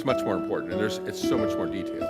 it's much more important, and it's so much more detailed.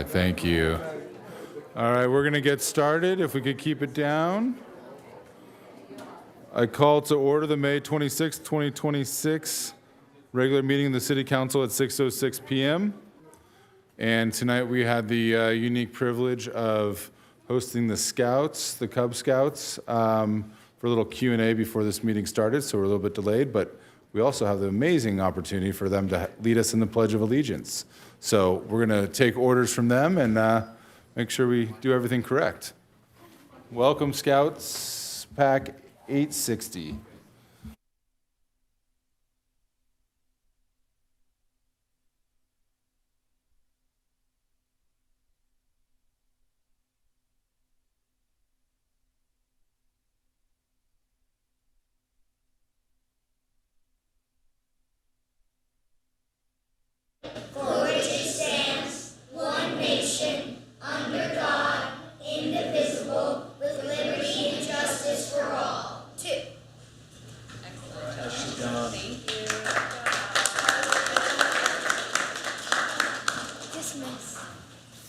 right, thank you. All right, we're going to get started. If we could keep it down. I call to order the May 26, 2026 regular meeting of the City Council at 6:06 p.m. And tonight we had the unique privilege of hosting the Scouts, the Cub Scouts, for a little Q&A before this meeting started, so we're a little bit delayed, but we also have the amazing opportunity for them to lead us in the Pledge of Allegiance. So we're going to take orders from them and make sure we do everything correct. Welcome, Scouts, Pack 860.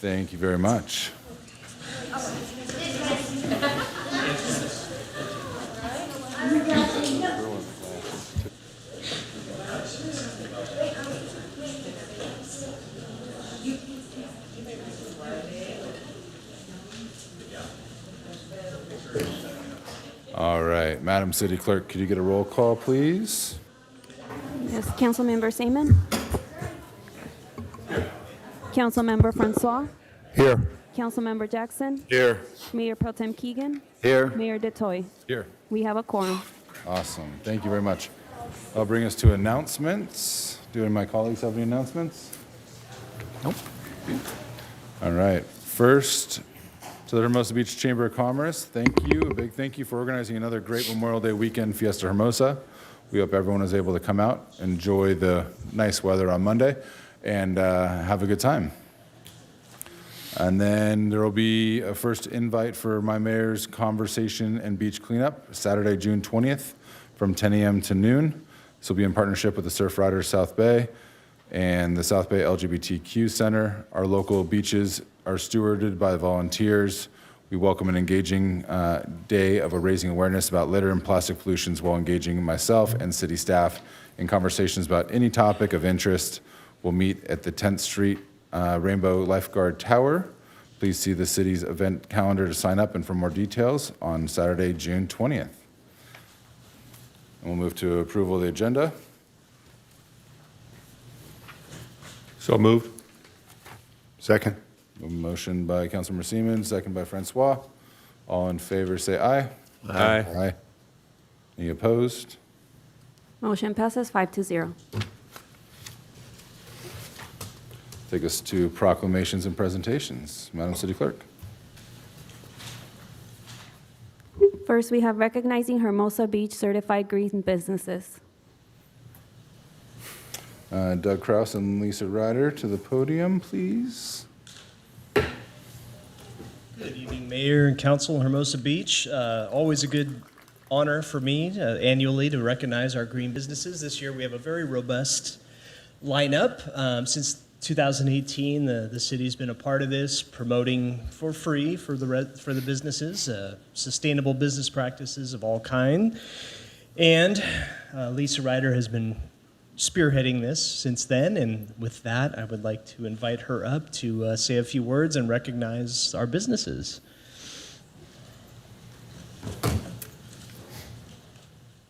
Thank you very much. All right, Madam City Clerk, could you get a roll call, please? Yes, Councilmember Seaman. Councilmember Francois. Here. Councilmember Jackson. Here. Mayor Pro Tem Keegan. Here. Mayor DeToy. Here. We have a quorum. Awesome. Thank you very much. I'll bring us to announcements. Do any of my colleagues have any announcements? Nope. All right. First, to the Hermosa Beach Chamber of Commerce, thank you. A big thank you for organizing another great Memorial Day weekend Fiesta Hermosa. We hope everyone is able to come out, enjoy the nice weather on Monday, and have a good time. And then there will be a first invite for my mayor's conversation and beach cleanup, Saturday, June 20th, from 10 a.m. to noon. This will be in partnership with the Surf Riders South Bay and the South Bay LGBTQ Center. Our local beaches are stewarded by volunteers. We welcome an engaging day of raising awareness about litter and plastic pollutions while engaging myself and city staff in conversations about any topic of interest. We'll meet at the 10th Street Rainbow Lifeguard Tower. Please see the city's event calendar to sign up and for more details on Saturday, June 20th. And we'll move to approval of the agenda. So moved. Second. A motion by Councilmember Seaman, second by Francois. All in favor say aye. Aye. Aye. Any opposed? Motion passes 5-0. Take us to proclamations and presentations. Madam City Clerk. First, we have recognizing Hermosa Beach certified green businesses. Doug Kraus and Lisa Ryder to the podium, please. Good evening, Mayor and Council, Hermosa Beach. Always a good honor for me annually to recognize our green businesses. This year we have a very robust lineup. Since 2018, the city's been a part of this, promoting for free for the businesses, sustainable business practices of all kind. And Lisa Ryder has been spearheading this since then, and with that, I would like to invite her up to say a few words and recognize our businesses.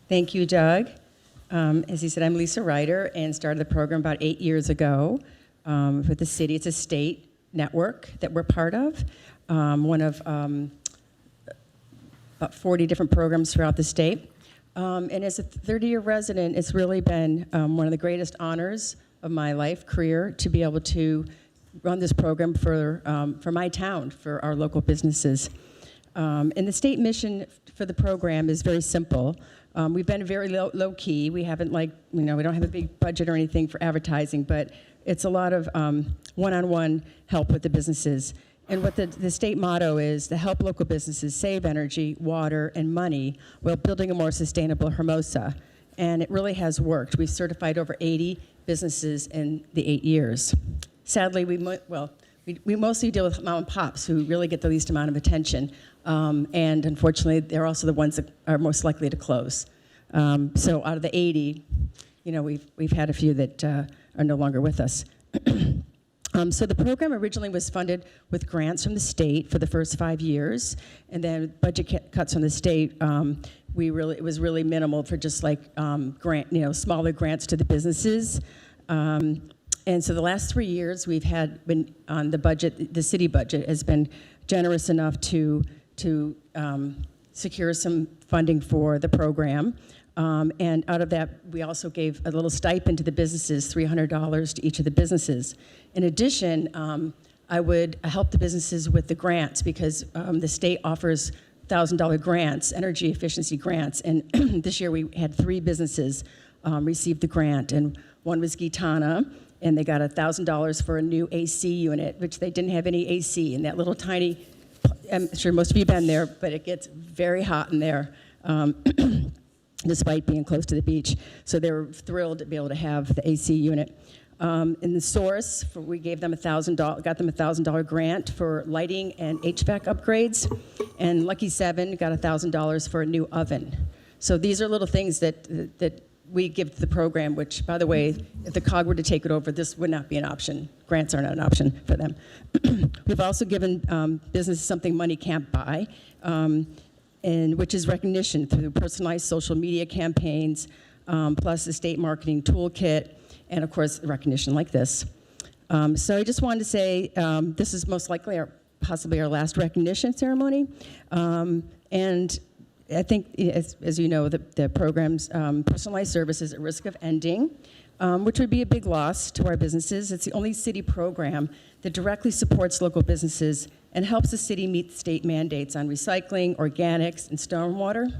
Thank you, Doug. As he said, I'm Lisa Ryder and started the program about 8 years ago with the city. It's a state network that we're part of, one of about 40 different programs throughout the state. And as a 30-year resident, it's really been one of the greatest honors of my life career to be able to run this program for my town, for our local businesses. And the state mission for the program is very simple. We've been very low key. We haven't we don't have a big budget or anything for advertising, but it's a lot of one-on-one help with the businesses. And what the state motto is to help local businesses save energy, water, and money while building a more sustainable Hermosa. And it really has worked. We've certified over 80 businesses in the 8 years. Sadly, we we mostly deal with mom and pops who really get the least amount of attention. And unfortunately, they're also the ones that are most likely to close. So out of the 80, you know, we've had a few that are no longer with us. So the program originally was funded with grants from the state for the first 5 years, and then budget cuts from the state. It was really minimal for just like smaller grants to the businesses. And so the last 3 years we've been on the budget. The city budget has been generous enough to secure some funding for the program. And out of that, we also gave a little stipend to the businesses, $300 to each of the businesses. In addition, I would help the businesses with the grants because the state offers $1,000 grants, energy efficiency grants. And this year we had 3 businesses receive the grant. And one was Gitana, and they got $1,000 for a new AC unit, which they didn't have any AC in that little tiny, I'm sure most of you have been there, but it gets very hot in there. Despite being close to the beach. So they were thrilled to be able to have the AC unit. In the Source, we gave them got them a $1,000 grant for lighting and HVAC upgrades. And Lucky 7 got $1,000 for a new oven. So these are little things that we give to the program, which, by the way, if the COG were to take it over, this would not be an option. Grants are not an option for them. We've also given businesses something money can't buy. Which is recognition through personalized social media campaigns, plus the state marketing toolkit, and of course, recognition like this. So I just wanted to say this is most likely possibly our last recognition ceremony. And I think, as you know, the program's personalized service is at risk of ending, which would be a big loss to our businesses. It's the only city program that directly supports local businesses and helps the city meet state mandates on recycling, organics, and stormwater.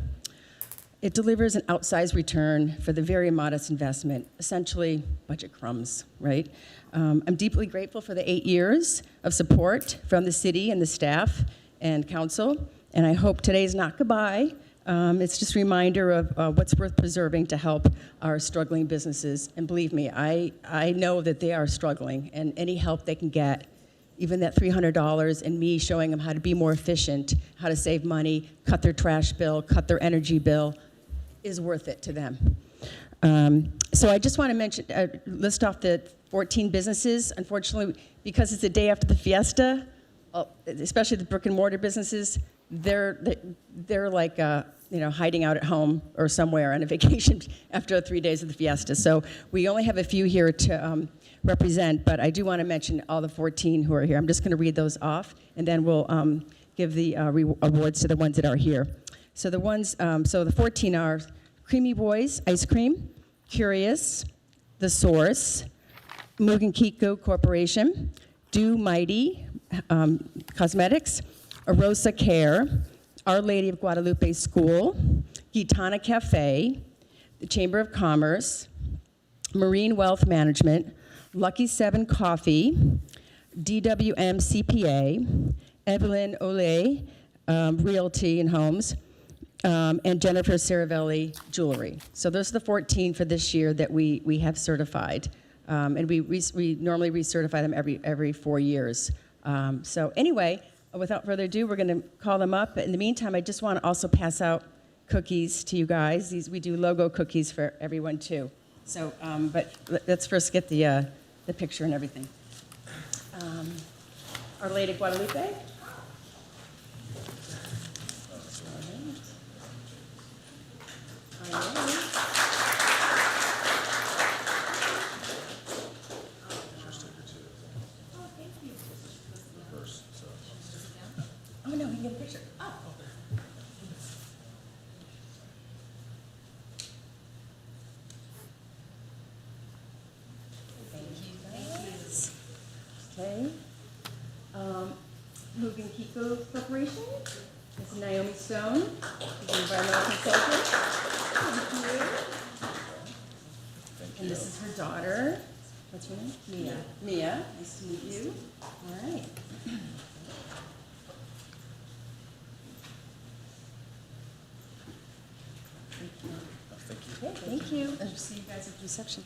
It delivers an outsized return for the very modest investment, essentially budget crumbs, right? I'm deeply grateful for the 8 years of support from the city and the staff and council, and I hope today's not goodbye. It's just a reminder of what's worth preserving to help our struggling businesses. And believe me, I know that they are struggling, and any help they can get, even that $300 and me showing them how to be more efficient, how to save money, cut their trash bill, cut their energy bill, is worth it to them. So I just want to mention, list off the 14 businesses. Unfortunately, because it's the day after the fiesta, especially the brick and mortar businesses, they're like hiding out at home or somewhere on a vacation after 3 days of the fiesta. So we only have a few here to represent, but I do want to mention all the 14 who are here. I'm just going to read those off, and then we'll give the awards to the ones that are here. So the 14 are Creamy Boys Ice Cream, Curious, The Source, Mugen Kiko Corporation, Do Mighty Cosmetics, Arosa Care, Our Lady of Guadalupe School, Gitana Cafe, the Chamber of Commerce, Marine Wealth Management, Lucky 7 Coffee, DWM CPA, Evelyn Ole Realty and Homes, and Jennifer Ceravelli Jewelry. So those are the 14 for this year that we have certified. And we normally recertify them every 4 years. So anyway, without further ado, we're going to call them up. But in the meantime, I just want to also pass out cookies to you guys. We do logo cookies for everyone too. So, but let's first get the picture and everything. Our Lady of Guadalupe. Oh, no, he can get a picture. Oh. Thank you, guys. Okay. Mugen Kiko Corporation. This is Naomi Stone. She's an environmental consultant. Thank you. And this is her daughter. What's her name? Mia. Mia, nice to meet you. All right. Okay, thank you. And see you guys at the reception.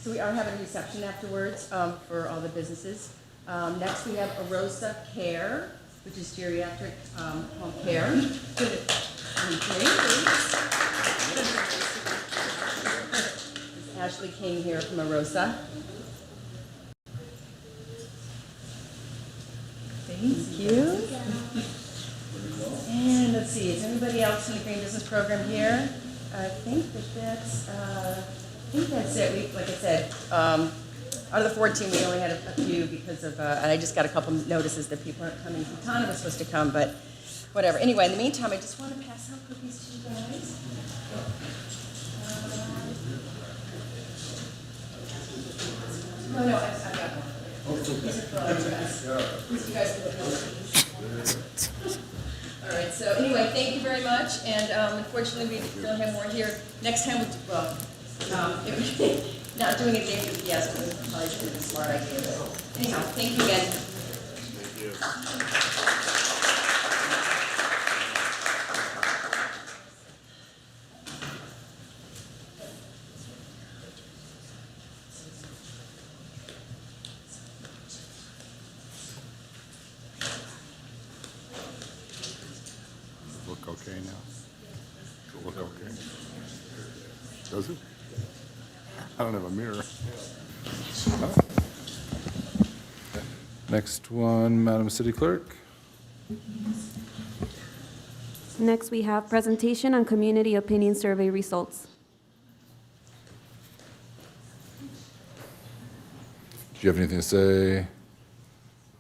So we are having a reception afterwards for all the businesses. Next, we have Hermosa Care, which is geriatric home care. Ashley King here from Hermosa. Thank you. And let's see, is anybody else in the Green Business Program here? I think that's it. Like I said, out of the 14, we only had a few because of, and I just got a couple notices that people aren't coming. Tana was supposed to come, but whatever. Anyway, in the meantime, I just want to pass out cookies to you guys. No, I've got one. These are for all you guys. You guys can look at these. All right, so anyway, thank you very much, and unfortunately, we don't have more here. Next time, not doing a day with yes was probably a smart idea, but anyhow, thank you again. Look okay now? Look okay? Does it? I don't have a mirror. Next one, Madam City Clerk. Next, we have presentation on community opinion survey results. Do you have anything to say,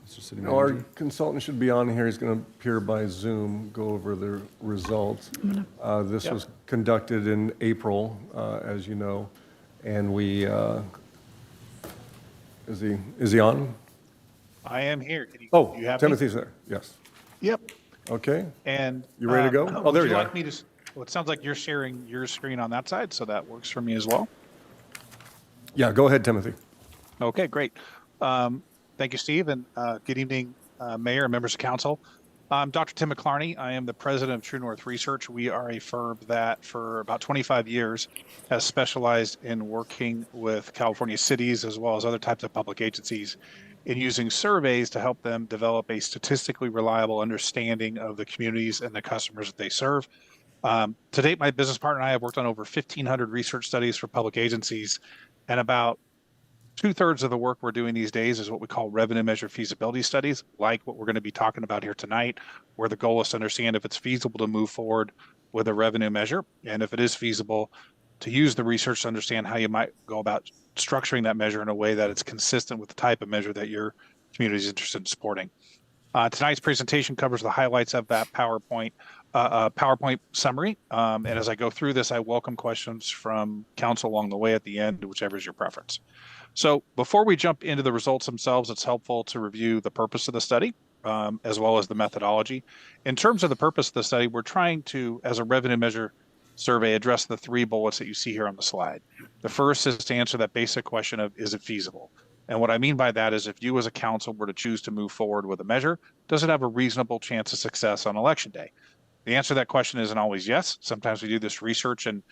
Mr. City Our Manager? consultant should be on here. He's going to appear by Zoom, go over the results. This was conducted in April, as you know, and we, is he on? I am here. Can you, Oh, you have me? Timothy's there, yes. Yep. Okay, And You ready to go? Oh, would there you you like are. me to? Well, it sounds like you're sharing your screen on that side, so that works for me as well. yeah, go ahead, Timothy. Okay, great. Thank you, Steve, and good evening, Mayor and members of council. I'm Dr. Tim McClarney. I am the president of True North Research. We are a firm that for about 25 years has specialized in working with California cities as well as other types of public agencies in using surveys to help them develop a statistically reliable understanding of the communities and the customers that they serve. To date, my business partner and I have worked on over 1,500 research studies for public agencies, and about 2/3 of the work we're doing these days is what we call revenue measure feasibility studies, like what we're going to be talking about here tonight, where the goal is to understand if it's feasible to move forward with a revenue measure, and if it is feasible, to use the research to understand how you might go about structuring that measure in a way that it's consistent with the type of measure that your community is interested in supporting. Tonight's presentation covers the highlights of that PowerPoint summary. And as I go through this, I welcome questions from council along the way at the end, whichever is your preference. So before we jump into the results themselves, it's helpful to review the purpose of the study, as well as the methodology. In terms of the purpose of the study, we're trying to, as a revenue measure survey, address the 3 bullets that you see here on the slide. The first is to answer that basic question of, is it feasible? And what I mean by that is if you as a council were to choose to move forward with a measure, does it have a reasonable chance of success on election day? The answer to that question isn't always yes. Sometimes we do this research and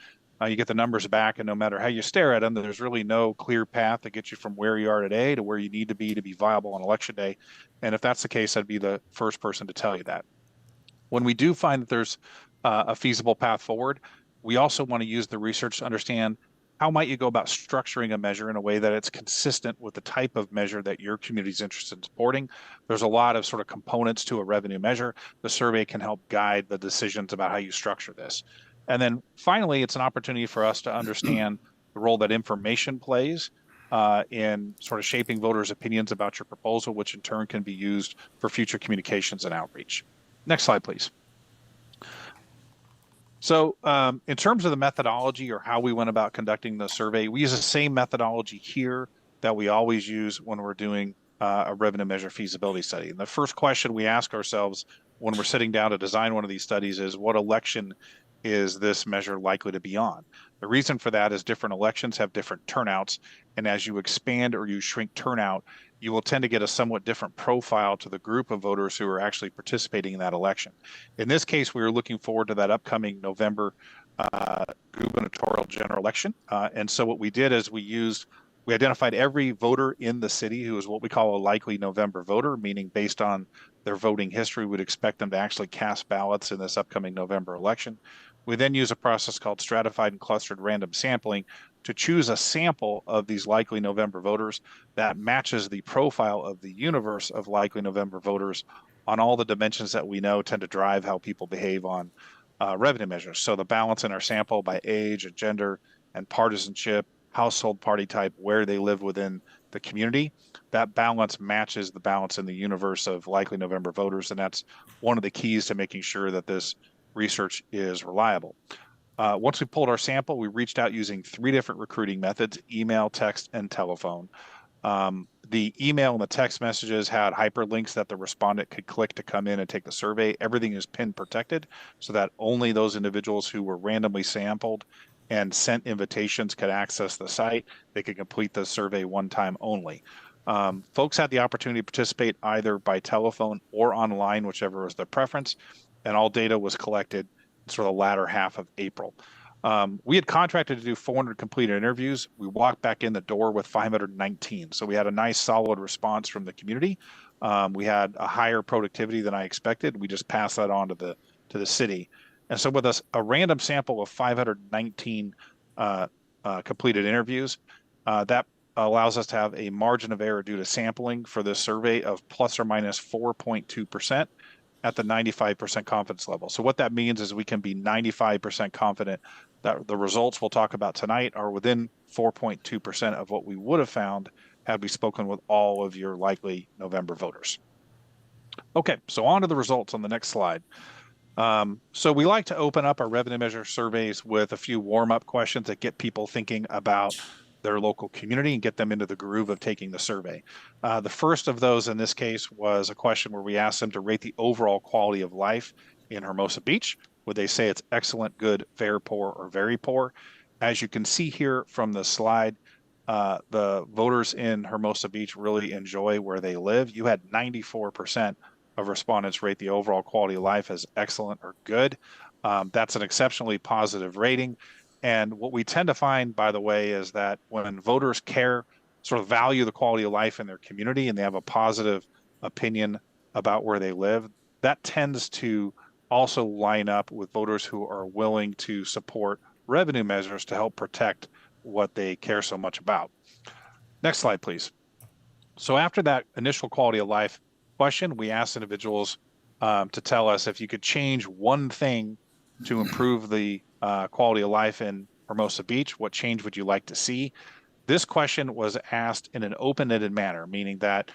you get the numbers back, and no matter how you stare at them, there's really no clear path that gets you from where you are today to where you need to be viable on election day. And if that's the case, I'd be the first person to tell you that. When we do find that there's a feasible path forward, we also want to use the research to understand how might you go about structuring a measure in a way that it's consistent with the type of measure that your community is interested in supporting. There's a lot of sort of components to a revenue measure. The survey can help guide the decisions about how you structure this. And then finally, it's an opportunity for us to understand the role that information plays in sort of shaping voters' opinions about your proposal, which in turn can be used for future communications and outreach. Next slide, please. So in terms of the methodology or how we went about conducting the survey, we use the same methodology here that we always use when we're doing a revenue measure feasibility study. And the first question we ask ourselves when we're sitting down to design one of these studies is, what election is this measure likely to be on? The reason for that is different elections have different turnouts, and as you expand or you shrink turnout, you will tend to get a somewhat different profile to the group of voters who are actually participating in that election. In this case, we are looking forward to that upcoming November gubernatorial general election. And so what we did is we used We identified every voter in the city who is what we call a likely November voter, meaning based on their voting history, we'd expect them to actually cast ballots in this upcoming November election. We then use a process called stratified and clustered random sampling to choose a sample of these likely November voters that matches the profile of the universe of likely November voters on all the dimensions that we know tend to drive how people behave on revenue measures. So the balance in our sample by age and gender and partisanship, household party type, where they live within the community, that balance matches the balance in the universe of likely November voters. And that's one of the keys to making sure that this research is reliable. Once we pulled our sample, we reached out using 3 different recruiting methods: email, text, and telephone. The email and the text messages had hyperlinks that the respondent could click to come in and take the survey. Everything is pin protected so that only those individuals who were randomly sampled and sent invitations could access the site. They could complete the survey one time only. Folks had the opportunity to participate either by telephone or online, whichever was their preference, and all data was collected sort of the latter half of April. We had contracted to do 400 completed interviews. We walked back in the door with 519. So we had a nice solid response from the community. We had a higher productivity than I expected. We just passed that on to the city. And so with a random sample of 519 completed interviews, that allows us to have a margin of error due to sampling for this survey of plus or minus 4.2% at the 95% confidence level. So what that means is we can be 95% confident that the results we'll talk about tonight are within 4.2% of what we would have found had we spoken with all of your likely November voters. Okay, so on to the results on the next slide. So we like to open up our revenue measure surveys with a few warm-up questions that get people thinking about their local community and get them into the groove of taking the survey. The first of those in this case was a question where we asked them to rate the overall quality of life in Hermosa Beach. Would they say it's excellent, good, fair, poor, or very poor? As you can see here from the slide, the voters in Hermosa Beach really enjoy where they live. You had 94% of respondents rate the overall quality of life as excellent or good. That's an exceptionally positive rating. And what we tend to find, by the way, is that when voters care, sort of value the quality of life in their community, and they have a positive opinion about where they live, that tends to also line up with voters who are willing to support revenue measures to help protect what they care so much about. Next slide, please. So after that initial quality of life question, we asked individuals to tell us if you could change one thing to improve the quality of life in Hermosa Beach, what change would you like to see? This question was asked in an open-ended manner, meaning that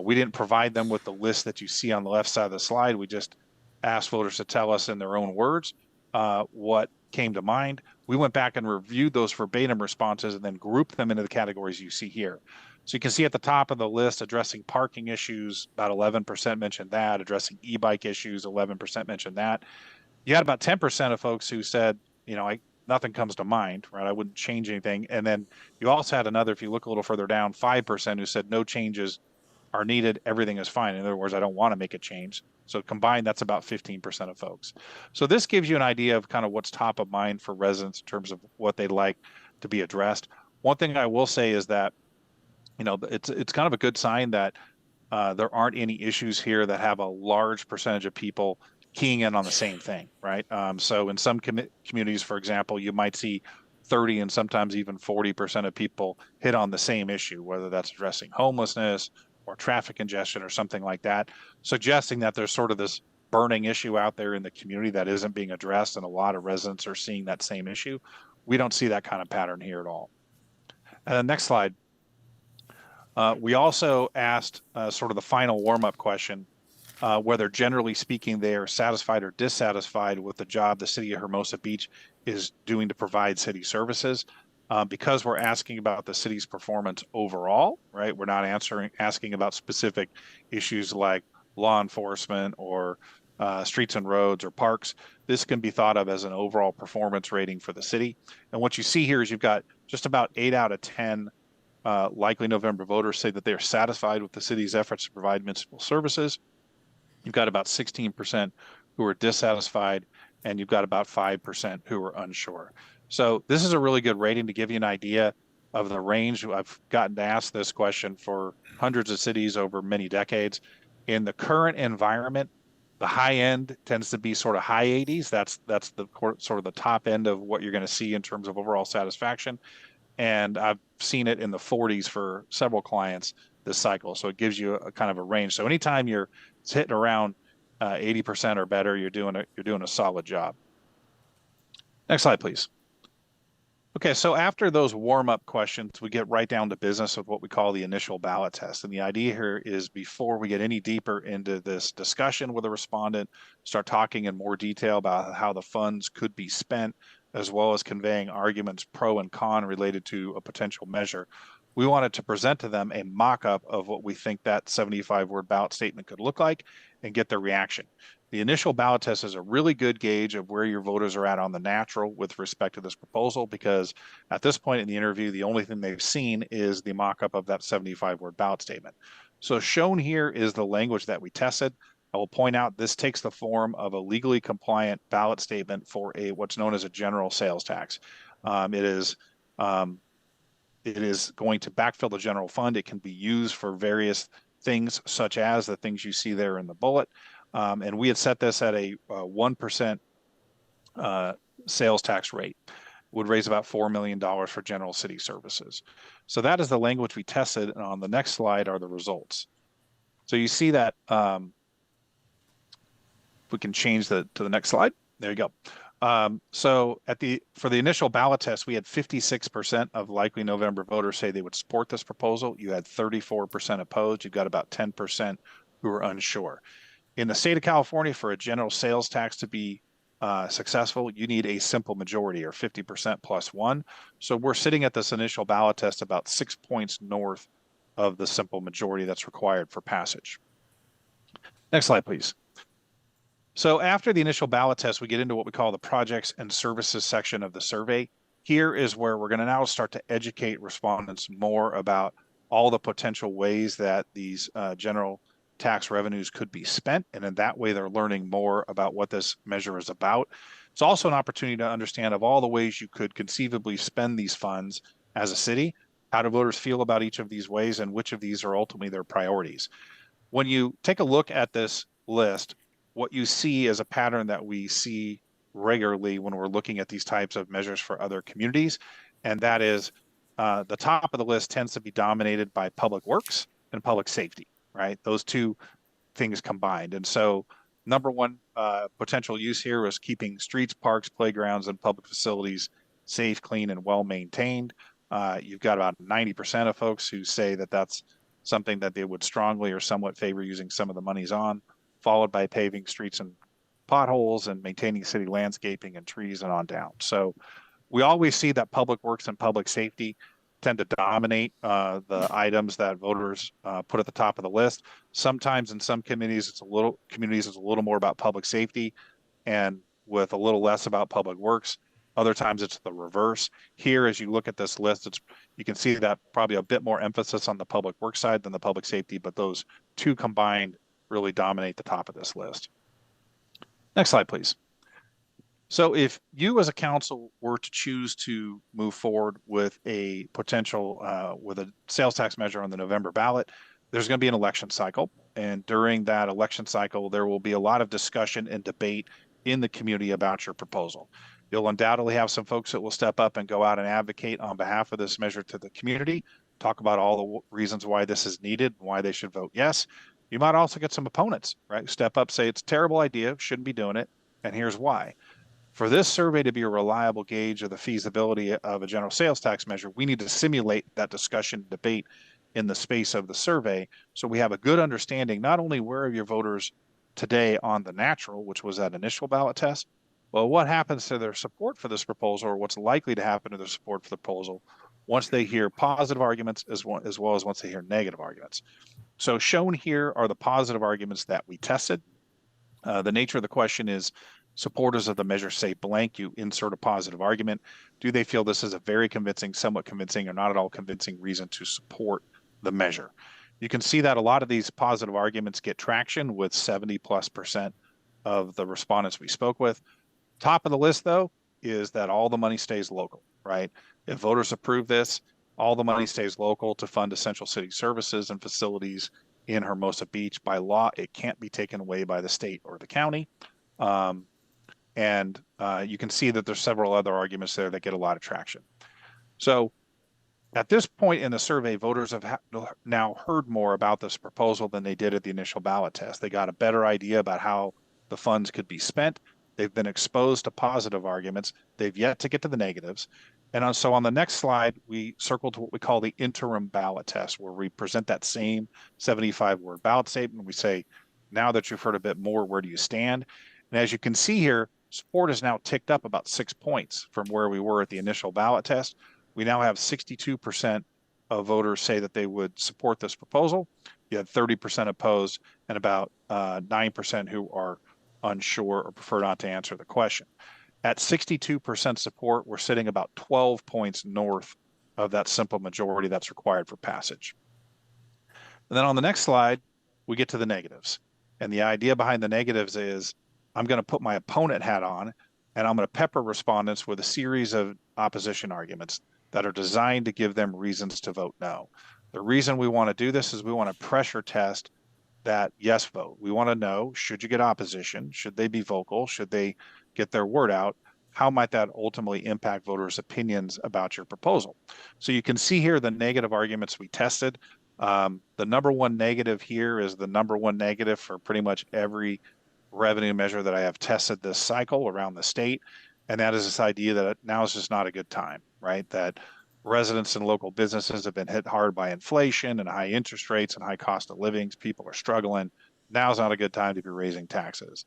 we didn't provide them with the list that you see on the left side of the slide. We just asked voters to tell us in their own words what came to mind. We went back and reviewed those verbatim responses and then grouped them into the categories you see here. So you can see at the top of the list, addressing parking issues, about 11% mentioned that. Addressing e-bike issues, 11% mentioned that. You had about 10% of folks who said, you know, nothing comes to mind, right? I wouldn't change anything. And then you also had another, if you look a little further down, 5% who said no changes are needed, everything is fine. In other words, I don't want to make a change. So combined, that's about 15% of folks. So this gives you an idea of kind of what's top of mind for residents in terms of what they'd like to be addressed. One thing I will say is that, you know, it's kind of a good sign that there aren't any issues here that have a large percentage of people keying in on the same thing, right? So in some communities, for example, you might see 30 and sometimes even 40% of people hit on the same issue, whether that's addressing homelessness or traffic congestion or something like that, suggesting that there's sort of this burning issue out there in the community that isn't being addressed, and a lot of residents are seeing that same issue. We don't see that kind of pattern here at all. And the next slide. We also asked sort of the final warm-up question, whether generally speaking they are satisfied or dissatisfied with the job the city of Hermosa Beach is doing to provide city services. Because we're asking about the city's performance overall, right? We're not asking about specific issues like law enforcement or streets and roads or parks. This can be thought of as an overall performance rating for the city. And what you see here is you've got just about 8 out of 10 likely November voters say that they're satisfied with the city's efforts to provide municipal services. You've got about 16% who are dissatisfied, and you've got about 5% who are unsure. So this is a really good rating to give you an idea of the range. I've gotten to ask this question for hundreds of cities over many decades. In the current environment, the high end tends to be sort of high 80s. That's the sort of the top end of what you're going to see in terms of overall satisfaction. And I've seen it in the 40s for several clients this cycle. So it gives you a kind of a range. So anytime you're hitting around 80% or better, you're doing a solid job. Next slide, please. Okay, so after those warm-up questions, we get right down to business with what we call the initial ballot test. And the idea here is before we get any deeper into this discussion with a respondent, start talking in more detail about how the funds could be spent, as well as conveying arguments pro and con related to a potential measure. We wanted to present to them a mock-up of what we think that 75-word ballot statement could look like and get their reaction. The initial ballot test is a really good gauge of where your voters are at on the natural with respect to this proposal, because at this point in the interview, the only thing they've seen is the mock-up of that 75-word ballot statement. So shown here is the language that we tested. I will point out this takes the form of a legally compliant ballot statement for what's known as a general sales tax. It is going to backfill the general fund. It can be used for various things, such as the things you see there in the bullet. And we had set this at a 1% sales tax rate. Would raise about $4 million for general city services. So that is the language we tested. And on the next slide are the results. So you see that we can change to the next slide. There you go. So for the initial ballot test, we had 56% of likely November voters say they would support this proposal. You had 34% opposed. You've got about 10% who are unsure. In the state of California, for a general sales tax to be successful, you need a simple majority, or 50% plus one. So we're sitting at this initial ballot test about 6 points north of the simple majority that's required for passage. Next slide, please. So after the initial ballot test, we get into what we call the projects and services section of the survey. Here is where we're going to now start to educate respondents more about all the potential ways that these general tax revenues could be spent. And in that way, they're learning more about what this measure is about. It's also an opportunity to understand of all the ways you could conceivably spend these funds as a city. How do voters feel about each of these ways, and which of these are ultimately their priorities? When you take a look at this list, what you see is a pattern that we see regularly when we're looking at these types of measures for other communities. And that is the top of the list tends to be dominated by public works and public safety, right? Those two things combined. And so number one potential use here is keeping streets, parks, playgrounds, and public facilities safe, clean, and well maintained. You've got about 90% of folks who say that that's something that they would strongly or somewhat favor using some of the monies on, followed by paving streets and potholes and maintaining city landscaping and trees and on down. So we always see that public works and public safety tend to dominate the items that voters put at the top of the list. Sometimes in some communities, it's a little more about public safety and with a little less about public works. Other times it's the reverse. Here, as you look at this list, you can see that probably a bit more emphasis on the public works side than the public safety, but those two combined really dominate the top of this list. Next slide, please. So if you as a council were to choose to move forward with a potential, with a sales tax measure on the November ballot, there's going to be an election cycle. And during that election cycle, there will be a lot of discussion and debate in the community about your proposal. You'll undoubtedly have some folks that will step up and go out and advocate on behalf of this measure to the community, talk about all the reasons why this is needed and why they should vote yes. You might also get some opponents, right? Step up, say it's a terrible idea, shouldn't be doing it, and here's why. For this survey to be a reliable gauge of the feasibility of a general sales tax measure, we need to simulate that discussion debate in the space of the survey, so we have a good understanding not only where are your voters today on the natural, which was that initial ballot test, but what happens to their support for this proposal, or what's likely to happen to their support for the proposal once they hear positive arguments as well as once they hear negative arguments. So shown here are the positive arguments that we tested. The nature of the question is, supporters of the measure say blank, you insert a positive argument. Do they feel this is a very convincing, somewhat convincing, or not at all convincing reason to support the measure? You can see that a lot of these positive arguments get traction with 70+% of the respondents we spoke with. Top of the list, though, is that all the money stays local, right? If voters approve this, All the money stays local to fund essential city services and facilities in Hermosa Beach. By law, it can't be taken away by the state or the county. You can see that there's several other arguments there that get a lot of traction. So at this point in the survey, voters have now heard more about this proposal than they did at the initial ballot test. They got a better idea about how the funds could be spent. They've been exposed to positive arguments. They've yet to get to the negatives. And so on the next slide, we circled what we call the interim ballot test, where we present that same 75-word ballot statement. We say, now that you've heard a bit more, where do you stand? And as you can see here, support has now ticked up about 6 points from where we were at the initial ballot test. We now have 62% of voters say that they would support this proposal. You had 30% opposed and about 9% who are unsure or prefer not to answer the question. At 62% support, we're sitting about 12 points north of that simple majority that's required for passage. And then on the next slide, we get to the negatives. And the idea behind the negatives is I'm going to put my opponent hat on and I'm going to pepper respondents with a series of opposition arguments that are designed to give them reasons to vote no. The reason we want to do this is we want to pressure test that yes vote. We want to know, should you get opposition? Should they be vocal? Should they get their word out? How might that ultimately impact voters' opinions about your proposal? So you can see here the negative arguments we tested. The number one negative here is the number one negative for pretty much every revenue measure that I have tested this cycle around the state. And that is this idea that now is just not a good time, right? That residents and local businesses have been hit hard by inflation and high interest rates and high cost of living. People are struggling. Now's not a good time to be raising taxes.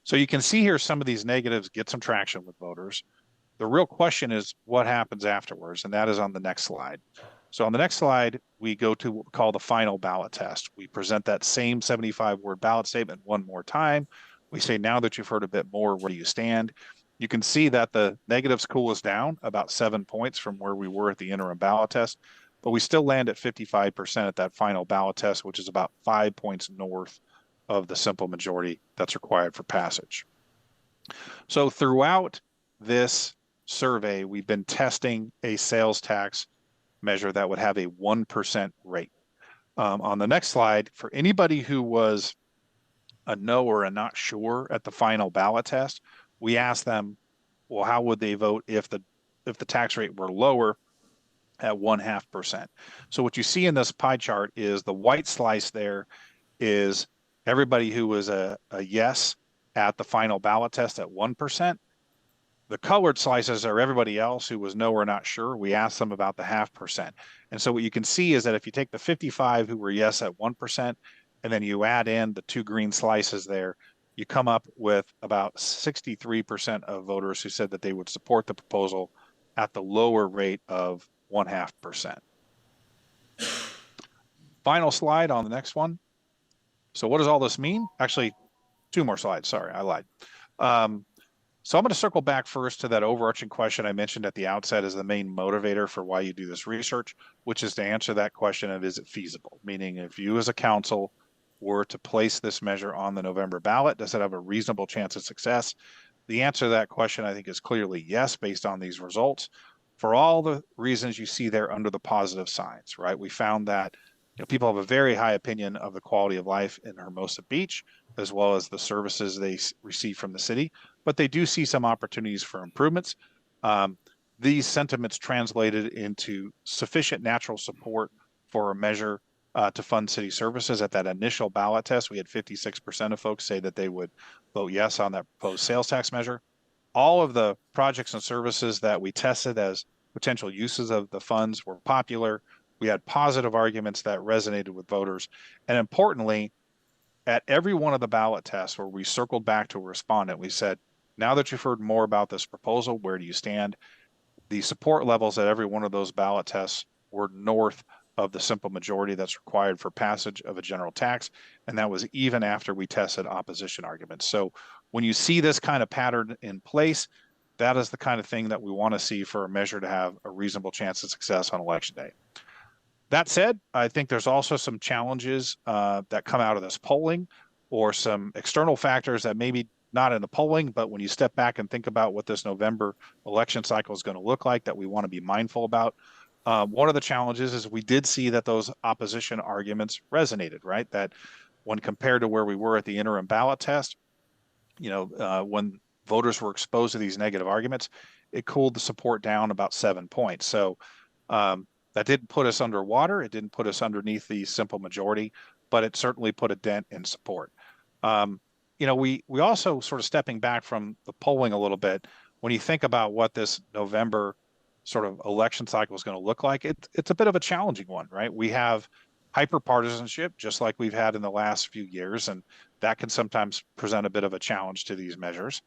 So you can see here some of these negatives get some traction with voters. The real question is what happens afterwards, and that is on the next slide. So on the next slide, we go to what we call the final ballot test. We present that same 75-word ballot statement one more time. We say, now that you've heard a bit more, where do you stand? You can see that the negatives cool us down about 7 points from where we were at the interim ballot test, but we still land at 55% at that final ballot test, which is about 5 points north of the simple majority that's required for passage. So throughout this survey, we've been testing a sales tax measure that would have a 1% rate. On the next slide, for anybody who was a no or a not sure at the final ballot test, we asked them, well, how would they vote if the tax rate were lower at 0.5%? So what you see in this pie chart is the white slice there is everybody who was a yes at the final ballot test at 1%. The colored slices are everybody else who was no or not sure. We asked them about the 0.5%. And so what you can see is that if you take the 55 who were yes at 1%, and then you add in the two green slices there, you come up with about 63% of voters who said that they would support the proposal at the lower rate of 0.5%. Final slide on the next one. So what does all this mean? Actually, two more slides. Sorry, I lied. So I'm going to circle back first to that overarching question I mentioned at the outset as the main motivator for why you do this research, which is to answer that question of, is it feasible? Meaning, if you as a council were to place this measure on the November ballot, does it have a reasonable chance of success? The answer to that question, I think, is clearly yes, based on these results, for all the reasons you see there under the positive signs, right? We found that people have a very high opinion of the quality of life in Hermosa Beach, as well as the services they receive from the city, but they do see some opportunities for improvements. These sentiments translated into sufficient natural support for a measure to fund city services. At that initial ballot test, we had 56% of folks say that they would vote yes on that proposed sales tax measure. All of the projects and services that we tested as potential uses of the funds were popular. We had positive arguments that resonated with voters. And importantly, at every one of the ballot tests where we circled back to a respondent, we said, now that you've heard more about this proposal, where do you stand? The support levels at every one of those ballot tests were north of the simple majority that's required for passage of a general tax. And that was even after we tested opposition arguments. So when you see this kind of pattern in place, that is the kind of thing that we want to see for a measure to have a reasonable chance of success on election day. That said, I think there's also some challenges that come out of this polling, or some external factors that maybe not in the polling, but when you step back and think about what this November election cycle is going to look like, that we want to be mindful about. One of the challenges is we did see that those opposition arguments resonated, right? That when compared to where we were at the interim ballot test, when voters were exposed to these negative arguments, it cooled the support down about 7 points. So that didn't put us underwater. It didn't put us underneath the simple majority, but it certainly put a dent in support. We also sort of stepping back from the polling a little bit, when you think about what this November sort of election cycle is going to look like, it's a bit of a challenging one, right? We have hyper partisanship, just like we've had in the last few years, and that can sometimes present a bit of a challenge to these measures.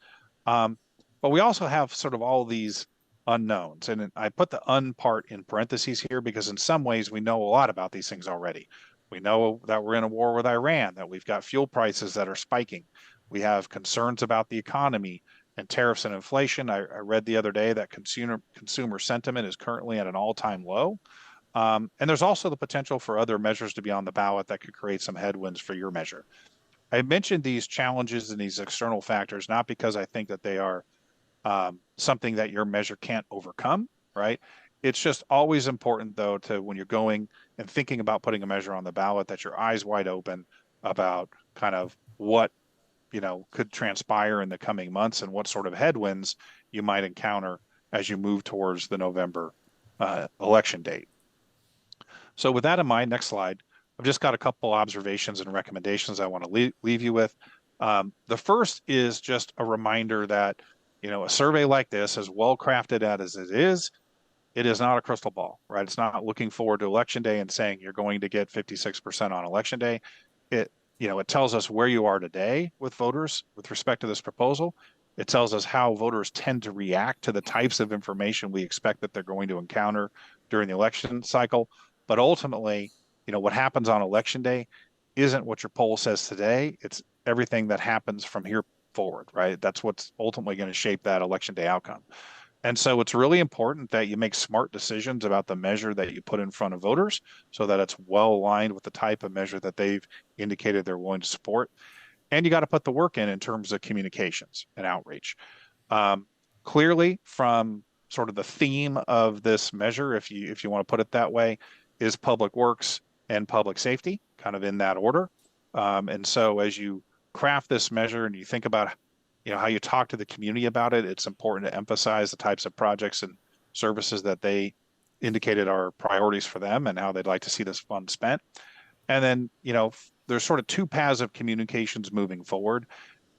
But we also have sort of all these unknowns, and I put the part in parentheses here because in some ways we know a lot about these things already. We know that we're in a war with Iran, that we've got fuel prices that are spiking. We have concerns about the economy and tariffs and inflation. I read the other day that consumer sentiment is currently at an all-time low. And there's also the potential for other measures to be on the ballot that could create some headwinds for your measure. I mentioned these challenges and these external factors, not because I think that they are something that your measure can't overcome, right? It's just always important, though, to when you're going and thinking about putting a measure on the ballot, that your eyes wide open about kind of what could transpire in the coming months and what sort of headwinds you might encounter as you move towards the November election date. So with that in mind, next slide, I've just got a couple observations and recommendations I want to leave you with. The first is just a reminder that, a survey like this, as well crafted as it is not a crystal ball, right? It's not looking forward to election day and saying you're going to get 56% on election day. It tells us where you are today with voters with respect to this proposal. It tells us how voters tend to react to the types of information we expect that they're going to encounter during the election cycle. But ultimately, what happens on election day isn't what your poll says today. It's everything that happens from here forward, right? That's what's ultimately going to shape that election day outcome. And so it's really important that you make smart decisions about the measure that you put in front of voters so that it's well aligned with the type of measure that they've indicated they're willing to support. And you got to put the work in terms of communications and outreach. Clearly, from sort of the theme of this measure, if you want to put it that way, is public works and public safety, kind of in that order. And so as you craft this measure and you think about how you talk to the community about it, it's important to emphasize the types of projects and services that they indicated are priorities for them and how they'd like to see this fund spent. And then, there's sort of two paths of communications moving forward.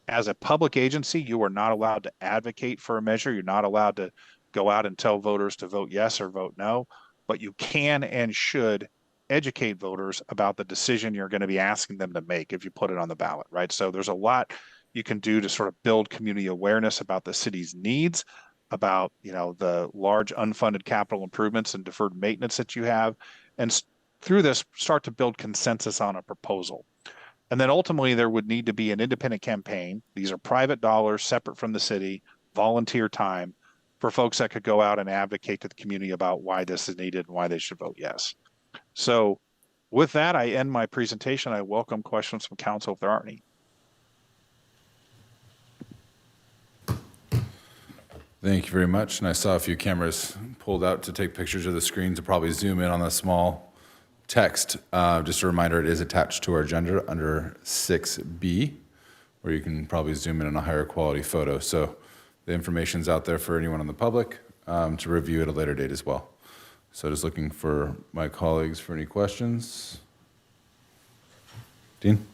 As a public agency, you are not allowed to advocate for a measure. You're not allowed to go out and tell voters to vote yes or vote no, but you can and should educate voters about the decision you're going to be asking them to make if you put it on the ballot, right? So there's a lot you can do to sort of build community awareness about the city's needs, about the large unfunded capital improvements and deferred maintenance that you have, and through this start to build consensus on a proposal. And then ultimately there would need to be an independent campaign. These are private dollars separate from the city, volunteer time, for folks that could go out and advocate to the community about why this is needed and why they should vote yes. So with that, I end my presentation. I welcome questions from council if there aren't any. Thank you very much. And I saw a few cameras pulled out to take pictures of the screens to probably zoom in on the small text. Just a reminder, it is attached to our agenda under 6B, where you can probably zoom in on a higher quality photo. So the information's out there for anyone in the public to review at a later date as well. So just looking for my colleagues for any questions. Dean?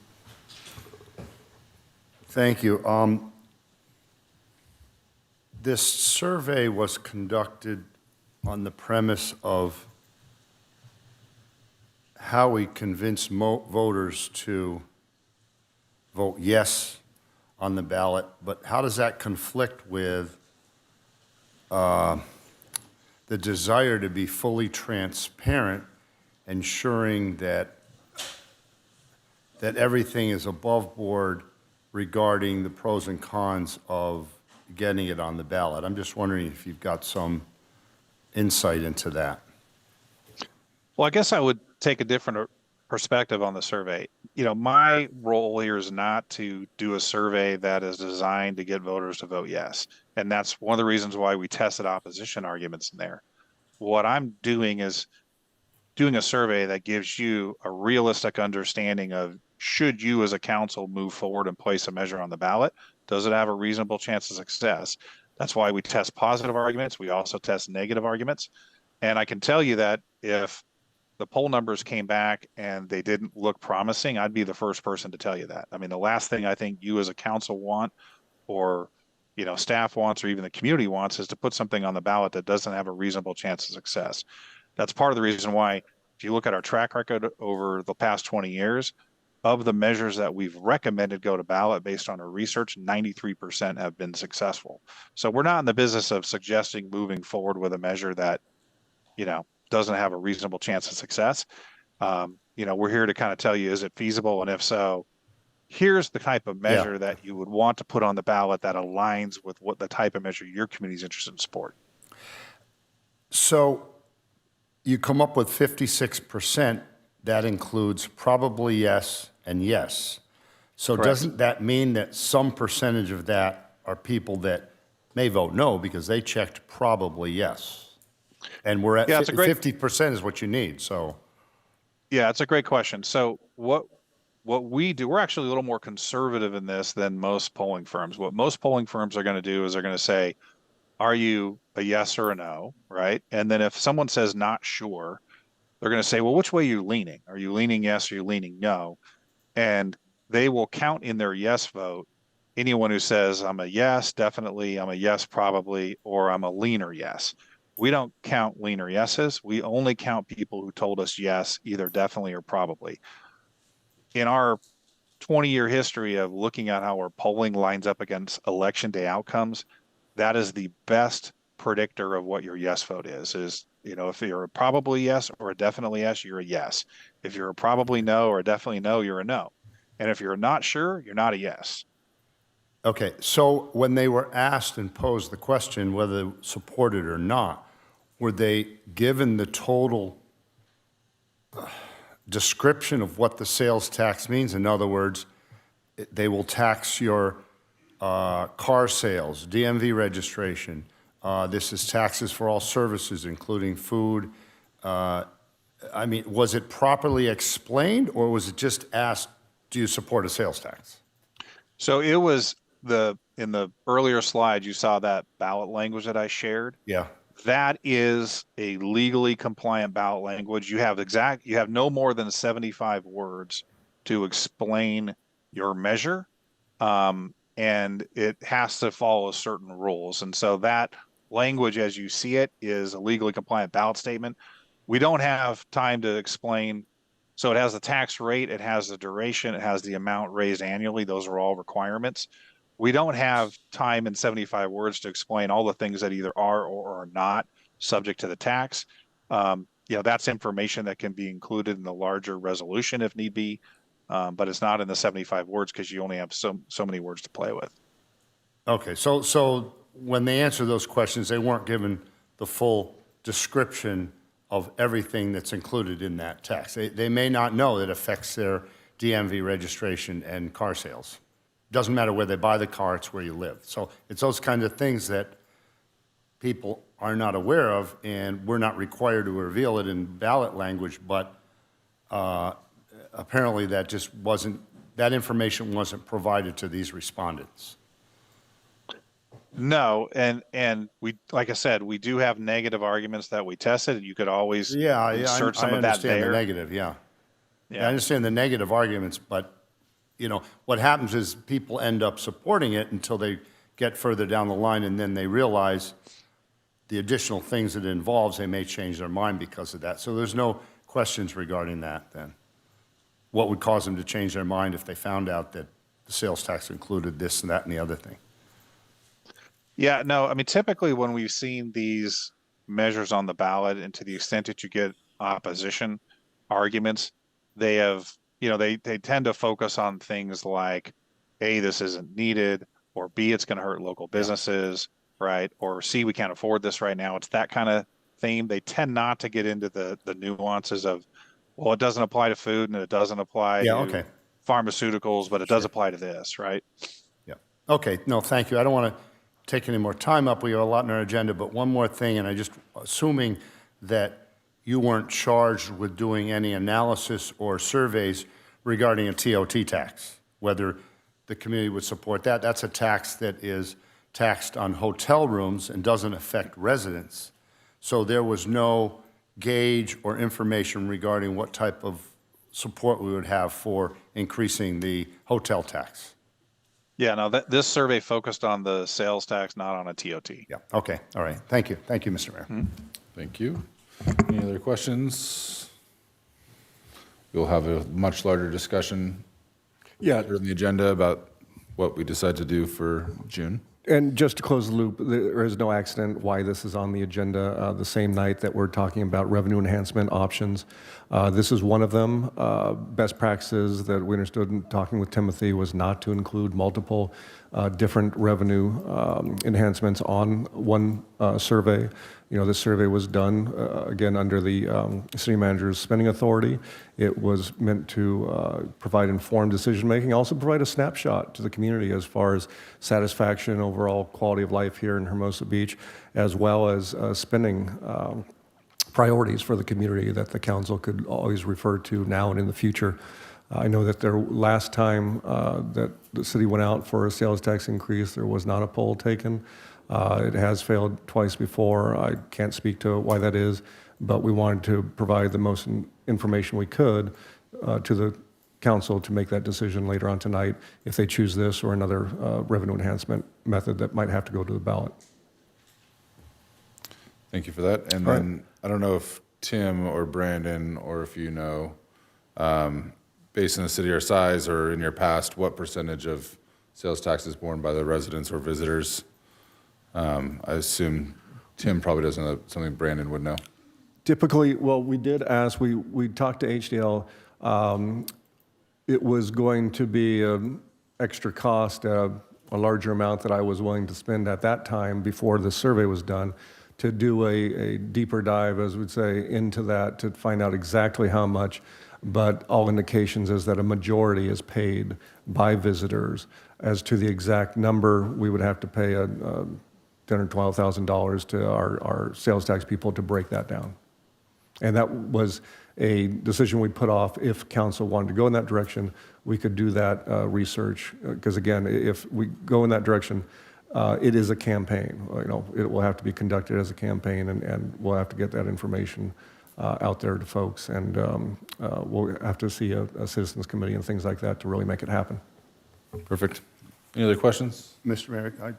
Thank you. This survey was conducted on the premise of how we convince voters to vote yes on the ballot, but how does that conflict with the desire to be fully transparent, ensuring that everything is above board regarding the pros and cons of getting it on the ballot? I'm just wondering if you've got some insight into that. Well, I guess I would take a different perspective on the survey. My role here is not to do a survey that is designed to get voters to vote yes. And that's one of the reasons why we tested opposition arguments in there. what I'm doing is doing a survey that gives you a realistic understanding of should you as a council move forward and place a measure on the ballot? Does it have a reasonable chance of success? That's why we test positive arguments. We also test negative arguments. And I can tell you that if the poll numbers came back and they didn't look promising, I'd be the first person to tell you that. I mean, the last thing I think you as a council want, or staff wants, or even the community wants, is to put something on the ballot that doesn't have a reasonable chance of success. That's part of the reason why, if you look at our track record over the past 20 years, of the measures that we've recommended go to ballot based on our research, 93% have been successful. So we're not in the business of suggesting moving forward with a measure that, doesn't have a reasonable chance of success. We're here to kind of tell you, is it feasible? And if so, here's the type of measure that you would want to put on the ballot that aligns with what the type of measure your community is interested in support. So you come up with 56%, that includes probably yes and yes. So Correct. Doesn't that mean that some percentage of that are people that may vote no because they checked probably yes? And we're at 50% is what you need, so. Yeah, it's a great question. So what we do, we're actually a little more conservative in this than most polling firms. What most polling firms are going to do is they're going to say, are you a yes or a no, right? And then if someone says not sure, they're going to say, well, which way are you leaning? Are you leaning yes or are you leaning no? And they will count in their yes vote anyone who says, I'm a yes, definitely, I'm a yes, probably, or I'm a leaner yes. We don't count leaner yeses. We only count people who told us yes, either definitely or probably. In our 20-year history of looking at how our polling lines up against election day outcomes, that is the best predictor of what your yes vote is, if you're a probably yes or a definitely yes, you're a yes. If you're a probably no or a definitely no, you're a no. And if you're not sure, you're not a yes. Okay, so when they were asked and posed the question whether they supported or not, were they given the total description of what the sales tax means? In other words, they will tax your car sales, DMV registration. This is taxes for all services, including food. Was it properly explained, or was it just asked, do you support a sales tax? So it was in the earlier slide, you saw that ballot language that I shared. Yeah. That is a legally compliant ballot language. You have no more than 75 words to explain your measure. And it has to follow certain rules. And so that language, as you see it, is a legally compliant ballot statement. We don't have time to explain. So it has the tax rate, it has the duration, it has the amount raised annually. Those are all requirements. We don't have time in 75 words to explain all the things that either are or are not subject to the tax. That's information that can be included in the larger resolution if need be, but it's not in the 75 words because you only have so many words to play with. Okay, so when they answer those questions, they weren't given the full description of everything that's included in that tax. They may not know it affects their DMV registration and car sales. Doesn't matter where they buy the car, it's where you live. So it's those kind of things that people are not aware of, and we're not required to reveal it in ballot language, but apparently that information wasn't provided to these respondents. No, and we, like I said, we do have negative arguments that we tested. You could always insert some of that there. I understand the negative, yeah. I understand the negative arguments, but what happens is people end up supporting it until they get further down the line, and then they realize the additional things it involves, they may change their mind because of that. So there's no questions regarding that then. What would cause them to change their mind if they found out that the sales tax included this and that and the other thing? Yeah, no, I mean, typically when we've seen these measures on the ballot, and to the extent that you get opposition arguments, they have, they tend to focus on things like, A, this isn't needed, or B, it's going to hurt local businesses, right? Or C, we can't afford this right now. It's that kind of theme. They tend not to get into the nuances of, well, it doesn't apply to food and it doesn't apply to pharmaceuticals, but it does apply to this, right? Yeah. Okay, no, thank you. I don't want to take any more time up. We have a lot on our agenda, but one more thing, and I just assuming that you weren't charged with doing any analysis or surveys regarding a TOT tax, whether the community would support that. That's a tax that is taxed on hotel rooms and doesn't affect residents. So there was no gauge or information regarding what type of support we would have for increasing the hotel tax. Yeah, no, this survey focused on the sales tax, not on a TOT. Yeah, okay, all right. Thank you. Thank you, Mr. Mayor. Thank you. Any other questions? We'll have a much larger discussion Yeah, later in the agenda about what we decide to do for June. and just to close the loop, there is no accident why this is on the agenda the same night that we're talking about revenue enhancement options. This is one of them. Best practices that we understood in talking with Timothy was not to include multiple different revenue enhancements on one survey. You know, this survey was done, again, under the city manager's spending authority. It was meant to provide informed decision-making, also provide a snapshot to the community as far as satisfaction, overall quality of life here in Hermosa Beach, as well as spending priorities for the community that the council could always refer to now and in the future. I know that their last time that the city went out for a sales tax increase, there was not a poll taken. It has failed twice before. I can't speak to why that is, but we wanted to provide the most information we could to the council to make that decision later on tonight if they choose this or another revenue enhancement method that might have to go to the ballot. Thank you for that. And All then, I don't know if Tim or Brandon, or if you know, based in a city our size or in your past, what percentage of sales tax is borne by the residents or visitors? I assume Tim probably doesn't know, something Brandon would know. Typically, well, we did ask, we talked to HDL. It was going to be an extra cost, a larger amount that I was willing to spend at that time before the survey was done to do a deeper dive, as we'd say, into that to find out exactly how much. But all indications is that a majority is paid by visitors. As to the exact number, we would have to pay a $10,000 or $12,000 to our sales tax people to break that down. And that was a decision we put off. If council wanted to go in that direction, we could do that research. Because again, if we go in that direction, it is a campaign. You know, it will have to be conducted as a campaign, and we'll have to get that information out there to folks. And we'll have to see a citizens committee and things like that to really make it happen. Perfect. Any other questions? Mr. Mayor,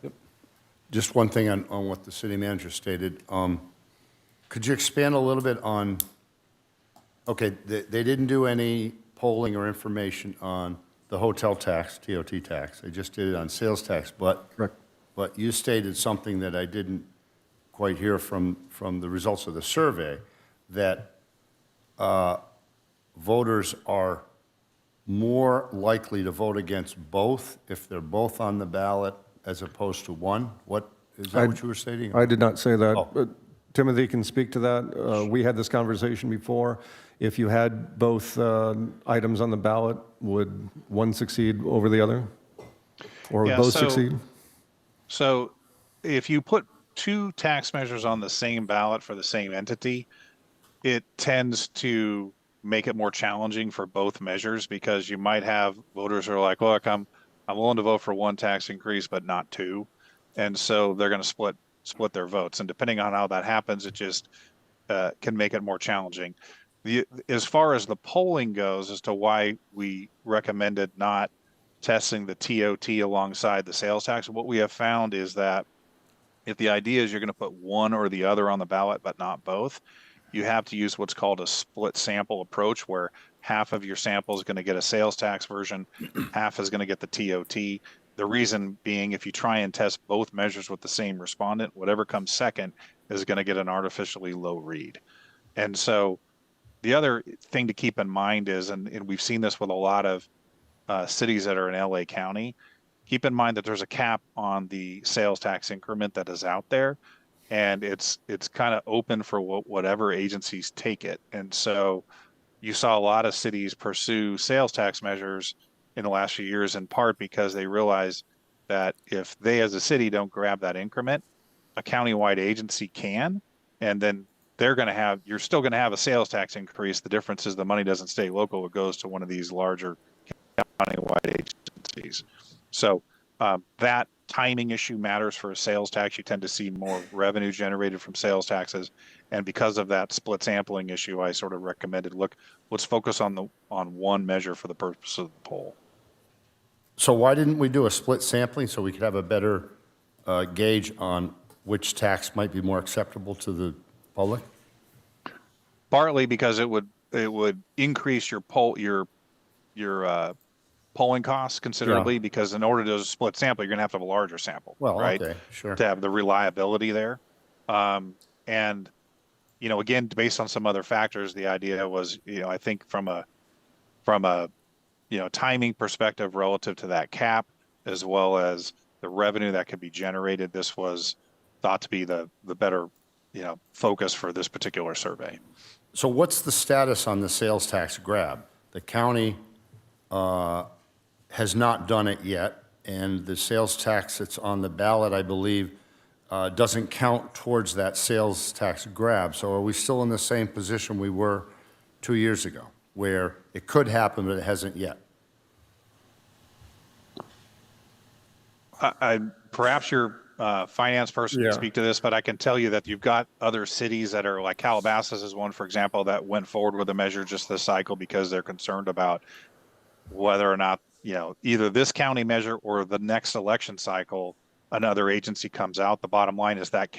just one thing on what the city manager stated. Could you expand a little bit on, okay, they didn't do any polling or information on the hotel tax, TOT tax. They just did it on sales tax. Correct. But you stated something that I didn't quite hear from the results of the survey, that voters are more likely to vote against both if they're both on the ballot as opposed to one? What you were stating? I did not say that. Oh. But Timothy can speak to that. We had this conversation before. If you had both items on the ballot, would one succeed over the other? Or would both succeed? So if you put two tax measures on the same ballot for the same entity, it tends to make it more challenging for both measures, because you might have voters who are like, look, I'm willing to vote for one tax increase, but not two. And so they're going to split their votes. And depending on how that happens, it just can make it more challenging. As far as the polling goes as to why we recommended not testing the TOT alongside the sales tax, what we have found is that if the idea is you're going to put one or the other on the ballot, but not both, you have to use what's called a split sample approach, where half of your sample is going to get a sales tax version, half is going to get the TOT. The reason being, if you try and test both measures with the same respondent, whatever comes second is going to get an artificially low read. And so the other thing to keep in mind is, and we've seen this with a lot of cities that are in LA County, keep in mind that there's a cap on the sales tax increment that is out there, and it's kind of open for whatever agencies take it. And so you saw a lot of cities pursue sales tax measures in the last few years, in part because they realize that if they as a city don't grab that increment, a countywide agency can, and then you're still going to have a sales tax increase. The difference is the money doesn't stay local. It goes to one of these larger countywide agencies. So that timing issue matters for a sales tax. You tend to see more revenue generated from sales taxes. And because of that split sampling issue, I sort of recommended, look, let's focus on one measure for the purpose of the poll. So why didn't we do a split sampling so we could have a better gauge on which tax might be more acceptable to the public? Partly because it would increase your polling costs considerably, Yeah. because in order to do a split sample, you're going to have a larger sample, Well, right? okay, sure. To have the reliability there. And, again, based on some other factors, the idea was, I think from a timing perspective relative to that cap, as well as the revenue that could be generated, this was thought to be the better, focus for this particular survey. So what's the status on the sales tax grab? The county has not done it yet, and the sales tax that's on the ballot, I believe, doesn't count towards that sales tax grab. So are we still in the same position we were 2 years ago, where it could happen, but it hasn't yet? Perhaps your finance person can speak to this, but I can tell you that you've got other cities that are like Calabasas is one, for example, that went forward with a measure just this cycle because they're concerned about whether or not, either this county measure or the next election cycle, another agency comes out. The bottom line is that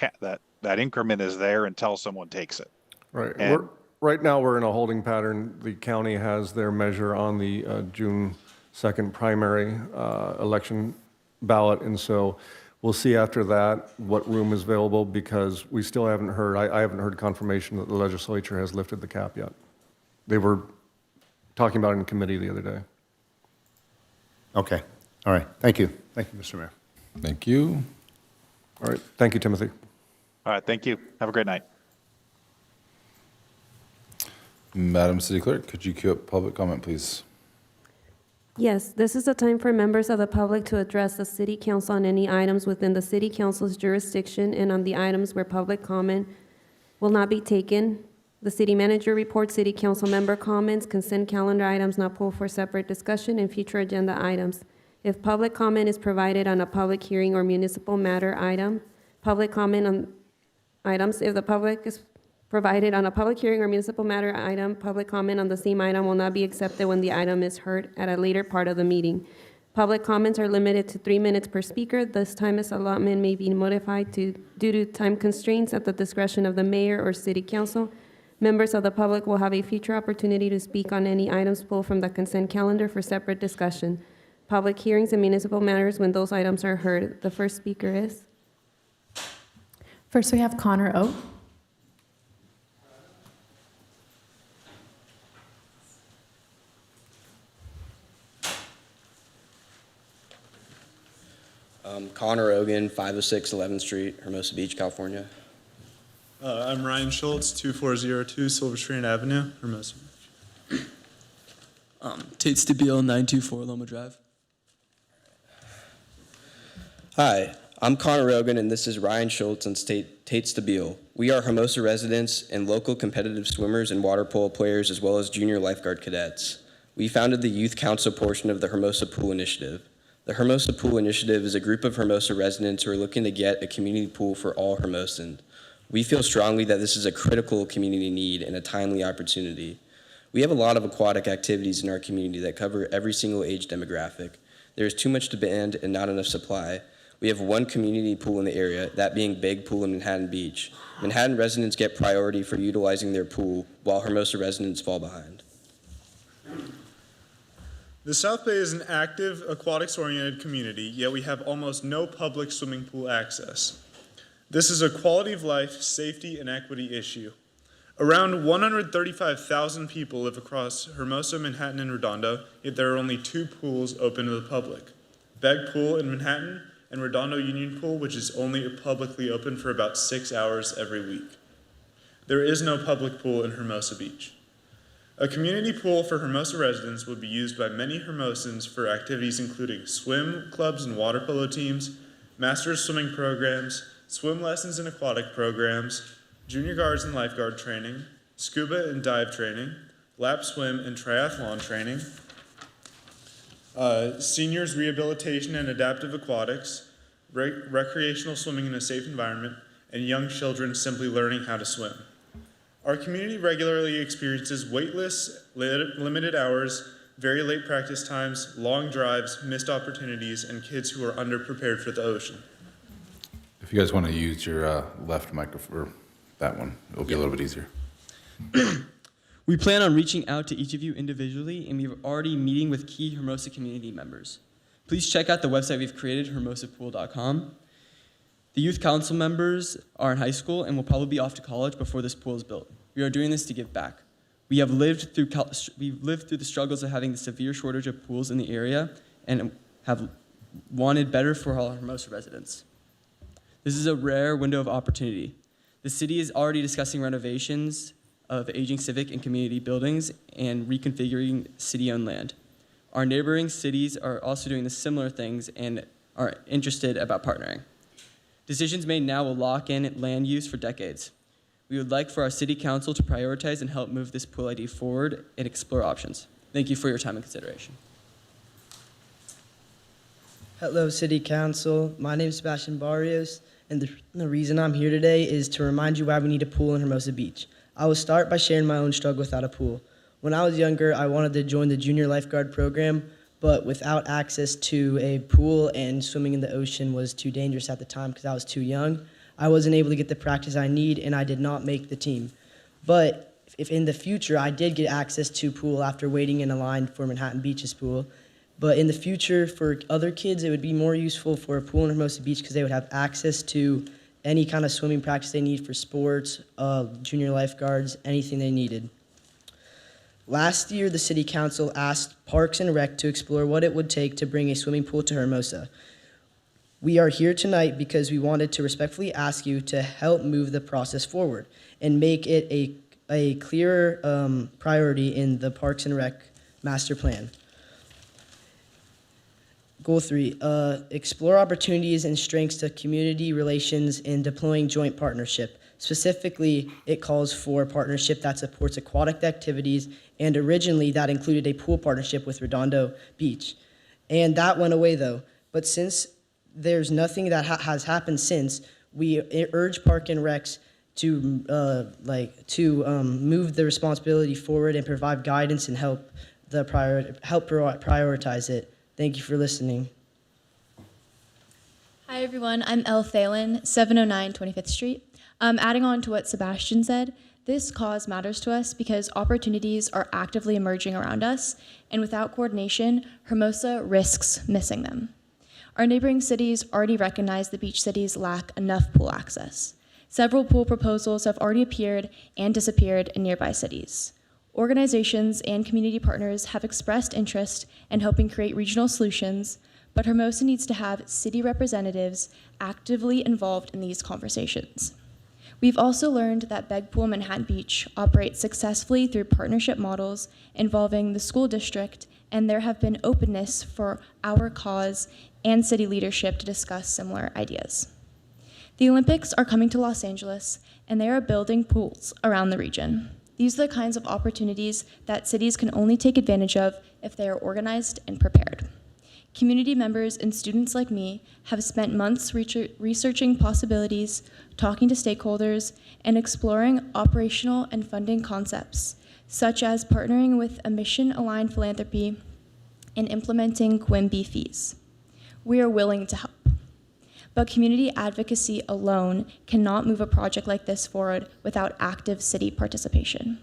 that increment is there until someone takes it. Right. And Right now, we're in a holding pattern. The county has their measure on the June 2nd primary election ballot, and so we'll see after that what room is available, because we still haven't heard, I haven't heard confirmation that the legislature has lifted the cap yet. They were talking about it in committee the other day. Okay, all right, thank you. Thank you, Mr. Mayor. Thank you. All right, thank you, Timothy. all right, thank you. Have a great night. Madam City Clerk, could you queue up public comment, please? Yes, this is a time for members of the public to address the city council on any items within the city council's jurisdiction and on the items where public comment will not be taken. The city manager reports city council member comments, consent calendar items not pulled for separate discussion, and future agenda items. If public comment is provided on a public hearing or municipal matter item, public comment on items, if the public is provided on a public hearing or municipal matter item, public comment on the same item will not be accepted when the item is heard at a later part of the meeting. Public comments are limited to 3 minutes per speaker. This time allotment may be modified due to time constraints at the discretion of the mayor or city council. Members of the public will have a future opportunity to speak on any items pulled from the consent calendar for separate discussion. Public hearings and municipal matters when those items are heard. The first speaker is? First, we have Connor O. Connor Ogan, 506 11th Street, Hermosa Beach, California. I'm Ryan Schultz, 2402 Silver Strand Avenue, Hermosa. Tate Stabile, 924 Loma Drive. Hi, I'm Connor Rogan, and this is Ryan Schultz and Tate Stabile. We are Hermosa residents and local competitive swimmers and water polo players, as well as junior lifeguard cadets. We founded the youth council portion of the Hermosa Pool Initiative. The Hermosa Pool Initiative is a group of Hermosa residents who are looking to get a community pool for all Hermosans. We feel strongly that this is a critical community need and a timely opportunity. We have a lot of aquatic activities in our community that cover every single age demographic. There is too much demand and not enough supply. We have one community pool in the area, that being Big Pool in Manhattan Beach. Manhattan residents get priority for utilizing their pool, while Hermosa residents fall behind. The South Bay is an active, aquatics-oriented community, yet we have almost no public swimming pool access. This is a quality of life, safety, and equity issue. Around 135,000 people live across Hermosa, Manhattan, and Redondo, yet there are only 2 pools open to the public. Beg Pool in Manhattan and Redondo Union Pool, which is only publicly open for about 6 hours every week. There is no public pool in Hermosa Beach. A community pool for Hermosa residents would be used by many Hermosans for activities including swim clubs and water polo teams, master's swimming programs, swim lessons and aquatic programs, junior guards and lifeguard training, scuba and dive training, lap swim and triathlon training, seniors rehabilitation and adaptive aquatics, recreational swimming in a safe environment, and young children simply learning how to swim. Our community regularly experiences wait lists, limited hours, very late practice times, long drives, missed opportunities, and kids who are underprepared for the ocean. If you guys want to use your left microphone, or that one, it'll be a little bit easier. We plan on reaching out to each of you individually, and we're already meeting with key Hermosa community members. Please check out the website we've created, hermosapool.com. The youth council members are in high school and will probably be off to college before this pool is built. We are doing this to give back. We've lived through the struggles of having the severe shortage of pools in the area and have wanted better for all Hermosa residents. This is a rare window of opportunity. The city is already discussing renovations of aging civic and community buildings and reconfiguring city-owned land. Our neighboring cities are also doing the similar things and are interested about partnering. Decisions made now will lock in land use for decades. We would like for our city council to prioritize and help move this pool idea forward and explore options. Thank you for your time and consideration. Hello, City Council. My name is Sebastian Barrios, and the reason I'm here today is to remind you why we need a pool in Hermosa Beach. I will start by sharing my own struggle without a pool. When I was younger, I wanted to join the junior lifeguard program, but without access to a pool and swimming in the ocean was too dangerous at the time because I was too young. I wasn't able to get the practice I need, and I did not make the team. But if in the future I did get access to pool after waiting in a line for Manhattan Beach's pool, but in the future for other kids, it would be more useful for a pool in Hermosa Beach because they would have access to any kind of swimming practice they need for sports, junior lifeguards, anything they needed. Last year, the City Council asked Parks and Rec to explore what it would take to bring a swimming pool to Hermosa. We are here tonight because we wanted to respectfully ask you to help move the process forward and make it a clearer priority in the Parks and Rec master plan. Goal 3, explore opportunities and strengths to community relations in deploying joint partnership. Specifically, it calls for a partnership that supports aquatic activities, and originally that included a pool partnership with Redondo Beach. And that went away though. But since there's nothing that has happened since, we urge Park and Recs to move the responsibility forward and provide guidance and help prioritize it. Thank you for listening. Hi everyone, I'm Elle Thalen, 709 25th Street. Adding on to what Sebastian said, this cause matters to us because opportunities are actively emerging around us, and without coordination, Hermosa risks missing them. Our neighboring cities already recognize the beach cities lack enough pool access. Several pool proposals have already appeared and disappeared in nearby cities. Organizations and community partners have expressed interest in helping create regional solutions, but Hermosa needs to have city representatives actively involved in these conversations. We've also learned that Beg Pool Manhattan Beach operates successfully through partnership models involving the school district, and there have been openness for our cause and city leadership to discuss similar ideas. The Olympics are coming to Los Angeles, and they are building pools around the region. These are the kinds of opportunities that cities can only take advantage of if they are organized and prepared. Community members and students like me have spent months researching possibilities, talking to stakeholders, and exploring operational and funding concepts, such as partnering with a mission-aligned philanthropy and implementing QIMB fees. We are willing to help. But community advocacy alone cannot move a project like this forward without active city participation.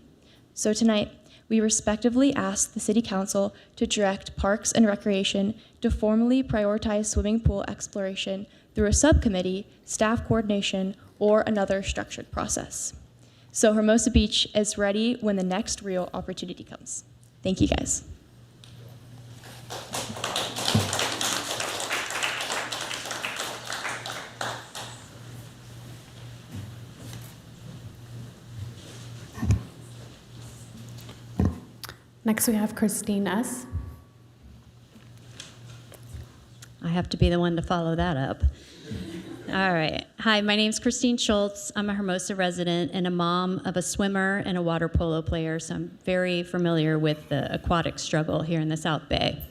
So tonight, we respectively ask the City Council to direct Parks and Recreation to formally prioritize swimming pool exploration through a subcommittee, staff coordination, or another structured process. So Hermosa Beach is ready when the next real opportunity comes. Thank you guys. Next, we have Christine S. I have to be the one to follow that up. All right. Hi. Hi, my name's Christine Schultz. I'm a Hermosa resident and a mom of a swimmer and a water polo player, so I'm very familiar with the aquatic struggle here in the South Bay.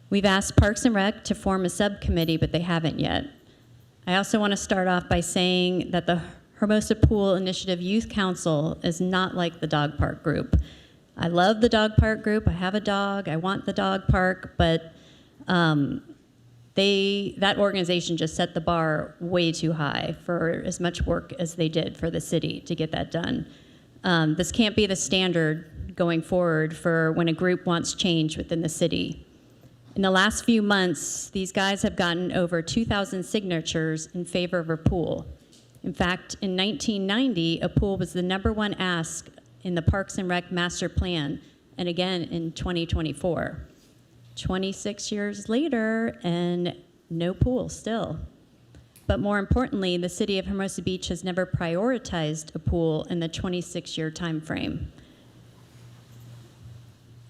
We've asked Parks and Rec to form a subcommittee, but they haven't yet. I also want to start off by saying that the Hermosa Pool Initiative Youth Council is not like the dog park group. I love the dog park group. I have a dog. I want the dog park, but that organization just set the bar way too high for as much work as they did for the city to get that done. This can't be the standard going forward for when a group wants change within the city. In the last few months, these guys have gotten over 2,000 signatures in favor of a pool. In fact, in 1990, a pool was the #1 ask in the Parks and Rec Master Plan, and again in 2024. 26 years later, and no pool still. But more importantly, the city of Hermosa Beach has never prioritized a pool in the 26-year time frame.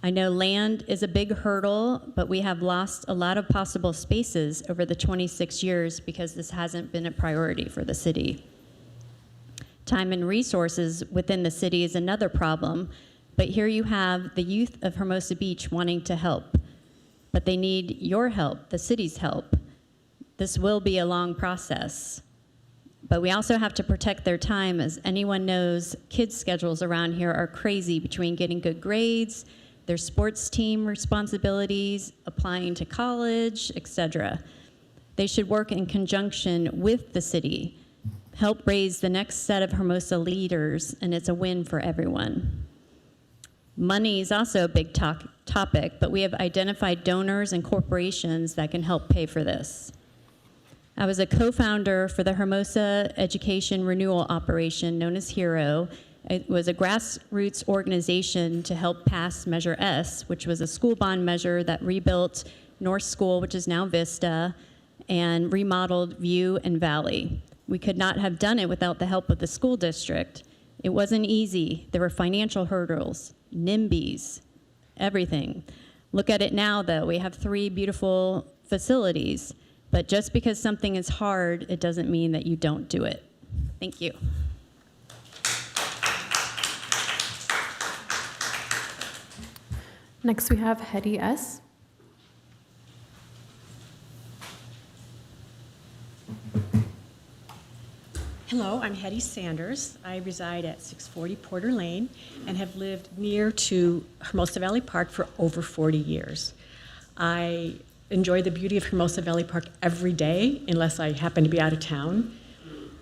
I know land is a big hurdle, but we have lost a lot of possible spaces over the 26 years because this hasn't been a priority for the city. Time and resources within the city is another problem, but here you have the youth of Hermosa Beach wanting to help, but they need your help, the city's help. This will be a long process, but we also have to protect their time. As anyone knows, kids' schedules around here are crazy between getting good grades, their sports team responsibilities, applying to college, etc. They should work in conjunction with the city, help raise the next set of Hermosa leaders, and it's a win for everyone. Money is also a big topic, but we have identified donors and corporations that can help pay for this. I was a co-founder for the Hermosa Education Renewal Operation, known as HERO. It was a grassroots organization to help pass Measure S, which was a school bond measure that rebuilt North School, which is now Vista, and remodeled View and Valley. We could not have done it without the help of the school district. It wasn't easy. There were financial hurdles, NIMBYs, everything. Look at it now, though. We have 3 beautiful facilities, but just because something is hard, it doesn't mean that you don't do it. Thank you. Next, we have Hetty S. Hello, I'm Hetty Sanders. I reside at 640 Porter Lane and have lived near to Hermosa Valley Park for over 40 years. I enjoy the beauty of Hermosa Valley Park every day, unless I happen to be out of town.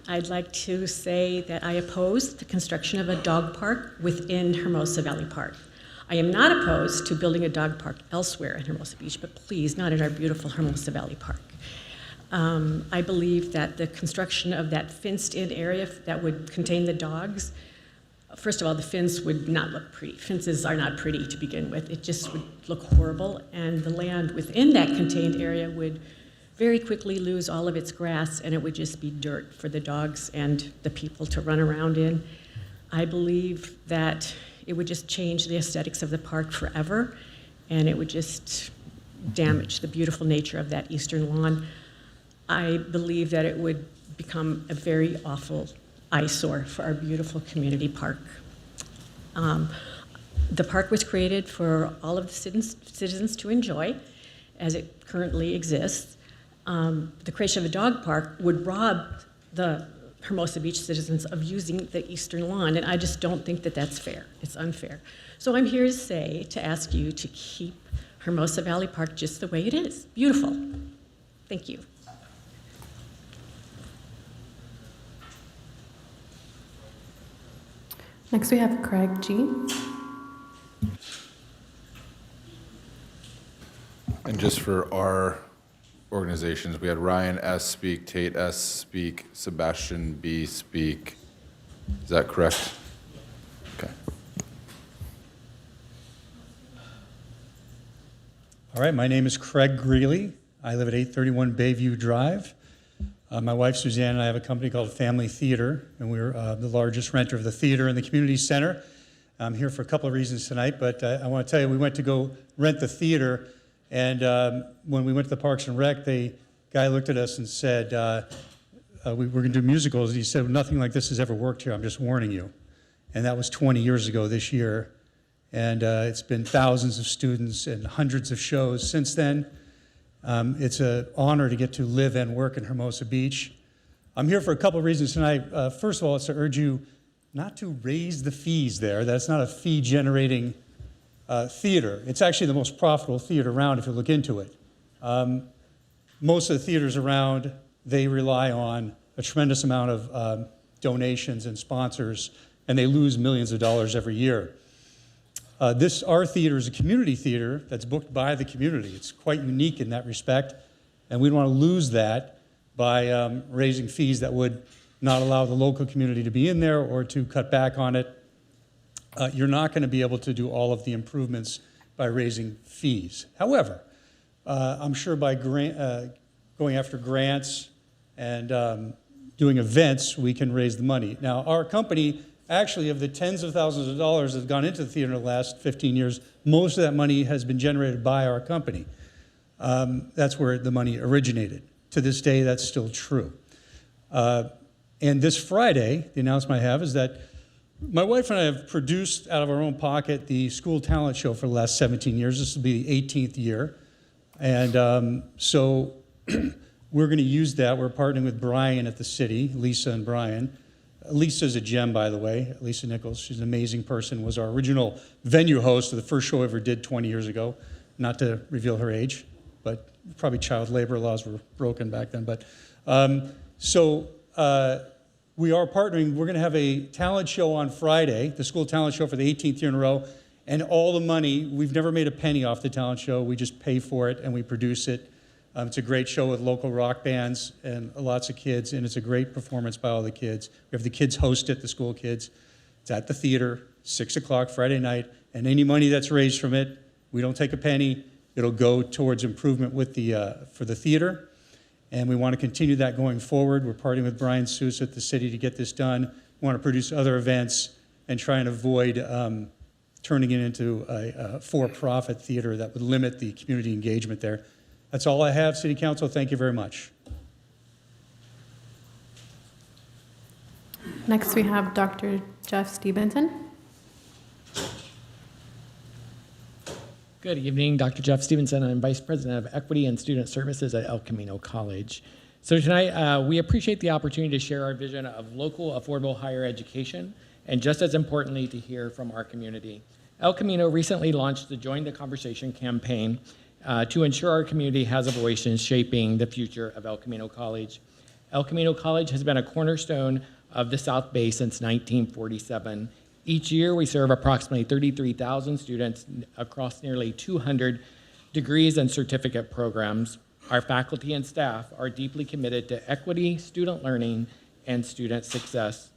I'd like to say that I oppose the construction of a dog park within Hermosa Valley Park. I am not opposed to building a dog park elsewhere in Hermosa Beach, but please, not in our beautiful Hermosa Valley Park. I believe that the construction of that fenced-in area that would contain the dogs, first of all, the fence would not look pretty. Fences are not pretty to begin with. It just would look horrible, and the land within that contained area would very quickly lose all of its grass, and it would just be dirt for the dogs and the people to run around in. I believe that it would just change the aesthetics of the park forever, and it would just damage the beautiful nature of that eastern lawn. I believe that it would become a very awful eyesore for our beautiful community park. The park was created for all of the citizens to enjoy, as it currently exists. The creation of a dog park would rob the Hermosa Beach citizens of using the eastern lawn, and I just don't think that that's fair. It's unfair. So I'm here to ask you to keep Hermosa Valley Park just the way it is. Beautiful. Thank you. Next, we have Craig G. And just for our organizations, we had Ryan S. speak, Tate S. speak, Sebastian B. speak. Is that correct? Okay. All right, my name is Craig Greeley. I live at 831 Bayview Drive. My wife Suzanne and I have a company called Family Theater, and we're the largest renter of the theater in the community center. I'm here for a couple of reasons tonight, but I want to tell you, we went to go rent the theater, and when we went to the Parks and Rec, the guy looked at us and said, we were going to do musicals, and he said, nothing like this has ever worked here, I'm just warning you. And that was 20 years ago this year. And it's been thousands of students and hundreds of shows since then. It's an honor to get to live and work in Hermosa Beach. I'm here for a couple of reasons tonight. First of all, it's to urge you not to raise the fees there. That's not a fee-generating theater. It's actually the most profitable theater around if you look into it. Most of the theaters around, they rely on a tremendous amount of donations and sponsors, and they lose millions of dollars every year. Our theater is a community theater that's booked by the community. It's quite unique in that respect, and we don't want to lose that by raising fees that would not allow the local community to be in there or to cut back on it. You're not going to be able to do all of the improvements by raising fees. However, I'm sure by going after grants and doing events, we can raise the money. Now, our company, actually, of the tens of thousands of dollars that have gone into the theater in the last 15 years, most of that money has been generated by our company. That's where the money originated. To this day, that's still true. And this Friday, the announcement I have is that my wife and I have produced out of our own pocket the school talent show for the last 17 years. This will be the 18th year. And so we're going to use that. We're partnering with Brian at the city, Lisa and Brian. Lisa's a gem, by the way, Lisa Nichols. She's an amazing person, was our original venue host of the first show I ever did 20 years ago. Not to reveal her age, but probably child labor laws were broken back then. But we are partnering. We're going to have a talent show on Friday, the school talent show for the 18th year in a row. And all the money, we've never made a penny off the talent show. We just pay for it and we produce it. It's a great show with local rock bands and lots of kids, and it's a great performance by all the kids. We have the kids host it, the school kids. It's at the theater, 6 o'clock Friday night, and any money that's raised from it, we don't take a penny. It'll go towards improvement with for the theater, and we want to continue that going forward. We're partnering with Brian Seuss at the city to get this done. We want to produce other events and try and avoid turning it into a for-profit theater that would limit the community engagement there. That's all I have, City Council. Thank you very much. Next, we have Dr. Jeff Stevenson. Good evening, Dr. Jeff Stevenson. I'm Vice President of Equity and Student Services at El Camino College. So tonight, we appreciate the opportunity to share our vision of local affordable higher education, and just as importantly, to hear from our community. El Camino recently launched the Join the Conversation campaign to ensure our community has a voice in shaping the future of El Camino College. El Camino College has been a cornerstone of the South Bay since 1947. Each year, we serve approximately 33,000 students across nearly 200 degrees and certificate programs. Our faculty and staff are deeply committed to equity, student learning, and student success.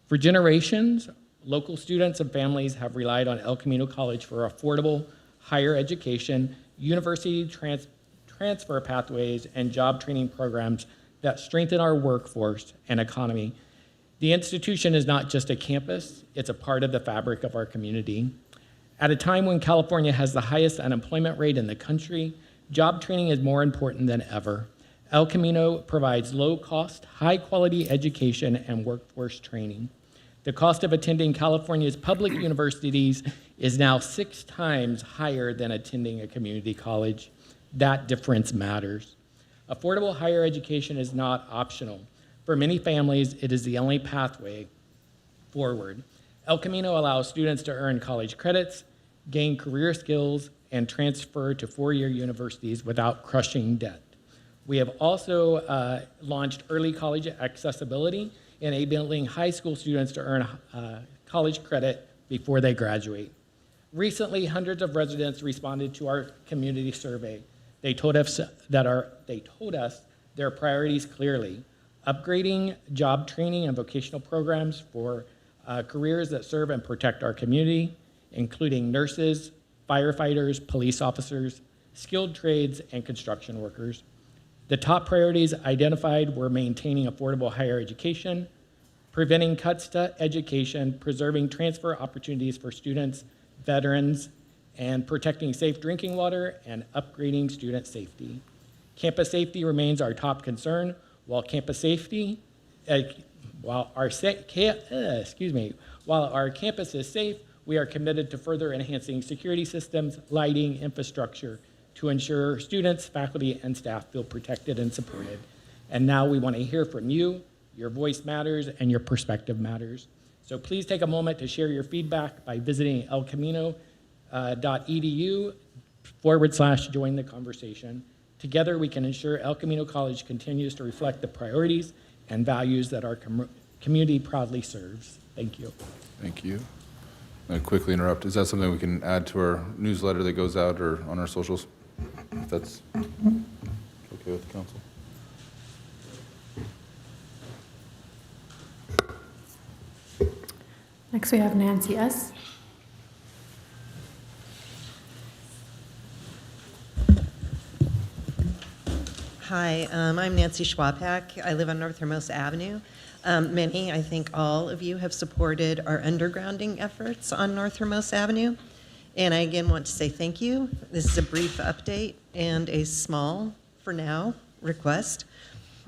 For generations, local students and families have relied on El Camino College for affordable higher education, university transfer pathways, and job training programs that strengthen our workforce and economy. The institution is not just a campus, it's a part of the fabric of our community. At a time when California has the highest unemployment rate in the country, job training is more important than ever. El Camino provides low-cost, high-quality education and workforce training. The cost of attending California's public universities is now 6 times higher than attending a community college. That difference matters. Affordable higher education is not optional. For many families, it is the only pathway forward. El Camino allows students to earn college credits, gain career skills, and transfer to 4-year universities without crushing debt. We have also launched early college accessibility, enabling high school students to earn college credit before they graduate. Recently, hundreds of residents responded to our community survey. They told us their priorities clearly: upgrading job training and vocational programs for careers that serve and protect our community, including nurses, firefighters, police officers, skilled trades, and construction workers. The top priorities identified were maintaining affordable higher education, preventing cuts to education, preserving transfer opportunities for students, veterans, and protecting safe drinking water and upgrading student safety. Campus safety remains our top concern. While campus safety while our campus is safe, we are committed to further enhancing security systems, lighting, infrastructure to ensure students, faculty, and staff feel protected and supported. And now we want to hear from you. Your voice matters and your perspective matters. So please take a moment to share your feedback by visiting elcamino.edu/join the conversation. Together, we can ensure El Camino College continues to reflect the priorities and values that our community proudly serves. Thank you. Thank you. I'll quickly interrupt. Is that something we can add to our newsletter that goes out or on our socials? If that's okay with the council. Next, we have Nancy S. Hi, I'm Nancy Schwabhack. I live on North Hermosa Avenue. Many, I think all of you have supported our undergrounding efforts on North Hermosa Avenue. And I again want to say thank you. This is a brief update and a small, for now, request.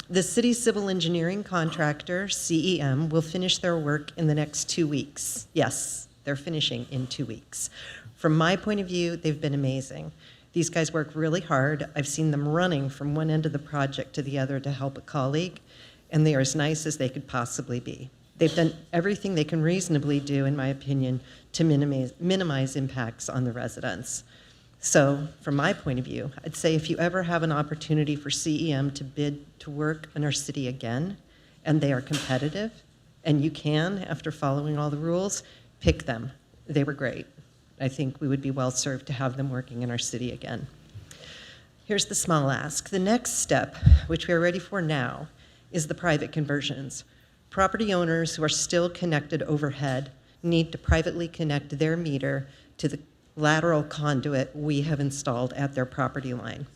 The city's civil engineering contractor, CEM, will finish their work in the next 2 weeks. Yes, they're finishing in 2 weeks. From my point of view, they've been amazing. These guys work really hard. I've seen them running from one end of the project to the other to help a colleague, and they are as nice as they could possibly be. They've done everything they can reasonably do, in my opinion, to minimize impacts on the residents. So from my point of view, I'd say if you ever have an opportunity for CEM to bid to work in our city again, and they are competitive, and you can, after following all the rules, pick them. They were great. I think we would be well served to have them working in our city again. Here's the small ask. The next step, which we are ready for now, is the private conversions. Property owners who are still connected overhead need to privately connect their meter to the lateral conduit we have installed at their property line.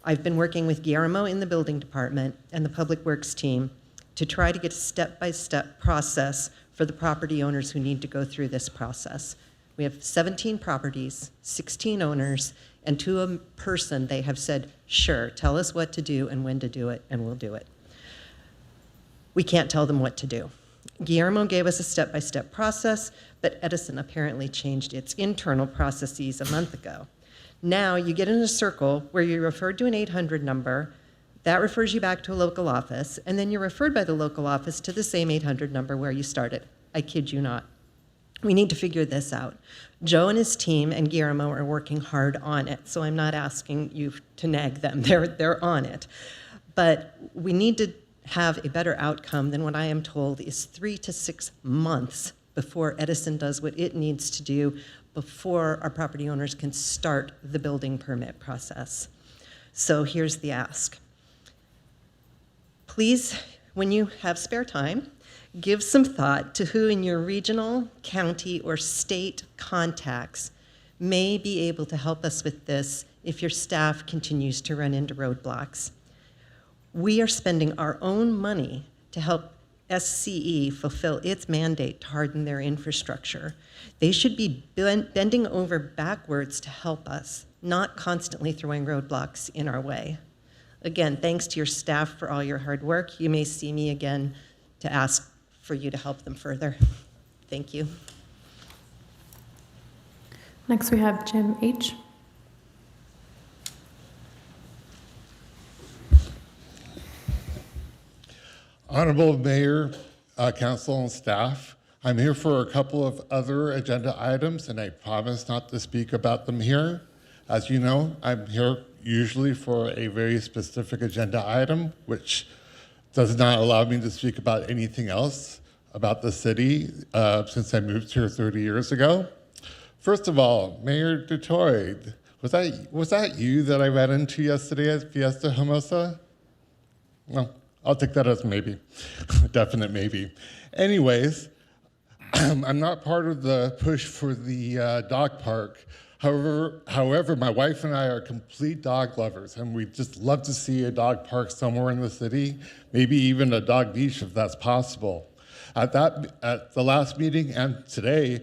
I've been working with Guillermo in the building department and the Public Works team to try to get a step-by-step process for the property owners who need to go through this process. We have 17 properties, 16 owners, and to a person they have said, sure, tell us what to do and when to do it, and we'll do it. We can't tell them what to do. Guillermo gave us a step-by-step process, but Edison apparently changed its internal processes a month ago. Now you get in a circle where you're referred to an 800 number, that refers you back to a local office, and then you're referred by the local office to the same 800 number where you started. I kid you not. We need to figure this out. Joe and his team and Guillermo are working hard on it, so I'm not asking you to nag them. They're on it. But we need to have a better outcome than what I am told is 3 to 6 months before Edison does what it needs to do before our property owners can start the building permit process. So here's the ask. Please, when you have spare time, give some thought to who in your regional, county, or state contacts may be able to help us with this if your staff continues to run into roadblocks. We are spending our own money to help SCE fulfill its mandate to harden their infrastructure. They should be bending over backwards to help us, not constantly throwing roadblocks in our way. Again, thanks to your staff for all your hard work. You may see me again to ask for you to help them further. Thank you. Next, we have Jim H. Honorable Mayor, Council, and staff, I'm here for a couple of other agenda items, and I promise not to speak about them here. As you know, I'm here usually for a very specific agenda item, which does not allow me to speak about anything else about the city since I moved here 30 years ago. First of all, Mayor Dutoy, was that you that I ran into yesterday at Fiesta Hermosa? Well, I'll take that as maybe, definite maybe. Anyways, I'm not part of the push for the dog park. However, my wife and I are complete dog lovers, and we just love to see a dog park somewhere in the city, maybe even a dog beach if that's possible. At the last meeting and today,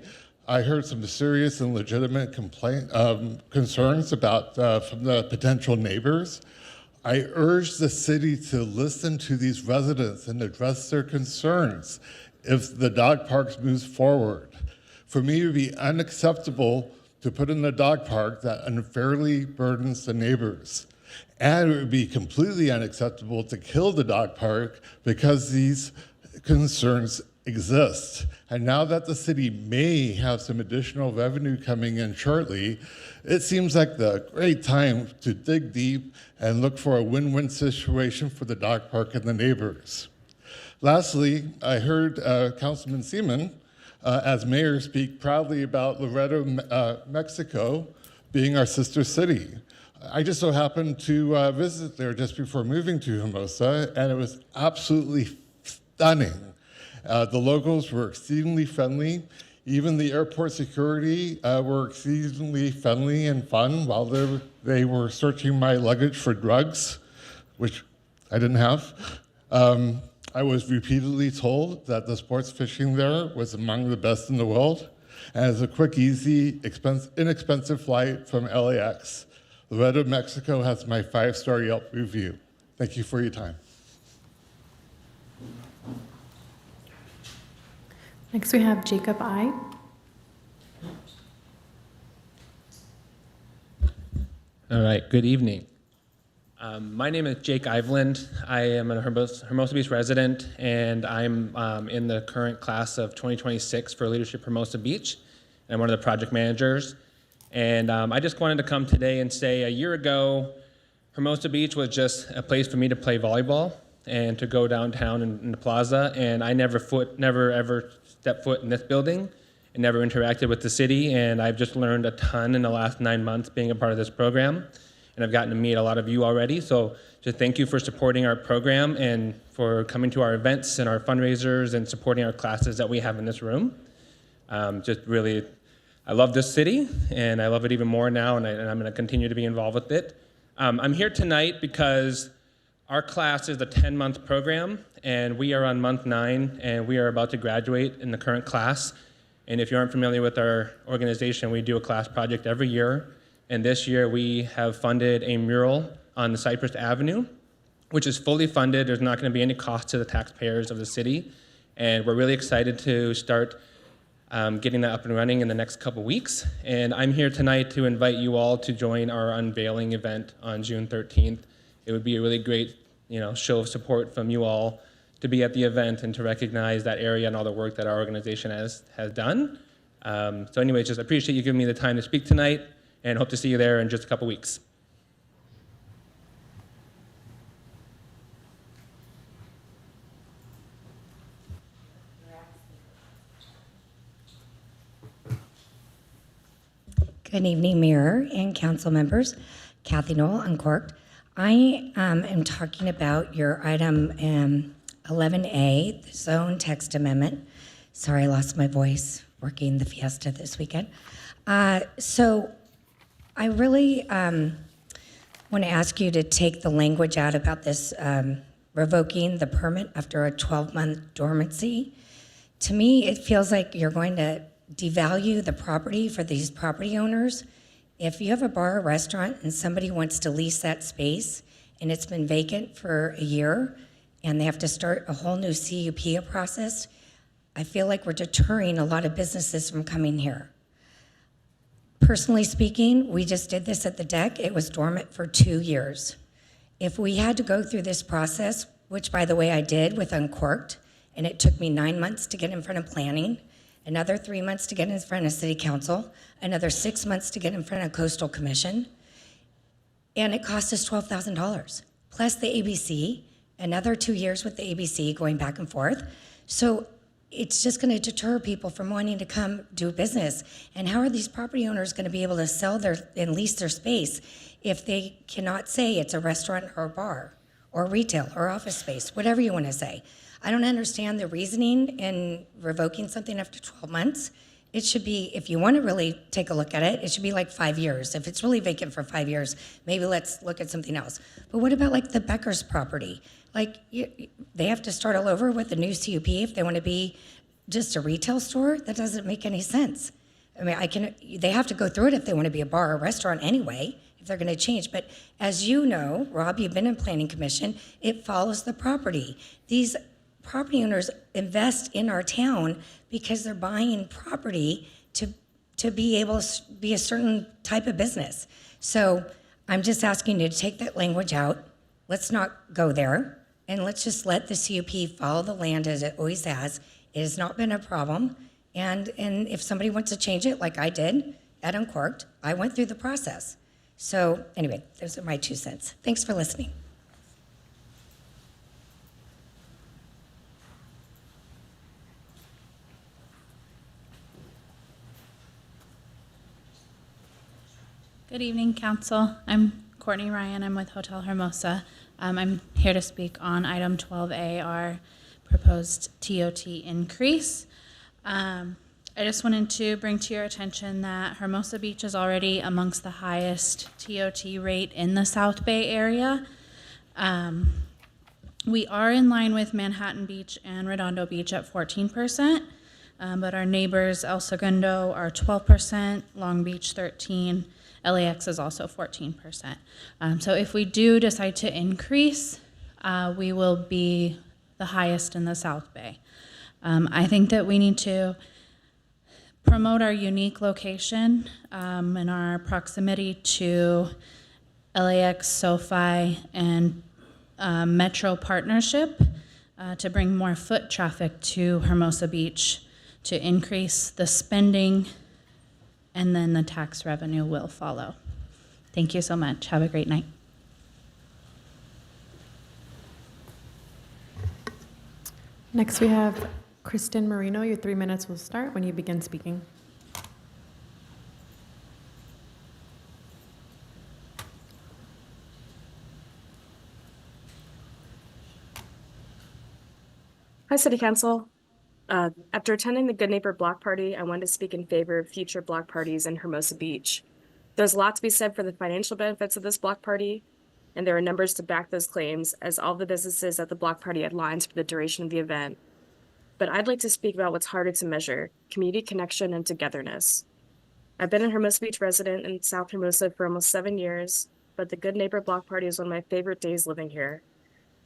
I heard some serious and legitimate concerns about from the potential neighbors. I urge the city to listen to these residents and address their concerns if the dog park moves forward. For me, it would be unacceptable to put in a dog park that unfairly burdens the neighbors. And it would be completely unacceptable to kill the dog park because these concerns exist. And now that the city may have some additional revenue coming in shortly, it seems like the great time to dig deep and look for a win-win situation for the dog park and the neighbors. Lastly, I heard Councilman Seaman, as mayor, speak proudly about Laredo, Mexico being our sister city. I just so happened to visit there just before moving to Hermosa, and it was absolutely stunning. The locals were exceedingly friendly. Even the airport security were exceedingly friendly and fun while they were searching my luggage for drugs, which I didn't have. I was repeatedly told that the sports fishing there was among the best in the world, and it's a quick, easy, inexpensive flight from LAX. Laredo, Mexico has my 5-star Yelp review. Thank you for your time. Next, we have Jacob I. All right, good evening. My name is Jake Iveland. I am a Hermosa Beach resident, and I'm in the current class of 2026 for Leadership Hermosa Beach. I'm one of the project managers. And I just wanted to come today and say a year ago, Hermosa Beach was just a place for me to play volleyball and to go downtown in the plaza. And I never ever stepped foot in this building and never interacted with the city. And I've just learned a ton in the last 9 months being a part of this program. And I've gotten to meet a lot of you already. So just thank you for supporting our program and for coming to our events and our fundraisers and supporting our classes that we have in this room. Just really, I love this city, and I love it even more now, and I'm going to continue to be involved with it. I'm here tonight because our class is a 10-month program, and we are on month 9, and we are about to graduate in the current class. And if you aren't familiar with our organization, we do a class project every year. And this year, we have funded a mural on the Cypress Avenue, which is fully funded. There's not going to be any cost to the taxpayers of the city. And we're really excited to start getting that up and running in the next couple weeks. And I'm here tonight to invite you all to join our unveiling event on June 13th. It would be a really great, show of support from you all to be at the event and to recognize that area and all the work that our organization has done. So anyway, just appreciate you giving me the time to speak tonight, and hope to see you there in just a couple weeks. Good evening, Mayor and council members. Kathy Knoll, Uncorked. I am talking about your item 11A, the zone text amendment. Sorry, I lost my voice working the fiesta this weekend. So I really want to ask you to take the language out about this revoking the permit after a 12-month dormancy. To me, it feels like you're going to devalue the property for these property owners. If you have a bar or restaurant and somebody wants to lease that space and it's been vacant for a year and they have to start a whole new CUP process, I feel like we're deterring a lot of businesses from coming here. Personally speaking, we just did this at the deck. It was dormant for 2 years. If we had to go through this process, which by the way I did with Uncorked, and it took me 9 months to get in front of planning, another 3 months to get in front of City Council, another 6 months to get in front of Coastal Commission, and it cost us $12,000, plus the ABC, another 2 years with the ABC going back and forth. So it's just going to deter people from wanting to come do business. And how are these property owners going to be able to sell and lease their space if they cannot say it's a restaurant or a bar or retail or office space, whatever you want to say? I don't understand the reasoning in revoking something after 12 months. It should be, if you want to really take a look at it, it should be like 5 years. If it's really vacant for 5 years, maybe let's look at something else. But what about like the Becker's property? Like they have to start all over with a new CUP if they want to be just a retail store? That doesn't make any sense. I mean, they have to go through it if they want to be a bar or restaurant anyway. if they're going to change. But as you know, Rob, you've been in Planning Commission, it follows the property. These property owners invest in our town because they're buying property to be able to be a certain type of business. So I'm just asking you to take that language out. Let's not go there. And let's just let the CUP follow the land as it always has. It has not been a problem. And if somebody wants to change it, like I did at Uncorked, I went through the process. So anyway, those are my 2 cents. Thanks for listening. Good evening, Council. I'm Courtney Ryan. I'm with Hotel Hermosa. I'm here to speak on item 12A, our proposed TOT increase. I just wanted to bring to your attention that Hermosa Beach is already amongst the highest TOT rate in the South Bay area. We are in line with Manhattan Beach and Redondo Beach at 14%, but our neighbors El Segundo are 12%, Long Beach 13%, LAX is also 14%. So if we do decide to increase, we will be the highest in the South Bay. I think that we need to promote our unique location and our proximity to LAX, SoFi, and Metro partnership to bring more foot traffic to Hermosa Beach to increase the spending, and then the tax revenue will follow. Thank you so much. Have a great night. Next, we have Kristen Marino. Your 3 minutes will start when you begin speaking. Hi, City Council. After attending the Good Neighbor Block Party, I wanted to speak in favor of future block parties in Hermosa Beach. There's a lot to be said for the financial benefits of this block party, and there are numbers to back those claims, as all the businesses at the block party had lines for the duration of the event. But I'd like to speak about what's harder to measure: community connection and togetherness. I've been a Hermosa Beach resident in South Hermosa for almost 7 years, but the Good Neighbor Block Party is one of my favorite days living here.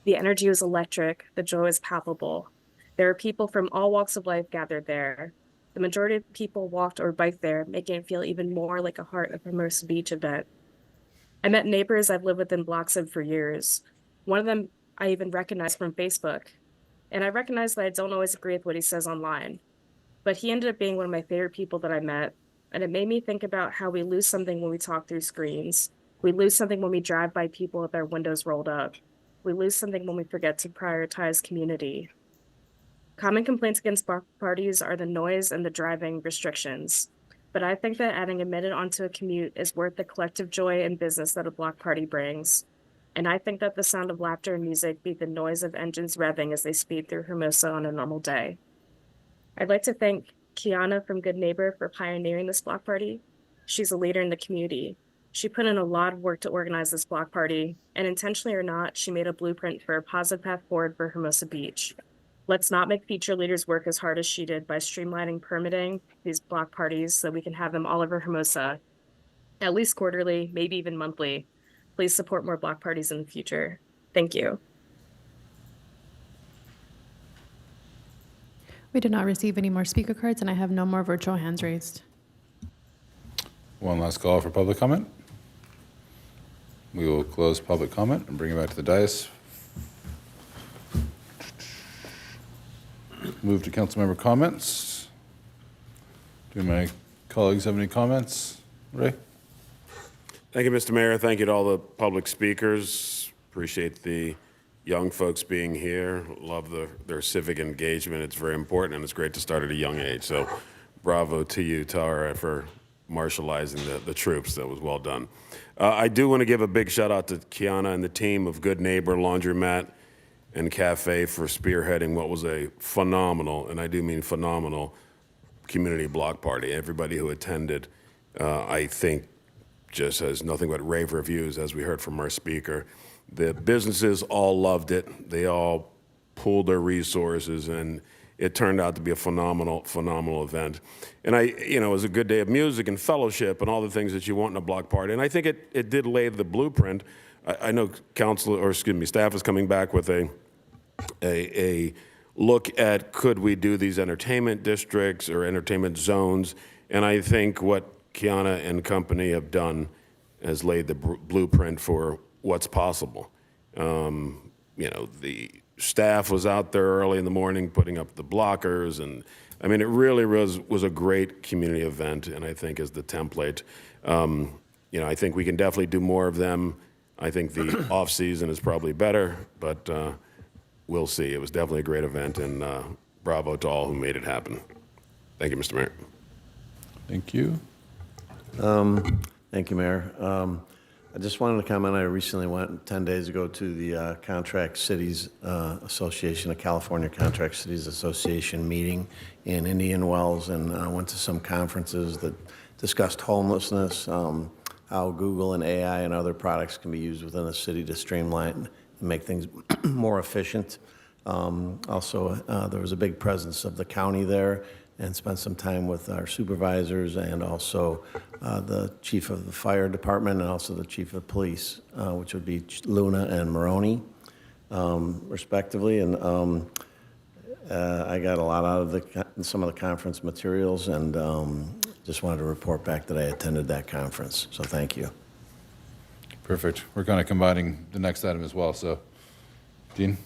The energy was electric, the joy is palpable. There are people from all walks of life gathered there. The majority of people walked or biked there, making it feel even more like a heart of Hermosa Beach event. I met neighbors I've lived within blocks of for years. One of them I even recognized from Facebook. And I recognize that I don't always agree with what he says online. But he ended up being one of my favorite people that I met. And it made me think about how we lose something when we talk through screens. We lose something when we drive by people with their windows rolled up. We lose something when we forget to prioritize community. Common complaints against block parties are the noise and the driving restrictions. But I think that adding a minute onto a commute is worth the collective joy and business that a block party brings. And I think that the sound of laughter and music beat the noise of engines revving as they speed through Hermosa on a normal day. I'd like to thank Kiana from Good Neighbor for pioneering this block party. She's a leader in the community. She put in a lot of work to organize this block party, and intentionally or not, she made a blueprint for a positive path forward for Hermosa Beach. Let's not make future leaders work as hard as she did by streamlining permitting these block parties so we can have them all over Hermosa, at least quarterly, maybe even monthly. Please support more block parties in the future. Thank you. We did not receive any more speaker cards, and I have no more virtual hands raised. One last call for public comment. We will close public comment and bring it back to the dais. Move to council member comments. Do my colleagues have any comments? Ray? Thank you, Mr. Mayor. Thank you to all the public speakers. Appreciate the young folks being here. Love their civic engagement. It's very important, and it's great to start at a young age. So bravo to you, Tara, for marshalizing the troops. That was well done. I do want to give a big shout out to Kiana and the team of Good Neighbor Laundromat and Cafe for spearheading what was a phenomenal, and I do mean phenomenal, community block party. Everybody who attended, I think, just has nothing but rave reviews, as we heard from our speaker. The businesses all loved it. They all pooled their resources, and it turned out to be a phenomenal event. And it was a good day of music and fellowship and all the things that you want in a block party. And I think it did lay the blueprint. I know staff is coming back with a look at could we do these entertainment districts or entertainment zones. And I think what Kiana and company have done has laid the blueprint for what's possible. The staff was out there early in the morning putting up the blockers, and I mean, it really was a great community event, and I think is the template. I think we can definitely do more of them. I think the off-season is probably better, but we'll see. It was definitely a great event, and bravo to all who made it happen. Thank you, Mr. Mayor. Thank you. Thank you, Mayor. I just wanted to comment, I recently went 10 days ago to the Contract Cities Association, the California Contract Cities Association meeting in Indian Wells, and went to some conferences that discussed homelessness, how Google and AI and other products can be used within the city to streamline and make things more efficient. Also, there was a big presence of the county there, and spent some time with our supervisors and also the chief of the fire department and also the chief of police, which would be Luna and Maroney, respectively. And I got a lot out of some of the conference materials, and just wanted to report back that I attended that conference. So thank you. Perfect. We're kind of combining the next item as well. So, Dean?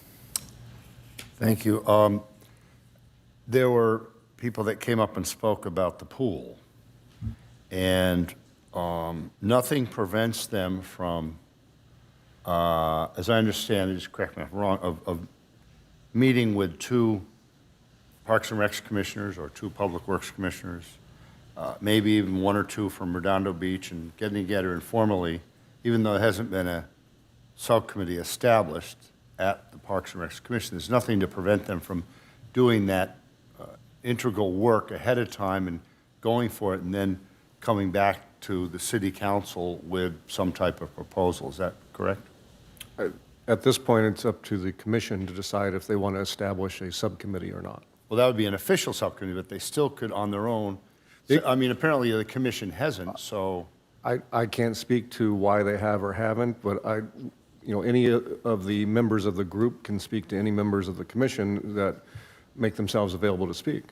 Thank you. There were people that came up and spoke about the pool, and nothing prevents them from, as I understand it, just correct me if I'm wrong, of meeting with 2 Parks and Recs commissioners or 2 Public Works commissioners, maybe even 1 or 2 from Redondo Beach, and getting together informally, even though there hasn't been a subcommittee established at the Parks and Recs Commission. There's nothing to prevent them from doing that integral work ahead of time and going for it, and then coming back to the city council with some type of proposal. Is that correct? At this point, it's up to the commission to decide if they want to establish a subcommittee or not. Well, that would be an official subcommittee, but they still could on their own. I mean, apparently the commission hasn't, so. I can't speak to why they have or haven't, but any of the members of the group can speak to any members of the commission that make themselves available to speak.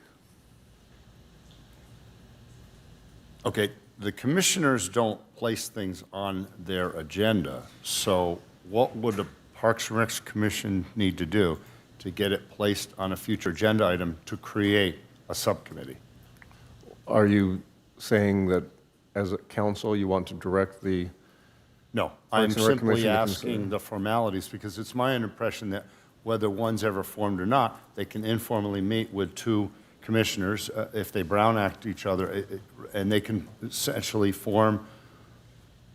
Okay, the commissioners don't place things on their agenda, so what would the Parks and Recs Commission need to do to get it placed on a future agenda item to create a subcommittee? Are you saying that as a council you want to direct the No, I'm Parks and Rec simply Commission to asking consider? the formalities, because it's my impression that whether one's ever formed or not, they can informally meet with 2 commissioners if they Brown Act each other, and they can essentially form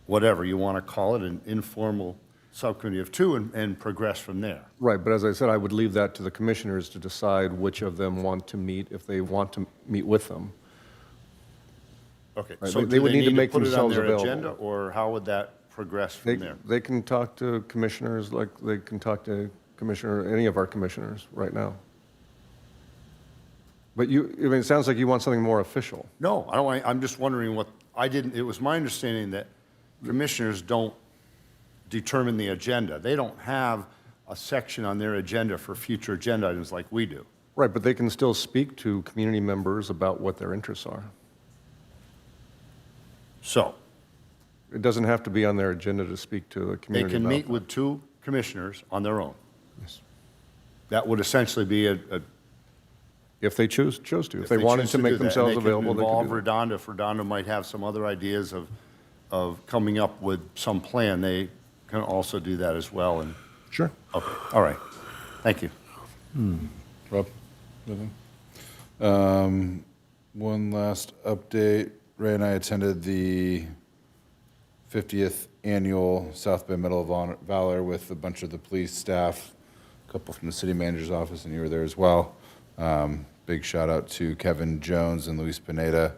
whatever you want to call it, an informal subcommittee of 2 and progress from there. Right, but as I said, I would leave that to the commissioners to decide which of them want to meet, if they want to meet with them. Okay, Right, so they would need to make put it on themselves their available. agenda, or how would that progress from there? They can talk to commissioners like they can talk to any of our commissioners right now. But it sounds like you want something more official. No, I don't want, I'm just wondering it was my understanding that commissioners don't determine the agenda. They don't have a section on their agenda for future agenda items like we do. Right, but they can still speak to community members about what their interests are. So? It doesn't have to be on their agenda to speak to the They community can about meet that. with 2 commissioners on their own. Yes. That would essentially be if they chose to. If they wanted choose to make do that, themselves and they available, can they could involve do that. Redondo. If Redondo might have some other ideas of coming up with some plan, they can also do that as well. And sure. Okay. All right. Thank you. Rob? Nothing? One last update. Ray and I attended the 50th annual South Bay Medal of Valor with a bunch of the police staff, a couple from the city manager's office, and you were there as well. Big shout out to Kevin Jones and Luis Pineda,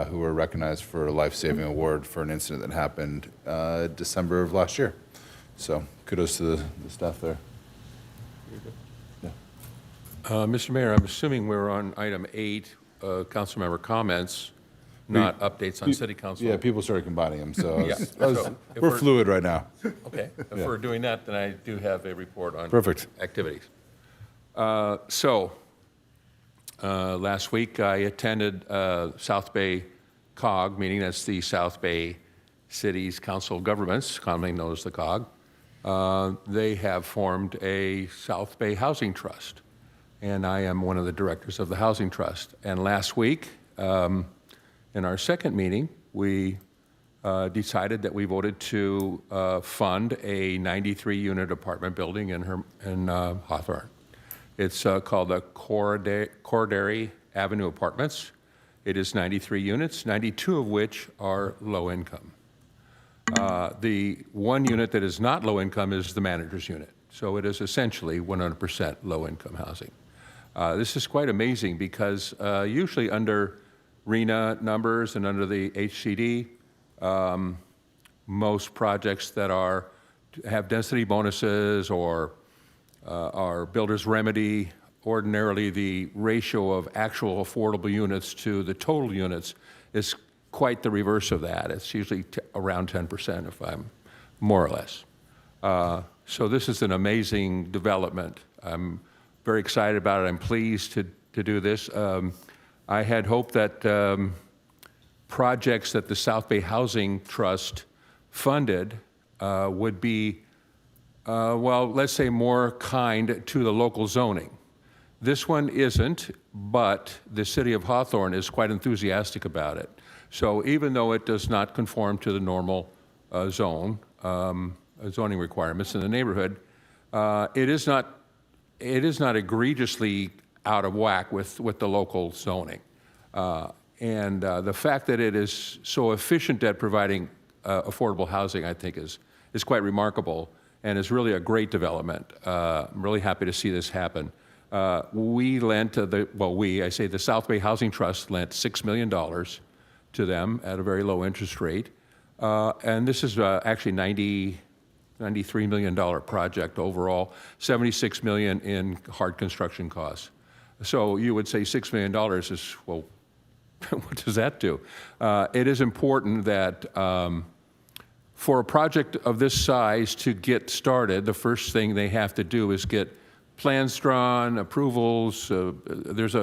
who were recognized for a life-saving award for an incident that happened December of last year. So kudos to the staff there. Yeah. Mr. Mayor, I'm assuming we're on item 8, council member comments, not updates on city council. Yeah, people started combining them, so Yeah, so if we're fluid right now. Okay, if Yeah. we're doing that, then I do have a report on Perfect. activities. Last week I attended South Bay COG meeting. That's the South Bay Cities Council of Governments, commonly known as the COG. They have formed a South Bay Housing Trust, and I am one of the directors of the Housing Trust. And last week, in our second meeting, we decided that we voted to fund a 93-unit apartment building in Hawthorne. It's called the Cordary Avenue Apartments. It is 93 units, 92 of which are low income. The one unit that is not low income is the manager's unit. So it is essentially 100% low income housing. This is quite amazing because usually under RENA numbers and under the HCD, most projects that have density bonuses or are builder's remedy, ordinarily the ratio of actual affordable units to the total units is quite the reverse of that. It's usually around 10%, if I'm more or less. So this is an amazing development. I'm very excited about it. I'm pleased to do this. I had hoped that projects that the South Bay Housing Trust funded would be, well, let's say more kind to the local zoning. This one isn't, but the city of Hawthorne is quite enthusiastic about it. So even though it does not conform to the normal zoning requirements in the neighborhood, it is not egregiously out of whack with the local zoning. And the fact that it is so efficient at providing affordable housing, I think, is quite remarkable and is really a great development. I'm really happy to see this happen. We lent, the South Bay Housing Trust lent $6 million to them at a very low interest rate. And this is actually $93 million project overall, $76 million in hard construction costs. So you would say $6 million is, well, what does that do? It is important that for a project of this size to get started, the first thing they have to do is get plans drawn, approvals. There's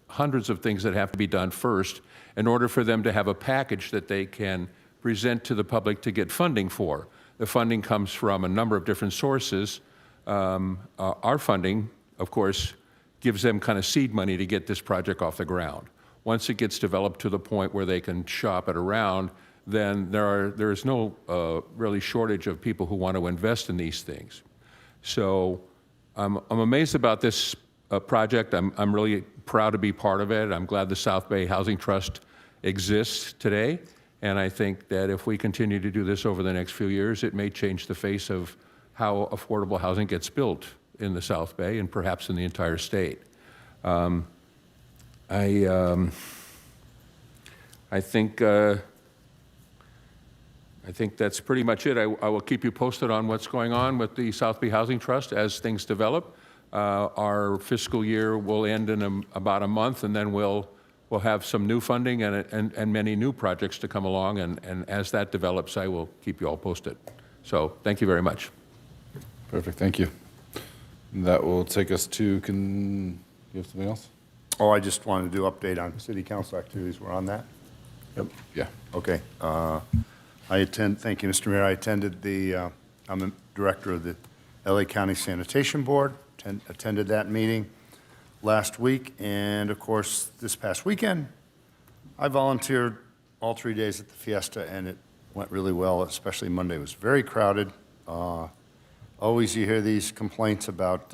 hundreds of things that have to be done first in order for them to have a package that they can present to the public to get funding for. The funding comes from a number of different sources. Our funding, of course, gives them kind of seed money to get this project off the ground. Once it gets developed to the point where they can shop it around, then there is no really shortage of people who want to invest in these things. So I'm amazed about this project. I'm really proud to be part of it. I'm glad the South Bay Housing Trust exists today. And I think that if we continue to do this over the next few years, it may change the face of how affordable housing gets built in the South Bay and perhaps in the entire state. I think that's pretty much it. I will keep you posted on what's going on with the South Bay Housing Trust as things develop. Our fiscal year will end in about a month, and then we'll have some new funding and many new projects to come along. And as that develops, I will keep you all posted. So thank you very much. Perfect, thank you. That will take us to, you have something else? Oh, I just wanted to do update on city council activities. We're on that? Yep. Yeah. Okay. Thank you, Mr. Mayor. I attended I'm the director of the LA County Sanitation Board, attended that meeting last week. And of course, this past weekend, I volunteered all 3 days at the fiesta, and it went really well, especially Monday. It was very crowded. Always you hear these complaints about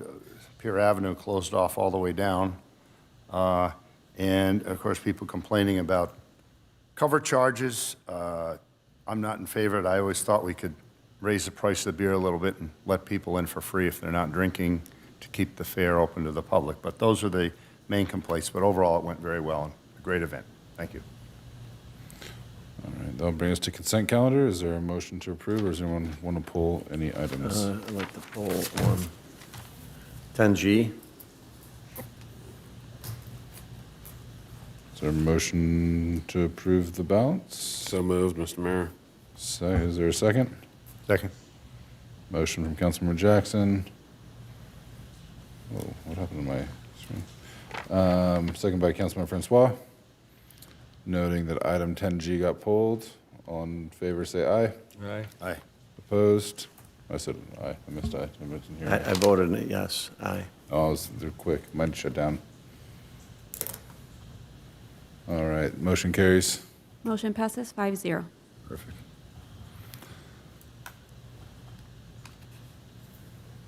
Pier Avenue closed off all the way down. And of course, people complaining about cover charges. I'm not in favor of it. I always thought we could raise the price of the beer a little bit and let people in for free if they're not drinking to keep the fair open to the public. But those are the main complaints. But overall, it went very well. A great event. Thank you. All right, that'll bring us to consent calendar. Is there a motion to approve, or does anyone want to pull any items? I'd like to pull 10G. there a motion to approve the balance? So moved, Mr. Mayor. Is there a second? Second. Motion from Councilmember Jackson. Oh, what happened to my screen? Second by Councilmember Francois. Noting that item 10G got pulled. All in favor, say aye. Aye. Aye. Opposed? I said aye. I missed aye. I missed here. I voted yes, aye. Oh, they're quick. Might shut down. All right, motion carries. Motion passes 5-0. Perfect.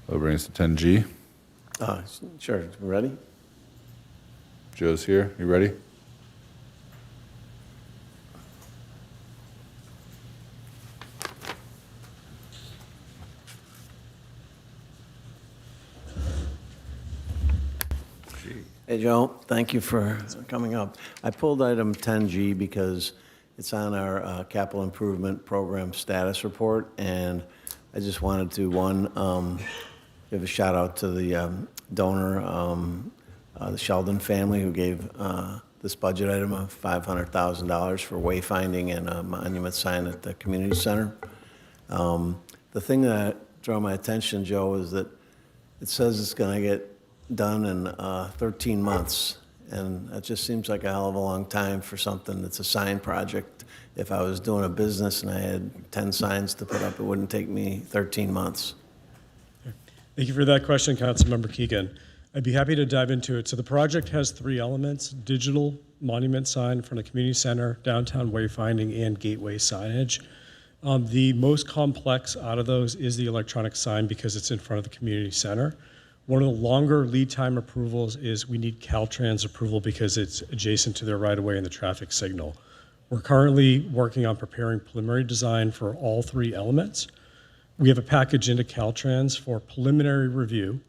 That brings us to 10G. Sure, ready? Joe's here. You ready? Hey, Joe, thank you for coming up. I pulled item 10G because it's on our capital improvement program status report, and I just wanted to, give a shout out to the donor, the Sheldon family, who gave this budget item of $500,000 for wayfinding and a monument sign at the community center. The thing that drew my attention, Joe, is that it says it's going to get done in 13 months, and that just seems like a hell of a long time for something that's a sign project. If I was doing a business and I had 10 signs to put up, it wouldn't take me 13 months. Thank you for that question, Councilmember Keegan. I'd be happy to dive into it. So the project has 3 elements: digital monument sign in front of community center, downtown wayfinding, and gateway signage. The most complex out of those is the electronic sign because it's in front of the community center. One of the longer lead time approvals is we need Caltrans approval because it's adjacent to their right-of-way and the traffic signal. We're currently working on preparing preliminary design for all 3 elements. We have a package into Caltrans for preliminary review.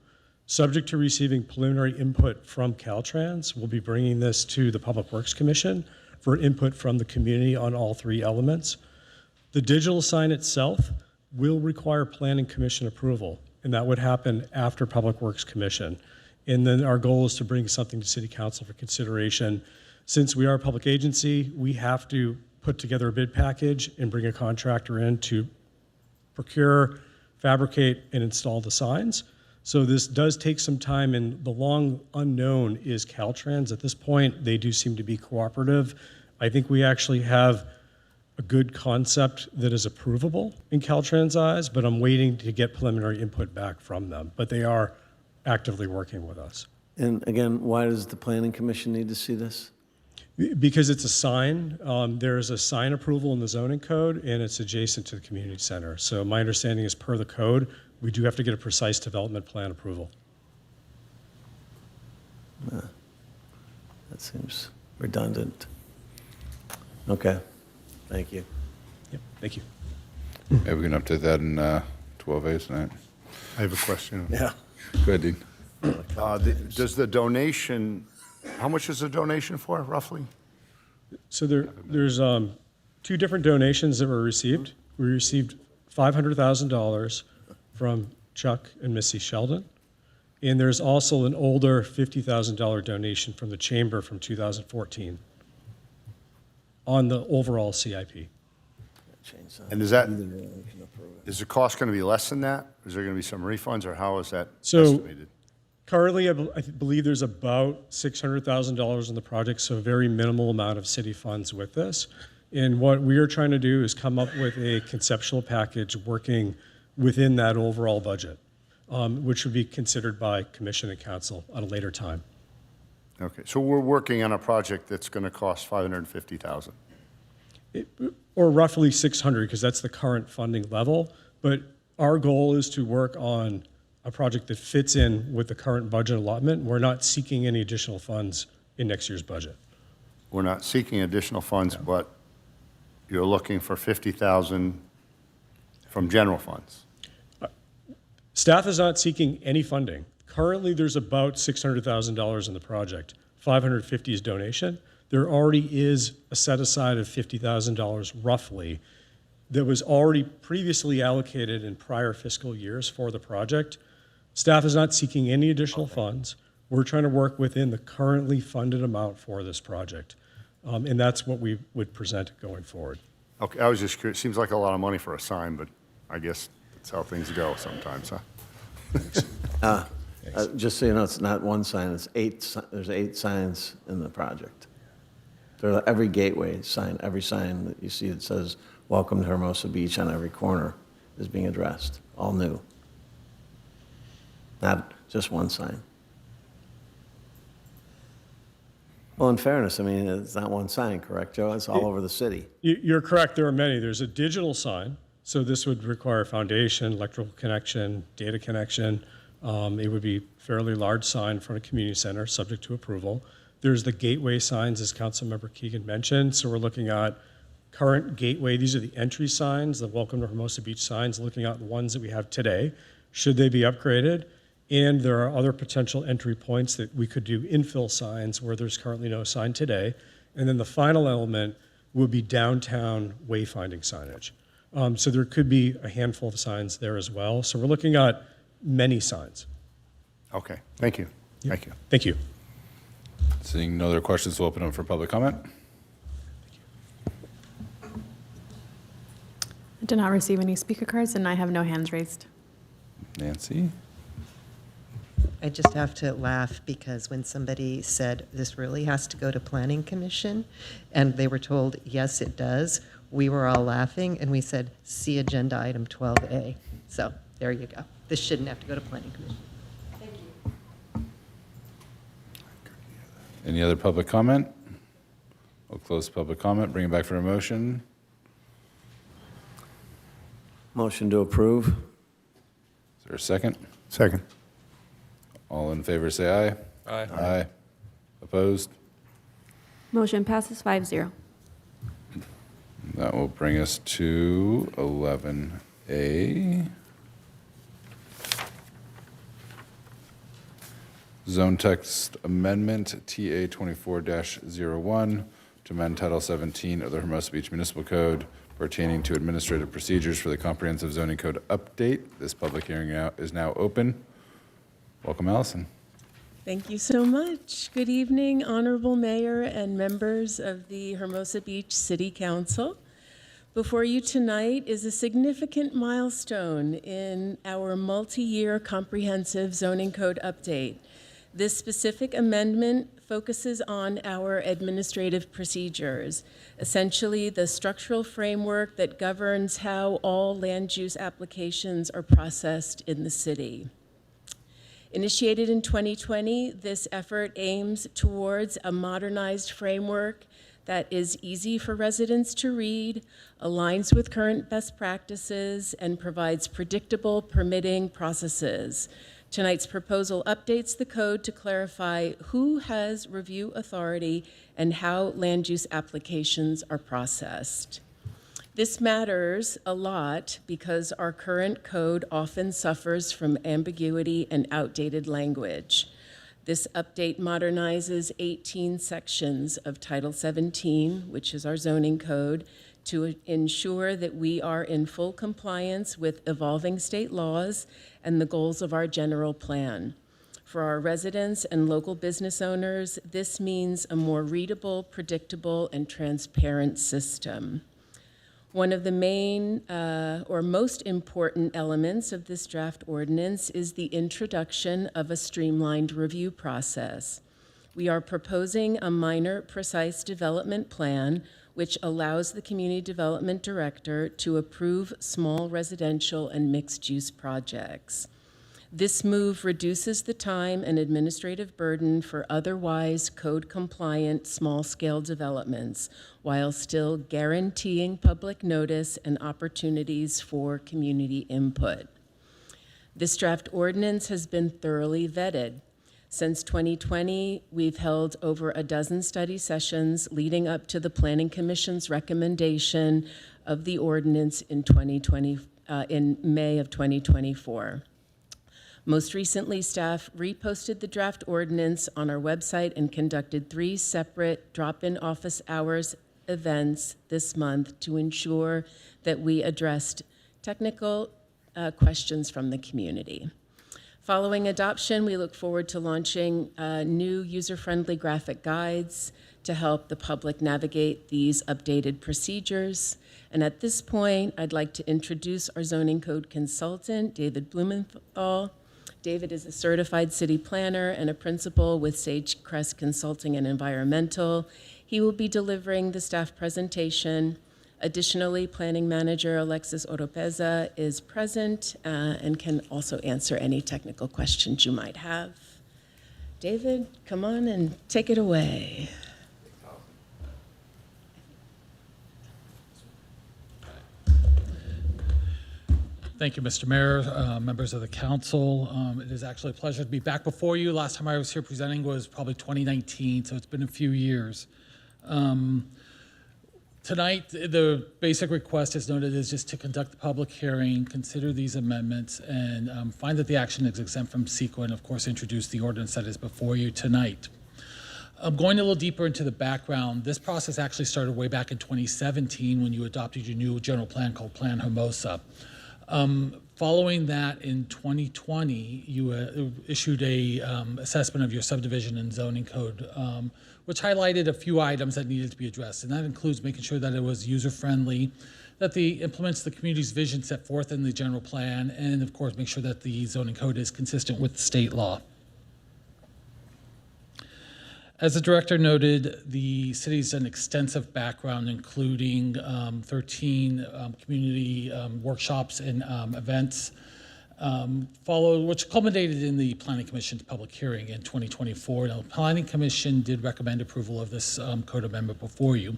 Subject to receiving preliminary input from Caltrans, we'll be bringing this to the Public Works Commission for input from the community on all 3 elements. The digital sign itself will require Planning Commission approval, and that would happen after Public Works Commission. And then our goal is to bring something to City Council for consideration. Since we are a public agency, we have to put together a bid package and bring a contractor in to procure, fabricate, and install the signs. So this does take some time, and the long unknown is Caltrans. At this point, they do seem to be cooperative. I think we actually have a good concept that is approvable in Caltrans' eyes, but I'm waiting to get preliminary input back from them. But they are actively working with us. And again, why does the Planning Commission need to see this? Because it's a sign. There's a sign approval in the zoning code, and it's adjacent to the community center. So my understanding is per the code, we do have to get a precise development plan approval. That seems redundant. Okay, thank you. Yep, thank you. Maybe we can update that in 12A tonight. I have a question. Yeah. Go ahead, Dean. Does the donation, how much is the donation for, roughly? So there's 2 different donations that were received. We received $500,000 from Chuck and Missy Sheldon. And there's also an older $50,000 donation from the Chamber from 2014 on the overall CIP. And is the cost going to be less than that? Is there going to be some refunds, or how is that So estimated? currently, I believe there's about $600,000 in the project, so a very minimal amount of city funds with this. And what we are trying to do is come up with a conceptual package working within that overall budget, which would be considered by Commission and Council at a later time. Okay, so we're working on a project that's going to cost $550,000. Or roughly 600, because that's the current funding level. But our goal is to work on a project that fits in with the current budget allotment. We're not seeking any additional funds in next year's budget. We're not seeking additional funds, but you're looking for $50,000 from general funds. Staff is not seeking any funding. Currently, there's about $600,000 in the project. $550 is donation. There already is a set aside of $50,000 roughly that was already previously allocated in prior fiscal years for the project. Staff is not seeking any additional funds. We're trying to work within the currently funded amount for this project. And that's what we would present going forwd. Okay, I was just curious. Seems like a lot of money for a sign, but I guess that's how things go sometimes, huh? Just so you know, it's not one sign, it's there's 8 signs in the project. Every gateway sign, every sign that you see that says, "Welcome to Hermosa Beach" on every corner is being addressed, all new. Not just one sign. Well, in fairness, I mean, it's not one sign, correct, Joe? It's all over the city. You're correct, there are many. There's a digital sign, so this would require foundation, electrical connection, data connection. It would be a fairly large sign in front of community center, subject to approval. There's the gateway signs, as Councilmember Keegan mentioned. So we're looking at current gateway. These are the entry signs, the Welcome to Hermosa Beach signs, looking at the ones that we have today. Should they be upgraded? And there are other potential entry points that we could do infill signs where there's currently no sign today. And then the final element would be downtown wayfinding signage. So there could be a handful of signs there as well. So we're looking at many signs. Okay, thank you. Yep. Thank you. Thank you. Seeing no other questions, we'll open up for public comment. I did not receive any speaker cards, and I have no hands raised. Nancy? I just have to laugh because when somebody said this really has to go to Planning Commission, and they were told, yes, it does, we were all laughing, and we said, see agenda item 12A. So there you go. This shouldn't have to go to Planning Commission. Thank you. Any other public comment? We'll close public comment, bring it back for a motion. Motion to approve. Is there a second? Second. All in favor, say aye. Aye. Aye. Opposed? Motion passes 5-0. That will bring us to 11A. Zone text amendment, TA 24-01, to amend Title 17 of the Hermosa Beach Municipal Code pertaining to administrative procedures for the Comprehensive Zoning Code update. This public hearing is now open. Welcome, Allison. Thank you so much. Good evening, Honorable Mayor and members of the Hermosa Beach City Council. Before you tonight is a significant milestone in our multi-year comprehensive zoning code update. This specific amendment focuses on our administrative procedures, essentially the structural framework that governs how all land use applications are processed in the city. Initiated in 2020, this effort aims towards a modernized framework that is easy for residents to read, aligns with current best practices, and provides predictable permitting processes. Tonight's proposal updates the code to clarify who has review authority and how land use applications are processed. This matters a lot because our current code often suffers from ambiguity and outdated language. This update modernizes 18 sections of Title 17, which is our zoning code, to ensure that we are in full compliance with evolving state laws and the goals of our general plan. For our residents and local business owners, this means a more readable, predictable, and transparent system. One of the main or most important elements of this draft ordinance is the introduction of a streamlined review process. We are proposing a minor precise development plan which allows the Community Development Director to approve small residential and mixed-use projects. This move reduces the time and administrative burden for otherwise code-compliant small-scale developments while still guaranteeing public notice and opportunities for community input. This draft ordinance has been thoroughly vetted. Since 2020, we've held over a dozen study sessions leading up to the Planning Commission's recommendation of the ordinance in May of 2024. Most recently, staff reposted the draft ordinance on our website and conducted 3 separate drop-in office hours events this month to ensure that we addressed technical questions from the community. Following adoption, we look forward to launching new user-friendly graphic guides, to help the public navigate these updated procedures. And at this point, I'd like to introduce our zoning code consultant, David Blumenthal. David is a certified city planner and a principal with Sagecrest Consulting and Environmental. He will be delivering the staff presentation. Additionally, Planning Manager Alexis Oropeza is present and can also answer any technical questions you might have. David, come on and take it away. Thank you, Mr. Mayor, members of the council. It is actually a pleasure to be back before you. Last time I was here presenting was probably 2019, so it's been a few years. Tonight, the basic request, as noted, is just to conduct the public hearing, consider these amendments, and find that the action is exempt from CEQA, and of course, introduce the ordinance that is before you tonight. Going a little deeper into the background, this process actually started way back in 2017 when you adopted your new general plan called Plan Hermosa. Following that, in 2020, you issued a assessment of your subdivision and zoning code, which highlighted a few items that needed to be addressed. And that includes making sure that it was user-friendly, that it implements the community's vision set forth in the general plan, and of course, make sure that the zoning code is consistent with state law. As the director noted, the city's done extensive background, including 13 community workshops and events, which culminated in the Planning Commission's public hearing in 2024. Now, the Planning Commission did recommend approval of this code amendment before you.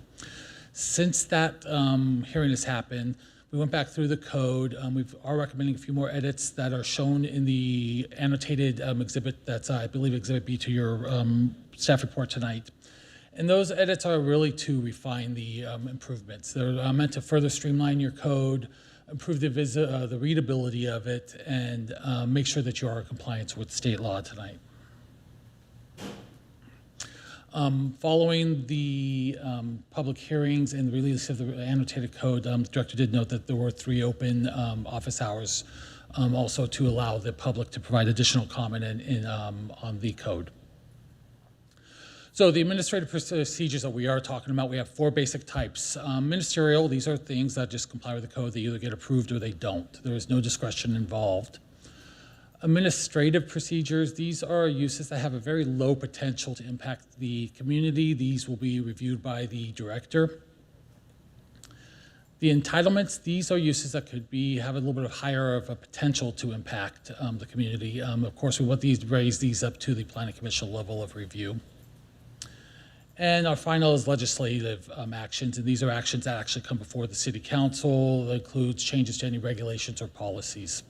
Since that hearing has happened, we went back through the code. We are recommending a few more edits that are shown in the annotated exhibit that's, I believe, Exhibit B to your staff report tonight. And those edits are really to refine the improvements. They're meant to further streamline your code, improve the readability of it, and make sure that you are in compliance with state law tonight. Following the public hearings and the release of the annotated code, the director did note that there were 3 open office hours also to allow the public to provide additional comment on the code. So the administrative procedures that we are talking about, we have 4 basic types. Ministerial, these are things that just comply with the code. They either get approved or they don't. There is no discretion involved. Administrative procedures, these are uses that have a very low potential to impact the community. These will be reviewed by the director. The entitlements, these are uses that could have a little bit of higher of a potential to impact the community. Of course, we want raise these up to the Planning Commission level of review. And our final is legislative actions, and these are actions that actually come before the City Council. That includes changes to any regulations or policies.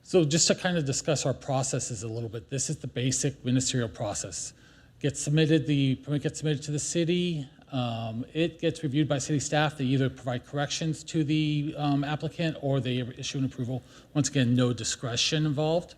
So just to kind of discuss our processes a little bit, this is the basic ministerial process. The permit gets submitted to the city. It gets reviewed by city staff. They either provide corrections to the applicant or they issue an approval. Once again, no discretion involved.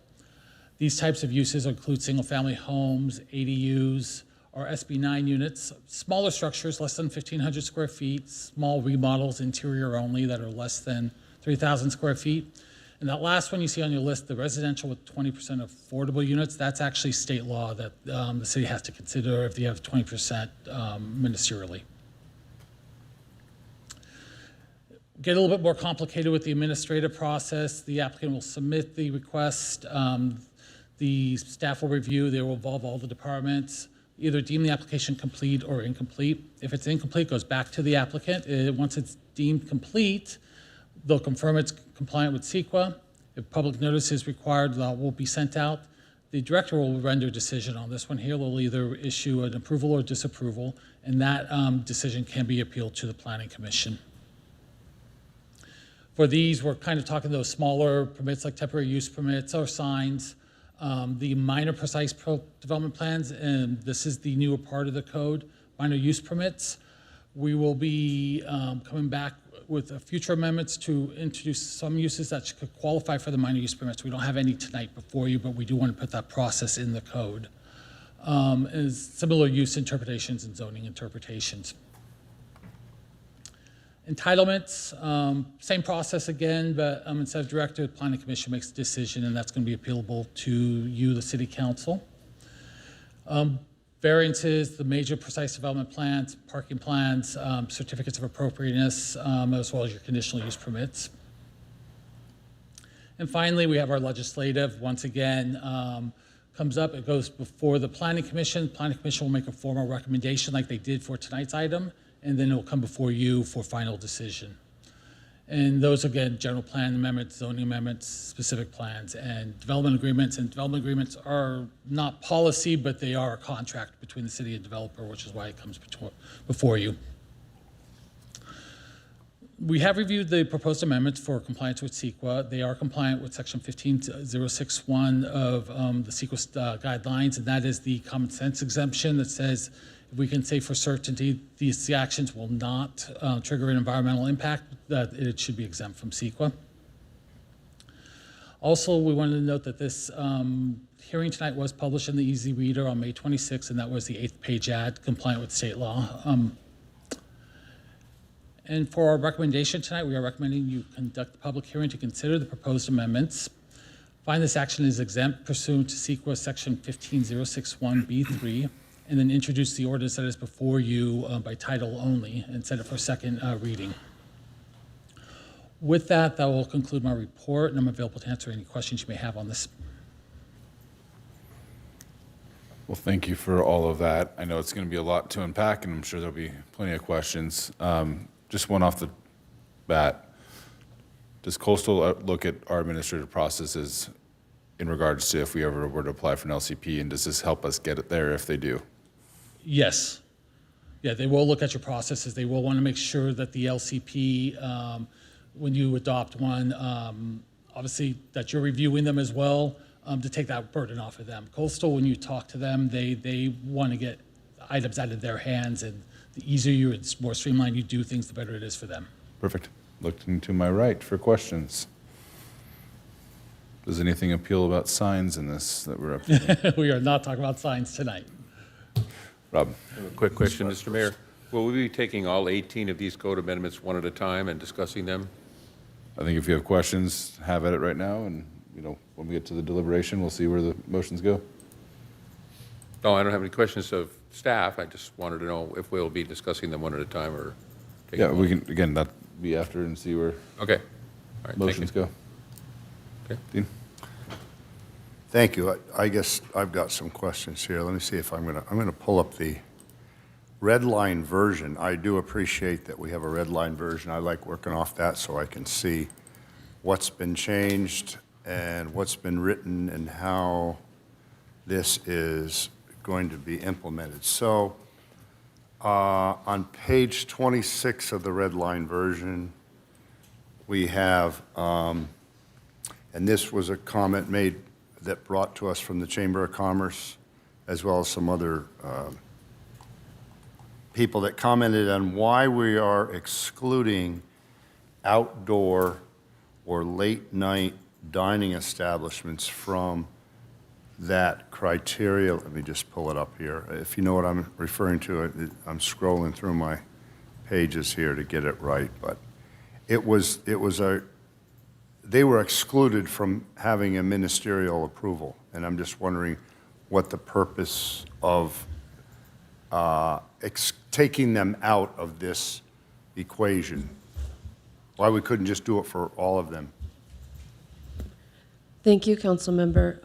These types of uses include single-family homes, ADUs, or SB 9 units, smaller structures, less than 1,500 square feet, small remodels, interior only, that are less than 3,000 square feet. And that last one you see on your list, the residential with 20% affordable units, that's actually state law that the city has to consider if you have 20% ministerially. Get a little bit more complicated with the administrative process. The applicant will submit the request. The staff will review. They will involve all the departments, either deem the application complete or incomplete. If it's incomplete, it goes back to the applicant. Once it's deemed complete, they'll confirm it's compliant with CEQA. If public notice is required, that will be sent out. The director will render a decision on this one here. They'll either issue an approval or disapproval, and that decision can be appealed to the Planning Commission. For these, we're kind of talking those smaller permits like temporary use permits or signs. The minor precise development plans, and this is the newer part of the code, minor use permits. We will be coming back with future amendments to introduce some uses that could qualify for the minor use permits. We don't have any tonight before you, but we do want to put that process in the code. As similar use interpretations and zoning interpretations. Entitlements, same process again, but instead of director, the Planning Commission makes a decision, and that's going to be appealable to you, the City Council. Variances, the major precise development plans, parking plans, certificates of appropriateness, as well as your conditional use permits. And finally, we have our legislative. Once again, comes up, it goes before the Planning Commission. Planning Commission will make a formal recommendation like they did for tonight's item, and then it will come before you for final decision. And those, again, general plan amendments, zoning amendments, specific plans, and development agreements. And development agreements are not policy, but they are a contract between the city and developer, which is why it comes before you. We have reviewed the proposed amendments for compliance with CEQA. They are compliant with Section 15061 of the CEQA guidelines, and that is the common sense exemption that says if we can say for certainty these actions will not trigger an environmental impact, that it should be exempt from CEQA. Also, we wanted to note that this hearing tonight was published in the Easy Reader on May 26th, and that was the 8th-page ad compliant with state law. And for our recommendation tonight, we are recommending you conduct the public hearing to consider the proposed amendments. Find this action is exempt pursuant to CEQA Section 15061B3, and then introduce the ordinance that is before you by title only and set it for second reading. With that, that will conclude my report, and I'm available to answer any questions you may have on this. Well, thank you for all of that. I know it's going to be a lot to unpack, and I'm sure there'll be plenty of questions. Just one off the bat. Does Coastal look at our administrative processes in regards to if we ever were to apply for an LCP, and does this help us get it there if they do? Yes. Yeah, they will look at your processes. They will want to make sure that the LCP, when you adopt one, obviously that you're reviewing them as well to take that burden off of them. Coastal, when you talk to them, they want to get items out of their hands, and the easier it's more streamlined you do things, the better it is for them. Perfect. Looking to my right for questions. Does anything appeal about signs in this that we're up to? We are not talking about signs tonight. Rob. A quick question, Mr. Mayor. Will we be taking all 18 of these code amendments one at a time and discussing them? I think if you have questions, have at it right now, and when we get to the deliberation, we'll see where the motions go. No, I don't have any questions of staff. I just wanted to know if we'll be discussing them one at a time or taking Yeah, them we all. can, again, that be after and see where Okay. All right, thank motions you. go. Okay. Dean? Thank you. I guess I've got some questions here. Let me see if I'm gonna pull up the red line version. I do appreciate that we have a red line version. I like working off that so I can see what's been changed and what's been written and how this is going to be implemented. So on page 26 of the red line version, we have, and this was a comment made that brought to us from the Chamber of Commerce, as well as some other people that commented on why we are excluding outdoor or late-night dining establishments from that criteria. Let me just pull it up here. If you know what I'm referring to, I'm scrolling through my pages here to get it right, but they were excluded from having a ministerial approval, and I'm just wondering what the purpose of taking them out of this equation. Why we couldn't just do it for all of them? Thank you, Council Member.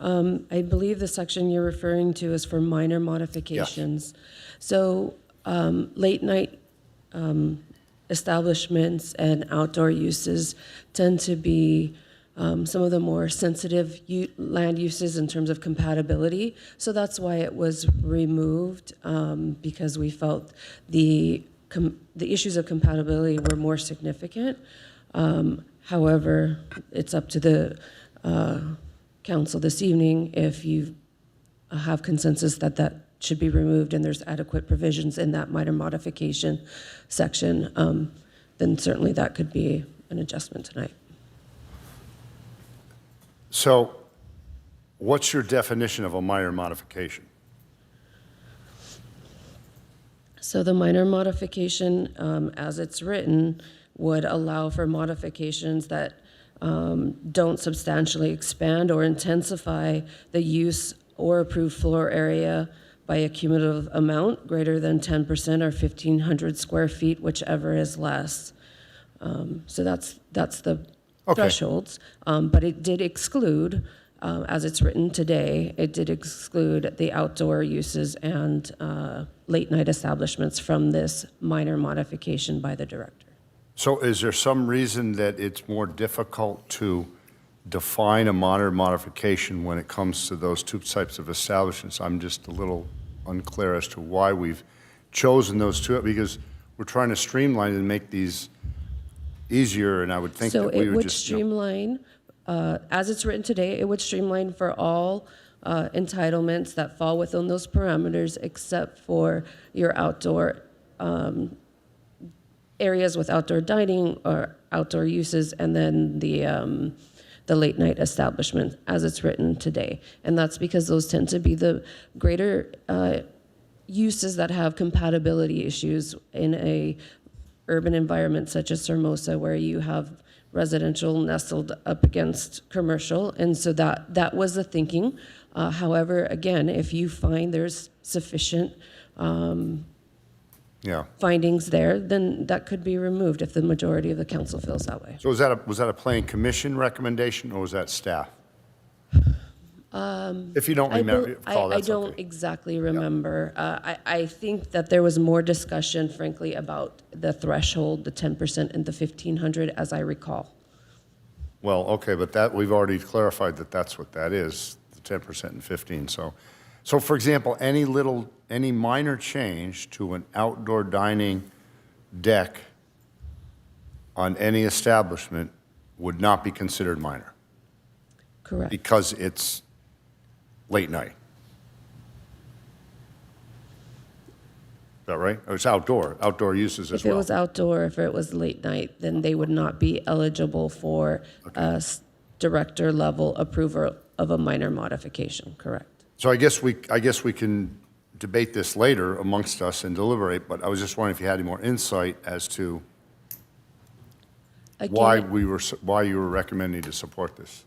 I believe the section you're referring to is for minor modifications. Yes. So late night establishments and outdoor uses tend to be some of the more sensitive land uses in terms of compatibility. So that's why it was removed, because we felt the issues of compatibility were more significant. However, it's up to the council this evening if you have consensus that that should be removed and there's adequate provisions in that minor modification section, then certainly that could be an adjustment tonight. So what's your definition of a minor modification? So the minor modification, as it's written, would allow for modifications that don't substantially expand or intensify the use or approved floor area by a cumulative amount greater than 10% or 1,500 square feet, whichever is less. So that's the thresholds. But it did exclude, as it's written today, it did exclude the outdoor uses and late-night establishments from this minor modification by the director. So is there some reason that it's more difficult to define a minor modification when it comes to those two types of establishments? I'm just a little unclear as to why we've chosen those two, because we're trying to streamline and make these easier, and I would think So that we it would would just... streamline, as it's written today, it would streamline for all entitlements that fall within those parameters, except for your outdoor areas with outdoor dining or outdoor uses, and then the late night establishment as it's written today. And that's because those tend to be the greater uses that have compatibility issues in a urban environment such as Hermosa, where you have residential nestled up against commercial. And so that was the thinking. However, again, if you find there's sufficient findings there, then that could be removed if the majority of the council feels that way. So was that a planning commission recommendation, or was that staff? If you don't remember, I don't exactly remember. I think that there was more discussion, frankly, about the threshold, the 10% and the 1,500, as I recall. Well, okay, but that, we've already clarified that that's what that is, the 10% and 15. So for example, any minor change to an outdoor dining deck on any establishment would not be considered minor. Correct. Because it's late night. Is that right? Or it's outdoor uses as If well? it was outdoor, if it was late night, then they would not be eligible for a director level approval of a minor modification, correct? So I guess we can debate this later amongst us and deliberate, but I was just wondering if you had any more insight as to why you were recommending to support this.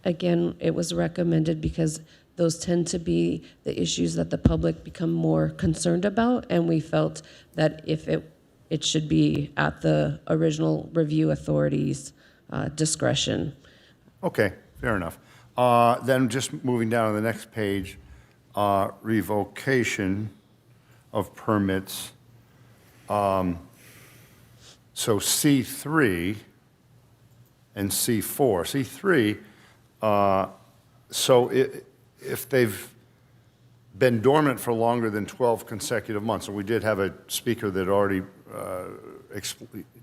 Again, it was recommended because those tend to be the issues that the public become more concerned about, and we felt that if it should be at the original review authority's discretion. Okay, fair enough. Then just moving down to the next page, revocation of permits. So C3 and C4. C3, so if they've been dormant for longer than 12 consecutive months, and we did have a speaker that already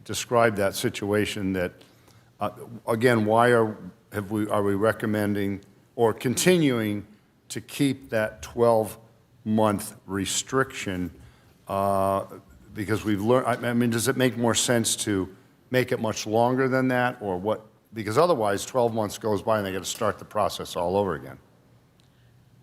described that situation, that, again, why are we recommending or continuing to keep that 12-month restriction? Because we've learned, I mean, does it make more sense to make it much longer than that, or what? Because otherwise, 12 months goes by and they got to start the process all over again.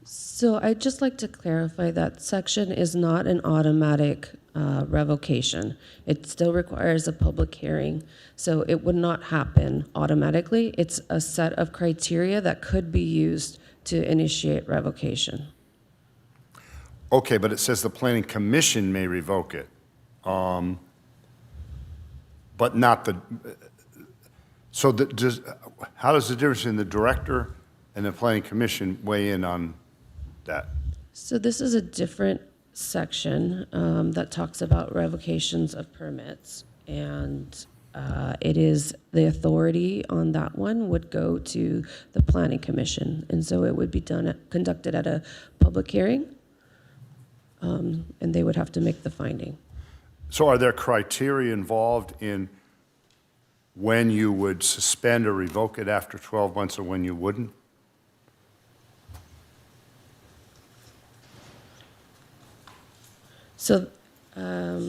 So I'd just like to clarify that section is not an automatic revocation. It still requires a public hearing, so it would not happen automatically. It's a set of criteria that could be used to initiate revocation. Okay, but it says the planning commission may revoke it, but not the, so how does the difference in the director and the planning commission weigh in on that? So this is a different section that talks about revocations of permits, and it is the authority on that one would go to the planning commission, and so it would be conducted at a public hearing, and they would have to make the finding. So are there criteria involved in when you would suspend or revoke it after 12 months or when you wouldn't? So let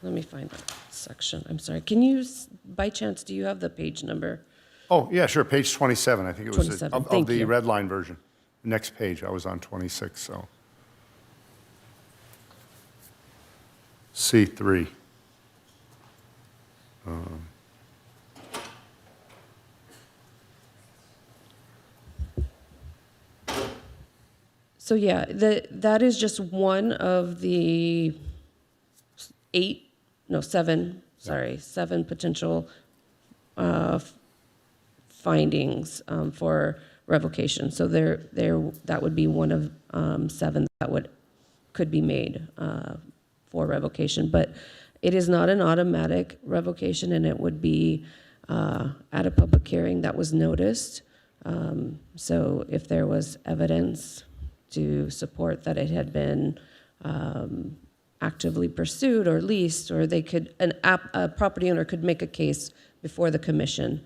me find that section. I'm sorry. Can you, by chance, do you have the page number? Oh, yeah, sure, page 27, I think it was, 27, of thank the you. red line version. Next page, I was on 26, so. C3. So yeah, that is just one of the seven potential findings for revocation. So that would be one of seven that could be made for revocation. But it is not an automatic revocation, and it would be at a public hearing that was noticed. So if there was evidence to support that it had been actively pursued or leased, or a property owner could make a case before the commission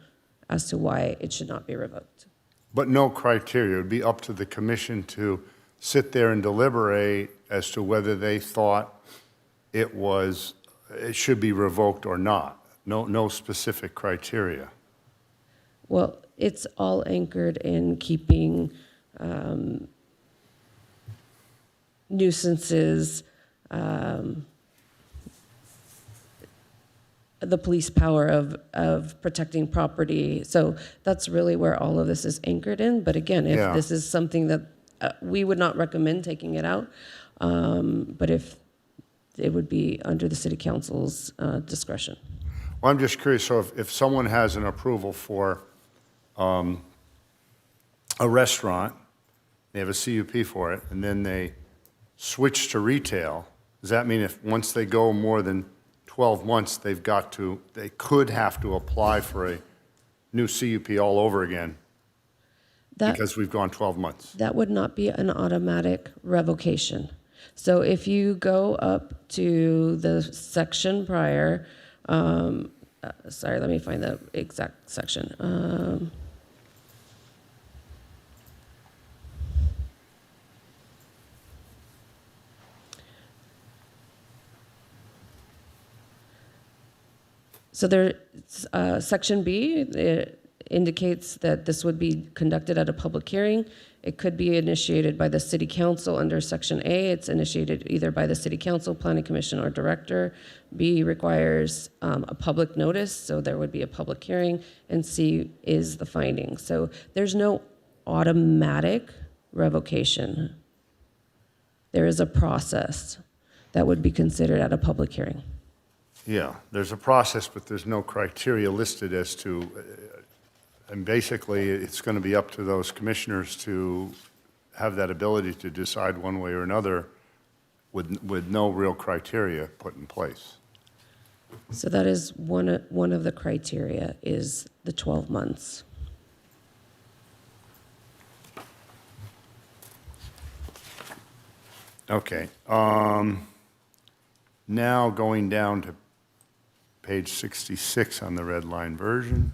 as to why it should not be revoked. But no criteria. It would be up to the commission to sit there and deliberate as to whether they thought it should be revoked or not. No specific criteria. Well, it's all anchored in keeping nuisances, the police power of protecting property. So that's really where all of this is anchored in. But again, if this is something that we would not recommend taking it out, but if it would be under the city council's discretion. Well, I'm just curious, so if someone has an approval for a restaurant, they have a CUP for it, and then they switch to retail, does that mean if once they go more than 12 months, they could have to apply for a new CUP all over again because we've gone 12 months? That would not be an automatic revocation. So if you go up to the section prior, sorry, let me find the exact section. So there, Section B, it indicates that this would be conducted at a public hearing. It could be initiated by the city council. Under Section A, it's initiated either by the city council, planning commission, or director. B requires a public notice, so there would be a public hearing. And C is the finding. So there's no automatic revocation. There is a process that would be considered at a public hearing. Yeah, there's a process, but there's no criteria listed as to, and basically it's going to be up to those commissioners to have that ability to decide one way or another with no real criteria put in place. So that is one of the criteria is the 12 months. Okay. Now going down to page 66 on the red line version.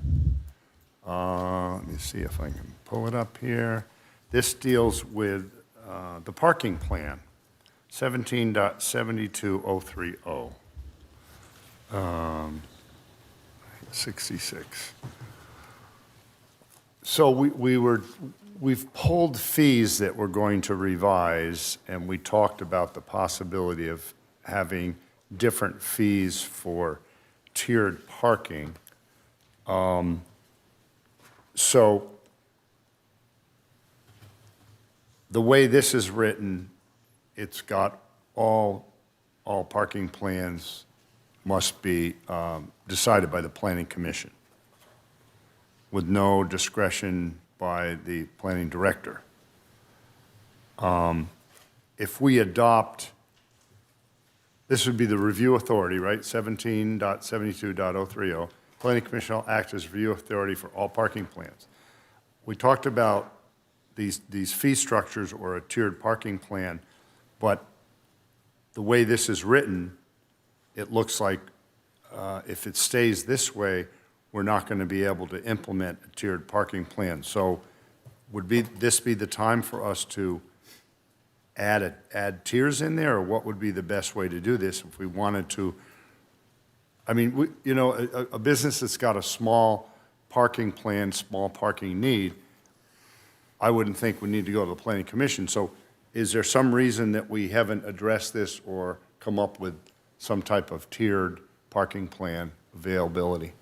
Let me see if I can pull it up here. This deals with the parking plan, 17.72030. 66. So we've pulled fees that we're going to revise, and we talked about the possibility of having different fees for tiered parking. So the way this is written, it's got all parking plans must be decided by the planning commission with no discretion by the planning director. If we adopt, this would be the review authority, right? 17.72.030. Planning commission will act as review authority for all parking plans. We talked about these fee structures or a tiered parking plan, but the way this is written, it looks like if it stays this way, we're not going to be able to implement a tiered parking plan. So would this be the time for us to add tiers in there, or what would be the best way to do this if we wanted to? I mean, a business that's got a small parking plan, small parking need, I wouldn't think we need to go to the planning commission. So is there some reason that we haven't addressed this or come up with some type of tiered parking plan availability?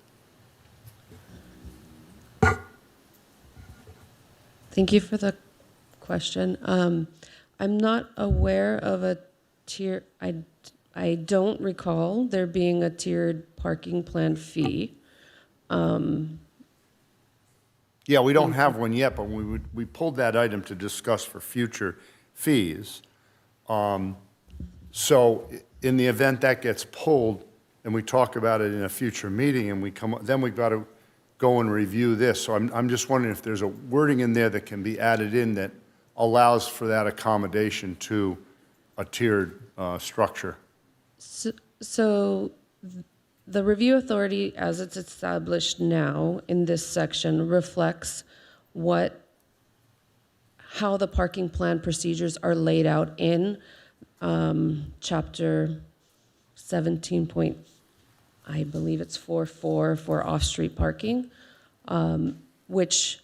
Thank you for the question. I'm not aware of a tier, I don't recall there being a tiered parking plan fee. Yeah, we don't have one yet, but we pulled that item to discuss for future fees. So in the event that gets pulled and we talk about it in a future meeting and then we've got to go and review this. So I'm just wondering if there's a wording in there that can be added in that allows for that accommodation to a tiered structure. So the review authority, as it's established now in this section, reflects how the parking plan procedures are laid out in chapter 17 I believe it's 4.4 for off-street parking, which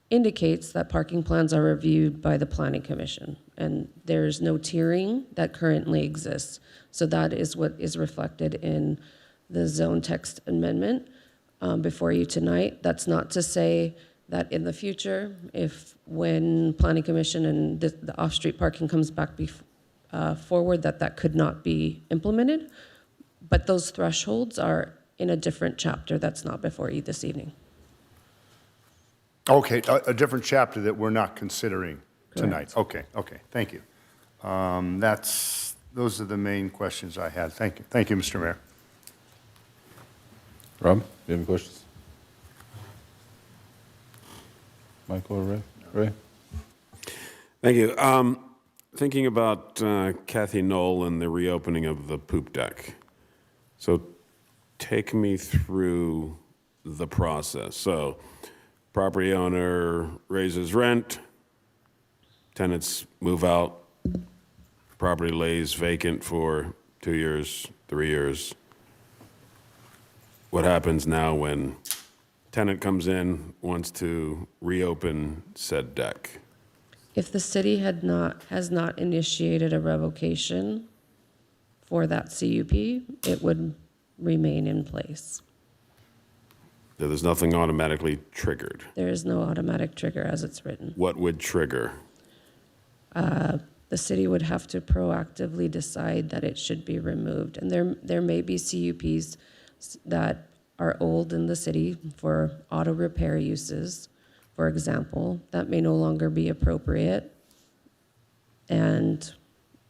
indicates that parking plans are reviewed by the Planning Commission, and there's no tiering that currently exists. So that is what is reflected in the zone text amendment before you tonight. That's not to say that in the future, when Planning Commission and the off-street parking comes back forward, that could not be implemented. But those thresholds are in a different chapter that's not before you this evening. Okay, a different chapter that we're not considering tonight. Correct. Okay, thank you. Those are the main questions I had. Thank you. Thank you, Mr. Mayor. Rob, do you have any questions? Michael or Ray? Thank you. Thinking about Kathy Knoll and the reopening of the poop deck. So take me through the process. So property owner raises rent, tenants move out, property lays vacant for 2 years, 3 years. What happens now when tenant comes in, wants to reopen said deck? If the city has not initiated a revocation for that CUP, it would remain in place. There's nothing automatically triggered. There is no automatic trigger as it's written. What would trigger? The city would have to proactively decide that it should be removed. And there may be CUPs that are old in the city for auto repair uses, for example, that may no longer be appropriate. And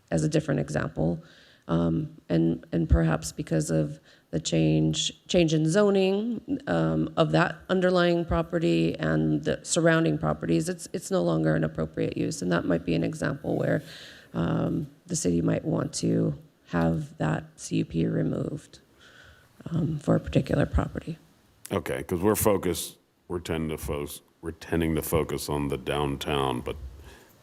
as a different example, and perhaps because of the change in zoning of that underlying property and the surrounding properties, it's no longer an appropriate use. And that might be an example where the city might want to have that CUP removed for a particular property. Okay, because we're tending to focus on the downtown, but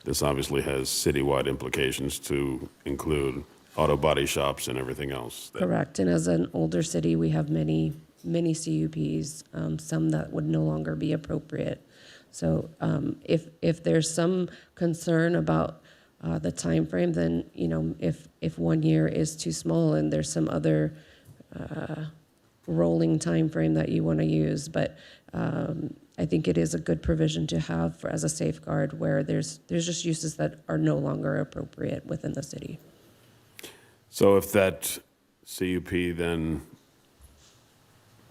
this obviously has citywide implications to include auto body shops and everything else. Correct. And as an older city, we have many CUPs, some that would no longer be appropriate. So if there's some concern about the time frame, then if 1 year is too small and there's some other rolling time frame that you want to use, but I think it is a good provision to have as a safeguard where there's just uses that are no longer appropriate within the city. So if that CUP then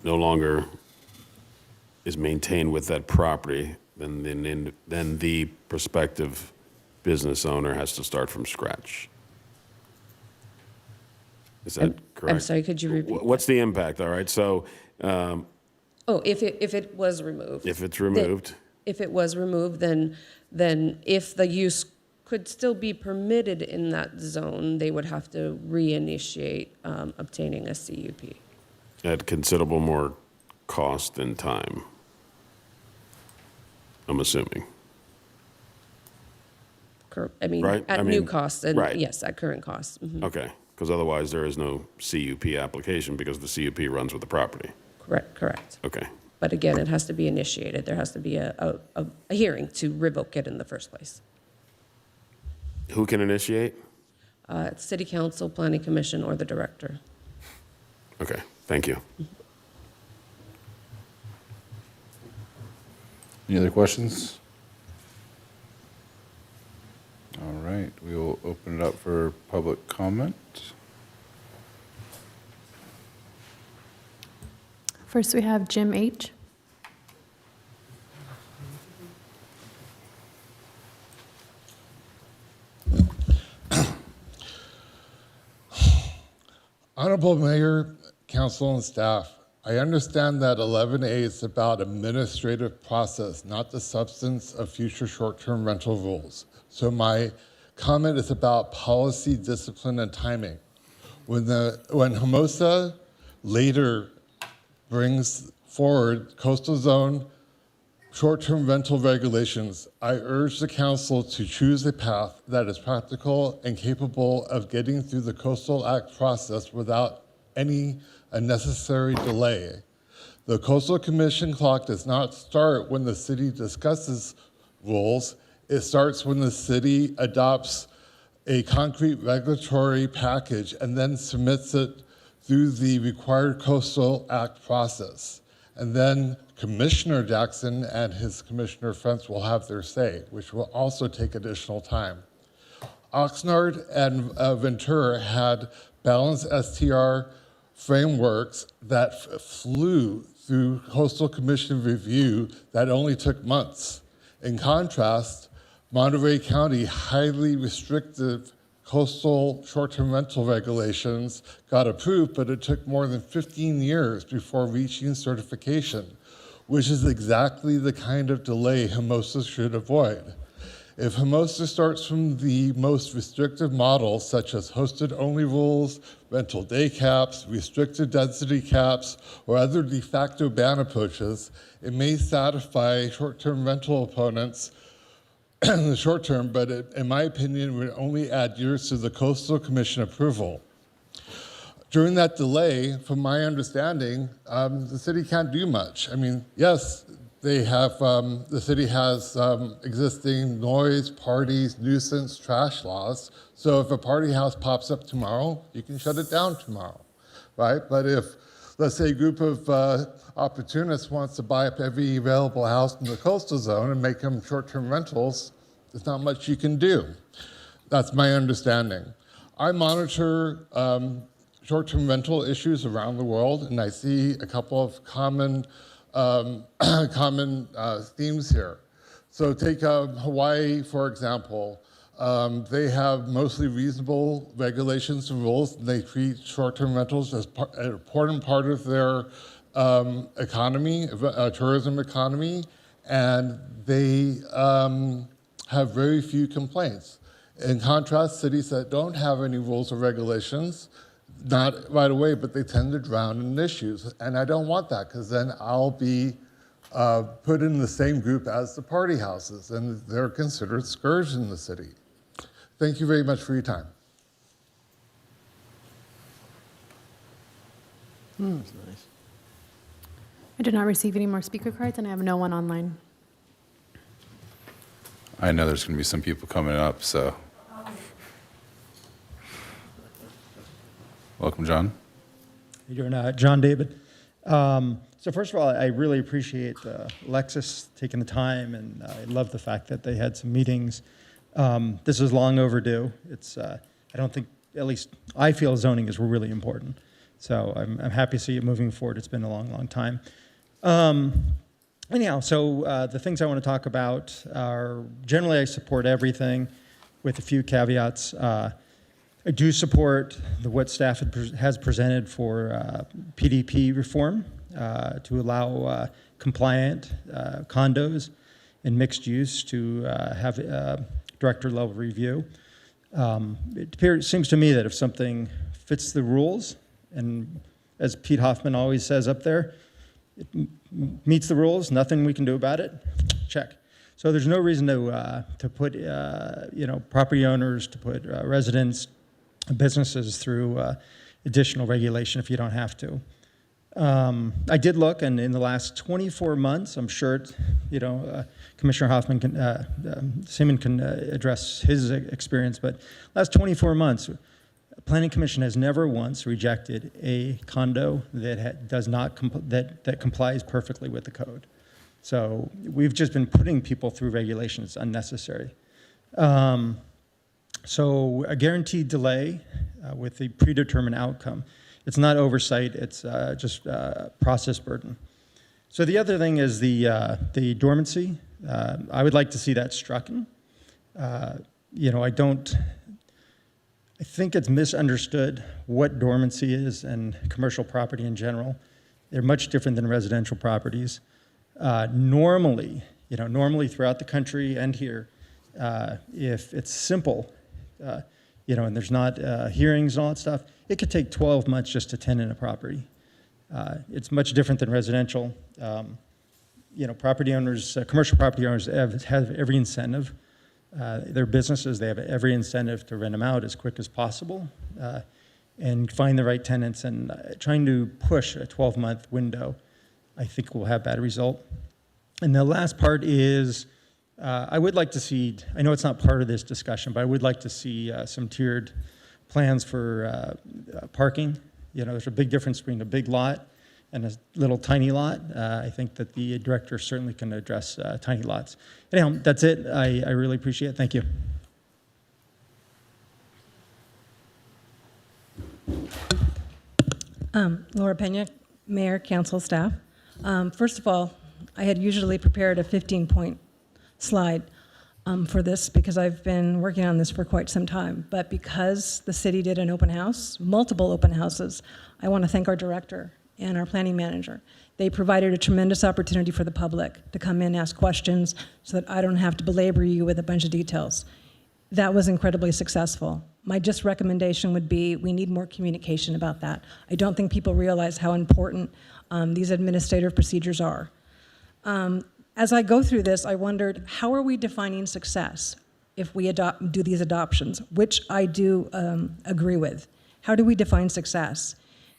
no longer is maintained with that property, then the prospective business owner has to start from scratch. Is that correct? I'm sorry, could you repeat? What's the impact? All right, so If it was removed. if it's removed, If it was removed, then if the use could still be permitted in that zone, they would have to reinitiate obtaining a CUP. at considerable more cost and time, I'm assuming. I mean, Right? at I new mean, costs and right. yes, at current costs. Mhm. Okay, because otherwise there is no CUP application because the CUP runs with the property. Correct. Okay, But again, it has to be initiated. There has to be a hearing to revoke it in the first place. who can initiate? City Council, Planning Commission, or the director. Okay, thank you. Any other questions? All right, we will open it up for public comment. First, we have Jim H. Honorable Mayor, Council, and staff, I understand that 11A is about administrative process, not the substance of future short-term rental rules. So my comment is about policy, discipline, and timing. When Hermosa later brings forward coastal zone short-term rental regulations, I urge the council to choose a path that is practical and capable of getting through the Coastal Act process without any unnecessary delay. The Coastal Commission clock does not start when the city discusses rules. It starts when the city adopts a concrete regulatory package and then submits it through the required Coastal Act process. And then Commissioner Jackson and his commissioner friends will have their say, which will also take additional time. Oxnard and Ventura had balanced STR frameworks that flew through Coastal Commission review that only took months. In contrast, Monterey County highly restrictive coastal short-term rental regulations got approved, but it took more than 15 years before reaching certification, which is exactly the kind of delay Hermosa should avoid. If Hermosa starts from the most restrictive models, such as hosted-only rules, rental day caps, restricted density caps, or other de facto ban approaches, it may satisfy short-term rental opponents in the short term, but in my opinion, would only add years to the Coastal Commission approval. During that delay, from my understanding, the city can't do much. I mean, yes, they have, the city has existing noise, parties, nuisance, trash laws. So if a party house pops up tomorrow, you can shut it down tomorrow, right? But if, let's say, a group of opportunists wants to buy up every available house in the coastal zone and make them short-term rentals, there's not much you can do. That's my understanding. I monitor short-term rental issues around the world, and I see a couple of common themes here. So take Hawaii, for example. They have mostly reasonable regulations and rules. They treat short-term rentals as an important part of their economy, tourism economy, and they have very few complaints. In contrast, cities that don't have any rules or regulations, not right away, but they tend to drown in issues. And I don't want that, because then I'll be put in the same group as the party houses, and they're considered scourge in the city. Thank you very much for your time. That's nice. I did not receive any more speaker cards, and I have no one online. I know there's going to be some people coming up, so. Welcome, John. How you doing? John David. So first of all, I really appreciate Lexus taking the time, and I love the fact that they had some meetings. This is long overdue. It's I don't think, at least I feel zoning is really important. So I'm happy to see it moving forward. It's been a long, long time. Anyhow, so the things I want to talk about are, generally I support everything with a few caveats. I do support what staff has presented for PDP reform to allow compliant condos and mixed use to have director level review. It seems to me that if something fits the rules, and as Pete Hoffman always says up there, it meets the rules, nothing we can do about it, check. So there's no reason to put property owners, to put residents, businesses through additional regulation if you don't have to. I did look, and in the last 24 months, I'm sure, Commissioner Hoffman can, Simon can address his experience, but last 24 months, Planning Commission has never once rejected a condo that that complies perfectly with the code. So we've just been putting people through regulations unnecessary. So a guaranteed delay with a predetermined outcome. It's not oversight, it's just process burden. So the other thing is the dormancy. I would like to see that strucken. I think it's misunderstood what dormancy is and commercial property in general. They're much different than residential properties. Normally throughout the country and here, if it's simple, and there's not hearings and all that stuff, it could take 12 months just to tenant a property. It's much different than residential. Property owners, commercial property owners have every incentive. Their businesses, they have every incentive to rent them out as quick as possible and find the right tenants. And trying to push a 12-month window, I think will have bad result. And the last part is, I would like to see, I know it's not part of this discussion, but I would like to see some tiered plans for parking. There's a big difference between a big lot and a little tiny lot. I think that the director certainly can address tiny lots. Anyhow, that's it. I really appreciate it. Thank you. Laura Pena, Mayor, Council, staff. First of all, I had usually prepared a 15-point slide for this because I've been working on this for quite some time. But because the city did an open house, multiple open houses, I want to thank our director and our planning manager. They provided a tremendous opportunity for the public to come in, ask questions, so that I don't have to belabor you with a bunch of details. That was incredibly successful. My just recommendation would be we need more communication about that. I don't think people realize how important these administrative procedures are. As I go through this, I wondered, how are we defining success if we do these adoptions, which I do agree with? How do we define success?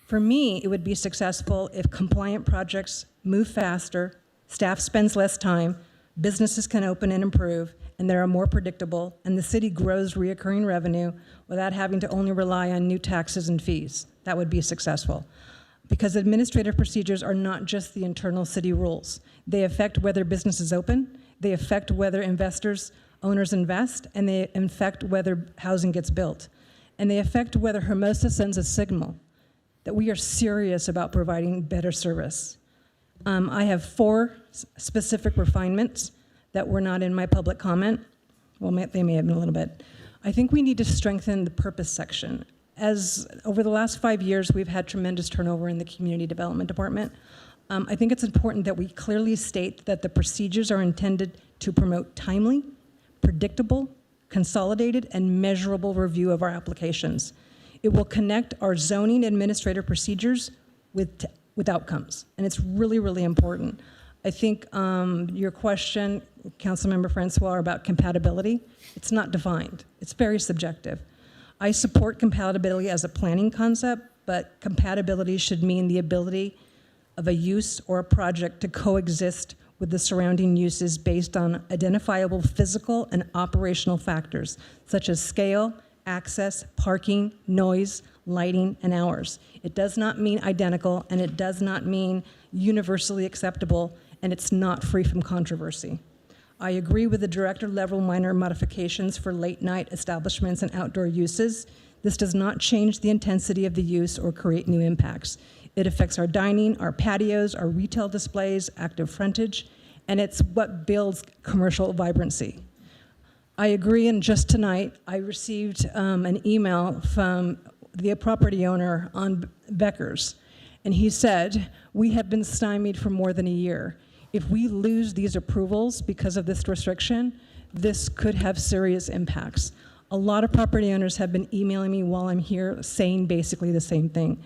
For me, it would be successful if compliant projects move faster, staff spends less time, businesses can open and improve, and they're more predictable, and the city grows reoccurring revenue without having to only rely on new taxes and fees. That would be successful. Because administrative procedures are not just the internal city rules. They affect whether businesses open, they affect whether owners invest, and they affect whether housing gets built. And they affect whether Hermosa sends a signal that we are serious about providing better service. I have 4 specific refinements that were not in my public comment. Well, they may have been a little bit. I think we need to strengthen the purpose section. As over the last 5 years, we've had tremendous turnover in the community development department. I think it's important that we clearly state that the procedures are intended to promote timely, predictable, consolidated, and measurable review of our applications. It will connect our zoning administrative procedures with outcomes, and it's really, really important. I think your question, Councilmember Francois, about compatibility, it's not defined. It's very subjective. I support compatibility as a planning concept, but compatibility should mean the ability of a use or a project to coexist with the surrounding uses based on identifiable physical and operational factors, such as scale, access, parking, noise, lighting, and hours. It does not mean identical, and it does not mean universally acceptable, and it's not free from controversy. I agree with the director-level minor modifications for late-night establishments and outdoor uses. This does not change the intensity of the use or create new impacts. It affects our dining, our patios, our retail displays, active frontage, and it's what builds commercial vibrancy. I agree, and just tonight, I received an email from the property owner on Becker's, and he said, we have been stymied for more than a year. If we lose these approvals because of this restriction, this could have serious impacts. A lot of property owners have been emailing me while I'm here saying basically the same thing.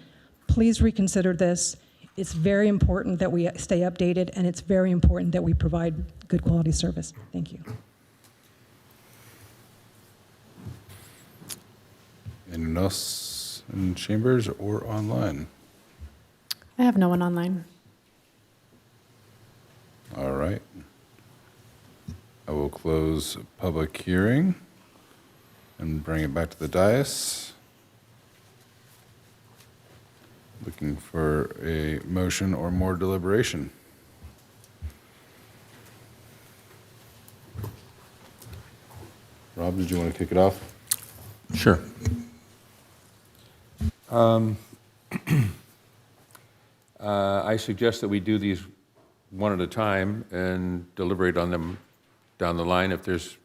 Please reconsider this. It's very important that we stay updated, and it's very important that we provide good quality service. Thank you. Anyone else in chambers or online? I have no one online. All right. I will close public hearing and bring it back to the dais. Looking for a motion or more deliberation. Rob, did you want to kick it off? Sure. I suggest that we do these one at a time and deliberate on them down the line. If there's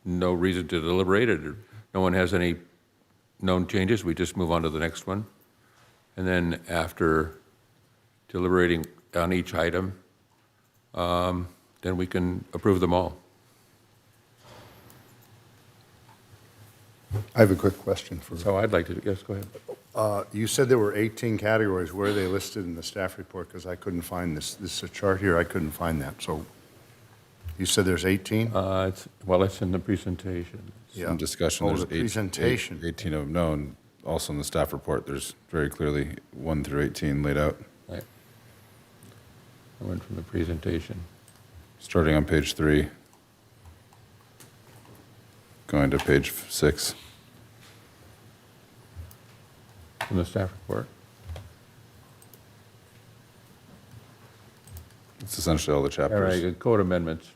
no reason to deliberate it, or no one has any known changes, we just move on to the next one. And then after deliberating on each item, then we can approve them all. I have a quick question for. So I'd like to, yes, go ahead. You said there were 18 categories. Where are they listed in the staff report? Because I couldn't find this. This is a chart here. I couldn't find that. So you said there's 18? Well, it's in the presentation. Yeah. In discussion, Oh, there's the presentation. 18 of them known. Also in the staff report, there's very clearly 1 through 18 laid out. Right. I went from the presentation. Starting on page 3, going to page 6. From the staff report. It's essentially all the chapters. All right, code amendments.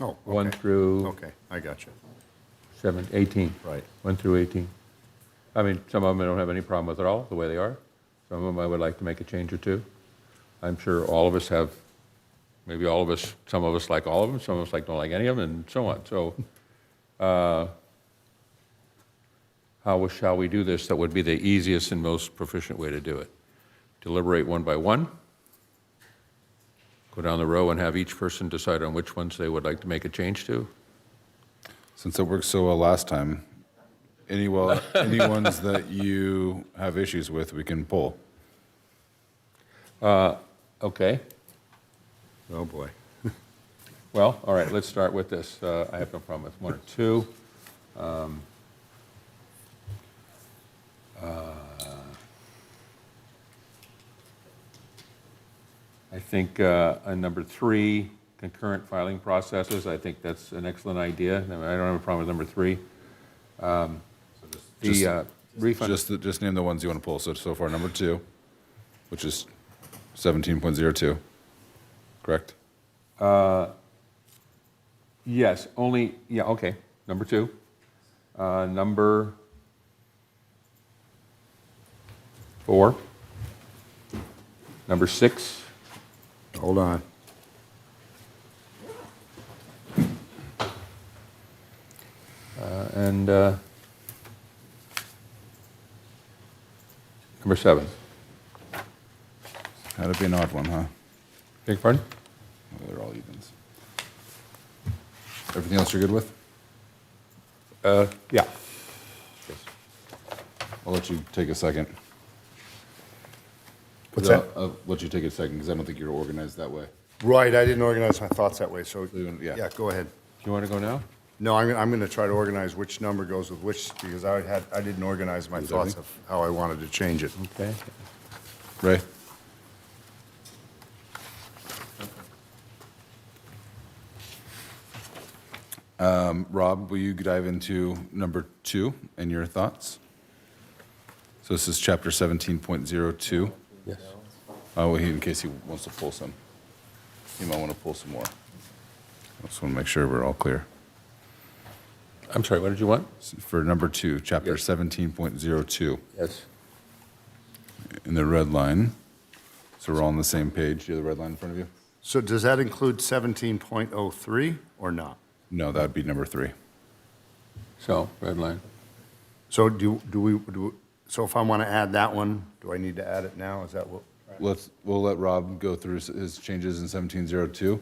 Oh, okay. 1 through Okay, I got you. 18. Right. 1 through 18. I mean, some of them I don't have any problem with at all, the way they are. Some of them I would like to make a change or two. I'm sure all of us have, maybe all of us, some of us like all of them, some of us don't like any of them, and so on. So how shall we do this that would be the easiest and most proficient way to do it? Deliberate one by one, go down the row and have each person decide on which ones they would like to make a change to? Since it worked so well last time, any ones that you have issues with, we can pull. Okay. Oh, boy. Well, all right, let's start with this. I have no problem with 1 or 2. I think on number 3, concurrent filing processes, I think that's an excellent idea. I don't have a problem with number 3. Refund. Just name the ones you want to pull. So far, number 2, which is 17.02, correct? Yes, okay, number 2. Number 4. Number 6. Hold on. And number 7. Had to be an odd one, huh? Beg pardon? Well, they're all evens. Everything else you're good with? Yeah. Yes. I'll let you take a second. What's that? I'll let you take a second because I don't think you're organized that way. Right, I didn't organize my thoughts that way, so, Yeah. yeah, go ahead. Do you want to go now? No, I'm going to try to organize which number goes with which, because I didn't organize my thoughts of how I wanted to change it. Okay. Ray? Rob, will you dive into number 2 and your thoughts? So this is chapter 17.02. Yes. Oh, well, in case he wants to pull some. He might want to pull some more. I just want to make sure we're all clear. I'm sorry, what did you want? For number 2, chapter Yes. 17.02, Yes. in the red line. So we're all on the same page. Do you have the red line in front of you? So does that include 17.03 or not? No, that would be number 3. So, red line. So so if I want to add that one, do I need to add it now? Is that what? We'll let Rob go through his changes in 1702.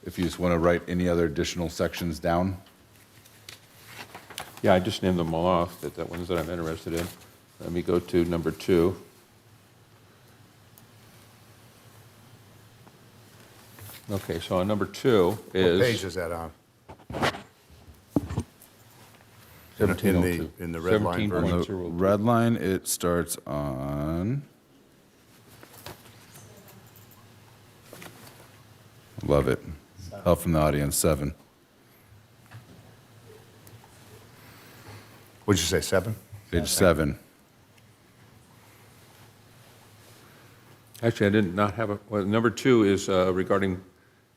If you just want to write any other additional sections down. Yeah, I just named them all off, the ones that I'm interested in. Let me go to number 2. Okay, so on number 2 is... What page is that on? 1702. In the red line version? On the red line, it starts on... Love it. Help from the audience, 7. What'd you say, 7? Page 7. Actually, I did not have well, number 2 is regarding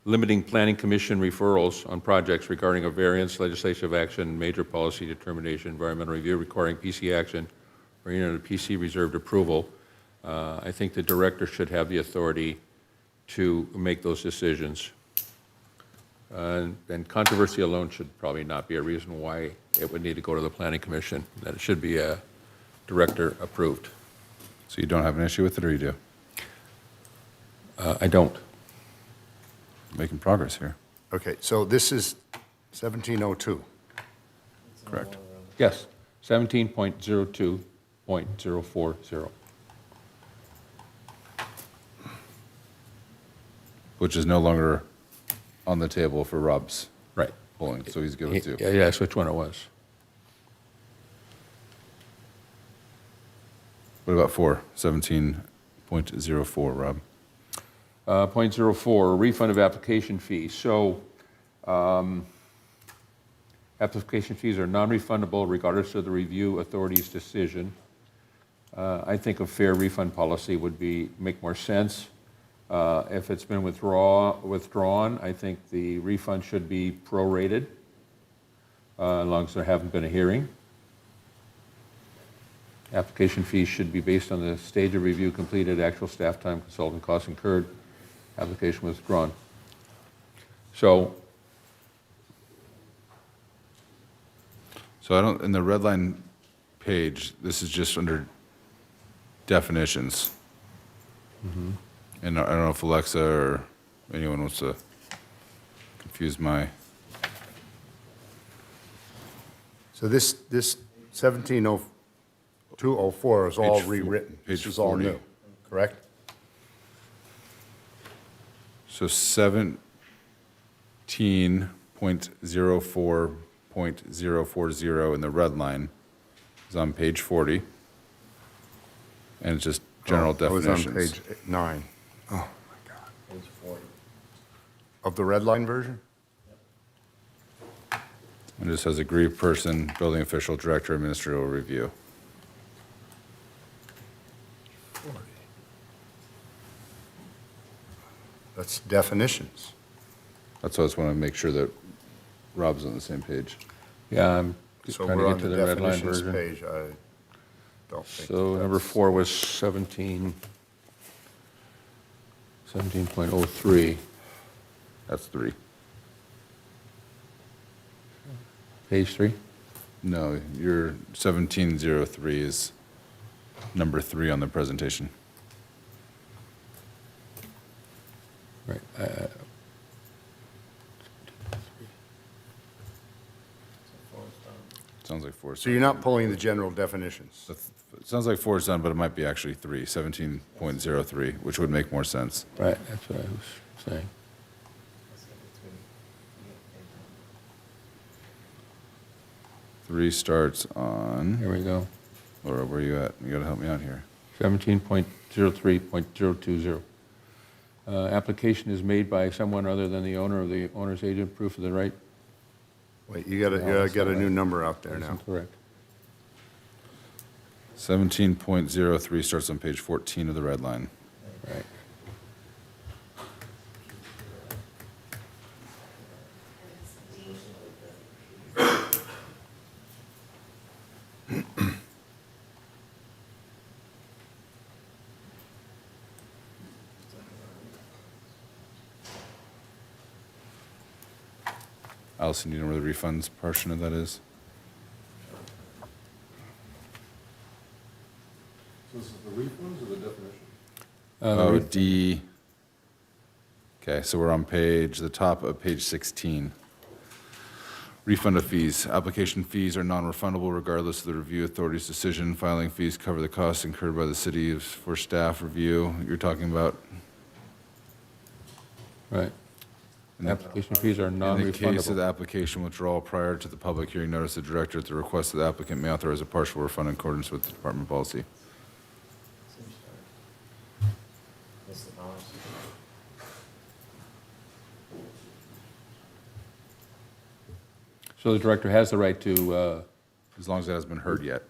limiting planning commission referrals on projects regarding a variance, legislative action, major policy determination, environmental review requiring PC action, or PC reserved approval. I think the director should have the authority to make those decisions. And controversy alone should probably not be a reason why it would need to go to the planning commission. That it should be director approved. So you don't have an issue with it, or you do? I don't. Making progress here. Okay, so this is 1702. Correct. Yes, 17.02.040. Which is no longer on the table for Rob's Right. pulling, so he's good with two. Yeah, that's which one it was. What about 4? 17.04, Rob? 0.04, refund of application fees. So application fees are non-refundable regardless of the review authority's decision. I think a fair refund policy would make more sense. If it's been withdrawn, I think the refund should be prorated, as long as there haven't been a hearing. Application fees should be based on the stage of review completed, actual staff time, consultant costs incurred, application withdrawn. So I don't, in the red line page, this is just under definitions. And I don't know if Alexa or anyone wants to confuse my. So this 170204 is all Page rewritten. page This is all 40. new, correct? So 17.04.040 in the red line is on page 40. And it's just general I was definitions. on page 9. Oh, my God. Page 40. Of the red line version? And it says aggrieved person, building official, director, ministerial review. That's definitions. That's why I just want to make sure that Rob's on the same page. yeah, I'm just So trying to we're get on to the the red line definitions version. page. I don't think. So number 4 was 17.03. That's 3. Page 3? No, your 1703 is number 3 on the presentation. Right. Sounds like 4. So you're not pulling the general definitions? It sounds like 4 is done, but it might be actually 3, 17.03, which would make more sense. Right, that's what I was saying. Three starts on, Here we go. Laura, where are you at? You gotta help me out here. 17.03.020. Application is made by someone other than the owner or the owner's agent, proof of the right. Wait, you got a new number out there now. Correct. 17.03 starts on page 14 of the red line. Right. Allison, do you know where the refunds portion of that is? So this is the refunds or the definition? Oh, D. Okay, so we're on the top of page 16. Refund of fees. Application fees are non-refundable regardless of the review authority's decision. Filing fees cover the costs incurred by the city for staff review. You're talking about? Right. Application fees are In the case of non-refundable. the application withdrawal prior to the public hearing notice, the director at the request of the applicant may authorize a partial refund in accordance with the department policy. So the director has the right to, As long as it hasn't been heard yet.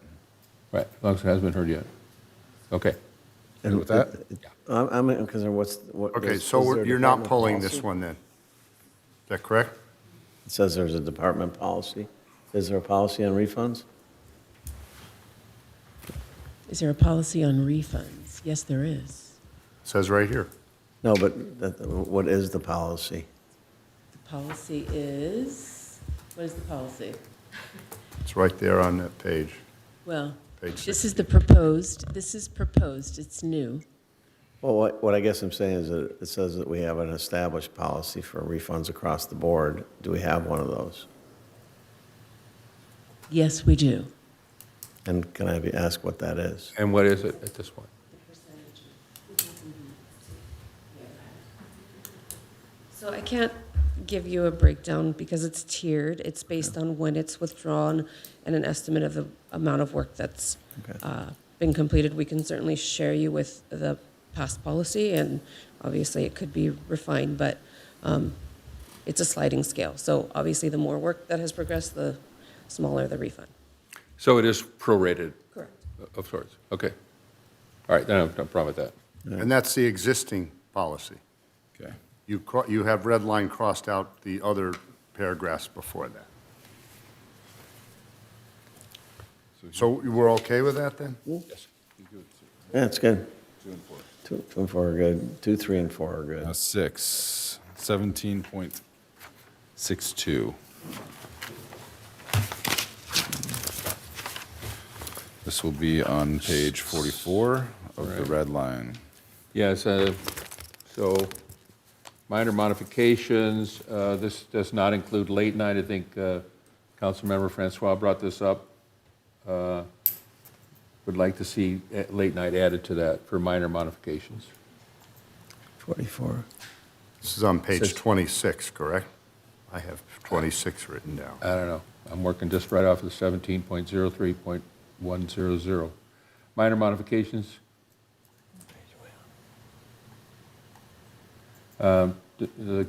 right, as long as it hasn't been heard yet. Okay. Good with that? I'm concerned, what? Okay, is so there you're not department pulling policy? this one then? that correct? It says there's a department policy. Is there a policy on refunds? Is there a policy on refunds? Yes, there is. Says right here. No, but what is the policy? The policy is, what is the policy? It's right there on that page. Well, Page this is the proposed, this is proposed, it's new. Well, what I guess I'm saying is that it says that we have an established policy for refunds across the board. Do we have one of those? Yes, we do. And can I ask what that is? And what is it at this point? So I can't give you a breakdown because it's tiered. It's based on when it's withdrawn and an estimate of the amount of work that's been completed. We can certainly share you with the past policy, and obviously it could be refined, but it's a sliding scale. So obviously the more work that has progressed, the smaller the refund. So it is prorated? Correct. Of sorts, okay. All right, then I have no problem with that. And that's the existing policy. Okay. You have red line crossed out the other paragraphs before that. So we're okay with that then? Yes. Yeah, it's good. 2 and 4. 2 and 4 are good. 2, 3, and 4 are good. Now 6, 17.62. This will be on page 44 of the red line. Yes, so minor modifications, this does not include late night. I think Councilmember Francois brought this up. Would like to see late night added to that for minor modifications. 44. This is on page 26, correct? I have 26 written down. I don't know. I'm working just right off of the 17.03.100. Minor modifications. The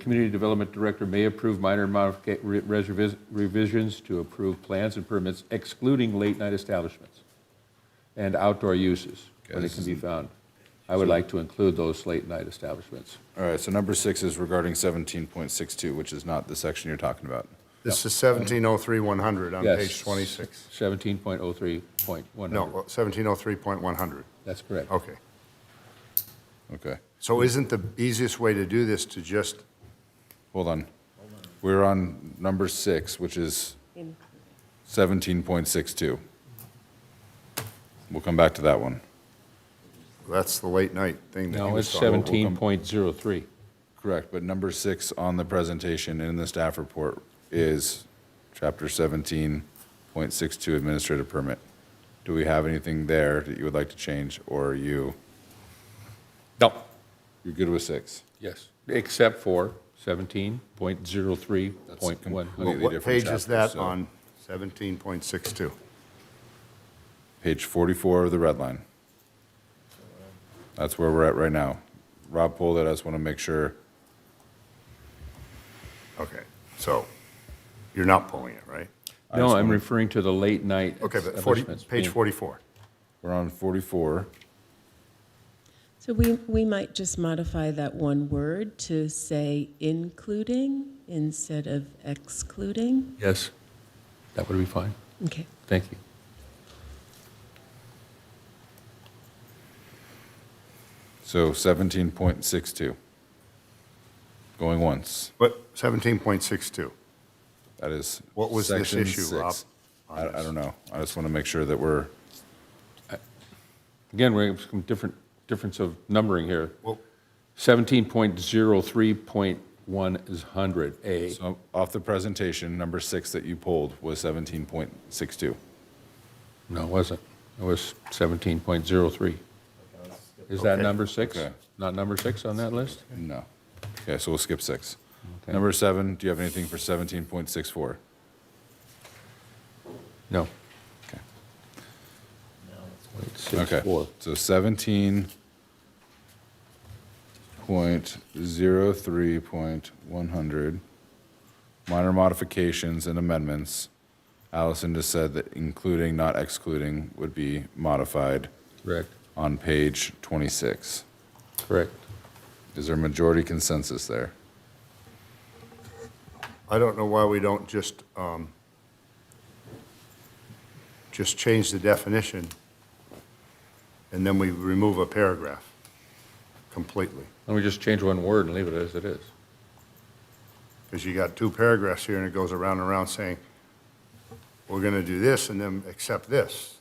Community Development Director may approve minor revisions to approved plans and permits excluding late-night establishments and outdoor uses when it can be found. I would like to include those late-night establishments. All right, so number 6 is regarding 17.62, which is not the section you're talking about. This is 1703-100 on Yes. page 26. 17.03.100. No, 1703.100. That's correct. Okay. Okay. So isn't the easiest way to do this to just, Hold on. We're on number 6, which is 17.62. We'll come back to that one. that's the late night thing that he No, was it's talking about. 17.03. Correct, but number 6 on the presentation and in the staff report is chapter 17.62 administrative permit. Do we have anything there that you would like to change, or are you? No. You're good with 6? Yes, except for 17.03.100. What page is that so- on? 17.62. Page 44 of the red line. That's where we're at right now. Rob pulled it, I just want to make sure. Okay, so you're not pulling it, right? No, I'm referring to the late night Okay, but establishments. page 44. We're on 44. So we might just modify that one word to say including instead of excluding. Yes, that would be fine. Okay. Thank you. So 17.62. Going once. But 17.62. That is. What was this section issue, 6. Rob, I don't know. I just want to make sure that we're. Again, we have some difference of numbering here. Well, 17.03.100A. So off the presentation, number 6 that you pulled was 17.62. No, it wasn't. It was 17.03. Is that Okay. number 6? Okay. Not number 6 on that list? No. Okay, so we'll skip 6. Okay. Number 7, do you have anything for 17.64? No. Okay. Wait, Okay, 6.4. so 17.03.100, minor modifications and amendments. Allison just said that including, not excluding, would be modified Correct. on page 26. Correct. Is there majority consensus there? I don't know why we don't just change the definition, and then we remove a paragraph completely. And we just change one word and leave it as it is. Because you got two paragraphs here, and it goes around and around saying, we're going to do this and then accept this.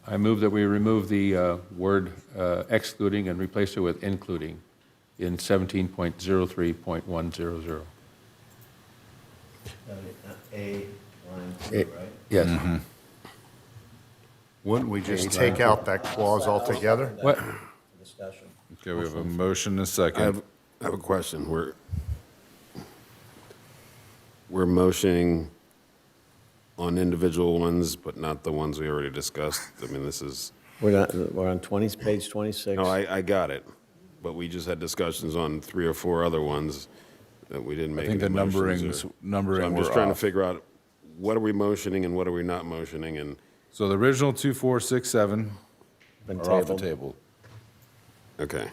I move that we remove the word excluding and replace it with including in 17.03.100. A, line A- 2, right? Yes. Wouldn't we just take out that clause altogether? What? Discussion. Okay, we have a motion and a second. I have a question. We're motioning on individual ones, but not the ones we already discussed. I mean, this is, We're on page 26. no, I got it. But we just had discussions on 3 or 4 other ones that we didn't make think any the motions numberings- or- numbering So I'm just were trying to off. figure out, what are we motioning and what are we not motioning? And So the original 2, 4, 6, 7 Been are off the tabled. table. Okay.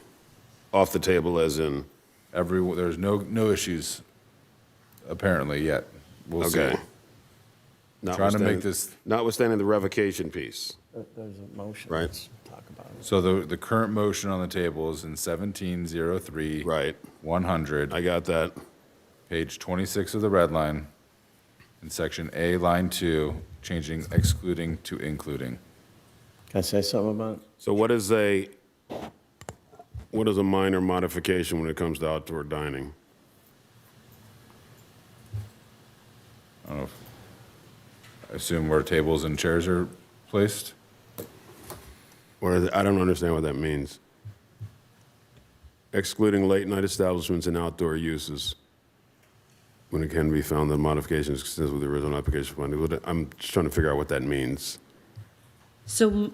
Off the table as in, There's no issues apparently yet. We'll see. okay. Trying to make this, Notwithstanding the revocation piece, There's a motion. Right. Let's talk about it. so the current motion on the table is in 1703. right? 100, I got that. page 26 of the red line, in section A, line 2, changing excluding to including. Can I say something about it? So what is a minor modification when it comes to outdoor dining? I don't know, I assume where tables and chairs are placed? I don't understand what that means. Excluding late-night establishments and outdoor uses when it can be found that modifications consistent with the original application. I'm just trying to figure out what that means. So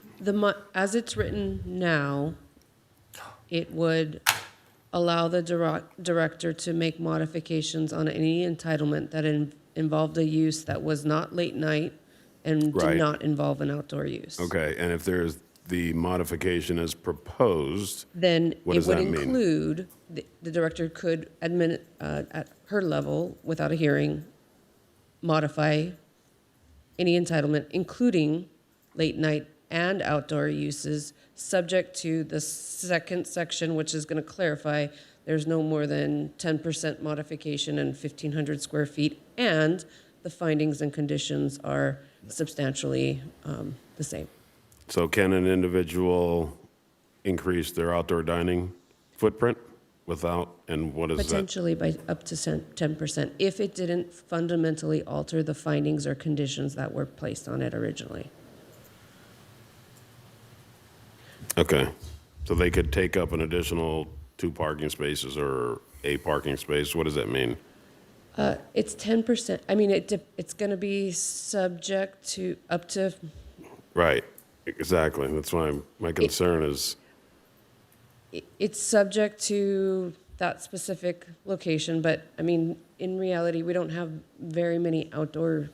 as it's written now, it would allow the director to make modifications on any entitlement that involved a use that was not late night and Right. did not involve an outdoor use. Okay, and if there's the modification as proposed, Then what it does would that mean? include, the director could at her level, without a hearing, modify any entitlement, including late night and outdoor uses, subject to the second section, which is going to clarify there's no more than 10% modification and 1,500 square feet, and the findings and conditions are substantially the same. So can an individual increase their outdoor dining footprint without, and what is that? Potentially by up to 10%, if it didn't fundamentally alter the findings or conditions that were placed on it originally. Okay, so they could take up an additional 2 parking spaces or a parking space, what does that mean? It's 10%. I mean, it's going to be subject to up to, Right, exactly, that's why my concern is, it's subject to that specific location, but I mean, in reality, we don't have very many outdoor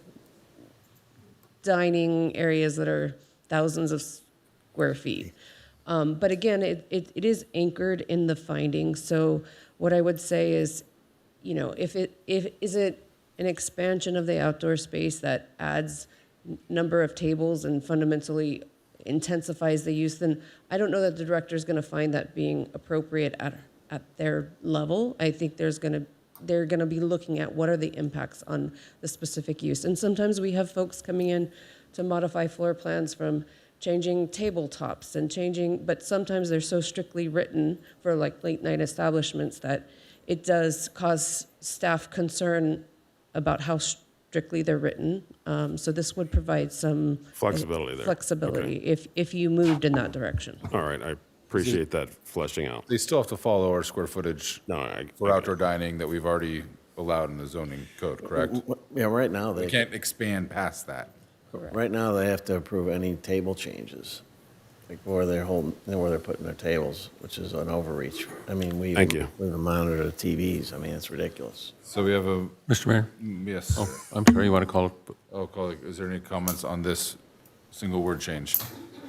dining areas that are thousands of square feet. But again, it is anchored in the findings. So what I would say is, you know, if is it an expansion of the outdoor space that adds number of tables and fundamentally intensifies the use, then I don't know that the director is going to find that being appropriate at their level. I think they're going to be looking at what are the impacts on the specific use. And sometimes we have folks coming in to modify floor plans from changing tabletops and changing, but sometimes they're so strictly written for like late night establishments that it does cause staff concern about how strictly they're written. So this would provide some Flexibility there. flexibility if you moved in that direction. all right, I appreciate that fleshing out. They still have to follow our square footage No, I for outdoor dining that we've already allowed in the zoning code, correct? Yeah, right now, They can't expand past that. right now, they have to approve any table changes, like where they're putting their tables, which is an overreach. I mean, we Thank you. even monitor the TVs. I mean, it's ridiculous. So we have a, Mr. Mayor? yes. Oh, I'm sorry, you want to call it? Oh, colleague, is there any comments on this single word change.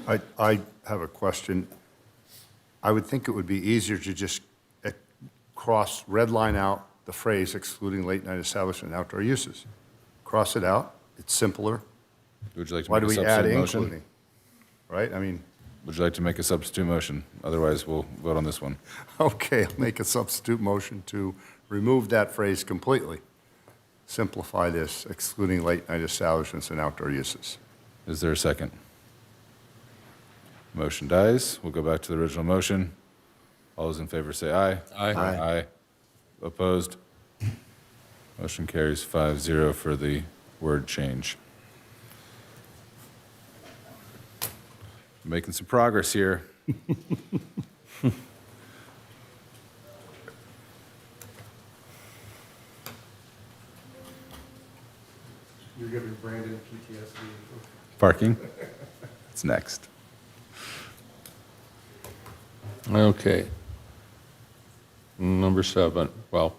I have a question. I would think it would be easier to just red line out the phrase excluding late-night establishment and outdoor uses. Cross it out. It's simpler. Would you like to Why make do a we add substitute motion? including? Right? I mean, Would you like to make a substitute motion? Otherwise, we'll vote on this one. okay, I'll make a substitute motion to remove that phrase completely. Simplify this, excluding late-night establishments and outdoor uses. Is there a second? Motion dies. We'll go back to the original motion. All those in favor say aye. Aye. Aye. Opposed? Motion carries 5-0 for the word change. Making some progress here. You're giving Brandon PTSD. Parking? It's next. Okay. Number 7, well,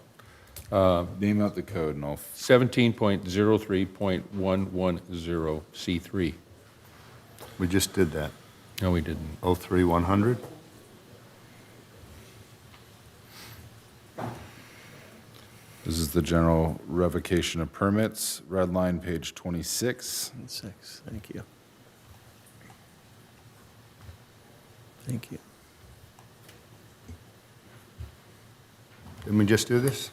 Name out the code and I'll 17.03.110C3. We just did that. No, we didn't. 03100? This is the general revocation of permits, red line, page 26. 6, thank you. Thank you. Didn't we just do this?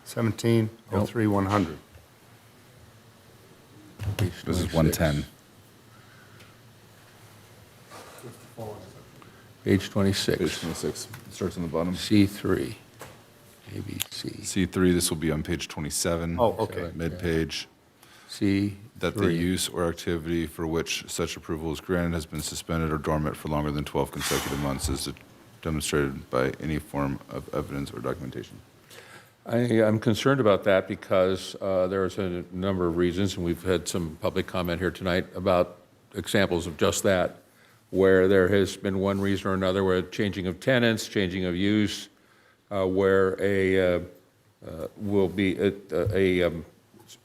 17.03.100. This is 110. Page 26. Page 26. It starts on the bottom. C3, ABC. C3, this will be on page 27. Oh, okay. Mid-page. C3. That the use or activity for which such approval is granted has been suspended or dormant for longer than 12 consecutive months is demonstrated by any form of evidence or documentation. I'm concerned about that because there's a number of reasons, and we've had some public comment here tonight about examples of just that, where there has been one reason or another, where changing of tenants, changing of use, where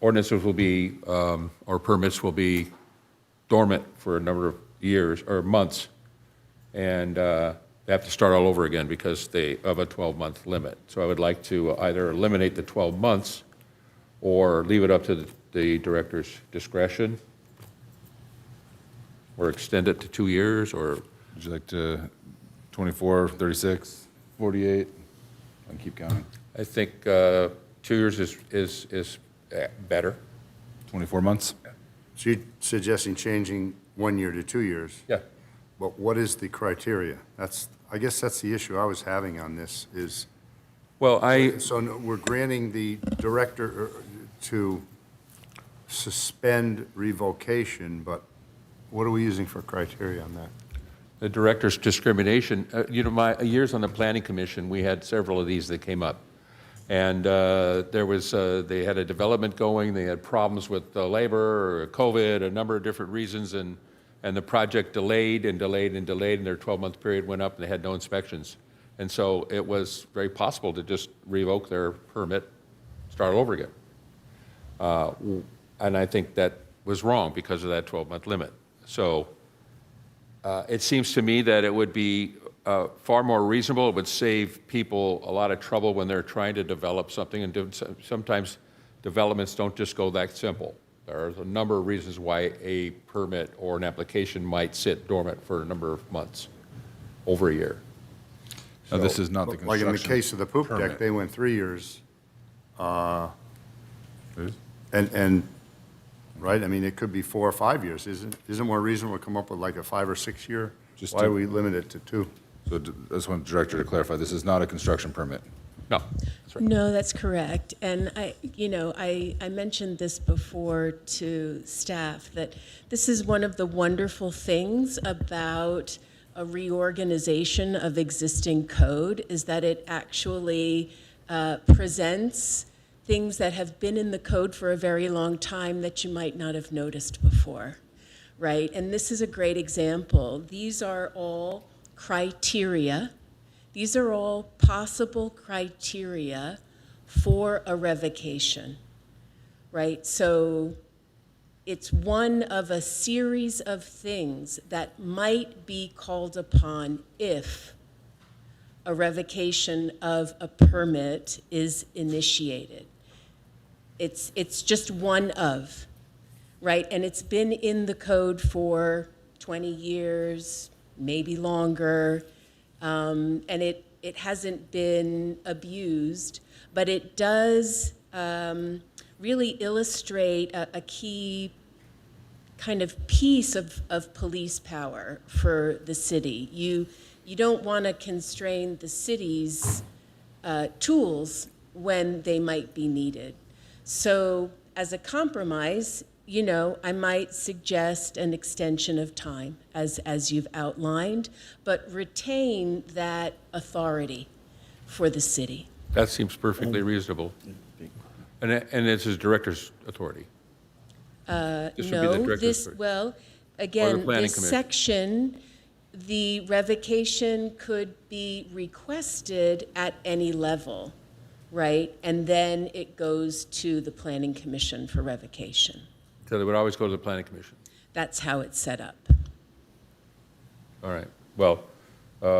ordinances will be, or permits will be dormant for a number of years or months, and they have to start all over again because of a 12-month limit. So I would like to either eliminate the 12 months or leave it up to the director's discretion, or extend it to 2 years, or... Would you like to 24, 36, 48? And keep counting. I think 2 years is better. 24 months? So you're suggesting changing 1 year to 2 years? Yeah. But what is the criteria? I guess that's the issue I was having on this is, Well, so we're granting the director to suspend revocation, but what are we using for criteria on that? The director's discrimination, my years on the planning commission, we had several of these that came up. And they had a development going, they had problems with labor, or COVID, a number of different reasons, and the project delayed and delayed and delayed, and their 12-month period went up, and they had no inspections. And so it was very possible to just revoke their permit, start over again. And I think that was wrong because of that 12-month limit. So it seems to me that it would be far more reasonable. It would save people a lot of trouble when they're trying to develop something, and sometimes developments don't just go that simple. There's a number of reasons why a permit or an application might sit dormant for a number of months, over a year. Now, this is not the Like construction in the case of the poop permit. deck, they went 3 years. And, right, I mean, it could be 4 or 5 years. Isn't more reasonable to come up with like a 5 or 6 year? Why do we limit it to 2? So I just want the director to clarify, this is not a construction permit. No, that's right. No, that's correct. And I mentioned this before to staff, that this is one of the wonderful things about a reorganization of existing code, is that it actually presents things that have been in the code for a very long time that you might not have noticed before, right? And this is a great example. These are all criteria. These are all possible criteria for a revocation, right? So it's one of a series of things that might be called upon if a revocation of a permit is initiated. It's just one of, right? And it's been in the code for 20 years, maybe longer, and it hasn't been abused, but it does really illustrate a key kind of piece of police power for the city. You don't want to constrain the city's tools when they might be needed. So as a compromise, you know, I might suggest an extension of time as you've outlined, but retain that authority for the city. That seems perfectly reasonable. And it's his director's authority. This would be the No, director's this, authority. well, Or the again, planning this commission. section, the revocation could be requested at any level, right? And then it goes to the planning commission for revocation. So they would always go to the planning commission. That's how it's set up. All right. Well,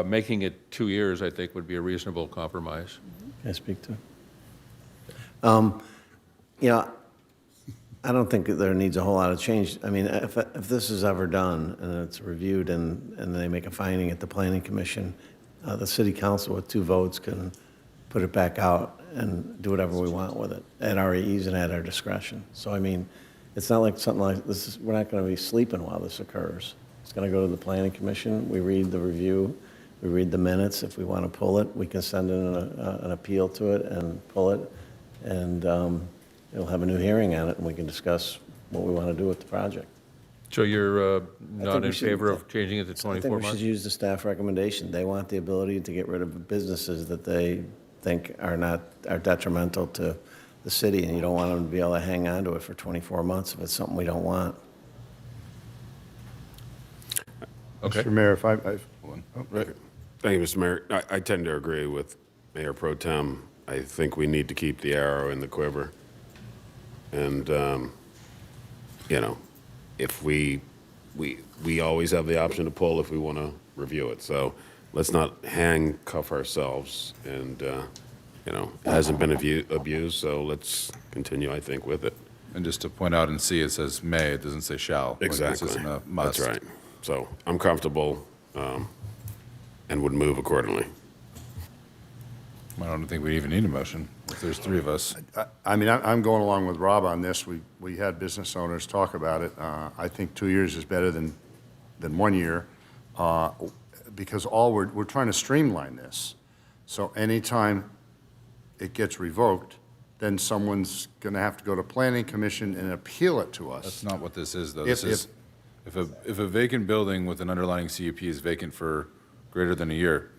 making it 2 years, I think, would be a reasonable compromise. Can I speak to? You know, I don't think that there needs a whole lot of change. I mean, if this is ever done and it's reviewed and they make a finding at the planning commission, the city council with 2 votes can put it back out and do whatever we want with it at our ease and at our discretion. So, I mean, it's not like something like this, we're not going to be sleeping while this occurs. It's going to go to the planning commission. We read the review. We read the minutes. If we want to pull it, we can send in an appeal to it and pull it. And it'll have a new hearing on it, and we can discuss what we want to do with the project. So you're I not think we in should- favor of changing it to I 24 think we months? should use the staff recommendation. They want the ability to get rid of businesses that they think are detrimental to the city, and you don't want them to be able to hang on to it for 24 months if it's something we don't want. Okay. Mr. Mayor, if I, Right. Thank you, Mr. Mayor. I tend to agree with Mayor Pro Tem. I think we need to keep the arrow in the quiver. And, you know, if we always have the option to pull if we want to review it. So let's not handcuff ourselves. And, you know, it hasn't been abused, so let's continue, I think, with it. And just to point out in C, it says may, it doesn't say shall. Like, this Exactly. isn't a must. That's right. So I'm comfortable and would move accordingly. I don't think we even need a motion if there's 3 of us. I mean, I'm going along with Rob on this. We had business owners talk about it. I think 2 years is better than 1 year, because we're trying to streamline this. So anytime it gets revoked, then someone's going to have to go to planning commission and appeal it to us. That's not what this is, though. If- This is, if a vacant building with an underlying CUP is vacant for greater than a year,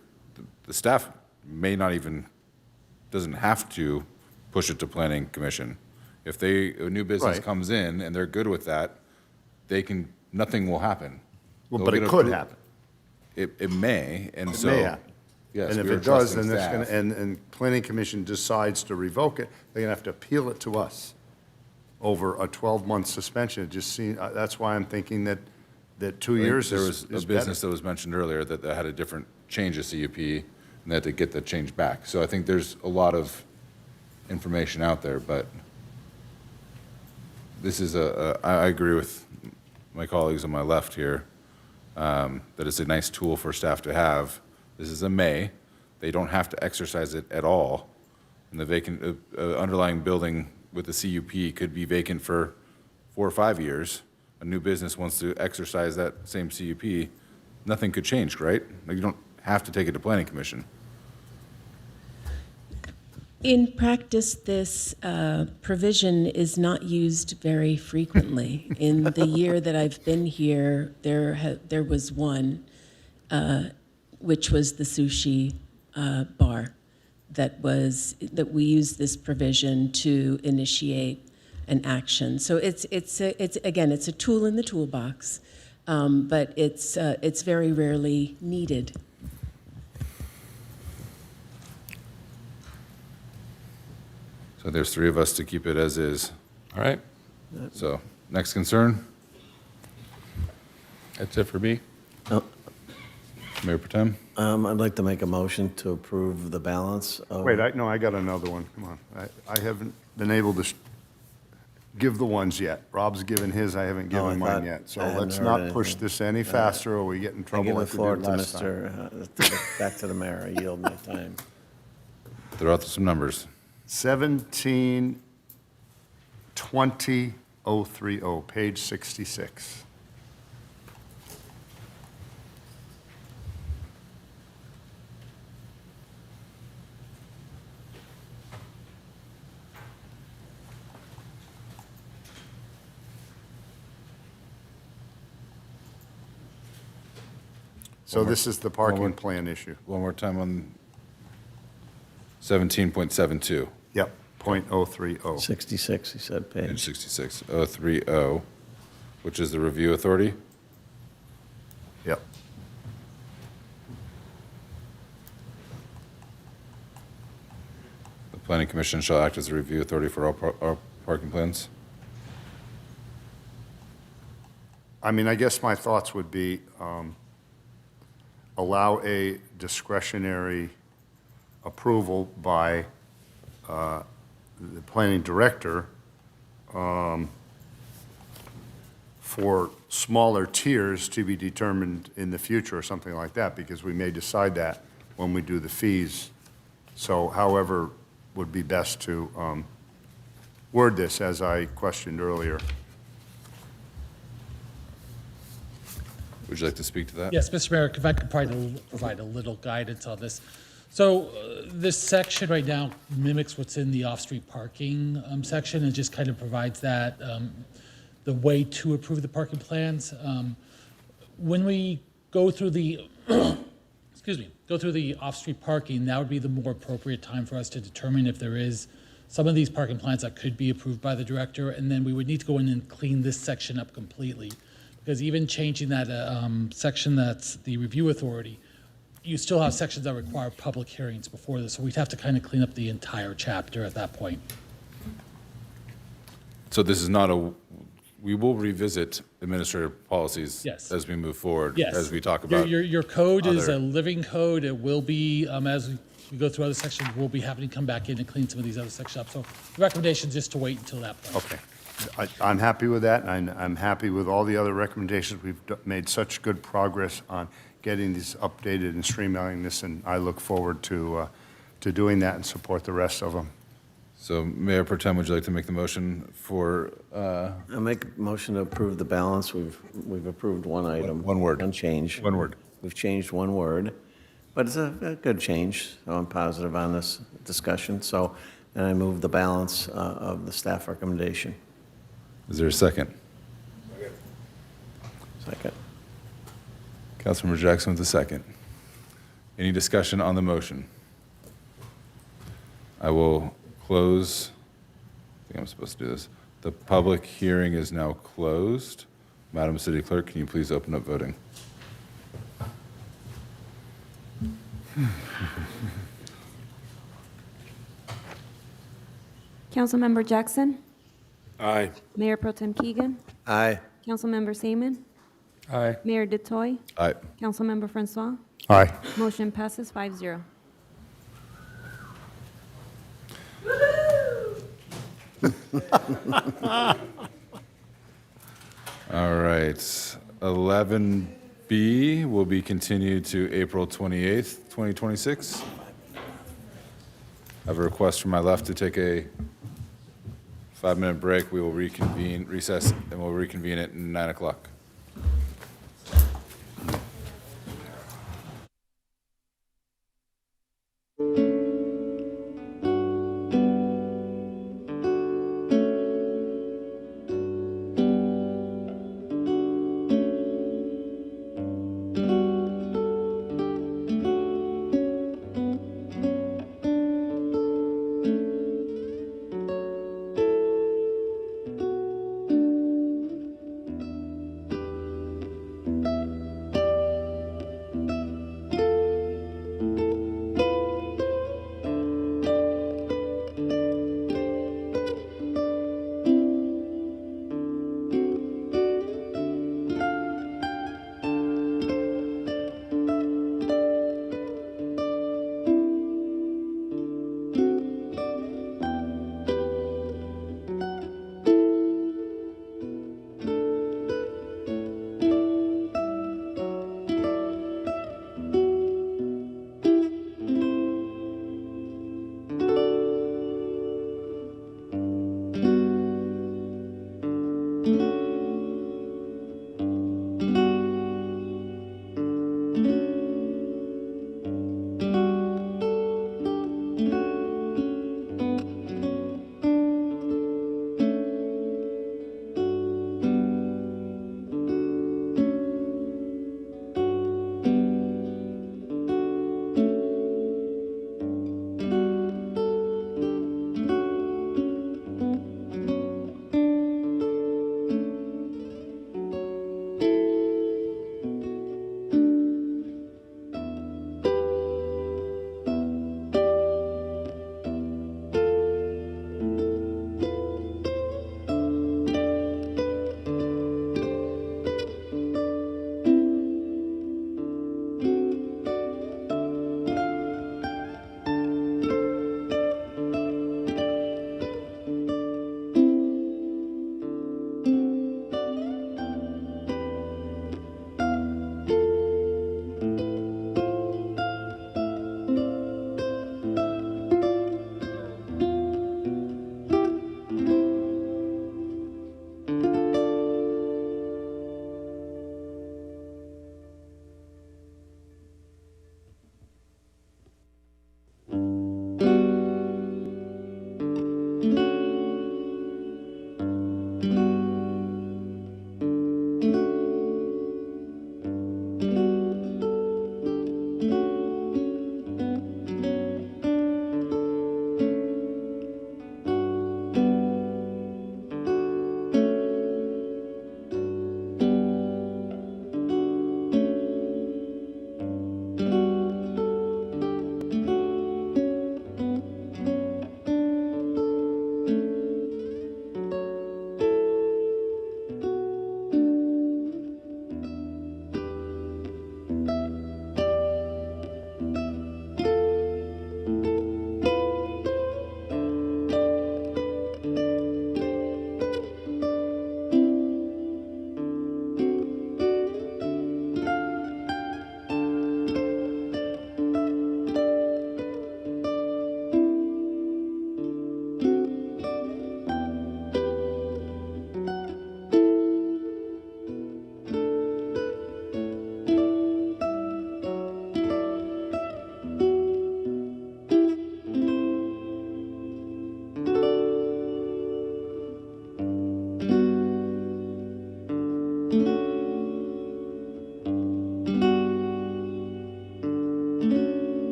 the staff may not even, doesn't have to push it to planning commission. If a new business Right. comes in and they're good with that, nothing will happen. Well, They'll but it get could approved. happen. It may, and It so. may happen. Yes, And if we are it does, trusting then that's going staff. to, and planning commission decides to revoke it, they're going to have to appeal it to us over a 12-month suspension. It just seems, that's why I'm thinking that 2 years There is was a better. business that was mentioned earlier that had a different change of CUP, and they had to get the change back. So I think there's a lot of information out there, but this is I agree with my colleagues on my left here, that it's a nice tool for staff to have. This is a may. They don't have to exercise it at all. And the vacant, underlying building with the CUP could be vacant for 4 or 5 years. A new business wants to exercise that same CUP, nothing could change, right? Like, you don't have to take it to planning commission. In practice, this provision is not used very frequently. In the year that I've been here, there was one, which was the sushi bar, that we used this provision to initiate an action. So it's again, it's a tool in the toolbox, but it's very rarely needed. So there's 3 of us to keep it as is. All right. So Next concern, That's it for me. Mayor Protem. I'd like to make a motion to approve the balance of. Wait, no, I got another one. Come on. I haven't been able to give the ones yet. Rob's given his, I haven't Oh, I given mine thought yet. So I hadn't let's heard not push anything. this any faster or we get in I trouble give the like we floor did to last time. back to the mayor. I yield my time. Throw out some numbers. 172030, page 66. So this is the parking plan issue. One more time on 17.72. Yep, .030. 66, he said, Page page. 66, 030, which is the review authority. Yep. The planning commission shall act as a review authority for all parking plans. I mean, I guess my thoughts would be allow a discretionary approval by the planning director for smaller tiers to be determined in the future or something like that, because we may decide that when we do the fees. So however would be best to word this, as I questioned earlier. Would you like to speak to that? Yes, Mr. Mayor, if I could provide a little guidance on this. So this section right now mimics what's in the off-street parking section and just kind of provides that, the way to approve the parking plans. When we go through the, go through the off-street parking, that would be the more appropriate time for us to determine if there is some of these parking plans that could be approved by the director, and then we would need to go in and clean this section up completely. Because even changing that section that's the review authority, you still have sections that require public hearings before this, so we'd have to kind of clean up the entire chapter at that point. So this is not we will revisit administrative policies Yes. as we move forward, Yes. as we talk about. Your code is other- a living code. It will be, as we go through other sections, we'll be having to come back in and clean some of these other sections up. So the recommendation is just to wait until that point. Okay. I'm happy with that, and I'm happy with all the other recommendations. We've made such good progress on getting these updated and streamlining this, and I look forward to doing that and support the rest of them. So Mayor Protem, would you like to make the motion for? I make a motion to approve the balance. We've approved one item. One word. One change. One word. We've changed one word, but it's a good change, so I'm positive on this discussion. So, and I move the balance of the staff recommendation. Is there a second? Second. Councilmember Jackson with the second. Any discussion on the motion? I will close. I think I'm supposed to do this. The public hearing is now closed. Madam City Clerk, can you please open up voting? Councilmember Jackson, Aye. Mayor Pro Tem Keegan, Aye. Councilmember Seaman, Aye. Mayor Detoy, Aye. Councilmember Francois. Aye. Motion passes 5-0. All right. 11B will be continued to April 28th, 2026. I have a request from my left to take a 5-minute break. We will recess, and we'll reconvene at 9 o'clock.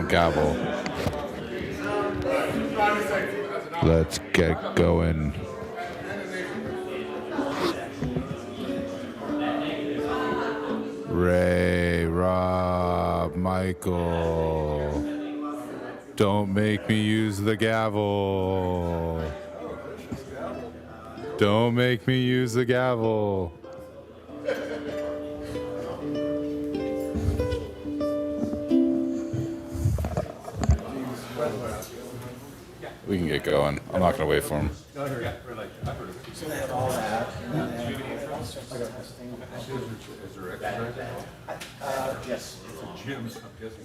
gavel. Let's get going. Ray, Rob, Michael, don't make me use the gavel. Don't make me use the gavel. We can get going. I'm not going to wait for him.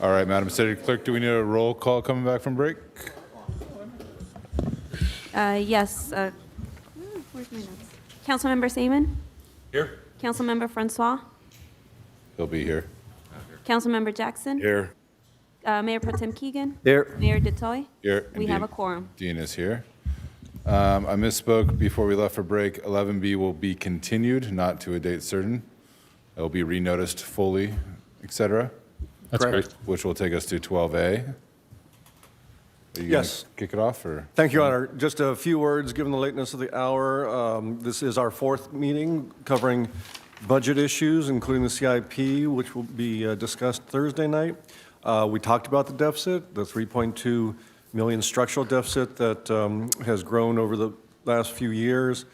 All right, Madam City Clerk, do we need a roll call coming back from break? Yes. Where's my notes? Councilmember Seaman? Here. Councilmember Francois? He'll be here. Councilmember Jackson? Here. Mayor Pro Tem Keegan? Here. Mayor Detoy? Here. We have a quorum. Dean is here. I misspoke before we left for break. 11B will be continued, not to a date certain. It will be renoticed fully, etc. That's correct. Which will take us to 12A. Are you Yes. gonna kick it off, or? Thank you, Your Honor. Just a few words, given the lateness of the hour. This is our fourth meeting covering budget issues, including the CIP, which will be discussed Thursday night. We talked about the deficit, the 3.2 million structural deficit that has grown over the last few years.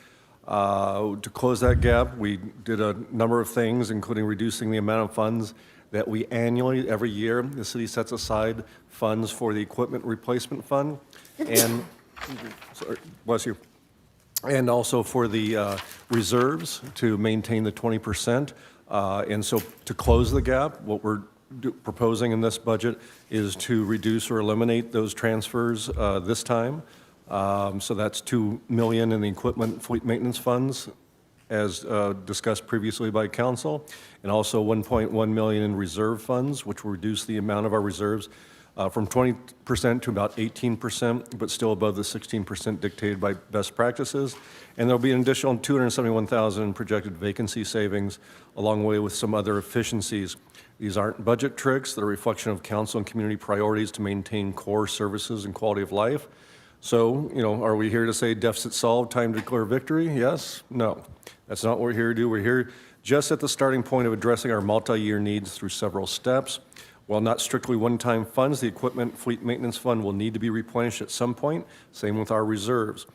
To close that gap, we did a number of things, including reducing the amount of funds that we annually, every year, the city sets aside funds for the equipment replacement fund, and, sorry, bless you, and also for the reserves to maintain the 20%. And so to close the gap, what we're proposing in this budget is to reduce or eliminate those transfers this time. So that's $2 million in the equipment fleet maintenance funds, as discussed previously by council, and also $1.1 million in reserve funds, which will reduce the amount of our reserves from 20% to about 18%, but still above the 16% dictated by best practices. And there'll be an additional $271,000 in projected vacancy savings, along with some other efficiencies. These aren't budget tricks. They're a reflection of council and community priorities to maintain core services and quality of life. So, are we here to say deficit solved, time to declare victory? Yes? No. That's not what we're here to do. We're here just at the starting point of addressing our multi-year needs through several steps. While not strictly one-time funds, the equipment fleet maintenance fund will need to be replenished at some point. Same with our reserves.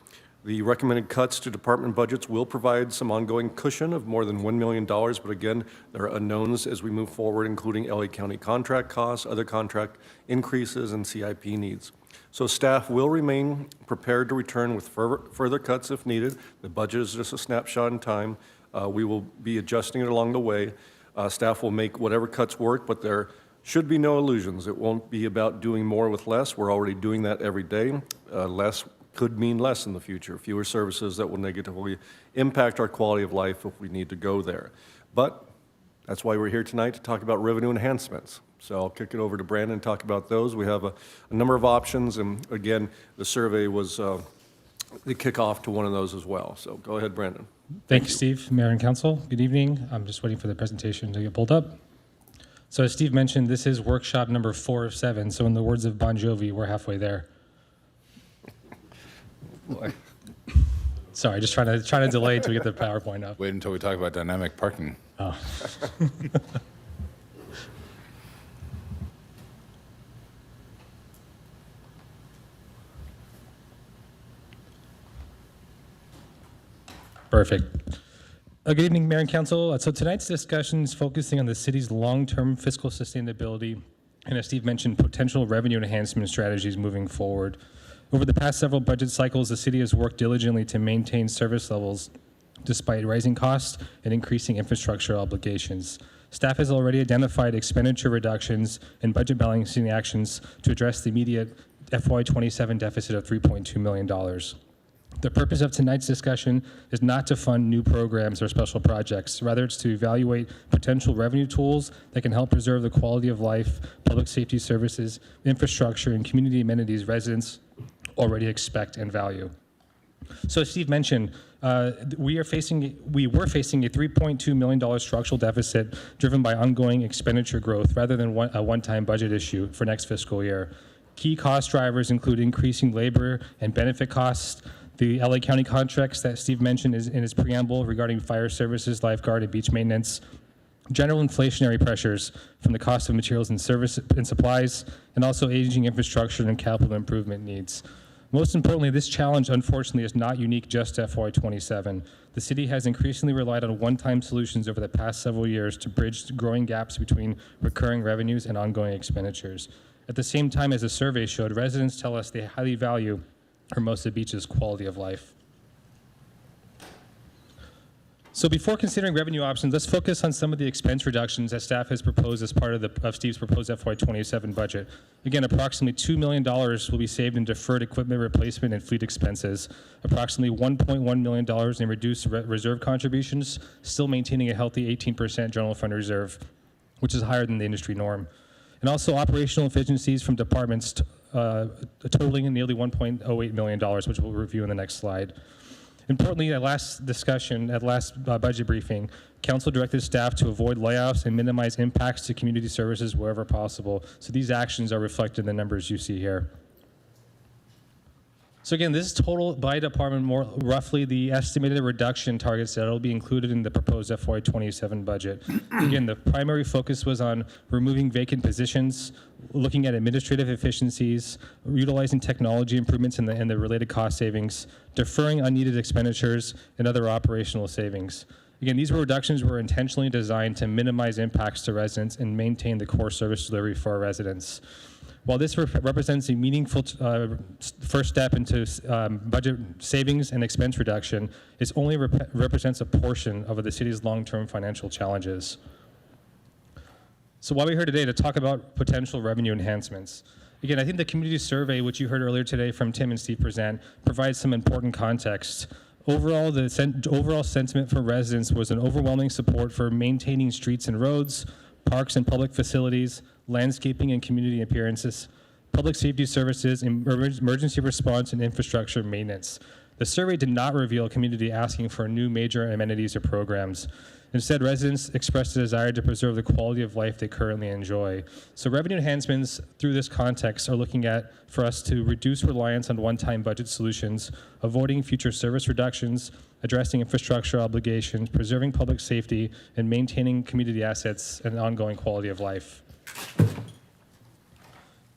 The recommended cuts to department budgets will provide some ongoing cushion of more than $1 million, but again, there are unknowns as we move forward, including LA County contract costs, other contract increases, and CIP needs. So staff will remain prepared to return with further cuts if needed. The budget is just a snapshot in time. We will be adjusting it along the way. Staff will make whatever cuts work, but there should be no illusions. It won't be about doing more with less. We're already doing that every day. Less could mean less in the future, fewer services that will negatively impact our quality of life if we need to go there. But that's why we're here tonight, to talk about revenue enhancements. So I'll kick it over to Brandon and talk about those. We have a number of options, and again, the survey was the kickoff to one of those as well. So go ahead, Brandon. Thank you, Steve. Mayor and Council, good evening. I'm just waiting for the presentation to get pulled up. So as Steve mentioned, this is workshop number 4 of 7. So in the words of Bon Jovi, we're halfway there. Boy. Sorry, just trying to delay till we get the PowerPoint up. Wait until we talk about dynamic parking. Oh. Perfect. Good evening, Mayor and Council. So tonight's discussion is focusing on the city's long-term fiscal sustainability, and as Steve mentioned, potential revenue enhancement strategies moving forward. Over the past several budget cycles, the city has worked diligently to maintain service levels despite rising costs and increasing infrastructure obligations. Staff has already identified expenditure reductions and budget balancing actions to address the immediate FY27 deficit of $3.2 million. The purpose of tonight's discussion is not to fund new programs or special projects. Rather, it's to evaluate potential revenue tools that can help preserve the quality of life, public safety services, infrastructure, and community amenities residents already expect and value. So as Steve mentioned, we were facing a $3.2 million structural deficit driven by ongoing expenditure growth rather than a one-time budget issue for next fiscal year. Key cost drivers include increasing labor and benefit costs, the LA County contracts that Steve mentioned in his preamble regarding fire services, lifeguard, and beach maintenance, general inflationary pressures from the cost of materials and service and supplies, and also aging infrastructure and capital improvement needs. Most importantly, this challenge, unfortunately, is not unique just to FY27. The city has increasingly relied on one-time solutions over the past several years to bridge growing gaps between recurring revenues and ongoing expenditures. At the same time, as the survey showed, residents tell us they highly value Hermosa Beach's quality of life. So before considering revenue options, let's focus on some of the expense reductions that staff has proposed as part of Steve's proposed FY27 budget. Again, approximately $2 million will be saved in deferred equipment replacement and fleet expenses, approximately $1.1 million in reduced reserve contributions, still maintaining a healthy 18% general fund reserve, which is higher than the industry norm. And also operational efficiencies from departments totaling nearly $1.08 million, which we'll review in the next slide. Importantly, at last budget briefing, Council directed staff to avoid layoffs and minimize impacts to community services wherever possible. So these actions are reflected in the numbers you see here. So again, this is total by department, more roughly the estimated reduction targets that will be included in the proposed FY27 budget. Again, the primary focus was on removing vacant positions, looking at administrative efficiencies, utilizing technology improvements and the related cost savings, deferring unneeded expenditures, and other operational savings. Again, these reductions were intentionally designed to minimize impacts to residents and maintain the core service delivery for our residents. While this represents a meaningful first step into budget savings and expense reduction, it only represents a portion of the city's long-term financial challenges. So why are we here today? To talk about potential revenue enhancements. Again, I think the community survey, which you heard earlier today from Tim and Steve present, provides some important context. Overall, the overall sentiment for residents was an overwhelming support for maintaining streets and roads, parks and public facilities, landscaping and community appearances, public safety services, emergency response, and infrastructure maintenance. The survey did not reveal a community asking for new major amenities or programs. Instead, residents expressed a desire to preserve the quality of life they currently enjoy. So revenue enhancements through this context are looking at for us to reduce reliance on one-time budget solutions, avoiding future service reductions, addressing infrastructure obligations, preserving public safety, and maintaining community assets and ongoing quality of life.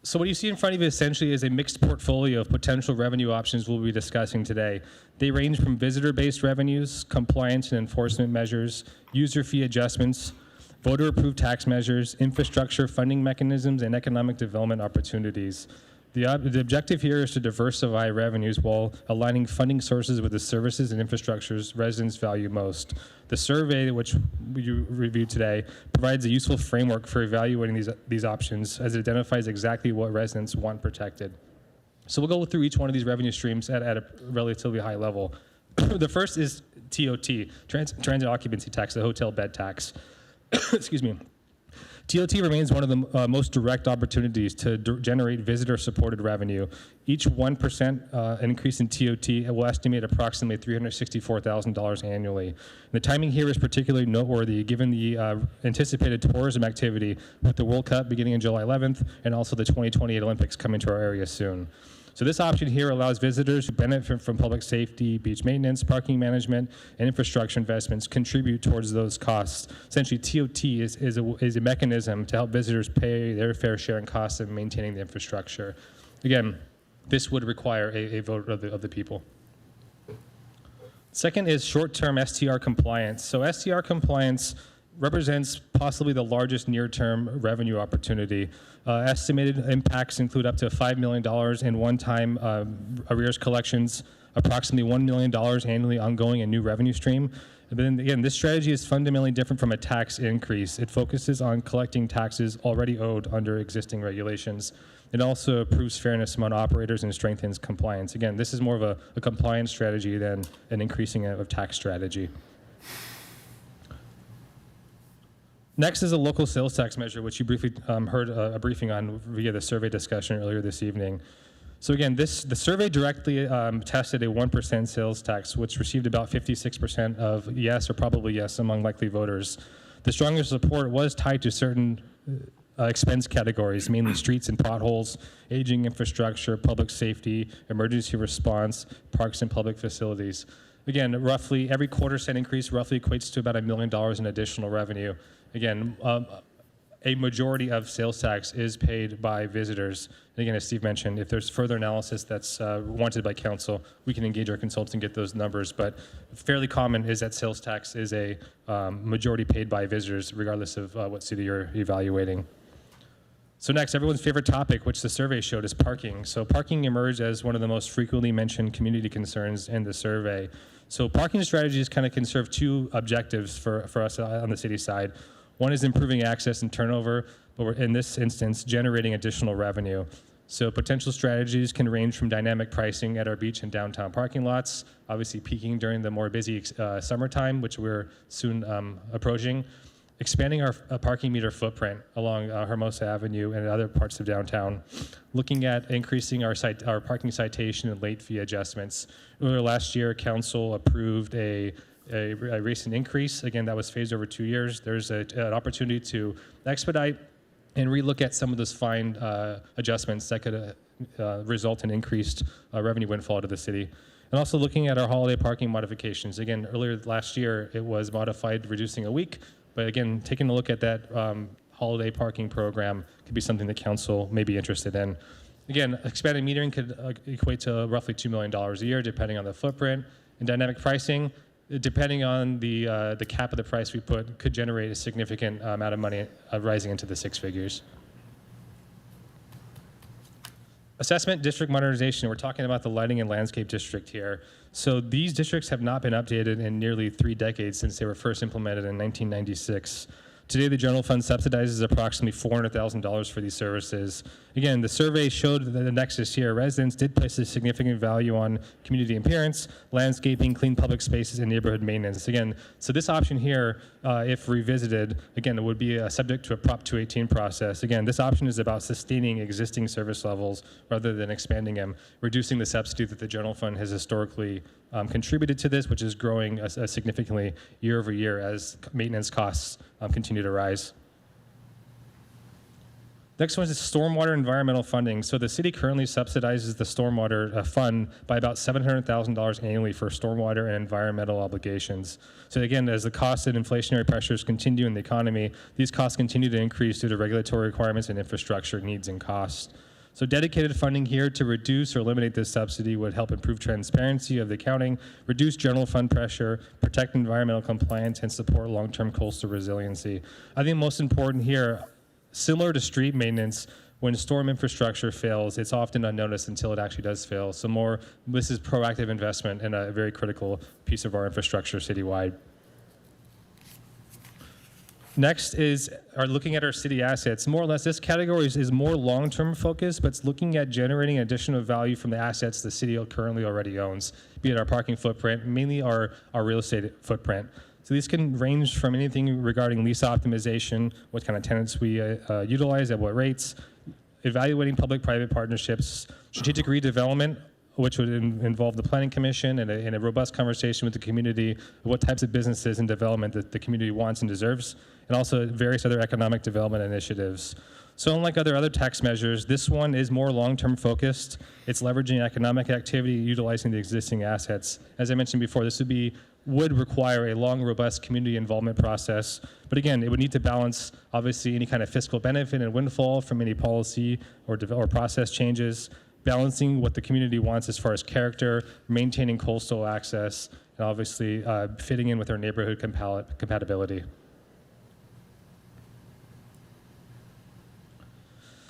So what you see in front of you essentially is a mixed portfolio of potential revenue options we'll be discussing today. They range from visitor-based revenues, compliance and enforcement measures, user fee adjustments, voter-approved tax measures, infrastructure funding mechanisms, and economic development opportunities. The objective here is to diversify revenues while aligning funding sources with the services and infrastructures residents value most. The survey, which you reviewed today, provides a useful framework for evaluating these options as it identifies exactly what residents want protected. So we'll go through each one of these revenue streams at a relatively high level. The first is TOT, Transit Occupancy Tax, the hotel bed tax. Excuse me. TOT remains one of the most direct opportunities to generate visitor-supported revenue. Each 1% increase in TOT will estimate approximately $364,000 annually. The timing here is particularly noteworthy given the anticipated tourism activity with the World Cup beginning on July 11th and also the 2028 Olympics coming to our area soon. So this option here allows visitors who benefit from public safety, beach maintenance, parking management, and infrastructure investments contribute towards those costs. Essentially, TOT is a mechanism to help visitors pay their fair share in costs of maintaining the infrastructure. Again, this would require a vote of the people. Second is short-term STR compliance. So STR compliance represents possibly the largest near-term revenue opportunity. Estimated impacts include up to $5 million in one-time arrears collections, approximately $1 million annually ongoing a new revenue stream. But then again, this strategy is fundamentally different from a tax increase. It focuses on collecting taxes already owed under existing regulations. It also improves fairness among operators and strengthens compliance. Again, this is more of a compliance strategy than an increasing of tax strategy. Next is a local sales tax measure, which you briefly heard a briefing on via the survey discussion earlier this evening. So again, the survey directly tested a 1% sales tax, which received about 56% of yes or probably yes among likely voters. The strongest support was tied to certain expense categories, mainly streets and potholes, aging infrastructure, public safety, emergency response, parks and public facilities. Again, roughly every quarter-cent increase roughly equates to about $1 million in additional revenue. Again, a majority of sales tax is paid by visitors. And again, as Steve mentioned, if there's further analysis that's wanted by council, we can engage our consultants and get those numbers. But fairly common is that sales tax is a majority paid by visitors, regardless of what city you're evaluating. So next, everyone's favorite topic, which the survey showed, is parking. So parking emerged as one of the most frequently mentioned community concerns in the survey. So parking strategies kind of can serve two objectives for us on the city side. One is improving access and turnover, but we're, in this instance, generating additional revenue. So potential strategies can range from dynamic pricing at our beach and downtown parking lots, obviously peaking during the more busy summertime, which we're soon approaching. Expanding our parking meter footprint along Hermosa Avenue and other parts of downtown. Looking at increasing our parking citation and late fee adjustments. Earlier last year, council approved a recent increase. Again, that was phased over 2 years. There's an opportunity to expedite and relook at some of those fine adjustments that could result in increased revenue windfall to the city. And also looking at our holiday parking modifications. Again, earlier last year, it was modified, reducing a week. But again, taking a look at that holiday parking program could be something that council may be interested in. Again, expanded metering could equate to roughly $2 million a year, depending on the footprint. And dynamic pricing, depending on the cap of the price we put, could generate a significant amount of money rising into the six figures. Assessment district modernization, we're talking about the lighting and landscape district here. So these districts have not been updated in nearly 3 decades since they were first implemented in 1996. Today, the general fund subsidizes approximately $400,000 for these services. Again, the survey showed the nexus here. Residents did place a significant value on community appearance, landscaping, clean public spaces, and neighborhood maintenance. Again, so this option here, if revisited, again, it would be subject to a Prop 218 process. Again, this option is about sustaining existing service levels rather than expanding them, reducing the subsidy that the general fund has historically contributed to this, which is growing significantly year over year as maintenance costs continue to rise. Next one is stormwater environmental funding. So the city currently subsidizes the stormwater fund by about $700,000 annually for stormwater and environmental obligations. So again, as the costs and inflationary pressures continue in the economy, these costs continue to increase due to regulatory requirements and infrastructure needs and costs. So dedicated funding here to reduce or eliminate this subsidy would help improve transparency of the accounting, reduce general fund pressure, protect environmental compliance, and support long-term coastal resiliency. I think most important here, similar to street maintenance, when storm infrastructure fails, it's often unnoticed until it actually does fail. So this is proactive investment in a very critical piece of our infrastructure citywide. Next is looking at our city assets. More or less, this category is more long-term focused, but it's looking at generating additional value from the assets the city currently already owns, be it our parking footprint, mainly our real estate footprint. So these can range from anything regarding lease optimization, what kind of tenants we utilize, at what rates, evaluating public-private partnerships, strategic redevelopment, which would involve the Planning Commission and a robust conversation with the community of what types of businesses and development that the community wants and deserves, and also various other economic development initiatives. So unlike other tax measures, this one is more long-term focused. It's leveraging economic activity, utilizing the existing assets. As I mentioned before, this would require a long, robust community involvement process. But again, it would need to balance, obviously, any kind of fiscal benefit and windfall from any policy or process changes, balancing what the community wants as far as character, maintaining coastal access, and obviously fitting in with our neighborhood compatibility.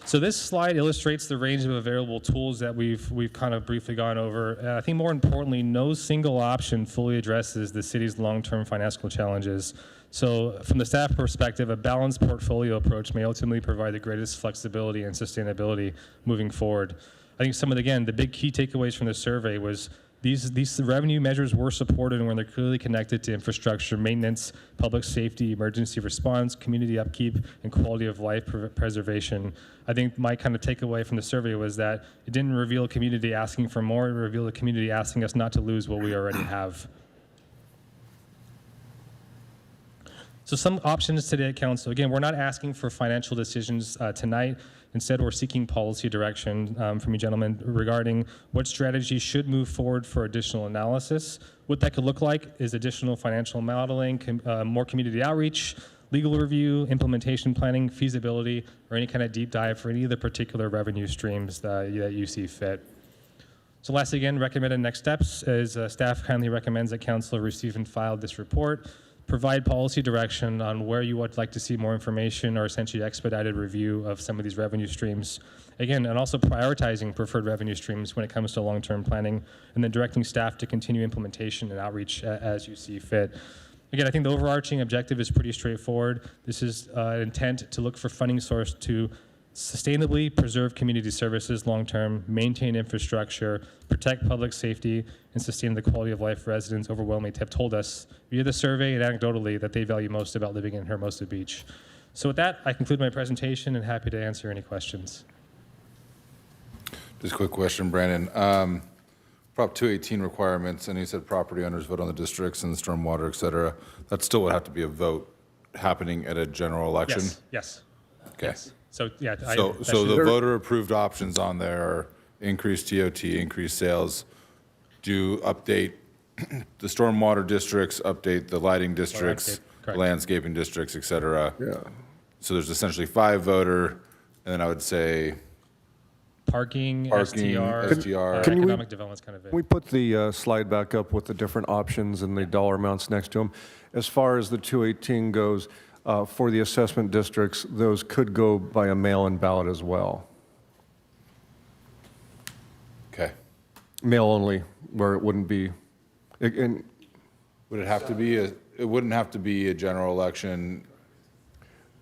So this slide illustrates the range of available tools that we've kind of briefly gone over. I think more importantly, no single option fully addresses the city's long-term financial challenges. So from the staff perspective, a balanced portfolio approach may ultimately provide the greatest flexibility and sustainability moving forward. I think the big key takeaways from the survey was These revenue measures were supported when they're clearly connected to infrastructure, maintenance, public safety, emergency response, community upkeep, and quality of life preservation. I think my kind of takeaway from the survey was that it didn't reveal a community asking for more, it revealed a community asking us not to lose what we already have. So some options today at council. Again, we're not asking for financial decisions tonight. Instead, we're seeking policy direction from you gentlemen regarding what strategies should move forward for additional analysis. What that could look like is additional financial modeling, more community outreach, legal review, implementation planning, feasibility, or any kind of deep dive for any of the particular revenue streams that you see fit. So lastly, again, recommended next steps is staff kindly recommends that council receive and file this report, provide policy direction on where you would like to see more information or essentially expedited review of some of these revenue streams. Again, and also prioritizing preferred revenue streams when it comes to long-term planning, and then directing staff to continue implementation and outreach as you see fit. Again, I think the overarching objective is pretty straightforward. This is an intent to look for funding source to sustainably preserve community services long-term, maintain infrastructure, protect public safety, and sustain the quality of life residents overwhelmingly have told us via the survey and anecdotally that they value most about living in Hermosa Beach. So with that, I conclude my presentation and happy to answer any questions. Just a quick question, Brandon. Prop 218 requirements, and you said property owners vote on the districts and the stormwater, et cetera. That still would have to be a vote happening at a general election? Yes, yes. Okay. Yes. So, yeah. So the voter-approved options on there are increased TOT, increased sales, do update the stormwater districts, update the lighting districts, landscaping districts, et cetera. Yeah. So there's essentially 5 voter, and then I would say Parking, STR, economic development's kind of vague. Can we put the slide back up with the different options and the dollar amounts next to them? As far as the 218 goes, for the assessment districts, those could go by a mail-in ballot as well. Okay. Mail only, where it wouldn't be. Would it have to be it wouldn't have to be a general election?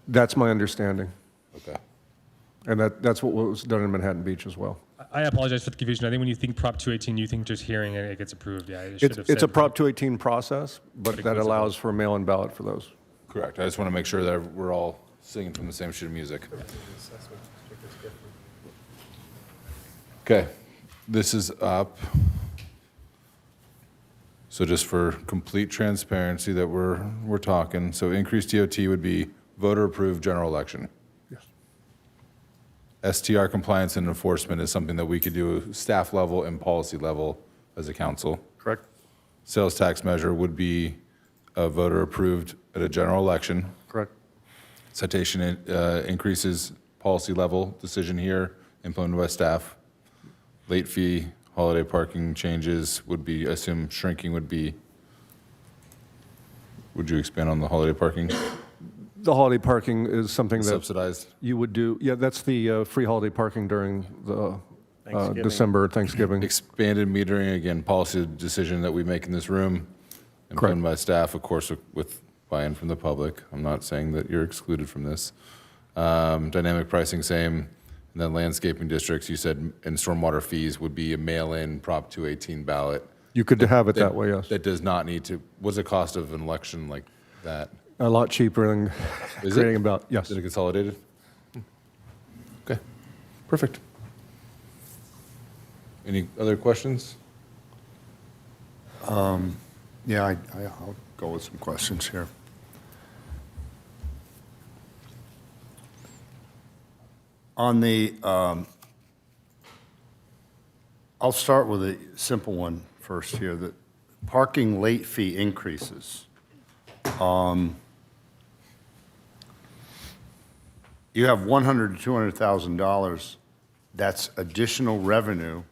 That's my understanding. Okay. And that's what was done in Manhattan Beach as well. I apologize for the confusion. I think when you think Prop 218, you think just hearing it gets approved. Yeah, it should have It's said a Prop 218 process, but that allows for a mail-in ballot for those. Correct. I just want to make sure that we're all singing from the same sheet of music. Okay, this is up. So just for complete transparency that we're talking, so increased DOT would be voter-approved general election. Yes. STR compliance and enforcement is something that we could do staff level and policy level as a council. Correct. Sales tax measure would be voter-approved at a general election. Correct. Citation increases, policy level decision here, implemented by staff. Late fee, holiday parking changes would be, I assume shrinking would be, would you expand on the holiday parking? The holiday parking is something that Subsidized. you would do. Yeah, that's the free holiday parking during the December Thanksgiving. Expanded metering, again, policy decision that we make in this room, implemented by staff, of course, with buy-in from the public. I'm not saying that you're excluded from this. Dynamic pricing, same. And then landscaping districts, you said, and stormwater fees would be a mail-in Prop 218 ballot. You could have it that way, yes. That does not need to, what's the cost of an election like that? A lot cheaper than creating a ballot, yes. Is it consolidated? Okay, perfect. Any other questions? Yeah, I'll go with some questions here. On the, I'll start with a simple one first here. The parking late fee increases. You have $100,000 to $200,000. That's additional revenue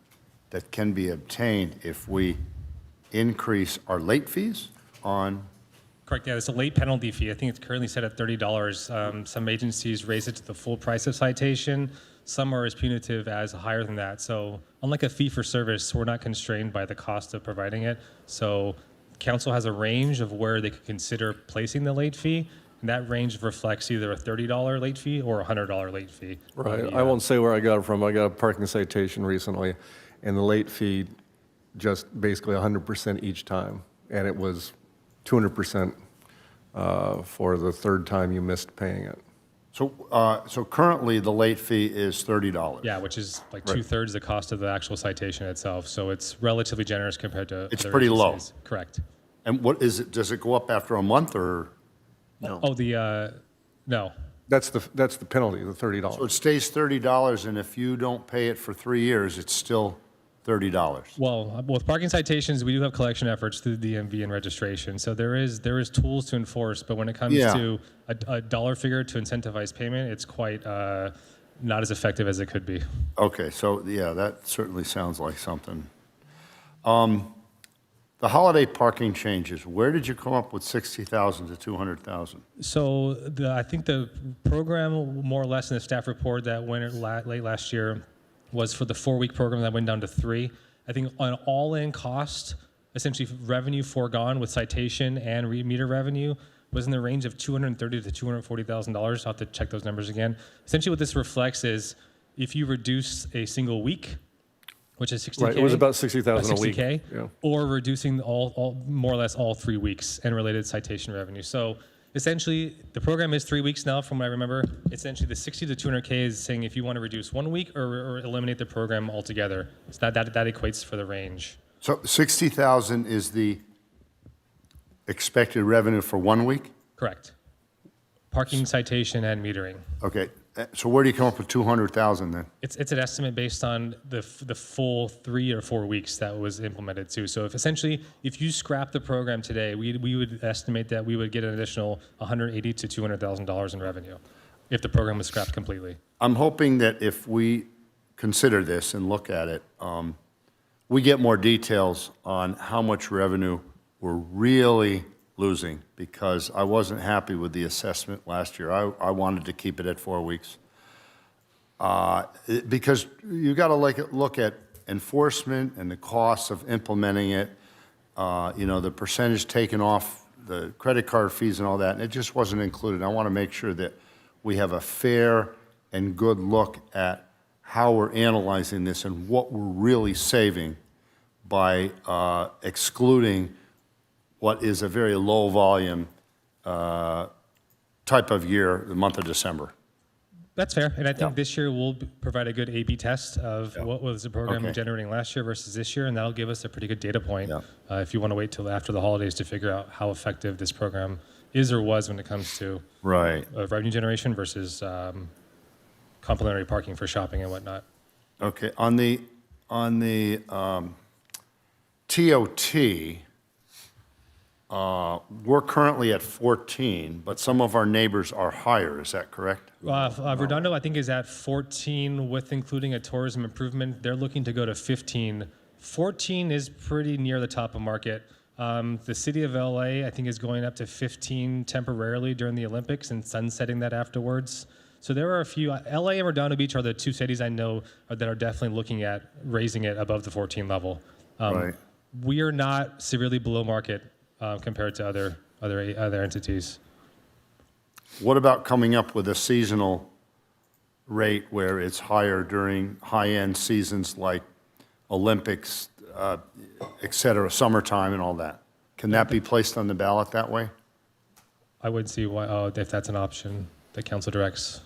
that can be obtained if we increase our late fees on. Correct, yeah, it's a late penalty fee. I think it's currently set at $30. Some agencies raise it to the full price of citation. Some are as punitive as higher than that. So unlike a fee for service, we're not constrained by the cost of providing it. So council has a range of where they could consider placing the late fee. And that range reflects either a $30 late fee or a $100 late fee. Right. I won't say where I got it from. I got a parking citation recently, and the late fee just basically 100% each time. And it was 200% for the third time you missed paying it. So currently, the late fee is $30. Yeah, which is like Right. 2/3 the cost of the actual citation itself. So it's relatively generous compared to It's other pretty low. agencies. Correct. And what is it, does it go up after a month or? No. Oh, no. That's the penalty, the $30. So it stays $30, and if you don't pay it for 3 years, it's still $30. Well, with parking citations, we do have collection efforts through DMV and registration. So there is tools to enforce, but when it comes Yeah. to a dollar figure to incentivize payment, it's quite not as effective as it could be. Okay, so yeah, that certainly sounds like something. The holiday parking changes, where did you come up with 60,000 to 200,000? So I think the program, more or less in the staff report that went late last year, was for the 4-week program that went down to 3. I think on all-in cost, essentially revenue foregone with citation and meter revenue was in the range of $230,000 to $240,000. I'll have to check those numbers again. Essentially what this reflects is if you reduce a single week, which is 60K. Right, it was about 60,000 a week. 60K, Yeah. or reducing all more or less all 3 weeks and related citation revenue. So essentially, the program is 3 weeks now, from what I remember. Essentially, the 60 to 200K is saying if you want to reduce 1 week or eliminate the program altogether. So that equates for the range. So 60,000 is the expected revenue for 1 week? Correct. Parking, citation, and metering. Okay, so where do you come up with 200,000 then? It's an estimate based on the full 3 or 4 weeks that was implemented too. So if you scrap the program today, we would estimate that we would get an additional $180,000 to $200,000 in revenue if the program was scrapped completely. I'm hoping that if we consider this and look at it, we get more details on how much revenue we're really losing, because I wasn't happy with the assessment last year. I wanted to keep it at 4 weeks. Because you got to look at enforcement and the costs of implementing it, the percentage taken off the credit card fees and all that, and it just wasn't included. I want to make sure that we have a fair and good look at how we're analyzing this and what we're really saving by excluding what is a very low volume type of year, the month of December. That's fair, and I think this year we'll provide a good A/B test of what was the program Okay. generating last year versus this year, and that'll give us a pretty good data point if you want to wait till after the holidays to figure out how effective this program is or was when it comes to Right. revenue generation versus complimentary parking for shopping and whatnot. Okay, on the TOT, we're currently at 14, but some of our neighbors are higher, is that correct? Redondo, I think, is at 14 with including a tourism improvement. They're looking to go to 15. 14 is pretty near the top of market. The city of LA, I think, is going up to 15 temporarily during the Olympics and sunsetting that afterwards. So there are a few. LA and Redondo Beach are the two cities I know that are definitely looking at raising it above the 14 level. Right. We are not severely below market compared to other entities. What about coming up with a seasonal rate where it's higher during high-end seasons like Olympics, et cetera, summertime and all that? Can that be placed on the ballot that way? I would see why, if that's an option that council directs.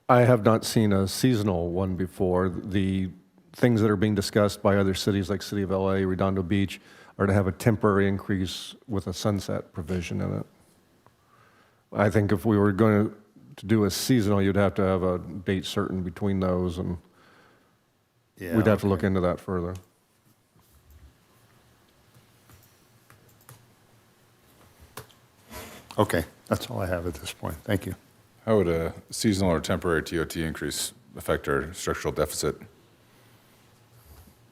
I have not seen a seasonal one before. The things that are being discussed by other cities like City of LA, Redondo Beach, are to have a temporary increase with a sunset provision in it. I think if we were going to do a seasonal, you'd have to have a date certain between those, and we'd have to look into that further. Okay, that's all I have at this point. Thank you. How would a seasonal or temporary TOT increase affect our structural deficit?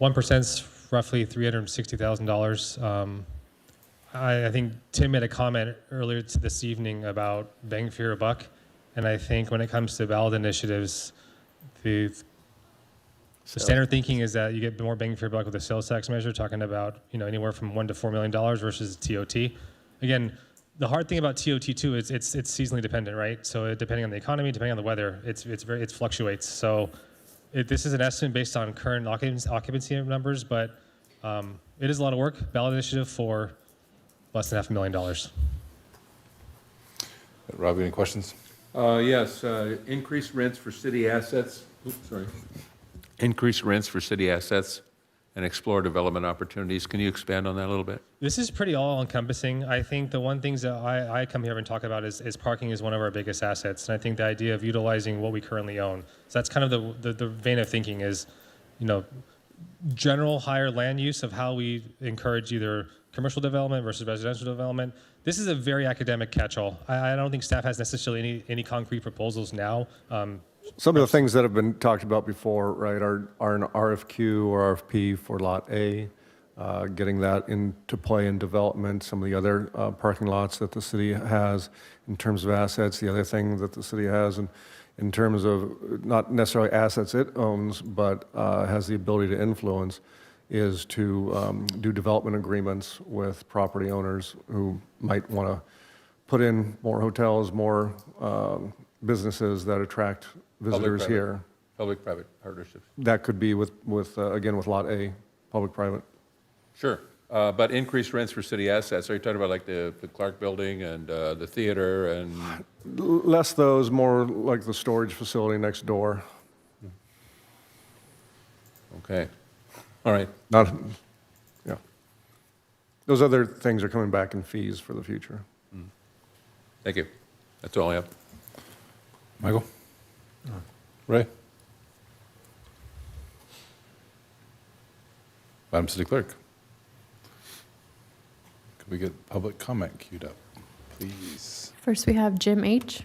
1% is roughly $360,000. I think Tim made a comment earlier this evening about bang for your buck, and I think when it comes to ballot initiatives, the standard thinking is that you get more bang for your buck with a sales tax measure, talking about anywhere from $1 to $4 million versus TOT. Again, the hard thing about TOT too is it's seasonally dependent, right? So depending on the economy, depending on the weather, it fluctuates. So this is an estimate based on current occupancy numbers, but It is a lot of work. Ballot initiative for less than $500,000. Rob, any questions? Yes, increased rents for city assets. Oops, sorry. Increased rents for city assets and explore development opportunities. Can you expand on that a little bit? This is pretty all-encompassing. I think the one things that I come here and talk about is parking is one of our biggest assets, and I think the idea of utilizing what we currently own. So that's kind of the vein of thinking is, general higher land use of how we encourage either commercial development versus residential development. This is a very academic catch-all. I don't think staff has necessarily any concrete proposals now. Some of the things that have been talked about before, right, are an RFQ or RFP for Lot A, getting that into play in development, some of the other parking lots that the city has in terms of assets, the other thing that the city has in terms of not necessarily assets it owns, but has the ability to influence, is to do development agreements with property owners who might want to put in more hotels, more businesses that attract visitors here. Public-private partnerships. That could be with again, with Lot A, public-private. Sure, but increased rents for city assets, are you talking about like the Clark Building and the theater and? Less those, more like the storage facility next door. Okay, all right. Yeah. Those other things are coming back in fees for the future. Thank you. That's all I have. Michael? Ray? Madam City Clerk? Could we get public comment queued up, please? First, we have Jim H.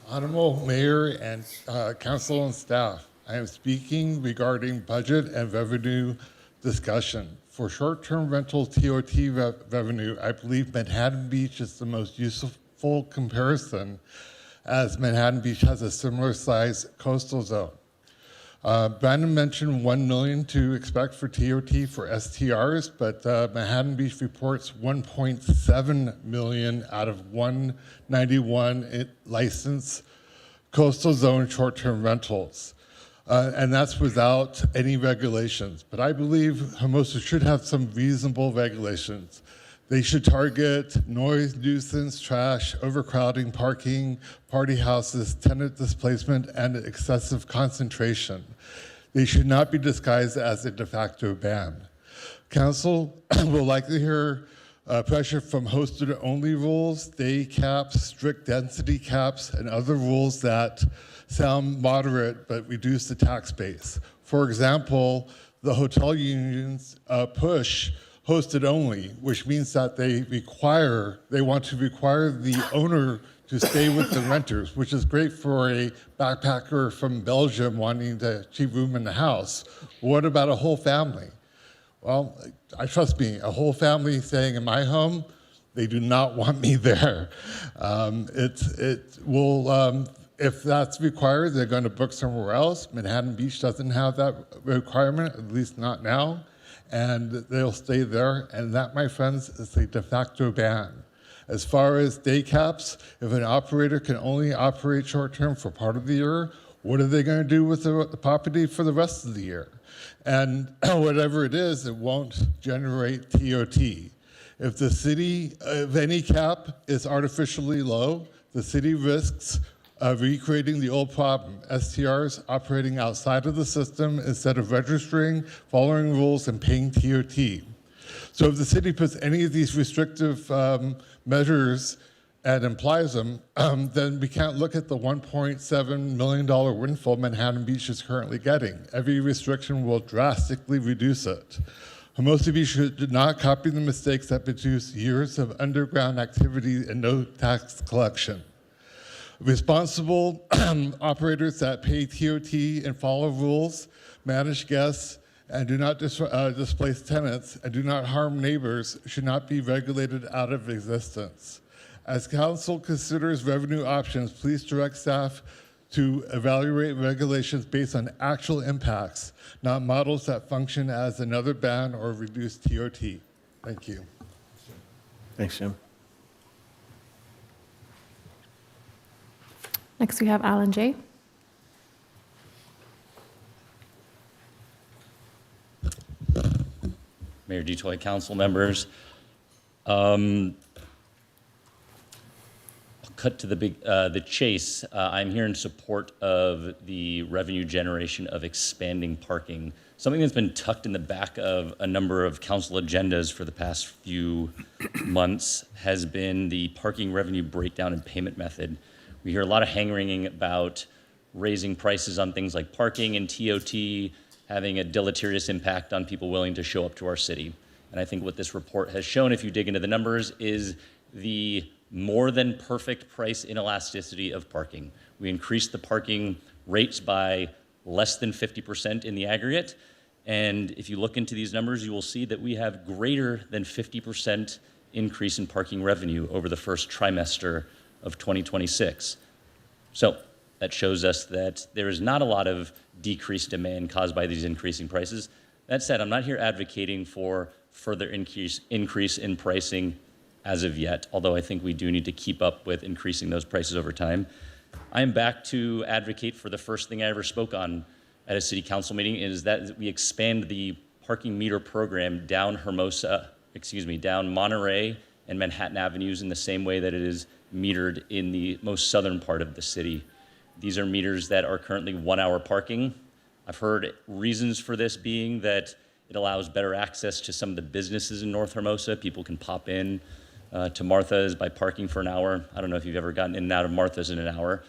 Honorable Mayor and Council and staff, I am speaking regarding budget and revenue discussion. For short-term rental TOT revenue, I believe Manhattan Beach is the most useful comparison, as Manhattan Beach has a similar size coastal zone. Brandon mentioned $1 million to expect for TOT for STRs, but Manhattan Beach reports $1.7 million out of 191 licensed coastal zone short-term rentals. And that's without any regulations. But I believe Hermosa should have some reasonable regulations. They should target noise, nuisance, trash, overcrowding, parking, party houses, tenant displacement, and excessive concentration. They should not be disguised as a de facto ban. Council will likely hear pressure from hosted-only rules, day caps, strict density caps, and other rules that sound moderate but reduce the tax base. For example, the hotel unions push hosted only, which means that they want to require the owner to stay with the renters, which is great for a backpacker from Belgium wanting to cheap room in the house. What about a whole family? Well, trust me, a whole family staying in my home, they do not want me there. If that's required, they're going to book somewhere else. Manhattan Beach doesn't have that requirement, at least not now, and they'll stay there. And that, my friends, is a de facto ban. As far as day caps, if an operator can only operate short-term for part of the year, what are they going to do with the property for the rest of the year? And whatever it is, it won't generate TOT. If the city, if any cap is artificially low, the city risks recreating the old problem, STRs operating outside of the system instead of registering, following rules, and paying TOT. So if the city puts any of these restrictive measures and implies them, then we can't look at the $1.7 million windfall Manhattan Beach is currently getting. Every restriction will drastically reduce it. Hermosa Beach should not copy the mistakes that produce years of underground activity and no tax collection. Responsible operators that pay TOT and follow rules, manage guests, and do not displace tenants and do not harm neighbors should not be regulated out of existence. As council considers revenue options, please direct staff to evaluate regulations based on actual impacts, not models that function as another ban or reduced TOT. Thank you. Thanks, Jim. Next, we have Alan J. Mayor Detoy, council members. I'll cut to the chase. I'm here in support of the revenue generation of expanding parking, something that's been tucked in the back of a number of council agendas for the past few months has been the parking revenue breakdown and payment method. We hear a lot of hand-wringing about raising prices on things like parking and TOT having a deleterious impact on people willing to show up to our city. And I think what this report has shown, if you dig into the numbers, is the more than perfect price inelasticity of parking. We increased the parking rates by less than 50% in the aggregate. And if you look into these numbers, you will see that we have greater than 50% increase in parking revenue over the first trimester of 2026. So that shows us that there is not a lot of decreased demand caused by these increasing prices. That said, I'm not here advocating for further increase in pricing as of yet, although I think we do need to keep up with increasing those prices over time. I am back to advocate for the first thing I ever spoke on at a city council meeting, is that we expand the parking meter program down down Monterey and Manhattan Avenues in the same way that it is metered in the most southern part of the city. These are meters that are currently 1 hour parking. I've heard reasons for this being that it allows better access to some of the businesses in North Hermosa. People can pop in to Martha's by parking for an hour. I don't know if you've ever gotten in and out of Martha's in an hour,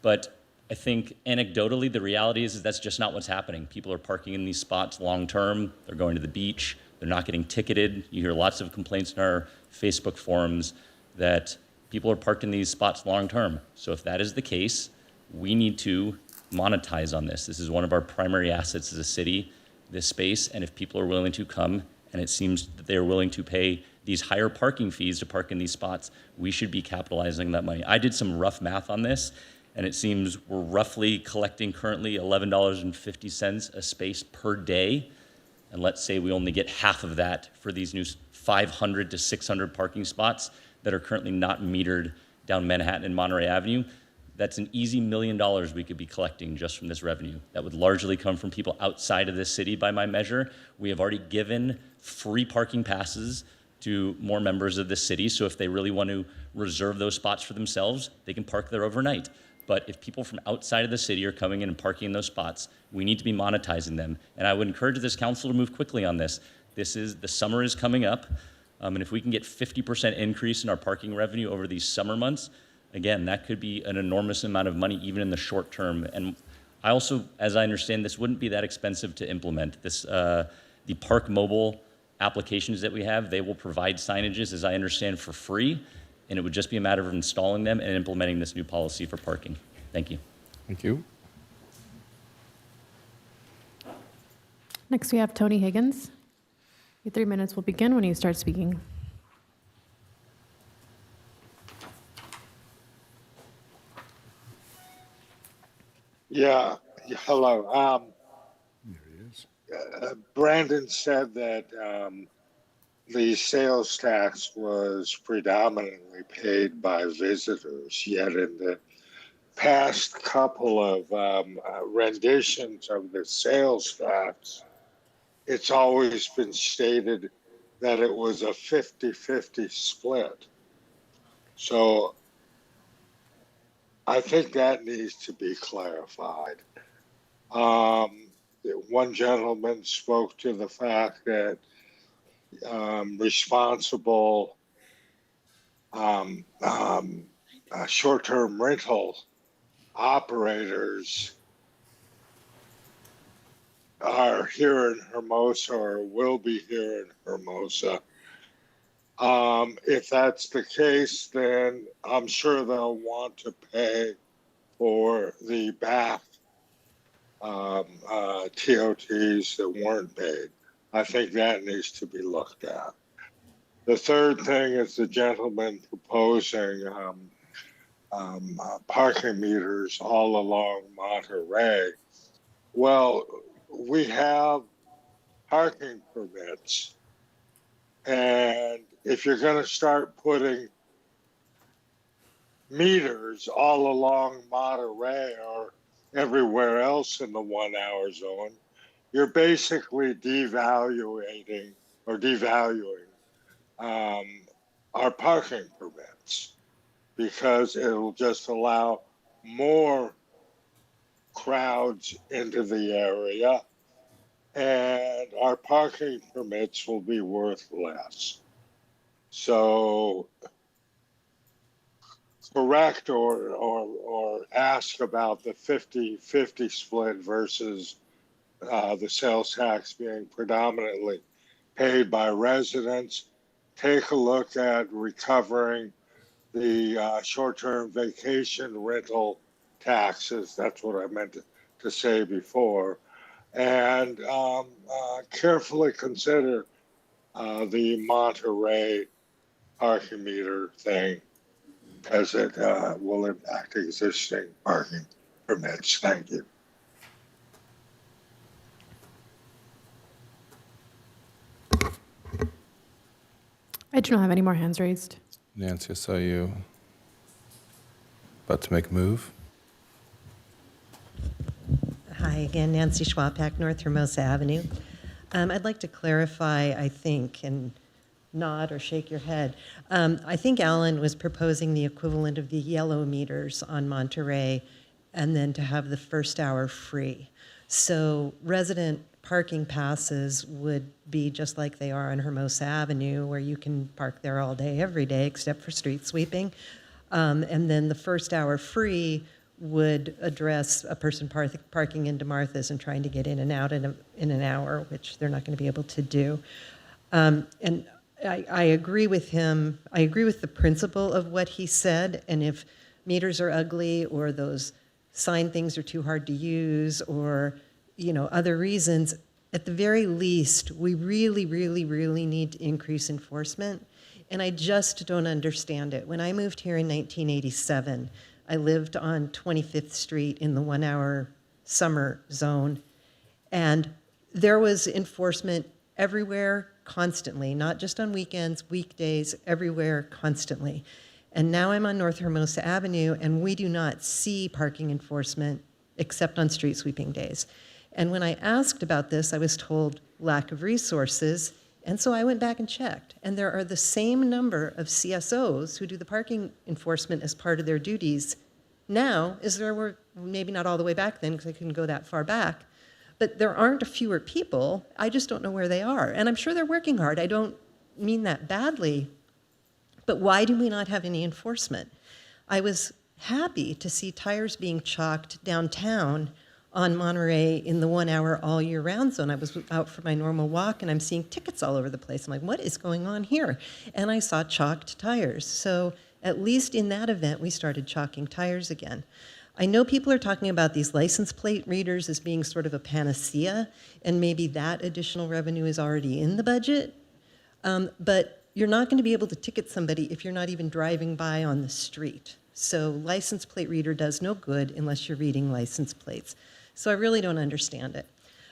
but I think anecdotally, the reality is that's just not what's happening. People are parking in these spots long-term. They're going to the beach. They're not getting ticketed. You hear lots of complaints in our Facebook forums that people are parked in these spots long-term. So if that is the case, we need to monetize on this. This is one of our primary assets as a city, this space. And if people are willing to come, and it seems that they're willing to pay these higher parking fees to park in these spots, we should be capitalizing on that money. I did some rough math on this, and it seems we're roughly collecting currently $11.50 a space per day. And let's say we only get half of that for these new 500 to 600 parking spots that are currently not metered down Manhattan and Monterey Avenue. That's an easy $1 million we could be collecting just from this revenue. That would largely come from people outside of this city by my measure. We have already given free parking passes to more members of the city. So if they really want to reserve those spots for themselves, they can park there overnight. But if people from outside of the city are coming in and parking in those spots, we need to be monetizing them. And I would encourage this council to move quickly on this. The summer is coming up. And if we can get 50% increase in our parking revenue over these summer months, again, that could be an enormous amount of money, even in the short term. And I also, as I understand, this wouldn't be that expensive to implement. The Park Mobile applications that we have, they will provide signages, as I understand, for free. And it would just be a matter of installing them and implementing this new policy for parking. Thank you. Thank you. Next, we have Tony Higgins. Your 3 minutes will begin when you start speaking. Yeah, hello. Brandon said that the sales tax was predominantly paid by visitors, yet in the past couple of renditions of the sales tax, it's always been stated that it was a 50-50 split. So I think that needs to be clarified. One gentleman spoke to the fact that responsible short-term rental operators are here in Hermosa or will be here in Hermosa. If that's the case, then I'm sure they'll want to pay for the back TOTs that weren't paid. I think that needs to be looked at. The third thing is the gentleman proposing parking meters all along Monterey. Well, we have parking permits. And if you're going to start putting meters all along Monterey or everywhere else in the 1 hour zone, you're basically devaluing or devaluing our parking permits, because it will just allow more crowds into the area, and our parking permits will be worth less. So correct or ask about the 50-50 split versus the sales tax being predominantly paid by residents. Take a look at recovering the short-term vacation rental taxes. That's what I meant to say before. And carefully consider the Monterey parking meter thing, as it will impact existing parking permits. Thank you. I do not have any more hands raised. Nancy, I saw you about to make a move. Hi again, Nancy Schwapak, North Hermosa Avenue. I'd like to clarify, I think, and nod or shake your head. I think Alan was proposing the equivalent of the yellow meters on Monterey, and then to have the first hour free. So resident parking passes would be just like they are on Hermosa Avenue, where you can park there all day, every day, except for street sweeping. And then the first hour free would address a person parking into Martha's and trying to get in and out in an hour, which they're not going to be able to do. And I agree with him. I agree with the principle of what he said. And if meters are ugly, or those sign things are too hard to use, or other reasons, at the very least, we really, really, really need to increase enforcement. And I just don't understand it. When I moved here in 1987, I lived on 25th Street in the 1 hour summer zone. And there was enforcement everywhere, constantly, not just on weekends, weekdays, everywhere, constantly. And now I'm on North Hermosa Avenue, and we do not see parking enforcement except on street sweeping days. And when I asked about this, I was told lack of resources. And so I went back and checked. And there are the same number of CSOs who do the parking enforcement as part of their duties now as there were, maybe not all the way back then, because I couldn't go that far back. But there aren't fewer people. I just don't know where they are. And I'm sure they're working hard. I don't mean that badly. But why do we not have any enforcement? I was happy to see tires being chalked downtown on Monterey in the 1 hour all year round zone. I was out for my normal walk, and I'm seeing tickets all over the place. I'm like, what is going on here? And I saw chalked tires. So at least in that event, we started chalking tires again. I know people are talking about these license plate readers as being sort of a panacea, and maybe that additional revenue is already in the budget. But you're not going to be able to ticket somebody if you're not even driving by on the street. So license plate reader does no good unless you're reading license plates. So I really don't understand it.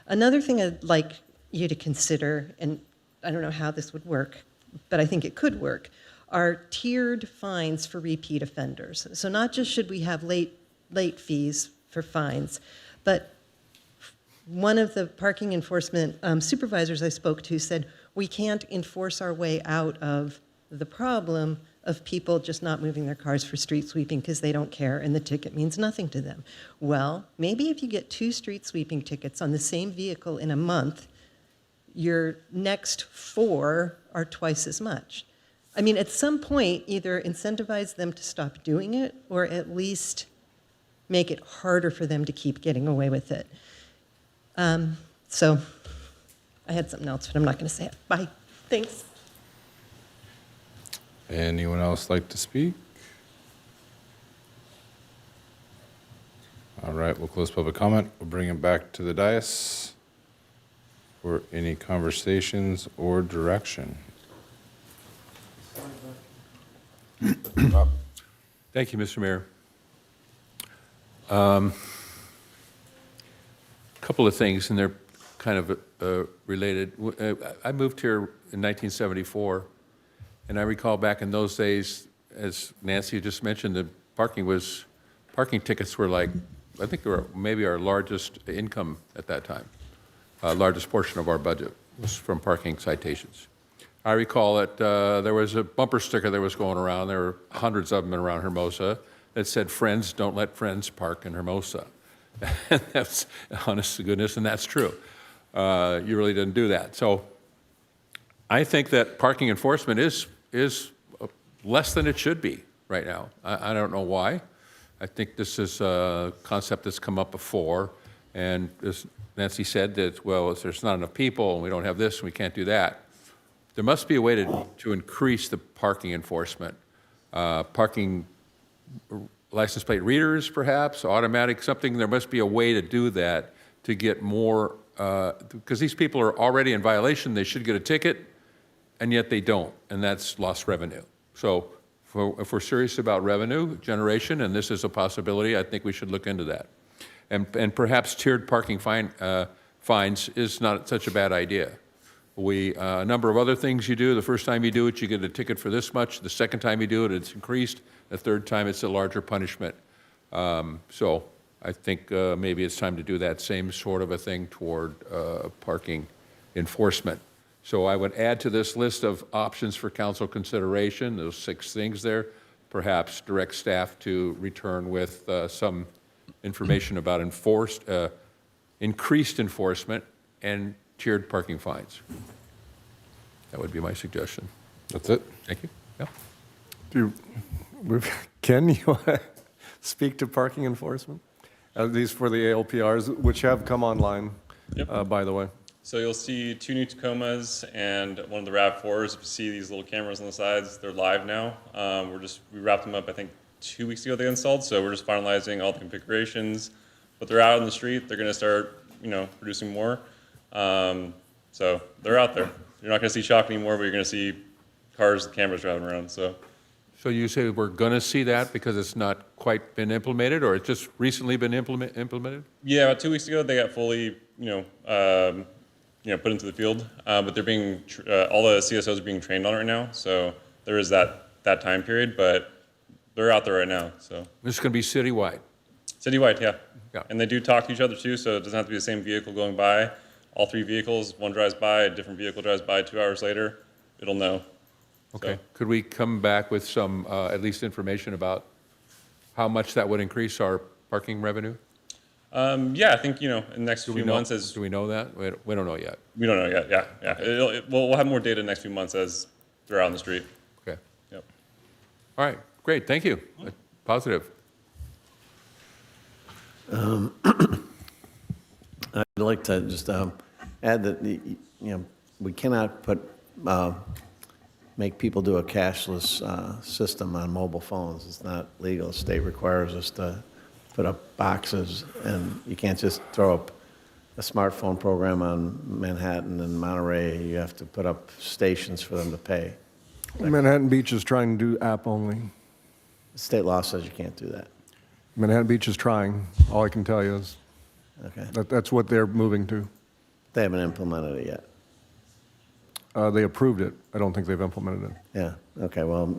Another thing I'd like you to consider, and I don't know how this would work, but I think it could work, are tiered fines for repeat offenders. So not just should we have late fees for fines, but one of the parking enforcement supervisors I spoke to said, we can't enforce our way out of the problem of people just not moving their cars for street sweeping because they don't care and the ticket means nothing to them. Well, maybe if you get 2 street sweeping tickets on the same vehicle in a month, your next 4 are twice as much. I mean, at some point, either incentivize them to stop doing it or at least make it harder for them to keep getting away with it. So I had something else, but I'm not going to say it. Bye. Thanks. Anyone else like to speak? All right, we'll close public comment. We'll bring it back to the dais for any conversations or direction. Rob. Thank you, Mr. Mayor. Couple of things, and they're kind of related. I moved here in 1974, and I recall back in those days, as Nancy just mentioned, the parking tickets were like, I think they were maybe our largest income at that time, largest portion of our budget was from parking citations. I recall that there was a bumper sticker that was going around. There were hundreds of them around Hermosa that said, "Friends, don't let friends park in Hermosa." And that's honest to goodness, and that's true. You really didn't do that. So I think that parking enforcement is less than it should be right now. I don't know why. I think this is a concept that's come up before, and as Nancy said, that, well, if there's not enough people, and we don't have this, and we can't do that. There must be a way to increase the parking enforcement. Parking license plate readers, perhaps, automatic something. There must be a way to do that to get more, because these people are already in violation. They should get a ticket, and yet they don't, and that's lost revenue. So if we're serious about revenue generation, and this is a possibility, I think we should look into that. And perhaps tiered parking fines is not such a bad idea. A number of other things you do. The first time you do it, you get a ticket for this much. The second time you do it, it's increased. The third time, it's a larger punishment. So I think maybe it's time to do that same sort of a thing toward parking enforcement. So I would add to this list of options for council consideration, those 6 things there, perhaps direct staff to return with some information about increased enforcement and tiered parking fines. That would be my suggestion. That's it. Thank you. Yeah. Ken, you want to speak to parking enforcement? These for the ALPRs, which have come online, by the way. So you'll see 2 new Tacomas and one of the RAV4s. If you see these little cameras on the sides, they're live now. We wrapped them up, I think, 2 weeks ago they installed, so we're just finalizing all the configurations. But they're out on the street. They're going to start, producing more. So they're out there. You're not going to see chalk anymore, but you're going to see cars and cameras driving around. So you say we're going to see that because it's not quite been implemented, or it's just recently been implemented? Yeah, about 2 weeks ago they got fully, put into the field. But they're being all the CSOs are being trained on it right now. So there is that time period, but they're out there right now. So this is going to be citywide. Citywide, yeah. And they do talk to each other too, so it doesn't have to be the same vehicle going by. All 3 vehicles, one drives by, a different vehicle drives by 2 hours later, it'll know. Okay. So. Could we come back with some, at least information about how much that would increase our parking revenue? Yeah, I think, in the next few months as... Do we know that? We don't know yet. We don't know yet, yeah. We'll have more data in the next few months as they're out on the street. Okay. Yep. All right, great, thank you. Positive. I'd like to just add that we cannot make people do a cashless system on mobile phones. It's not legal. The state requires us to put up boxes, and you can't just throw up a smartphone program on Manhattan and Monterey. You have to put up stations for them to pay. Manhattan Beach is trying to do app only. State law says you can't do that. Manhattan Beach is trying. All I can tell you is that's what they're moving to. They haven't implemented it yet. They approved it. I don't think they've implemented it. Yeah, okay, well,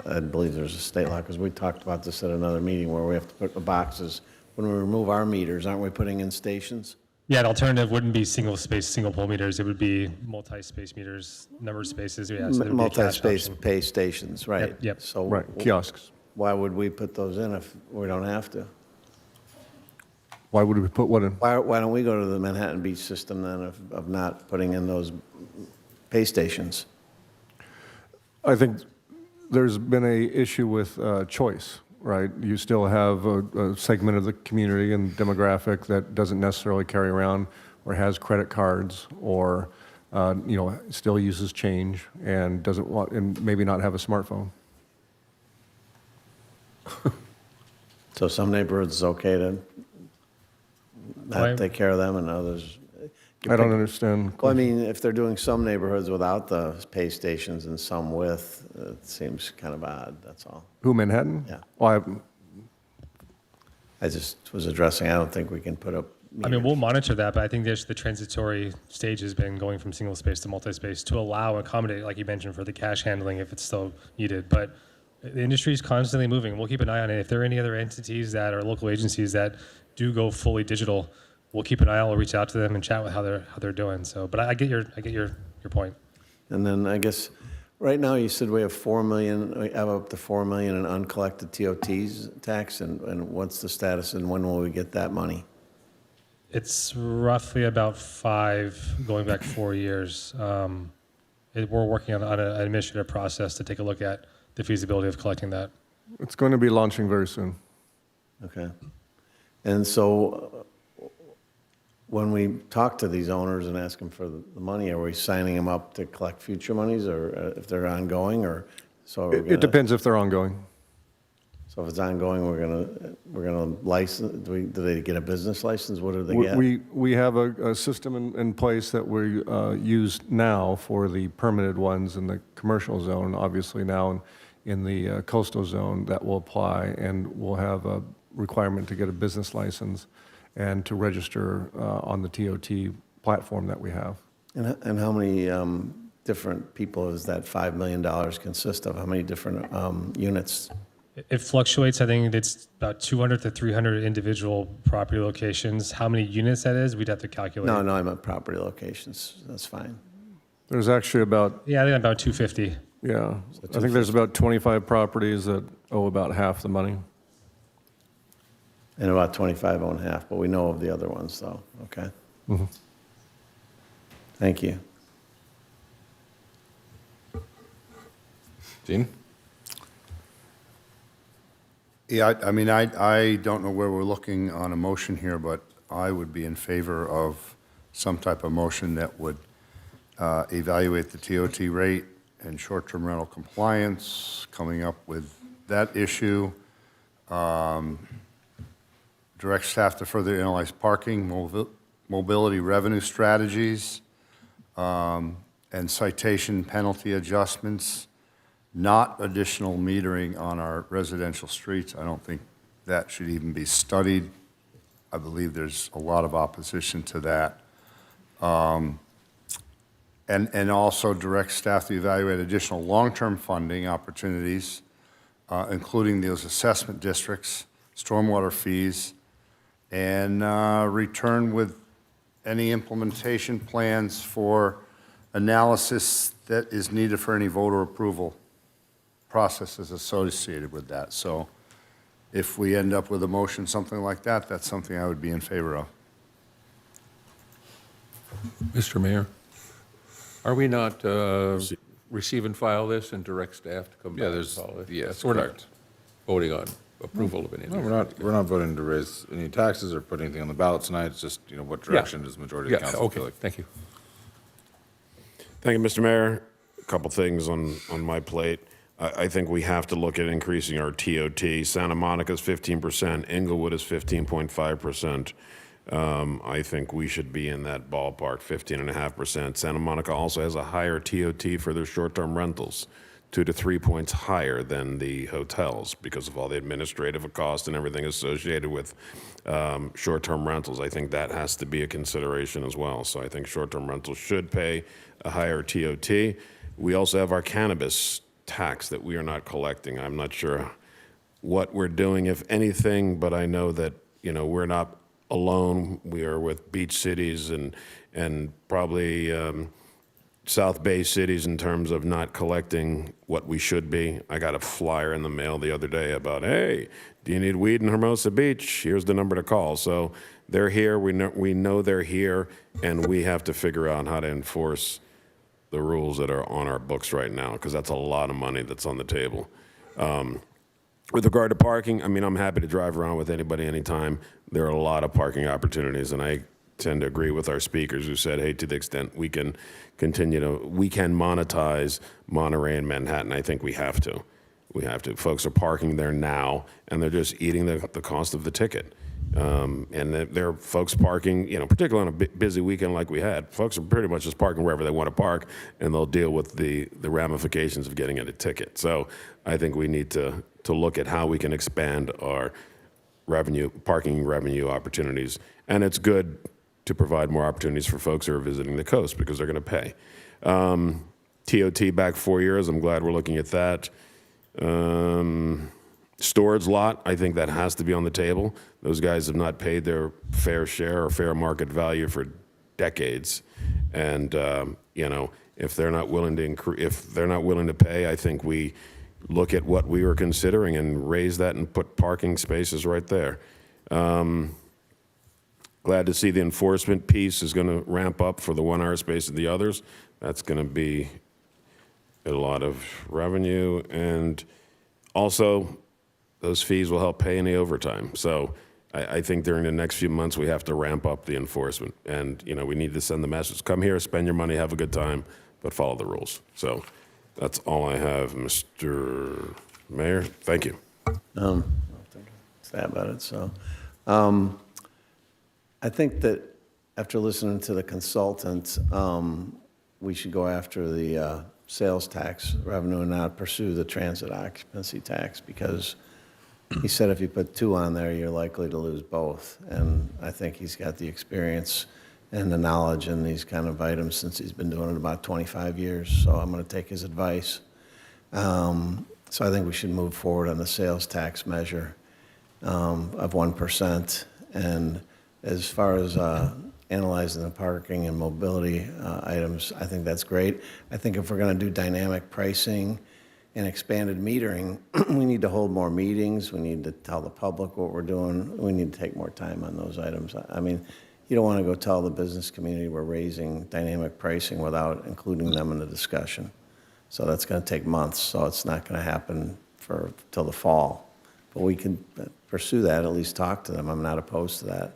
I believe there's a state law, because we talked about this at another meeting where we have to put the boxes. When we remove our meters, aren't we putting in stations? Yeah, an alternative wouldn't be single space, single pole meters. It would be multi-space meters, number of spaces. Yeah, so there would be a cash Multi-space option. pay stations, right? Yep. So Right, kiosks. why would we put those in if we don't have to? Why would we put what in? Why don't we go to the Manhattan Beach system then of not putting in those pay stations? I think there's been a issue with choice, right? You still have a segment of the community and demographic that doesn't necessarily carry around or has credit cards or, still uses change and doesn't want, and maybe not have a smartphone. So some neighborhoods it's okay to not take care of them, and others. I don't understand. Well, I mean, if they're doing some neighborhoods without the pay stations and some with, it seems kind of odd, that's all. Who, Manhattan? Yeah. Well, I just was addressing, I don't think we can put up. I mean, we'll monitor that, but I think there's the transitory stage has been going from single space to multi-space to allow and accommodate, like you mentioned, for the cash handling if it's still needed. But the industry is constantly moving. We'll keep an eye on it. If there are any other entities that are local agencies that do go fully digital, we'll keep an eye out. We'll reach out to them and chat with how they're doing. So, but I get your point. And then I guess, right now, you said we have 4 million, we have up to 4 million in uncollected TOTs tax, and what's the status, and when will we get that money? It's roughly about 5, going back 4 years. We're working on an administrative process to take a look at the feasibility of collecting that. It's going to be launching very soon. Okay. And so, when we talk to these owners and ask them for the money, are we signing them up to collect future monies, or if they're ongoing, or so? Are we It gonna- depends if they're ongoing. So if it's ongoing, we're gonna license. Do they get a business license? What do they get? We have a system in place that we use now for the permitted ones in the commercial zone. Obviously now in the coastal zone that will apply, and we'll have a requirement to get a business license and to register on the TOT platform that we have. And how many different people does that $5 million consist of? How many different units? It fluctuates. I think it's about 200 to 300 individual property locations. How many units that is, we'd have to calculate. No, I meant property locations. That's fine. There's actually about... Yeah, I think about 250. Yeah. I think there's about 25 properties that owe about half the money. And about 25 own half, but we know of the other ones, though. Okay. Mm-hmm. Thank you. Gene? Yeah, I mean, I don't know where we're looking on a motion here, but I would be in favor of some type of motion that would evaluate the TOT rate and short-term rental compliance, coming up with that issue, direct staff to further analyze parking, mobility revenue strategies, and citation penalty adjustments, not additional metering on our residential streets. I don't think that should even be studied. I believe there's a lot of opposition to that. And also direct staff to evaluate additional long-term funding opportunities, including those assessment districts, stormwater fees, and return with any implementation plans for analysis that is needed for any voter approval processes associated with that. So if we end up with a motion, something like that, that's something I would be in favor of. Mr. Mayor, are we not receive and file this and direct staff to come back? Yeah, and file it? yes, We're not correct. voting on approval of any. No, we're not voting to raise any taxes or put anything on the ballot tonight. It's just, what direction does the majority of the council feel like? Thank you. Thank you, Mr. Mayor. A couple things on my plate. I think we have to look at increasing our TOT. Santa Monica's 15%, Inglewood is 15.5%. I think we should be in that ballpark, 15.5%. Santa Monica also has a higher TOT for their short-term rentals, 2 to 3 points higher than the hotels because of all the administrative cost and everything associated with short-term rentals. I think that has to be a consideration as well. So I think short-term rentals should pay a higher TOT. We also have our cannabis tax that we are not collecting. I'm not sure what we're doing, if anything, but I know that, we're not alone. We are with beach cities and probably South Bay cities in terms of not collecting what we should be. I got a flyer in the mail the other day about, hey, do you need weed in Hermosa Beach? Here's the number to call. So they're here. We know they're here, and we have to figure out how to enforce the rules that are on our books right now, because that's a lot of money that's on the table. With regard to parking, I'm happy to drive around with anybody anytime. There are a lot of parking opportunities, and I tend to agree with our speakers who said, hey, to the extent we can monetize Monterey and Manhattan, I think we have to. We have to. Folks are parking there now, and they're just eating the cost of the ticket. And there are folks parking, particularly on a busy weekend like we had, folks are pretty much just parking wherever they want to park, and they'll deal with the ramifications of getting a ticket. So I think we need to look at how we can expand our parking revenue opportunities. And it's good to provide more opportunities for folks who are visiting the coast because they're going to pay. TOT back 4 years, I'm glad we're looking at that. Storage lot, I think that has to be on the table. Those guys have not paid their fair share or fair market value for decades. And, if they're not willing to pay, I think we look at what we were considering and raise that and put parking spaces right there. Glad to see the enforcement piece is going to ramp up for the 1 hour space and the others. That's going to be a lot of revenue. And also, those fees will help pay any overtime. So I think during the next few months, we have to ramp up the enforcement. And, we need to send the message, come here, spend your money, have a good time, but follow the rules. So that's all I have, Mr. Mayor. Thank you. I'll take a stab at it. So I think that after listening to the consultant, we should go after the sales tax revenue and not pursue the transit occupancy tax, because he said if you put 2 on there, you're likely to lose both. And I think he's got the experience and the knowledge in these kind of items since he's been doing it about 25 years. So I'm going to take his advice. So I think we should move forward on the sales tax measure of 1%. And as far as analyzing the parking and mobility items, I think that's great. I think if we're going to do dynamic pricing and expanded metering, we need to hold more meetings. We need to tell the public what we're doing. We need to take more time on those items. I mean, you don't want to go tell the business community we're raising dynamic pricing without including them in the discussion. So that's going to take months, so it's not going to happen till the fall. But we can pursue that, at least talk to them. I'm not opposed to that.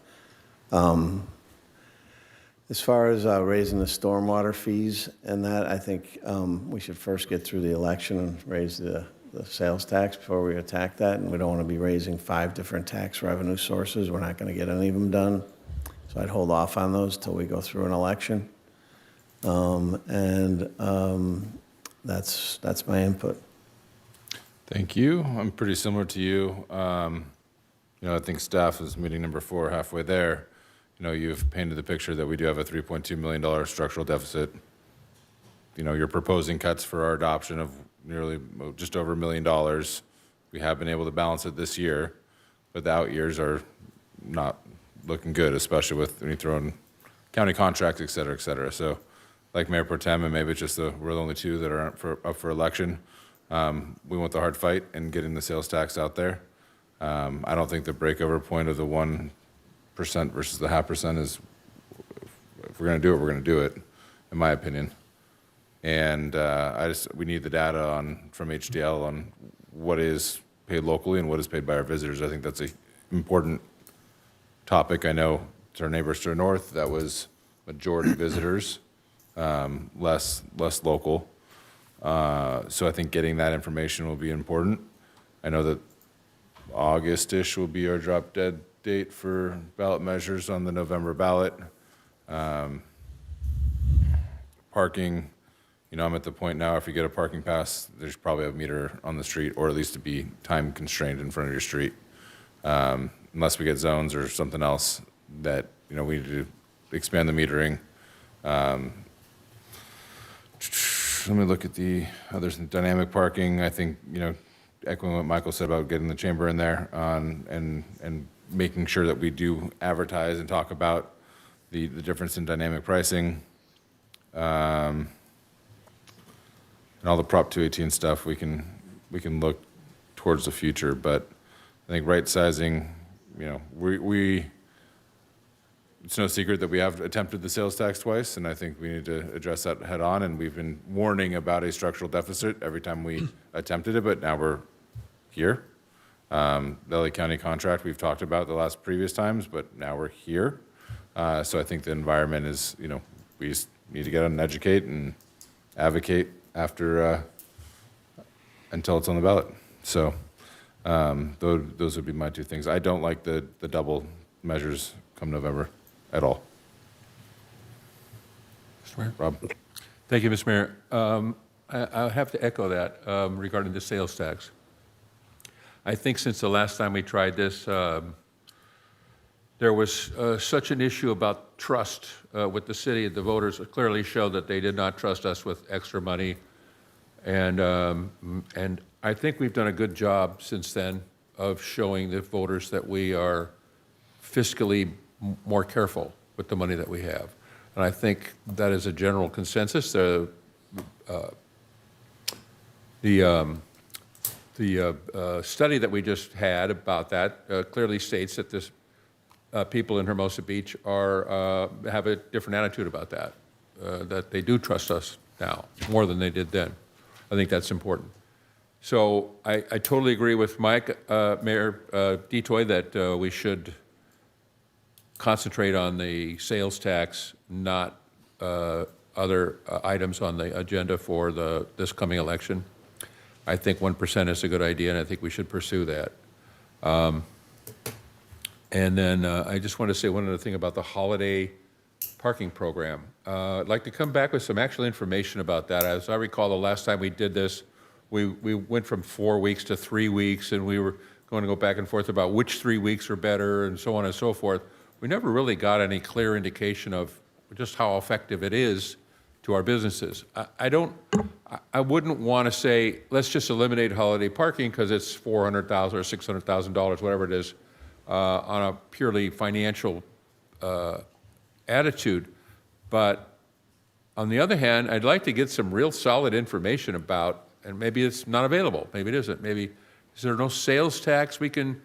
As far as raising the stormwater fees and that, I think we should first get through the election and raise the sales tax before we attack that. And we don't want to be raising 5 different tax revenue sources. We're not going to get any of them done. So I'd hold off on those till we go through an election. That's my input. Thank you. I'm pretty similar to you. I think staff is meeting number 4 halfway there. You've painted the picture that we do have a $3.2 million structural deficit. You're proposing cuts for our adoption of nearly just over $1 million. We have been able to balance it this year, but the out years are not looking good, especially when you throw in county contracts, et cetera, et cetera. So like Mayor Pro Tem, and maybe it's just we're the only 2 that are up for election, we want the hard fight in getting the sales tax out there. I don't think the breakover point of the 1% versus the 0.5% is, if we're going to do it, we're going to do it, in my opinion. And we need the data from HDL on what is paid locally and what is paid by our visitors. I think that's an important topic. I know to our neighbors to the north, that was majority visitors, less local. So I think getting that information will be important. I know that August-ish will be our drop dead date for ballot measures on the November ballot. Parking, I'm at the point now, if you get a parking pass, there's probably a meter on the street, or at least to be time constrained in front of your street. Unless we get zones or something else that, we need to expand the metering. Let me look at the others. Dynamic parking, I think, echoing what Michael said about getting the chamber in there and making sure that we do advertise and talk about the difference in dynamic pricing. And all the Prop 218 stuff, we can look towards the future, but I think right sizing, it's no secret that we have attempted the sales tax twice, and I think we need to address that head on, and we've been warning about a structural deficit every time we attempted it, but now we're here. The LA County contract we've talked about the last previous times, but now we're here. So I think the environment is, we just need to get out and educate and advocate after, until it's on the ballot. So those would be my 2 things. I don't like the double measures come November at all. Mr. Mayor? Rob? Thank you, Mr. Mayor. I have to echo that regarding the sales tax. I think since the last time we tried this, there was such an issue about trust with the city. The voters clearly showed that they did not trust us with extra money. And I think we've done a good job since then of showing the voters that we are fiscally more careful with the money that we have. And I think that is a general consensus. The study that we just had about that clearly states that this people in Hermosa Beach have a different attitude about that they do trust us now more than they did then. I think that's important. So I totally agree with Mike, Mayor Detoy, that we should concentrate on the sales tax, not other items on the agenda for this coming election. I think 1% is a good idea, and I think we should pursue that. And then I just want to say one other thing about the holiday parking program. I'd like to come back with some actual information about that. As I recall, the last time we did this, we went from 4 weeks to 3 weeks, and we were going to go back and forth about which 3 weeks are better and so on and so forth. We never really got any clear indication of just how effective it is to our businesses. I wouldn't want to say, let's just eliminate holiday parking because it's $400,000 or $600,000, whatever it is, on a purely financial attitude. But on the other hand, I'd like to get some real solid information about, and maybe it's not available, maybe it isn't, maybe is there no sales tax we can,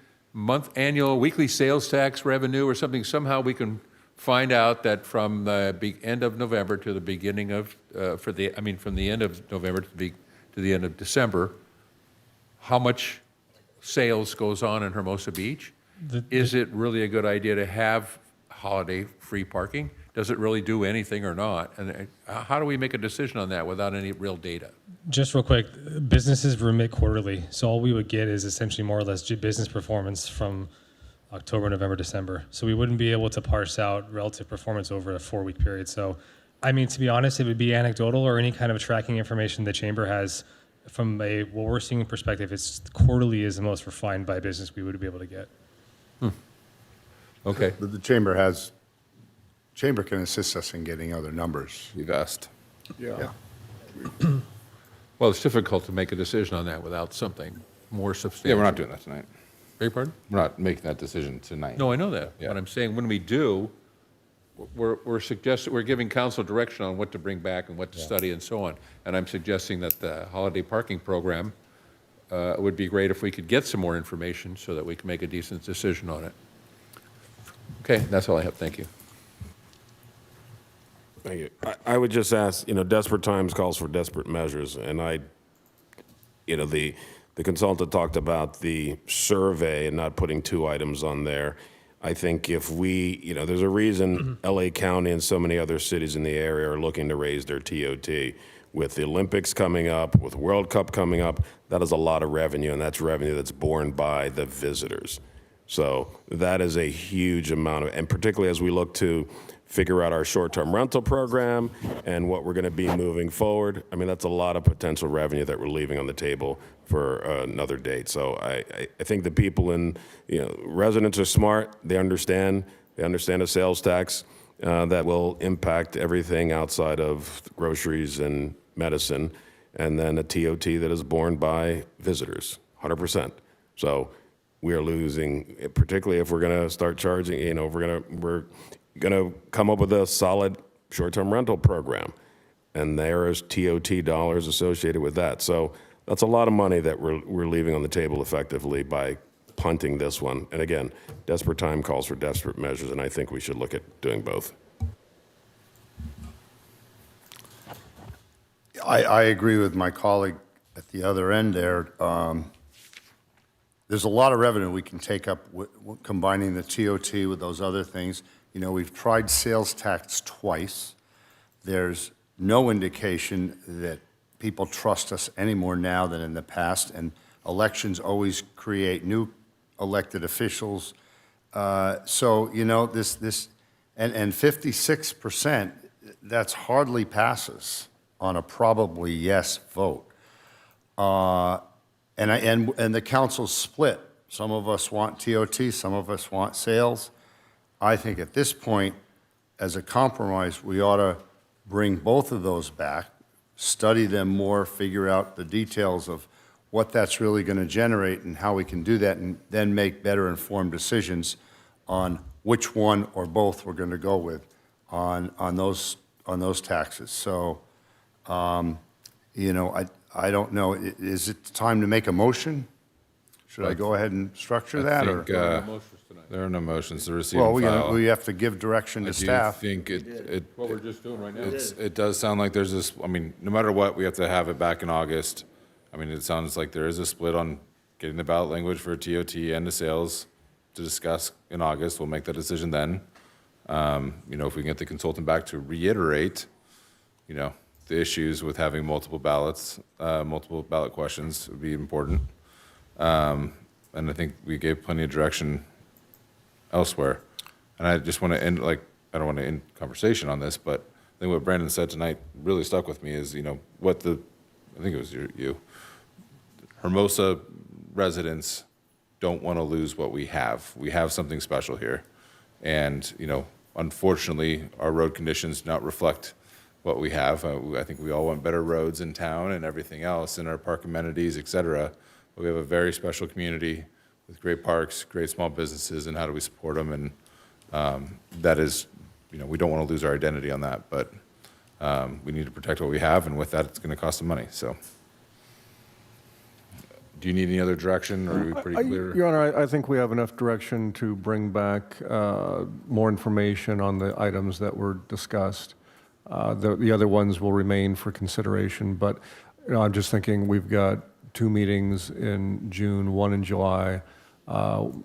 annual, weekly sales tax revenue or something, somehow we can find out that from the end of November to the beginning of, from the end of November to the end of December, how much sales goes on in Hermosa Beach? Is it really a good idea to have holiday free parking? Does it really do anything or not? And how do we make a decision on that without any real data? Just real quick, businesses remit quarterly, so all we would get is essentially more or less business performance from October, November, December. So we wouldn't be able to parse out relative performance over a 4-week period. So, I mean, to be honest, it would be anecdotal or any kind of tracking information the chamber has from a what we're seeing perspective. It's quarterly is the most refined by business we would be able to get. Okay. The chamber can assist us in getting other numbers. You've asked. Yeah. Well, it's difficult to make a decision on that without something more substantial. Yeah, we're not doing that tonight. Beg your pardon? We're not making that decision tonight. No, I know that. Yeah. But I'm saying when we do, we're giving council direction on what to bring back and what to study and so on. And I'm suggesting that the holiday parking program would be great if we could get some more information so that we can make a decent decision on it. Okay, that's all I have. Thank you. Thank you. I would just ask, desperate times calls for desperate measures. And the consultant talked about the survey and not putting 2 items on there. I think if there's a reason LA County and so many other cities in the area are looking to raise their TOT. With the Olympics coming up, with World Cup coming up, that is a lot of revenue, and that's revenue that's borne by the visitors. So that is a huge amount of, and particularly as we look to figure out our short-term rental program and what we're going to be moving forward, I mean, that's a lot of potential revenue that we're leaving on the table for another date. So I think the people residents are smart. They understand a sales tax that will impact everything outside of groceries and medicine, and then a TOT that is borne by visitors, 100%. So we are losing, particularly if we're going to start charging, we're going to come up with a solid short-term rental program. And there is TOT dollars associated with that. So that's a lot of money that we're leaving on the table effectively by punting this one. And again, desperate time calls for desperate measures, and I think we should look at doing both. I agree with my colleague at the other end there. There's a lot of revenue we can take up combining the TOT with those other things. We've tried sales tax twice. There's no indication that people trust us any more now than in the past, and elections always create new elected officials. So, this, and 56%, that's hardly passes on a probably yes vote. And the council's split. Some of us want TOT, some of us want sales. I think at this point, as a compromise, we ought to bring both of those back, study them more, figure out the details of what that's really going to generate and how we can do that, and then make better informed decisions on which one or both we're going to go with on those taxes. So, you know, I don't know, is it time to make a motion? Should I go ahead and structure that, or? There are no motions to receive Well, and file. we have to give direction to staff. I do think What we're just doing right now. it does sound like there's this, I mean, no matter what, we have to have it back in August. I mean, it sounds like there is a split on getting the ballot language for TOT and the sales to discuss in August. We'll make that decision then. You know, if we can get the consultant back to reiterate, you know, the issues with having multiple ballots, multiple ballot questions would be important. And I think we gave plenty of direction elsewhere. And I just want to end, like, I don't want to end conversation on this, but I think what Brandon said tonight really stuck with me is, you know, what the, I think it was you, Hermosa residents don't want to lose what we have. We have something special here. And, you know, unfortunately, our road conditions do not reflect what we have. I think we all want better roads in town and everything else, and our park amenities, et cetera. But we have a very special community with great parks, great small businesses, and how do we support them? And that is, you know, we don't want to lose our identity on that, but we need to protect what we have, and with that, it's going to cost some money, so. Do you need any other direction, or are we pretty clear? Your Honor, I think we have enough direction to bring back more information on the items that were discussed. The other ones will remain for consideration, but, you know, I'm just thinking we've got 2 meetings in June, 1 in July. You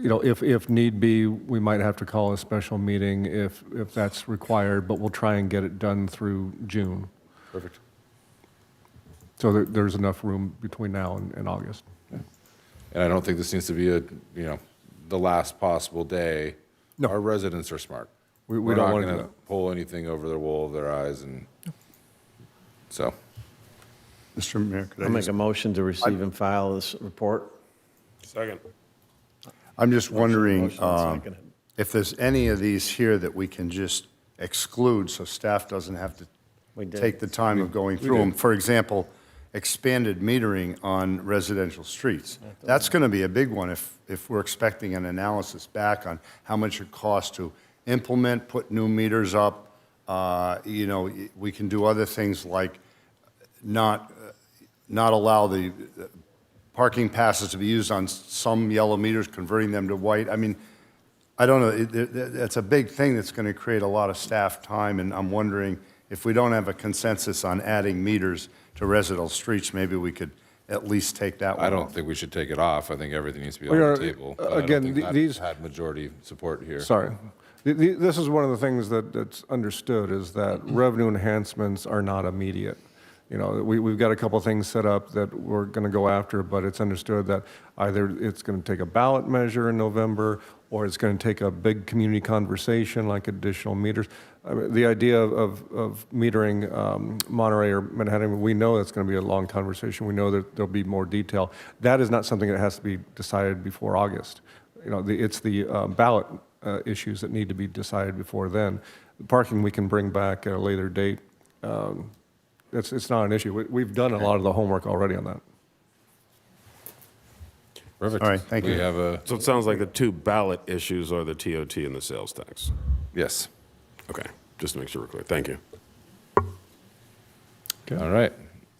know, if need be, we might have to call a special meeting if that's required, but we'll try and get it done through June. Perfect. So there's enough room between now and August. And I don't think this needs to be you know, the last possible day. No. Our residents are smart. We We're don't not want going to to do that. pull anything over the wool of their eyes, and so. Mr. Mayor, could I I'll make just- a motion to receive and file this report. Second. I'm just wondering Motion and second. if there's any of these here that we can just exclude so staff doesn't have to We did. take the time of going through them. For example, expanded metering on residential streets. That's going to be a big one if we're expecting an analysis back on how much it costs to implement, put new meters up. You know, we can do other things like not allow the parking passes to be used on some yellow meters, converting them to white. I mean, I don't know, that's a big thing that's going to create a lot of staff time, and I'm wondering if we don't have a consensus on adding meters to residential streets, maybe we could at least take that one I don't off. think we should take it off. I think everything needs to be Well, on the Your Honor, table. But I don't again, think that these- had majority support here. Sorry. This is one of the things that's understood, is that revenue enhancements are not immediate. You know, we've got a couple of things set up that we're going to go after, but it's understood that either it's going to take a ballot measure in November, or it's going to take a big community conversation like additional meters. I mean, the idea of metering Monterey or Manhattan, we know that's going to be a long conversation. We know that there'll be more detail. That is not something that has to be decided before August. You know, it's the ballot issues that need to be decided before then. The parking we can bring back at a later date. It's not an issue. We've done a lot of the homework already on that. Perfect. All right, thank you. We have a, So it sounds like the 2 ballot issues are the TOT and the sales tax. yes. Okay, just to make sure we're clear. Thank you. All right.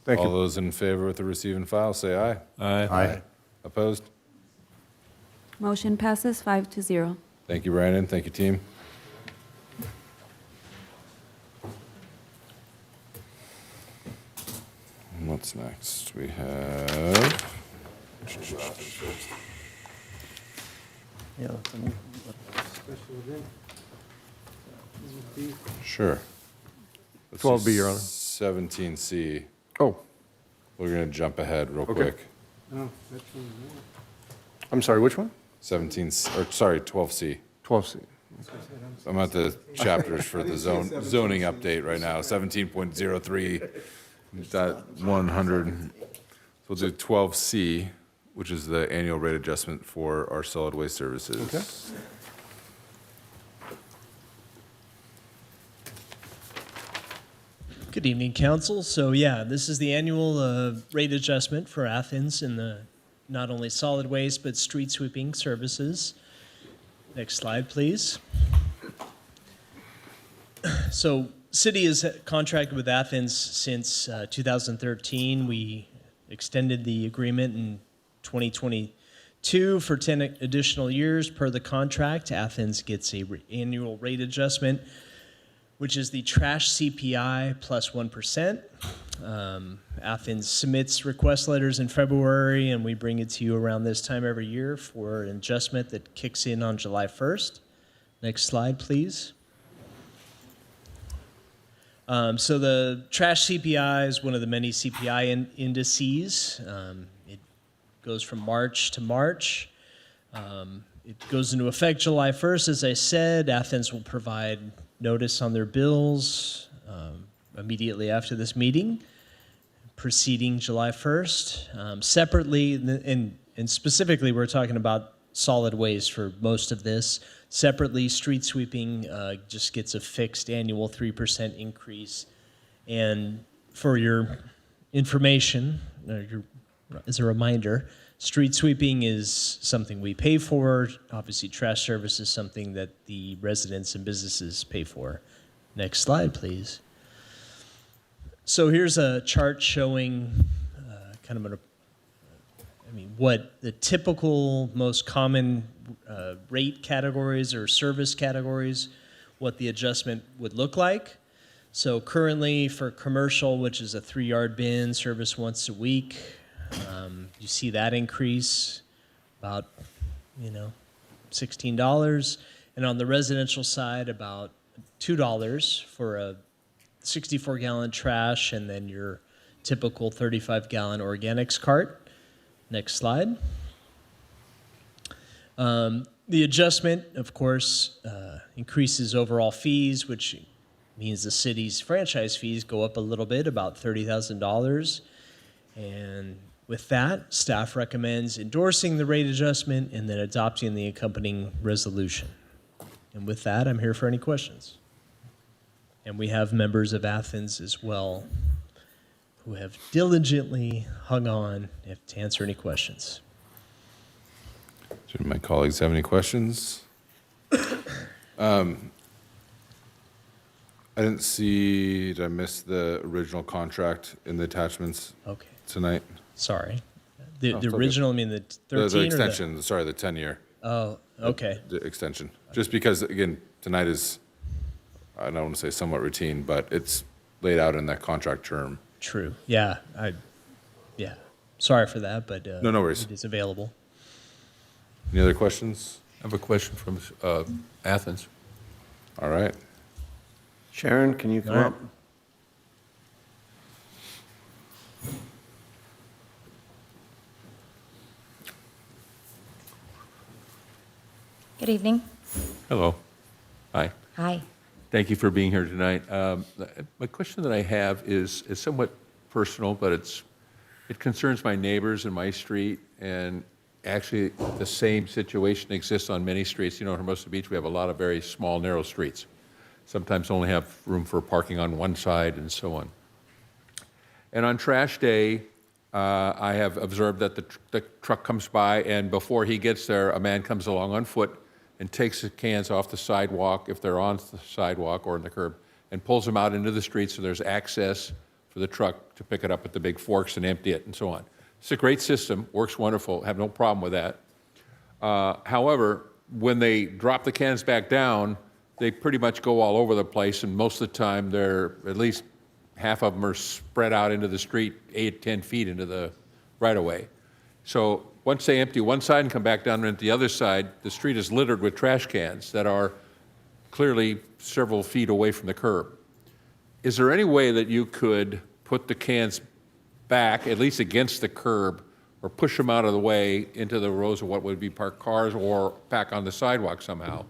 Thank All you. those in favor with the receive and file, say aye. Aye. Opposed? Motion passes 5-0. Thank you, Brandon. Thank you, team. And what's next? We have, Yeah. sure. Let's 12B, do Your Honor. 17C. Oh, We're going to jump ahead real Okay. quick. I'm sorry, which one? 12C. 12C. I'm at the chapters for the zoning update right now, 17.03.100. So we'll do 12C, which is the annual rate adjustment for our solid waste services. Okay. Good evening, Council. So yeah, this is the annual rate adjustment for Athens in the not only solid waste, but street sweeping services. Next slide, please. So city has contracted with Athens since 2013. We extended the agreement in 2022 for 10 additional years. Per the contract, Athens gets a annual rate adjustment, which is the trash CPI plus 1%. Athens submits request letters in February, and we bring it to you around this time every year for an adjustment that kicks in on July 1st. Next slide, please. So the trash CPI is one of the many CPI indices. It goes from March to March. It goes into effect July 1st. As I said, Athens will provide notice on their bills immediately after this meeting, preceding July 1st. Separately, and specifically, we're talking about solid waste for most of this. Separately, street sweeping just gets a fixed annual 3% increase. And for your information, as a reminder, street sweeping is something we pay for. Obviously, trash service is something that the residents and businesses pay for. Next slide, please. So here's a chart showing what the typical, most common rate categories or service categories, what the adjustment would look like. So currently for commercial, which is a 3-yard bin, service once a week, you see that increase about, $16. And on the residential side, about $2 for a 64-gallon trash and then your typical 35-gallon organics cart. Next slide. The adjustment, of course, increases overall fees, which means the city's franchise fees go up a little bit, about $30,000. And with that, staff recommends endorsing the rate adjustment and then adopting the accompanying resolution. And with that, I'm here for any questions. And we have members of Athens as well who have diligently hung on to answer any questions. Do my colleagues have any questions? I didn't see, did I miss the original contract in the attachments tonight? Sorry. The original, I mean the 13 the or extension, sorry, the 10-year. Oh, okay. The extension. Just because, again, tonight is, I don't want to say somewhat routine, but it's laid out in that contract term. True. Yeah. Sorry for that, but no worries. It is available. Any other questions? I have a question from Athens. All right. Sharon, can you come up? Good evening. Hello. Hi. Hi. Thank you for being here tonight. My question that I have is somewhat personal, but it concerns my neighbors in my street, and actually the same situation exists on many streets. In Hermosa Beach, we have a lot of very small, narrow streets. Sometimes only have room for parking on one side and so on. And on trash day, I have observed that the truck comes by, and before he gets there, a man comes along on foot and takes the cans off the sidewalk, if they're on the sidewalk or on the curb, and pulls them out into the street so there's access for the truck to pick it up at the big forks and empty it and so on. It's a great system, works wonderful, have no problem with that. However, when they drop the cans back down, they pretty much go all over the place, and most of the time they're, at least half of them are spread out into the street 8, 10 feet into the right-of-way. So once they empty one side and come back down into the other side, the street is littered with trash cans that are clearly several feet away from the curb. Is there any way that you could put the cans back, at least against the curb, or push them out of the way into the rows of what would be parked cars, or back on the sidewalk somehow?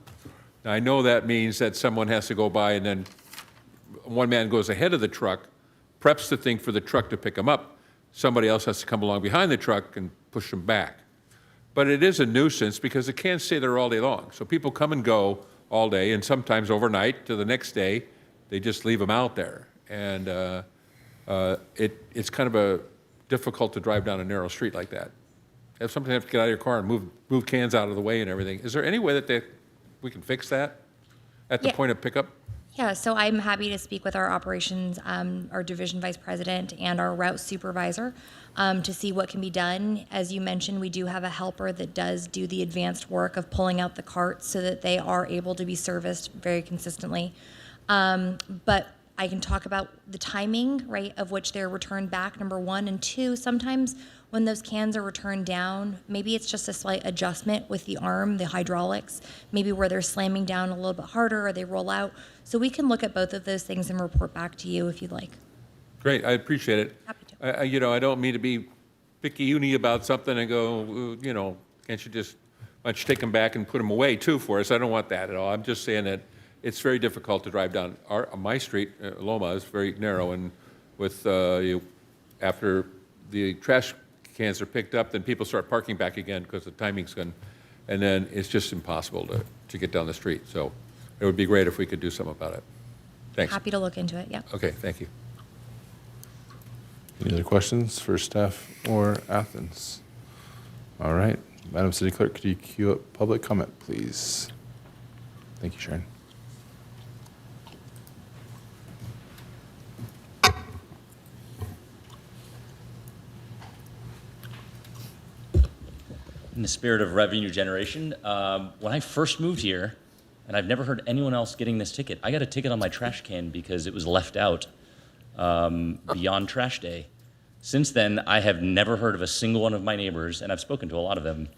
Now, I know that means that someone has to go by, and then one man goes ahead of the truck, preps the thing for the truck to pick them up. Somebody else has to come along behind the truck and push them back. But it is a nuisance because the cans stay there all day long. So people come and go all day, and sometimes overnight to the next day, they just leave them out there. And it's kind of difficult to drive down a narrow street like that. If somebody has to get out of your car and move cans out of the way and everything, is there any way that we can fix that at the point of pickup? Yeah, so I'm happy to speak with our operations, our division vice president and our route supervisor to see what can be done. As you mentioned, we do have a helper that does do the advanced work of pulling out the carts so that they are able to be serviced very consistently. But I can talk about the timing, right, of which they're returned back, number one. And two, sometimes when those cans are returned down, maybe it's just a slight adjustment with the arm, the hydraulics, maybe where they're slamming down a little bit harder or they roll out. So we can look at both of those things and report back to you if you'd like. Great, I appreciate it. Happy to. I don't mean to be picky-uni about something and go, can't you just, why don't you take them back and put them away too for us? I don't want that at all. I'm just saying that it's very difficult to drive down my street. Loma is very narrow, and with after the trash cans are picked up, then people start parking back again because the timing's gone, and then it's just impossible to get down the street. So it would be great if we could do something about it. Thanks. Happy to look into it, yeah. Okay, thank you. Any other questions for staff or Athens? All right, Madam City Clerk, could you queue up public comment, please? Thank you, Sharon. In the spirit of revenue generation, when I first moved here, and I've never heard anyone else getting this ticket, I got a ticket on my trash can because it was left out beyond trash day. Since then, I have never heard of a single one of my neighbors, and I've spoken to a lot of them,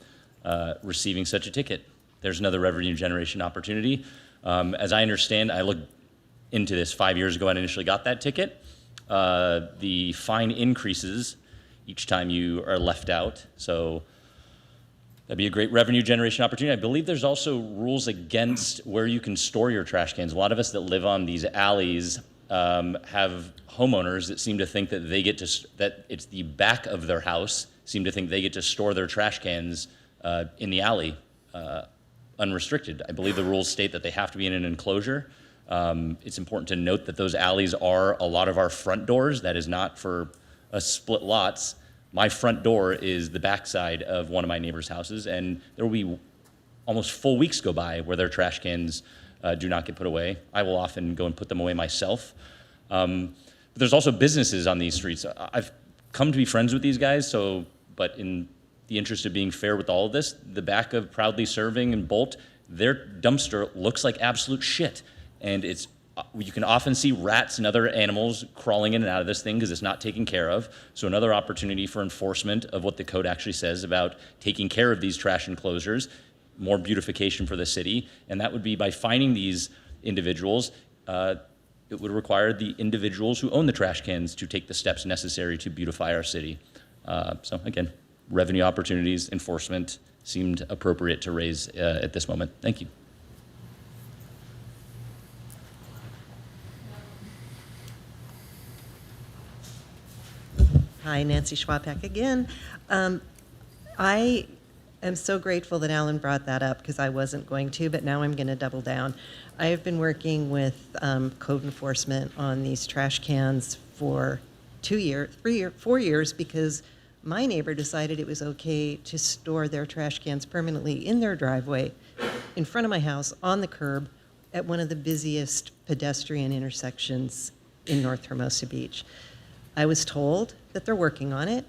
receiving such a ticket. There's another revenue generation opportunity. As I understand, I looked into this 5 years ago and initially got that ticket. The fine increases each time you are left out, so that'd be a great revenue generation opportunity. I believe there's also rules against where you can store your trash cans. A lot of us that live on these alleys have homeowners that seem to think that they get to, that it's the back of their house, seem to think they get to store their trash cans in the alley unrestricted. I believe the rules state that they have to be in an enclosure. It's important to note that those alleys are a lot of our front doors. That is not for split lots. My front door is the backside of one of my neighbor's houses, and there will be almost full weeks go by where their trash cans do not get put away. I will often go and put them away myself. But there's also businesses on these streets. I've come to be friends with these guys, but in the interest of being fair with all of this, the back of Proudly Serving and Bolt, their dumpster looks like absolute shit. And you can often see rats and other animals crawling in and out of this thing because it's not taken care of. So another opportunity for enforcement of what the code actually says about taking care of these trash enclosures, more beautification for the city, and that would be by fining these individuals. It would require the individuals who own the trash cans to take the steps necessary to beautify our city. So again, revenue opportunities, enforcement seemed appropriate to raise at this moment. Thank you. Hi, Nancy Schwabak again. I am so grateful that Alan brought that up because I wasn't going to, but now I'm going to double down. I have been working with code enforcement on these trash cans for 2 years, 3 or 4 years because my neighbor decided it was okay to store their trash cans permanently in their driveway in front of my house on the curb at one of the busiest pedestrian intersections in North Hermosa Beach. I was told that they're working on it.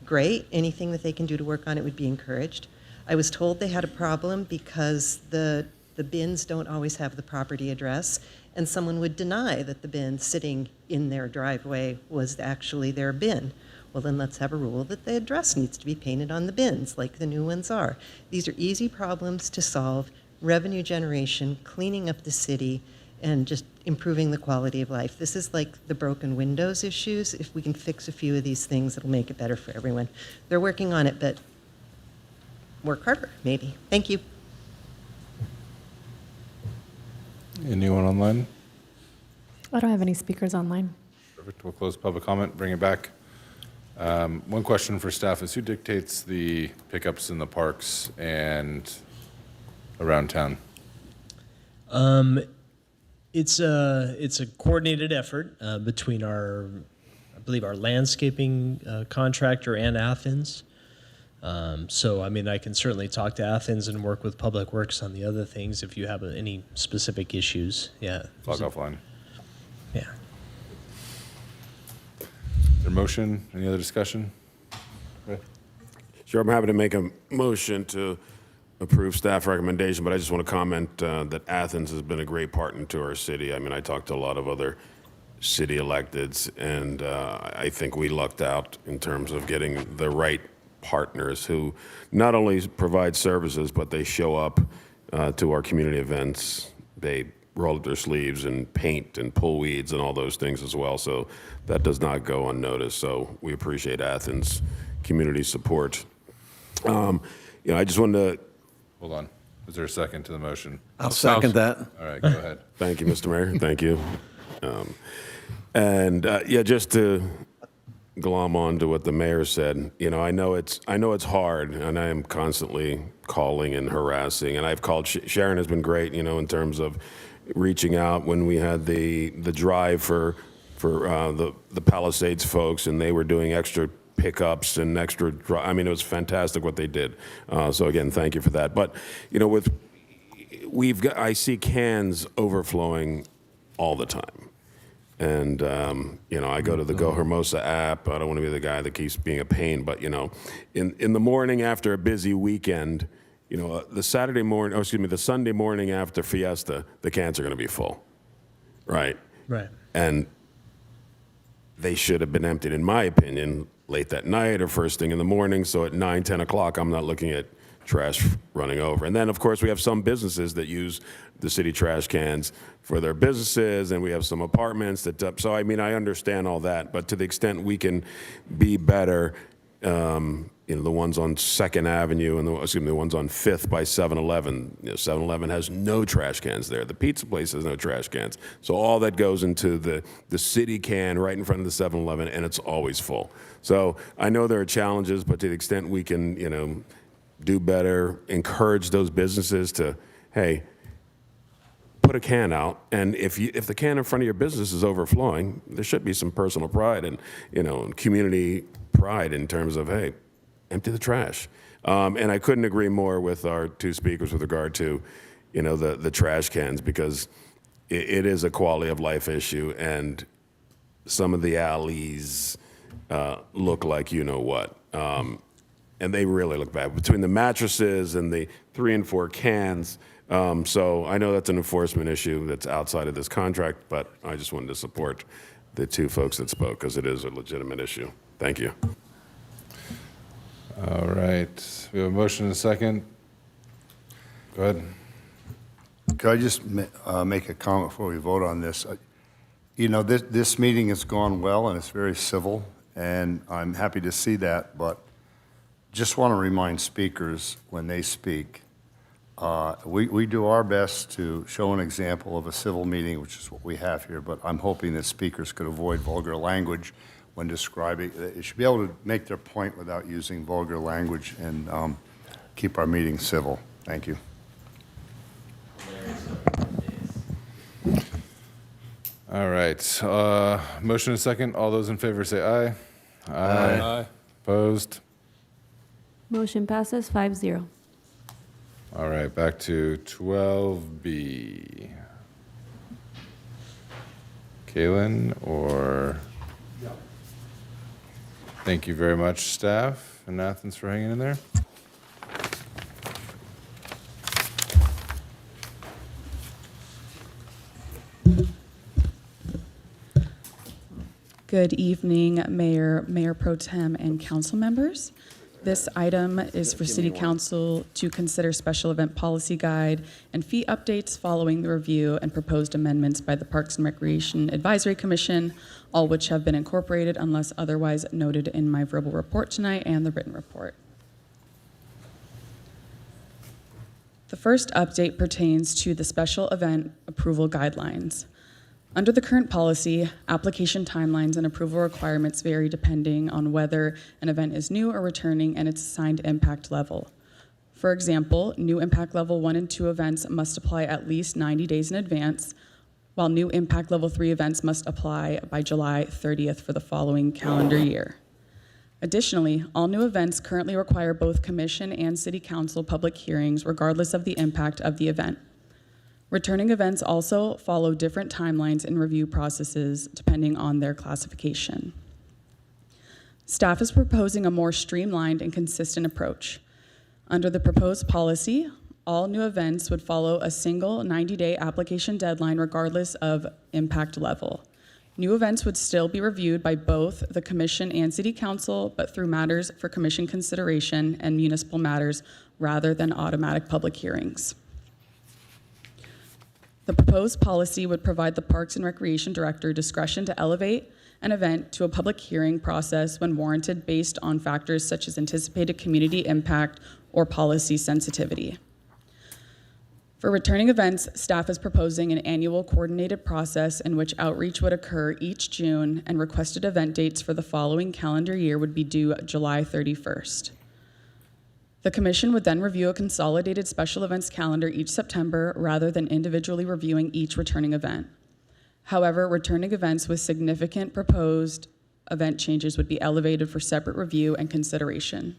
Great. Anything that they can do to work on it would be encouraged. I was told they had a problem because the bins don't always have the property address, and someone would deny that the bin sitting in their driveway was actually their bin. Well, then let's have a rule that the address needs to be painted on the bins like the new ones are. These are easy problems to solve, revenue generation, cleaning up the city, and just improving the quality of life. This is like the broken windows issues. If we can fix a few of these things, it'll make it better for everyone. They're working on it, but work harder, maybe. Thank you. Anyone online? I don't have any speakers online. Perfect. We'll close public comment, bring it back. One question for staff is who dictates the pickups in the parks and around town? It's a coordinated effort between I believe our landscaping contractor and Athens. So, I mean, I can certainly talk to Athens and work with Public Works on the other things if you have any specific issues. Yeah. Talk offline. Yeah. Is there a motion? Any other discussion? Right. Sure, I'm happy to make a motion to approve staff recommendation, but I just want to comment that Athens has been a great partner to our city. I mean, I talked to a lot of other city electeds, and I think we lucked out in terms of getting the right partners who not only provide services, but they show up to our community events. They roll up their sleeves and paint and pull weeds and all those things as well. So that does not go unnoticed. So we appreciate Athens' community support. I just wanted to... Hold on. Is there a second to the motion? I'll second that. All right, go ahead. Thank you, Mr. Mayor. Thank you. Just to glom on to what the mayor said, I know it's hard, and I am constantly calling and harassing, and I've called. Sharon has been great, in terms of reaching out when we had the drive for the Palisades folks, and they were doing extra pickups and extra. I mean, it was fantastic what they did. So again, thank you for that. But I see cans overflowing all the time. And, I go to the Go Hermosa app. I don't want to be the guy that keeps being a pain, but, in the morning after a busy weekend, the Sunday morning after Fiesta, the cans are going to be full, right? Right. And they should have been emptied, in my opinion, late that night or first thing in the morning. So at 9, 10 o'clock, I'm not looking at trash running over. And then, of course, we have some businesses that use the city trash cans for their businesses, and we have some apartments that. So, I mean, I understand all that, but to the extent we can be better, the ones on 2nd Avenue and the ones on 5th by 7-Eleven. 7-Eleven has no trash cans there. The pizza place has no trash cans. So all that goes into the city can right in front of the 7-Eleven, and it's always full. So I know there are challenges, but to the extent we can, do better, encourage those businesses to, hey, put a can out, and if the can in front of your business is overflowing, there should be some personal pride and community pride in terms of, hey, empty the trash. And I couldn't agree more with our two speakers with regard to, the trash cans, because it is a quality of life issue, and some of the alleys look like what. And they really look bad between the mattresses and the 3 and 4 cans. So I know that's an enforcement issue that's outside of this contract, but I just wanted to support the two folks that spoke because it is a legitimate issue. Thank you. All right. We have a motion and a second. Go ahead. Could I just make a comment before we vote on this? This meeting has gone well, and it's very civil, and I'm happy to see that, but just want to remind speakers when they speak, we do our best to show an example of a civil meeting, which is what we have here, but I'm hoping that speakers could avoid vulgar language when describing. They should be able to make their point without using vulgar language and keep our meeting civil. Thank you. All right. Motion and a second. All those in favor say aye. Aye. Aye. Opposed? Motion passes 5-0. All right, back to 12B. Kaylin, or? Thank you very much, staff and Athens, for hanging in there. Good evening, Mayor Pro Tem, and council members. This item is for City Council to consider special event policy guide and fee updates following the review and proposed amendments by the Parks and Recreation Advisory Commission, all which have been incorporated unless otherwise noted in my verbal report tonight and the written report. The first update pertains to the special event approval guidelines. Under the current policy, application timelines and approval requirements vary depending on whether an event is new or returning and its assigned impact level. For example, new impact level 1 and 2 events must apply at least 90 days in advance, while new impact level 3 events must apply by July 30th for the following calendar year. Additionally, all new events currently require both commission and city council public hearings regardless of the impact of the event. Returning events also follow different timelines and review processes depending on their classification. Staff is proposing a more streamlined and consistent approach. Under the proposed policy, all new events would follow a single 90-day application deadline regardless of impact level. New events would still be reviewed by both the commission and city council, but through matters for commission consideration and municipal matters rather than automatic public hearings. The proposed policy would provide the Parks and Recreation Director discretion to elevate an event to a public hearing process when warranted based on factors such as anticipated community impact or policy sensitivity. For returning events, staff is proposing an annual coordinated process in which outreach would occur each June and requested event dates for the following calendar year would be due July 31st. The commission would then review a consolidated special events calendar each September rather than individually reviewing each returning event. However, returning events with significant proposed event changes would be elevated for separate review and consideration.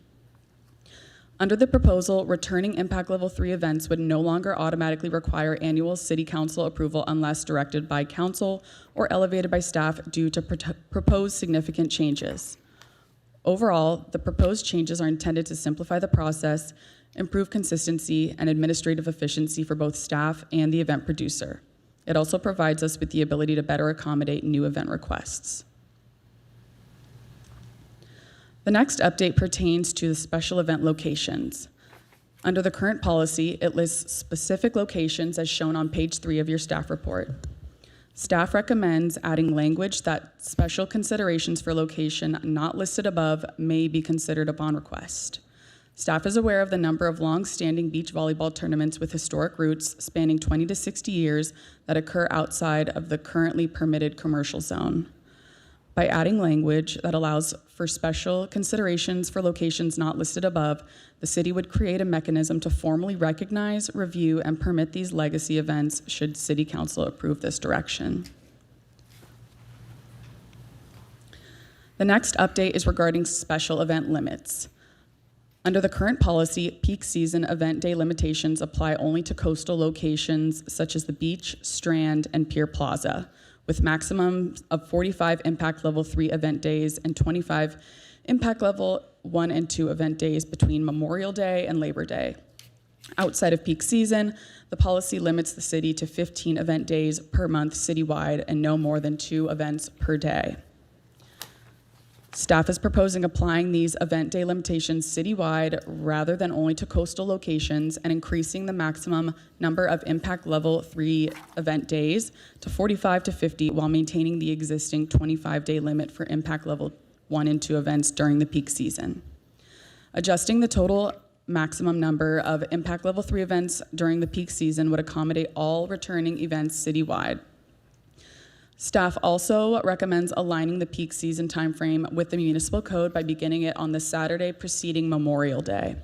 Under the proposal, returning impact level 3 events would no longer automatically require annual city council approval unless directed by council or elevated by staff due to proposed significant changes. Overall, the proposed changes are intended to simplify the process, improve consistency and administrative efficiency for both staff and the event producer. It also provides us with the ability to better accommodate new event requests. The next update pertains to the special event locations. Under the current policy, it lists specific locations as shown on page 3 of your staff report. Staff recommends adding language that special considerations for location not listed above may be considered upon request. Staff is aware of the number of long-standing beach volleyball tournaments with historic roots spanning 20 to 60 years that occur outside of the currently permitted commercial zone. By adding language that allows for special considerations for locations not listed above, the city would create a mechanism to formally recognize, review, and permit these legacy events should city council approve this direction. The next update is regarding special event limits. Under the current policy, peak season event day limitations apply only to coastal locations such as the beach, Strand, and Pier Plaza, with maximums of 45 impact level 3 event days and 25 impact level 1 and 2 event days between Memorial Day and Labor Day. Outside of peak season, the policy limits the city to 15 event days per month citywide and no more than 2 events per day. Staff is proposing applying these event day limitations citywide rather than only to coastal locations and increasing the maximum number of impact level 3 event days to 45 to 50 while maintaining the existing 25-day limit for impact level 1 and 2 events during the peak season. Adjusting the total maximum number of impact level 3 events during the peak season would accommodate all returning events citywide. Staff also recommends aligning the peak season timeframe with the municipal code by beginning it on the Saturday preceding Memorial Day.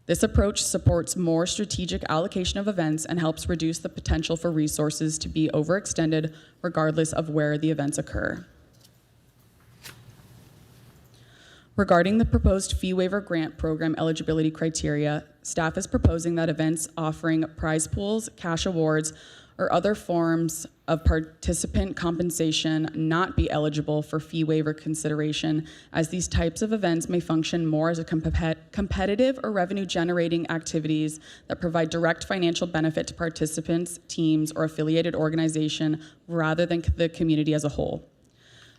This approach supports more strategic allocation of events and helps reduce the potential for resources to be overextended regardless of where the events occur. Regarding the proposed fee waiver grant program eligibility criteria, staff is proposing that events offering prize pools, cash awards, or other forms of participant compensation not be eligible for fee waiver consideration, as these types of events may function more as a competitive or revenue-generating activities that provide direct financial benefit to participants, teams, or affiliated organization rather than the community as a whole.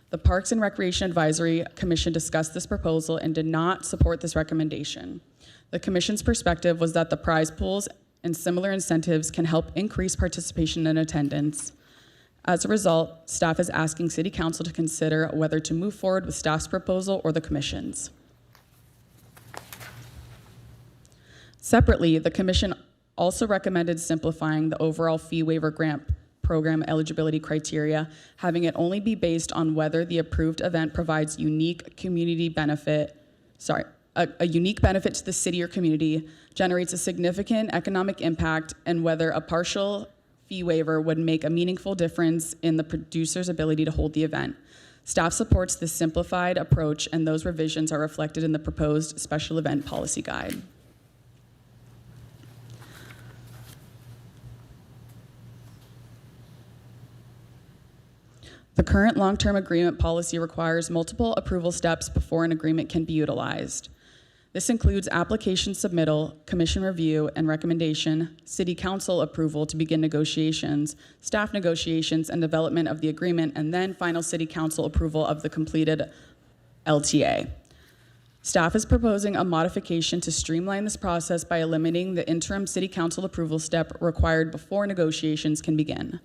The Parks and Recreation Advisory Commission discussed this proposal and did not support this recommendation. The Commission's perspective was that the prize pools and similar incentives can help increase participation and attendance. As a result, staff is asking City Council to consider whether to move forward with staff's proposal or the Commission's. Separately, the Commission also recommended simplifying the overall fee waiver grant program eligibility criteria, having it only be based on whether the approved event provides unique community benefit, a unique benefit to the city or community, generates a significant economic impact, and whether a partial fee waiver would make a meaningful difference in the producer's ability to hold the event. Staff supports this simplified approach, and those revisions are reflected in the proposed special event policy guide. The current long-term agreement policy requires multiple approval steps before an agreement can be utilized. This includes application submittal, commission review and recommendation, city council approval to begin negotiations, staff negotiations and development of the agreement, and then final city council approval of the completed LTA. Staff is proposing a modification to streamline this process by eliminating the interim city council approval step required before negotiations can begin.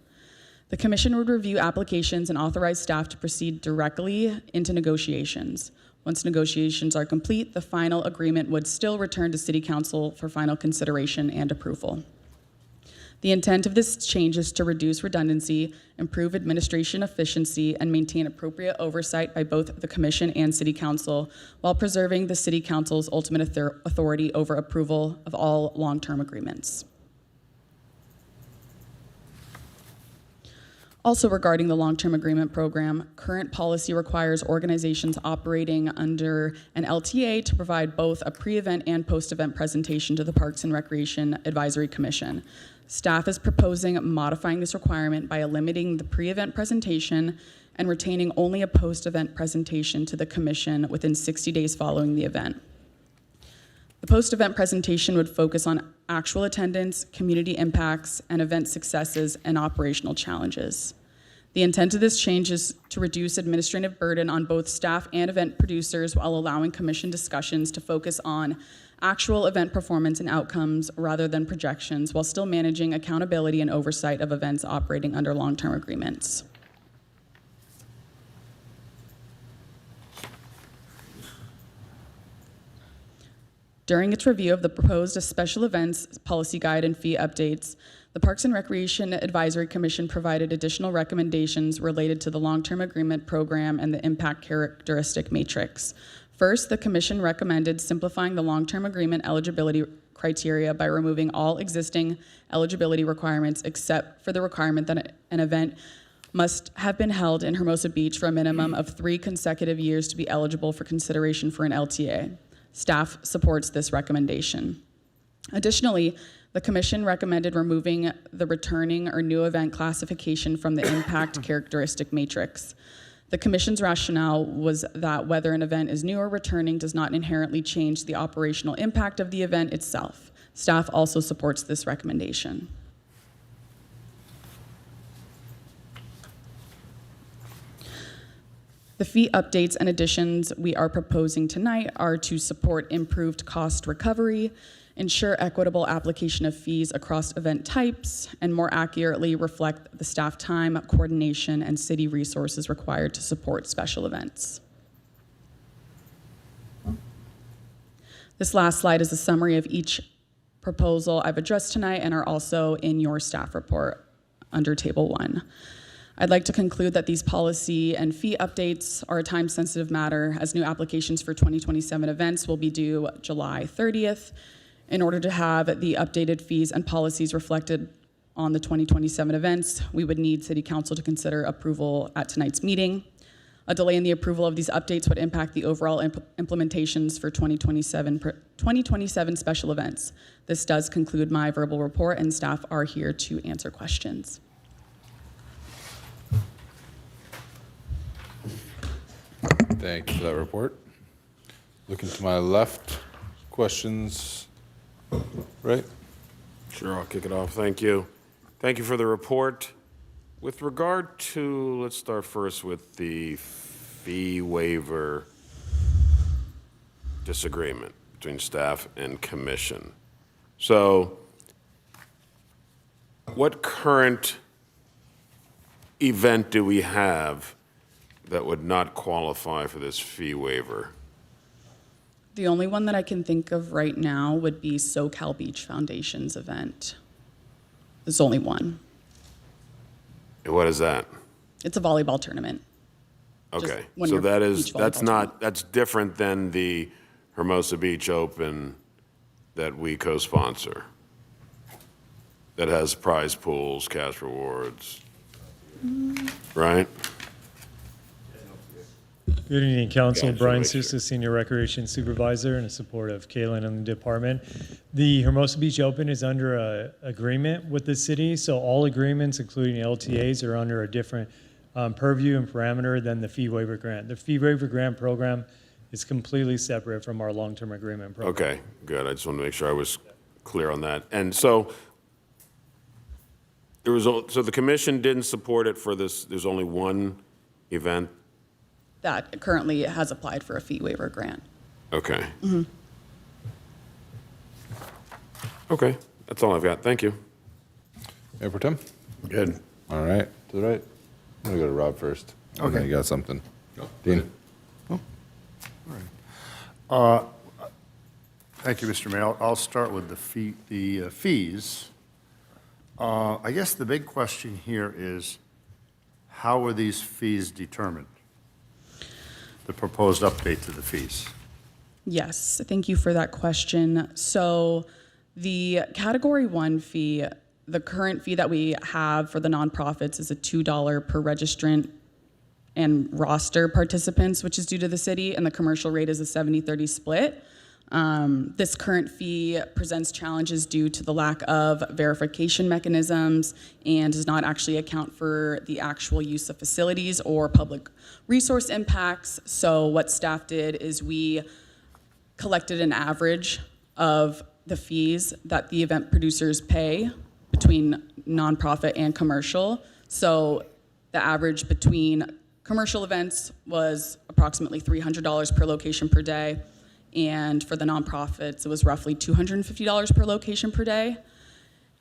The commission would review applications and authorize staff to proceed directly into negotiations. Once negotiations are complete, the final agreement would still return to City Council for final consideration and approval. The intent of this change is to reduce redundancy, improve administration efficiency, and maintain appropriate oversight by both the Commission and City Council, while preserving the City Council's ultimate authority over approval of all long-term agreements. Also regarding the long-term agreement program, current policy requires organizations operating under an LTA to provide both a pre-event and post-event presentation to the Parks and Recreation Advisory Commission. Staff is proposing modifying this requirement by eliminating the pre-event presentation and retaining only a post-event presentation to the Commission within 60 days following the event. The post-event presentation would focus on actual attendance, community impacts, and event successes and operational challenges. The intent of this change is to reduce administrative burden on both staff and event producers while allowing commission discussions to focus on actual event performance and outcomes rather than projections, while still managing accountability and oversight of events operating under long-term agreements. During its review of the proposed special events policy guide and fee updates, the Parks and Recreation Advisory Commission provided additional recommendations related to the long-term agreement program and the impact characteristic matrix. First, the Commission recommended simplifying the long-term agreement eligibility criteria by removing all existing eligibility requirements except for the requirement that an event must have been held in Hermosa Beach for a minimum of 3 consecutive years to be eligible for consideration for an LTA. Staff supports this recommendation. Additionally, the Commission recommended removing the returning or new event classification from the impact characteristic matrix. The Commission's rationale was that whether an event is new or returning does not inherently change the operational impact of the event itself. Staff also supports this recommendation. The fee updates and additions we are proposing tonight are to support improved cost recovery, ensure equitable application of fees across event types, and more accurately reflect the staff time, coordination, and city resources required to support special events. This last slide is a summary of each proposal I've addressed tonight and are also in your staff report under Table 1. I'd like to conclude that these policy and fee updates are a time-sensitive matter, as new applications for 2027 events will be due July 30th. In order to have the updated fees and policies reflected on the 2027 events, we would need City Council to consider approval at tonight's meeting. A delay in the approval of these updates would impact the overall implementations for 2027 special events. This does conclude my verbal report, and staff are here to answer questions. Thank you for that report. Looking to my left, questions, right? Sure, I'll kick it off. Thank you. Thank you for the report. With regard to, let's start first with the fee waiver disagreement between staff and commission. So, what current event do we have that would not qualify for this fee waiver? The only one that I can think of right now would be SoCal Beach Foundation's event. There's only one. And what is that? It's a volleyball tournament. Okay, one so year that beach is, volleyball that's different than the Hermosa Beach Open that we co-sponsor. that has prize pools, cash rewards, right? Good evening, Council. Yeah, Brian sure. Sousa, Senior Recreation Supervisor, in support of Kaylin and the department. The Hermosa Beach Open is under a agreement with the city, so all agreements, including LTAs, are under a different purview and parameter than the fee waiver grant. The fee waiver grant program is completely separate from our long-term agreement program. Okay, good. I just wanted to make sure I was clear on that. And so so the commission didn't support it for this, there's only one event? That currently has applied for a fee waiver grant. Okay. Mm-hmm. Okay, that's all I've got. Thank you. Mayor Pro Tem? Good. All right, to the right. I'm gonna go to Rob first. And then Okay. you got something. Dean? Thank you, Mr. Mayor. I'll start with the fees. I guess the big question here is, how are these fees determined? The proposed update to the fees. Yes, thank you for that question. So the Category 1 fee, the current fee that we have for the nonprofits is a $2 per registrant and roster participants, which is due to the city, and the commercial rate is a 70-30 split. This current fee presents challenges due to the lack of verification mechanisms and does not actually account for the actual use of facilities or public resource impacts. So what staff did is we collected an average of the fees that the event producers pay between nonprofit and commercial. So the average between commercial events was approximately $300 per location per day. And for the nonprofits, it was roughly $250 per location per day.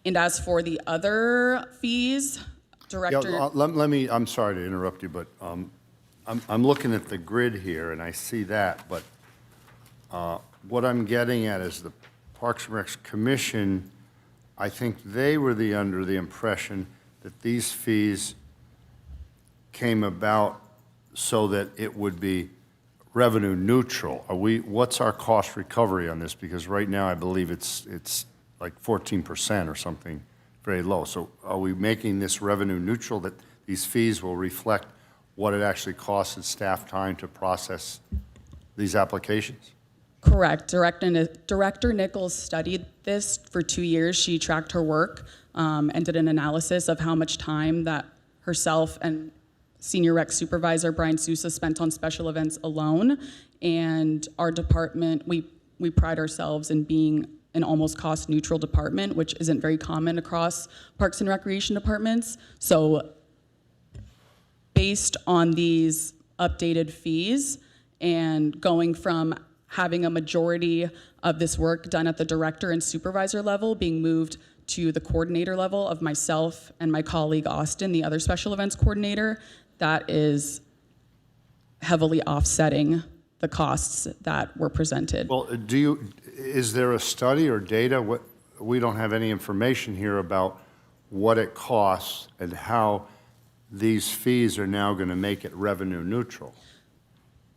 And as for the other fees, Director... Yeah, let me, I'm sorry to interrupt you, but I'm looking at the grid here, and I see that, but what I'm getting at is the Parks and Recs Commission, I think they were under the impression that these fees came about so that it would be revenue neutral. What's our cost recovery on this? Because right now, I believe it's like 14% or something, very low. So are we making this revenue neutral, that these fees will reflect what it actually costs staff time to process these applications? Correct. Director Nichols studied this for 2 years. She tracked her work and did an analysis of how much time that herself and Senior Rec Supervisor Brian Sousa spent on special events alone. And our department, we pride ourselves in being an almost cost neutral department, which isn't very common across Parks and Recreation departments. So based on these updated fees and going from having a majority of this work done at the director and supervisor level being moved to the coordinator level of myself and my colleague Austin, the other special events coordinator, that is heavily offsetting the costs that were presented. Well, is there a study or data? We don't have any information here about what it costs and how these fees are now going to make it revenue neutral.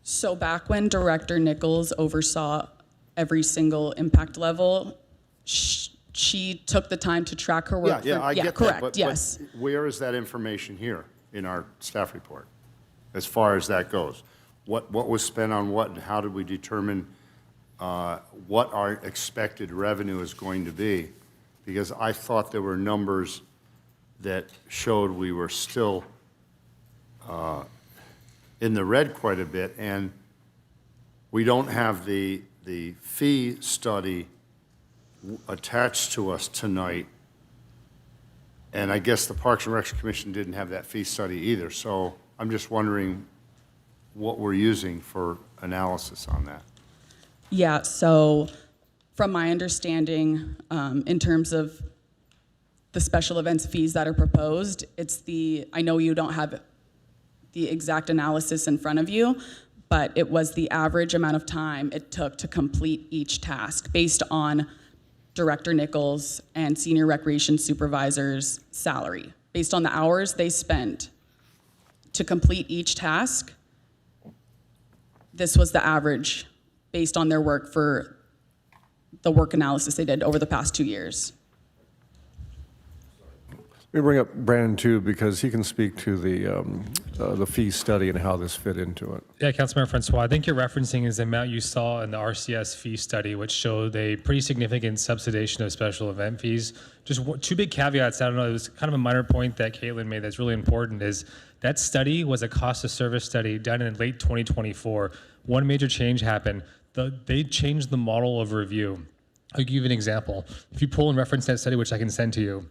So back when Director Nichols oversaw every single impact level, she took the time to track her work. I get correct, that, yes. But where is that information here in our staff report, as far as that goes? What was spent on what, and how did we determine what our expected revenue is going to be? Because I thought there were numbers that showed we were still in the red quite a bit, and we don't have the fee study attached to us tonight. And I guess the Parks and Rec Commission didn't have that fee study either. So I'm just wondering what we're using for analysis on that. Yeah, so from my understanding, in terms of the special events fees that are proposed, I know you don't have the exact analysis in front of you, but it was the average amount of time it took to complete each task based on Director Nichols and Senior Recreation Supervisor's salary. Based on the hours they spent to complete each task, this was the average based on their work for the work analysis they did over the past 2 years. We bring up Brandon too, because he can speak to the fee study and how this fit into it. Yeah, Councilmember Francois, I think you're referencing is the amount you saw in the RCS fee study, which showed a pretty significant subsidization of special event fees. Just two big caveats. I don't know, it was kind of a minor point that Caitlin made that's really important is that study was a cost of service study done in late 2024. One major change happened. They changed the model of review. I'll give you an example. If you pull and reference that study, which I can send to you,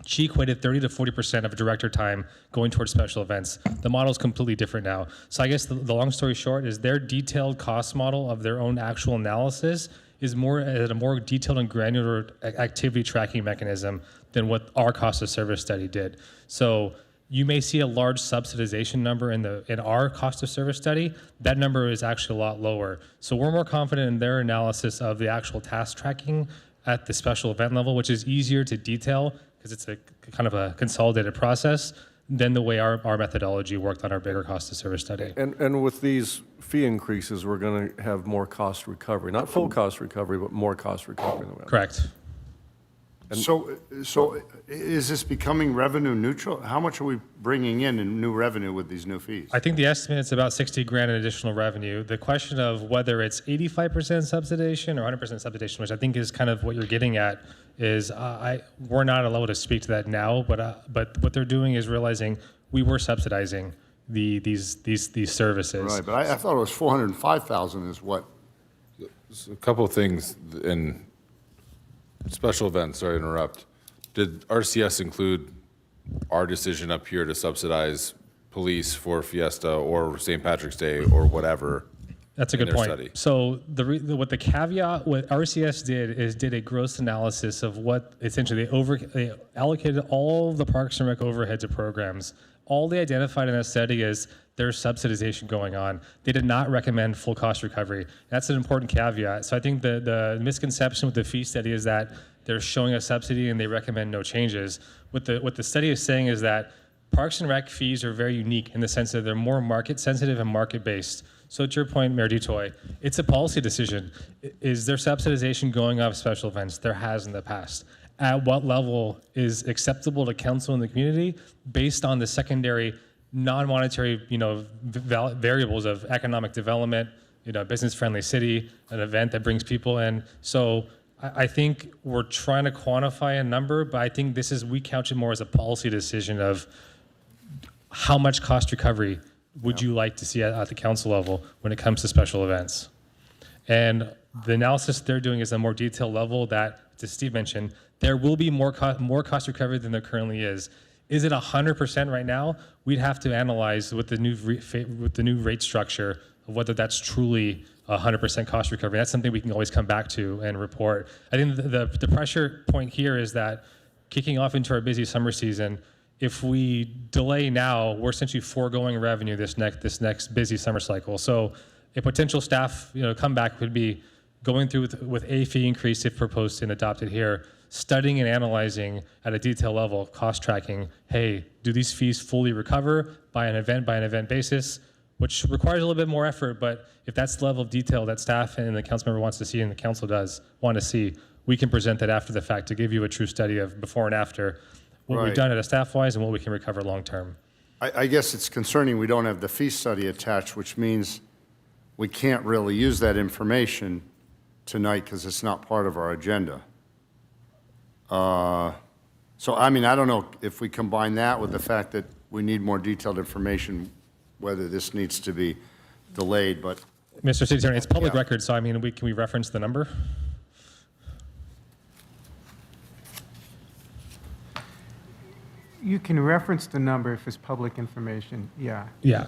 she equated 30 to 40% of director time going towards special events. The model is completely different now. So I guess the long story short is their detailed cost model of their own actual analysis is more at a more detailed and granular activity tracking mechanism than what our cost of service study did. So you may see a large subsidization number in our cost of service study. That number is actually a lot lower. So we're more confident in their analysis of the actual task tracking at the special event level, which is easier to detail because it's a kind of a consolidated process than the way our methodology worked on our bigger cost of service study. And with these fee increases, we're going to have more cost recovery, not full cost recovery, but more cost recovery. Correct. So is this becoming revenue neutral? How much are we bringing in new revenue with these new fees? I think the estimate is about 60 grand in additional revenue. The question of whether it's 85% subsidization or 100% subsidization, which I think is kind of what you're getting at, is we're not allowed to speak to that now, but what they're doing is realizing we were subsidizing these services. Right, but I thought it was 405,000 is what. So a couple of things in special events, sorry to interrupt. Did RCS include our decision up here to subsidize police for Fiesta or St. Patrick's Day or whatever? That's a good point. Study? So what the caveat, what RCS did a gross analysis of what essentially they allocated all the Parks and Rec overhead to programs. All they identified in that study is there's subsidization going on. They did not recommend full cost recovery. That's an important caveat. So I think the misconception with the fee study is that they're showing a subsidy and they recommend no changes. What the study is saying is that Parks and Rec fees are very unique in the sense that they're more market sensitive and market based. So to your point, Mayor Dutoy, it's a policy decision. Is there subsidization going off special events? There has in the past. At what level is acceptable to council and the community based on the secondary non-monetary, variables of economic development, business-friendly city, an event that brings people in. So I think we're trying to quantify a number, but I think we couch it more as a policy decision of how much cost recovery would you like to see at the council level when it comes to special events. And the analysis they're doing is a more detailed level that, as Steve mentioned, there will be more cost recovery than there currently is. Is it 100% right now? We'd have to analyze with the new rate structure of whether that's truly 100% cost recovery. That's something we can always come back to and report. I think the pressure point here is that kicking off into our busy summer season, if we delay now, we're essentially foregoing revenue this next busy summer cycle. So a potential staff comeback would be going through with a fee increase if proposed and adopted here, studying and analyzing at a detail level, cost tracking, hey, do these fees fully recover by an event basis, which requires a little bit more effort, but if that's the level of detail that staff and the council member wants to see and the council does want to see, we can present that after the fact to give you a true study of before and after what we've done at a staff-wise and what we can recover long-term. I guess it's concerning we don't have the fee study attached, which means we can't really use that information tonight because it's not part of our agenda. So, I don't know if we combine that with the fact that we need more detailed information, whether this needs to be delayed, but. Mr. City Attorney, it's public record, so can we reference the number? You can reference the number if it's public information, yeah. Yeah.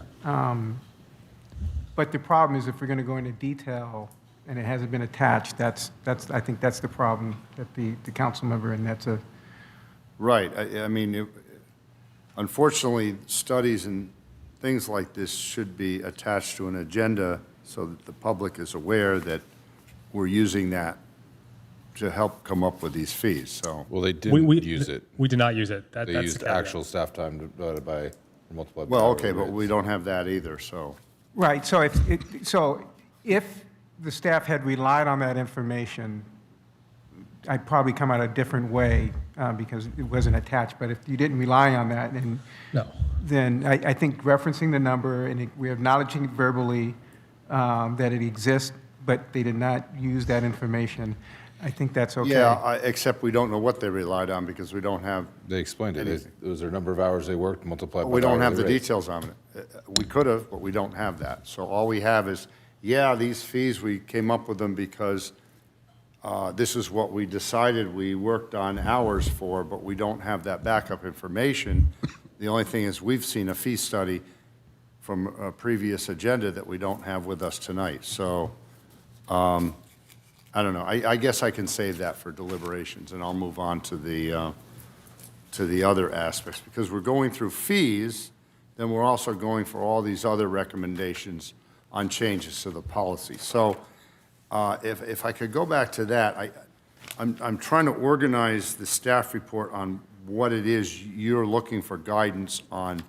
But the problem is if we're going to go into detail and it hasn't been attached, I think that's the problem that the council member, and that's a. Right. Unfortunately, studies and things like this should be attached to an agenda so that the public is aware that we're using that to help come up with these fees, so. Well, they didn't use it. We did not use it. They used actual staff time divided by, multiplied by. Well, okay, but we don't have that either, so. Right, so if the staff had relied on that information, I'd probably come out a different way because it wasn't attached. But if you didn't rely on that, No. then I think referencing the number and we're acknowledging verbally that it exists, but they did not use that information, I think that's okay. Yeah, except we don't know what they relied on because we don't have. They explained it. anything. It was their number of hours they worked multiplied by We don't have hourly the rate. details on it. We could have, but we don't have that. So all we have is, yeah, these fees, we came up with them because this is what we decided we worked on hours for, but we don't have that backup information. The only thing is, we've seen a fee study from a previous agenda that we don't have with us tonight. So, I don't know. I guess I can save that for deliberations, and I'll move on to the other aspects. Because we're going through fees, then we're also going for all these other recommendations on changes to the policy. So if I could go back to that, I'm trying to organize the staff report on what it is you're looking for guidance on,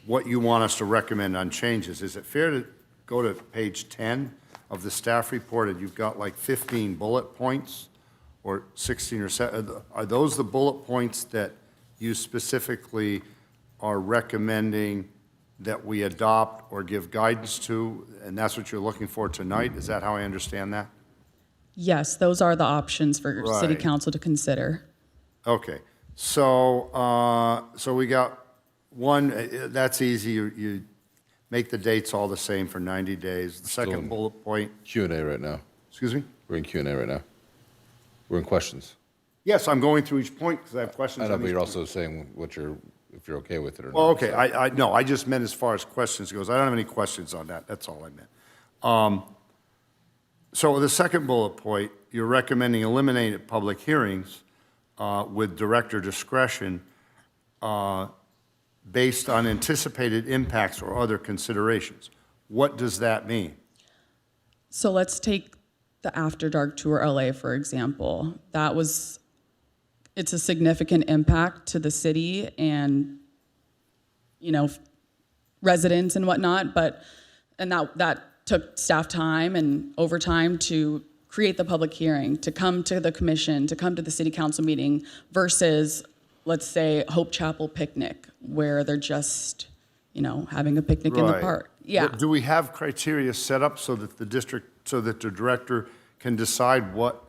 what you want us to recommend on changes. Is it fair to go to page 10 of the staff report, and you've got like 15 bullet points, or 16 or 7? Are those the bullet points that you specifically are recommending that we adopt or give guidance to, and that's what you're looking for tonight? Is that how I understand that? Yes, those are the options for city Right. council to consider. Okay, so, so we got one, that's easy, you make the dates all the same for 90 days. The second in bullet point, Q&A right now. excuse me? We're in Q&A right now. We're in questions. Yes, I'm going through each point because I have questions. I know, on but each you're point. also saying if you're okay with it or not. Well, okay, So- no, I just meant as far as questions goes. I don't have any questions on that, that's all I meant. So the second bullet point, you're recommending eliminating public hearings with director discretion based on anticipated impacts or other considerations. What does that mean? So let's take the After Dark Tour LA, for example. It's a significant impact to the city and, residents and whatnot, and that took staff time and overtime to create the public hearing, to come to the commission, to come to the city council meeting, versus, let's say, Hope Chapel picnic, where they're just, having a picnic in the Right. park. Yeah. Do we have criteria set up so that the director can decide what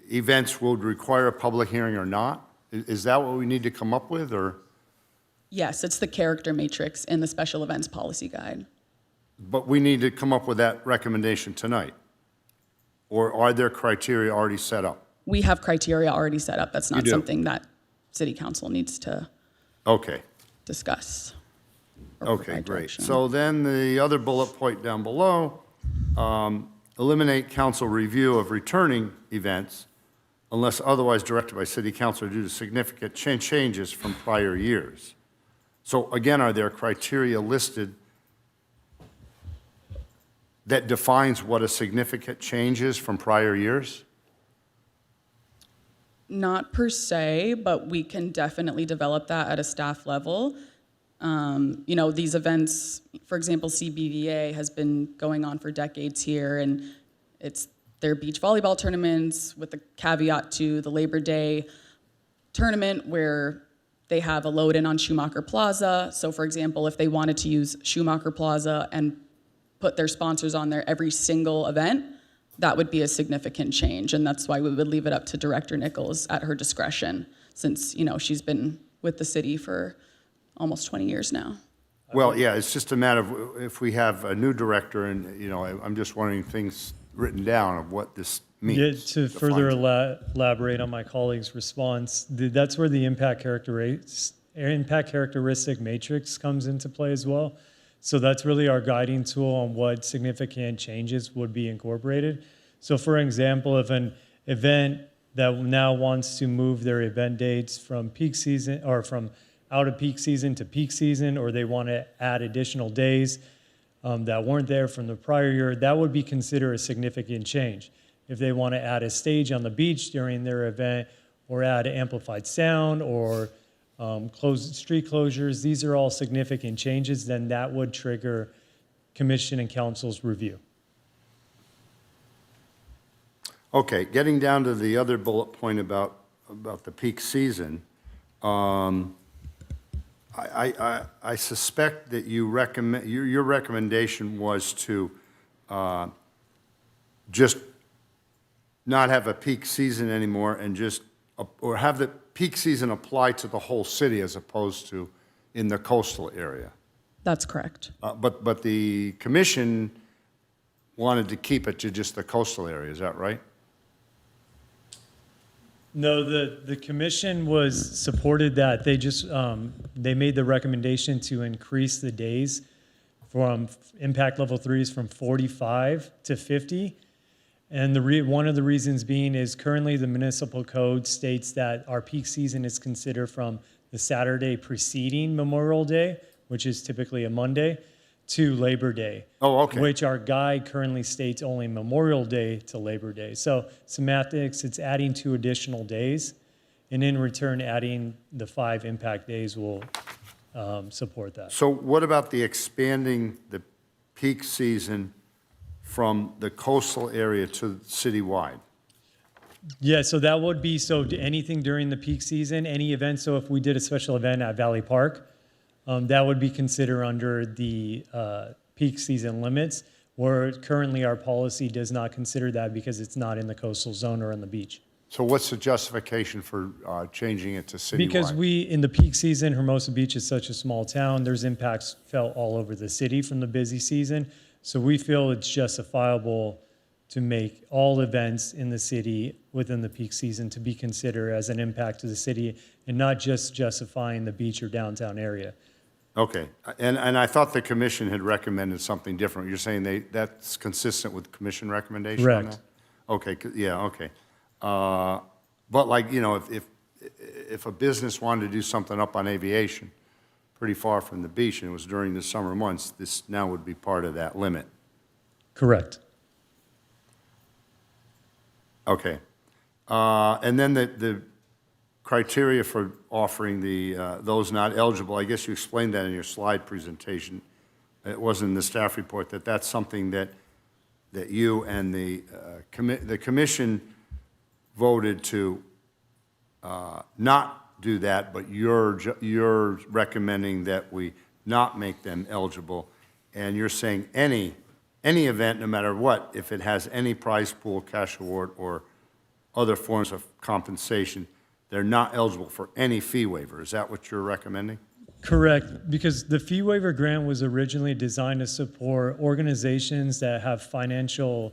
events would require a public hearing or not? Is that what we need to come up with, or? Yes, it's the character matrix in the special events policy guide. But we need to come up with that recommendation tonight? Or are there criteria already set up? We have criteria already set up. That's You not do? something that city council needs to Okay, discuss. or okay, provide great. direction. So then the other bullet point down below, eliminate council review of returning events unless otherwise directed by city council due to significant changes from prior years. So again, are there criteria listed that defines what a significant change is from prior years? Not per se, but we can definitely develop that at a staff level. These events, for example, CBVA has been going on for decades here, and it's their beach volleyball tournaments with the caveat to the Labor Day tournament where they have a load-in on Schumacher Plaza. So, for example, if they wanted to use Schumacher Plaza and put their sponsors on there every single event, that would be a significant change, and that's why we would leave it up to Director Nichols at her discretion, since she's been with the city for almost 20 years now. Well, yeah, it's just a matter of if we have a new director, and I'm just wondering things written down of what this means. Yeah, to further defines it. elaborate on my colleague's response, that's where the impact characteristic matrix comes into play as well. So that's really our guiding tool on what significant changes would be incorporated. So for example, if an event that now wants to move their event dates from peak season or from out of peak season to peak season, or they want to add additional days that weren't there from the prior year, that would be considered a significant change. If they want to add a stage on the beach during their event, or add amplified sound, or street closures, these are all significant changes, then that would trigger commission and council's review. Okay, getting down to the other bullet point about the peak season, I suspect that you recommend, your recommendation was to just not have a peak season anymore and just, or have the peak season apply to the whole city as opposed to in the coastal area. That's correct. But the commission wanted to keep it to just the coastal area, is that right? No, the commission was supported that. They just, they made the recommendation to increase the days from impact level 3s from 45 to 50. And one of the reasons being is currently the municipal code states that our peak season is considered from the Saturday preceding Memorial Day, which is typically a Monday, to Labor Day. Oh, okay. Which our guide currently states only Memorial Day to Labor Day. So semantics, it's adding 2 additional days, and in return, adding the 5 impact days will support that. So what about the expanding the peak season from the coastal area to citywide? Yeah, so that would be, anything during the peak season, any event, so if we did a special event at Valley Park, that would be considered under the peak season limits, where currently our policy does not consider that because it's not in the coastal zone or on the beach. So what's the justification for changing it to citywide? Because in the peak season, Hermosa Beach is such a small town, there's impacts felt all over the city from the busy season. So we feel it's justifiable to make all events in the city within the peak season to be considered as an impact to the city and not just justifying the beach or downtown area. Okay, and I thought the commission had recommended something different. You're saying that's consistent with commission recommendation on Correct. that? Okay, yeah, okay. But like, you know, if a business wanted to do something up on Aviation, pretty far from the beach, and it was during the summer months, this now would be part of that limit. Correct. Okay. And then the criteria for offering those not eligible, I guess you explained that in your slide presentation. It wasn't in the staff report, that's something that you and the commission voted to not do that, but you're recommending that we not make them eligible. And you're saying any event, no matter what, if it has any prize pool, cash award, or other forms of compensation, they're not eligible for any fee waiver. Is that what you're recommending? Correct, because the fee waiver grant was originally designed to support organizations that have financial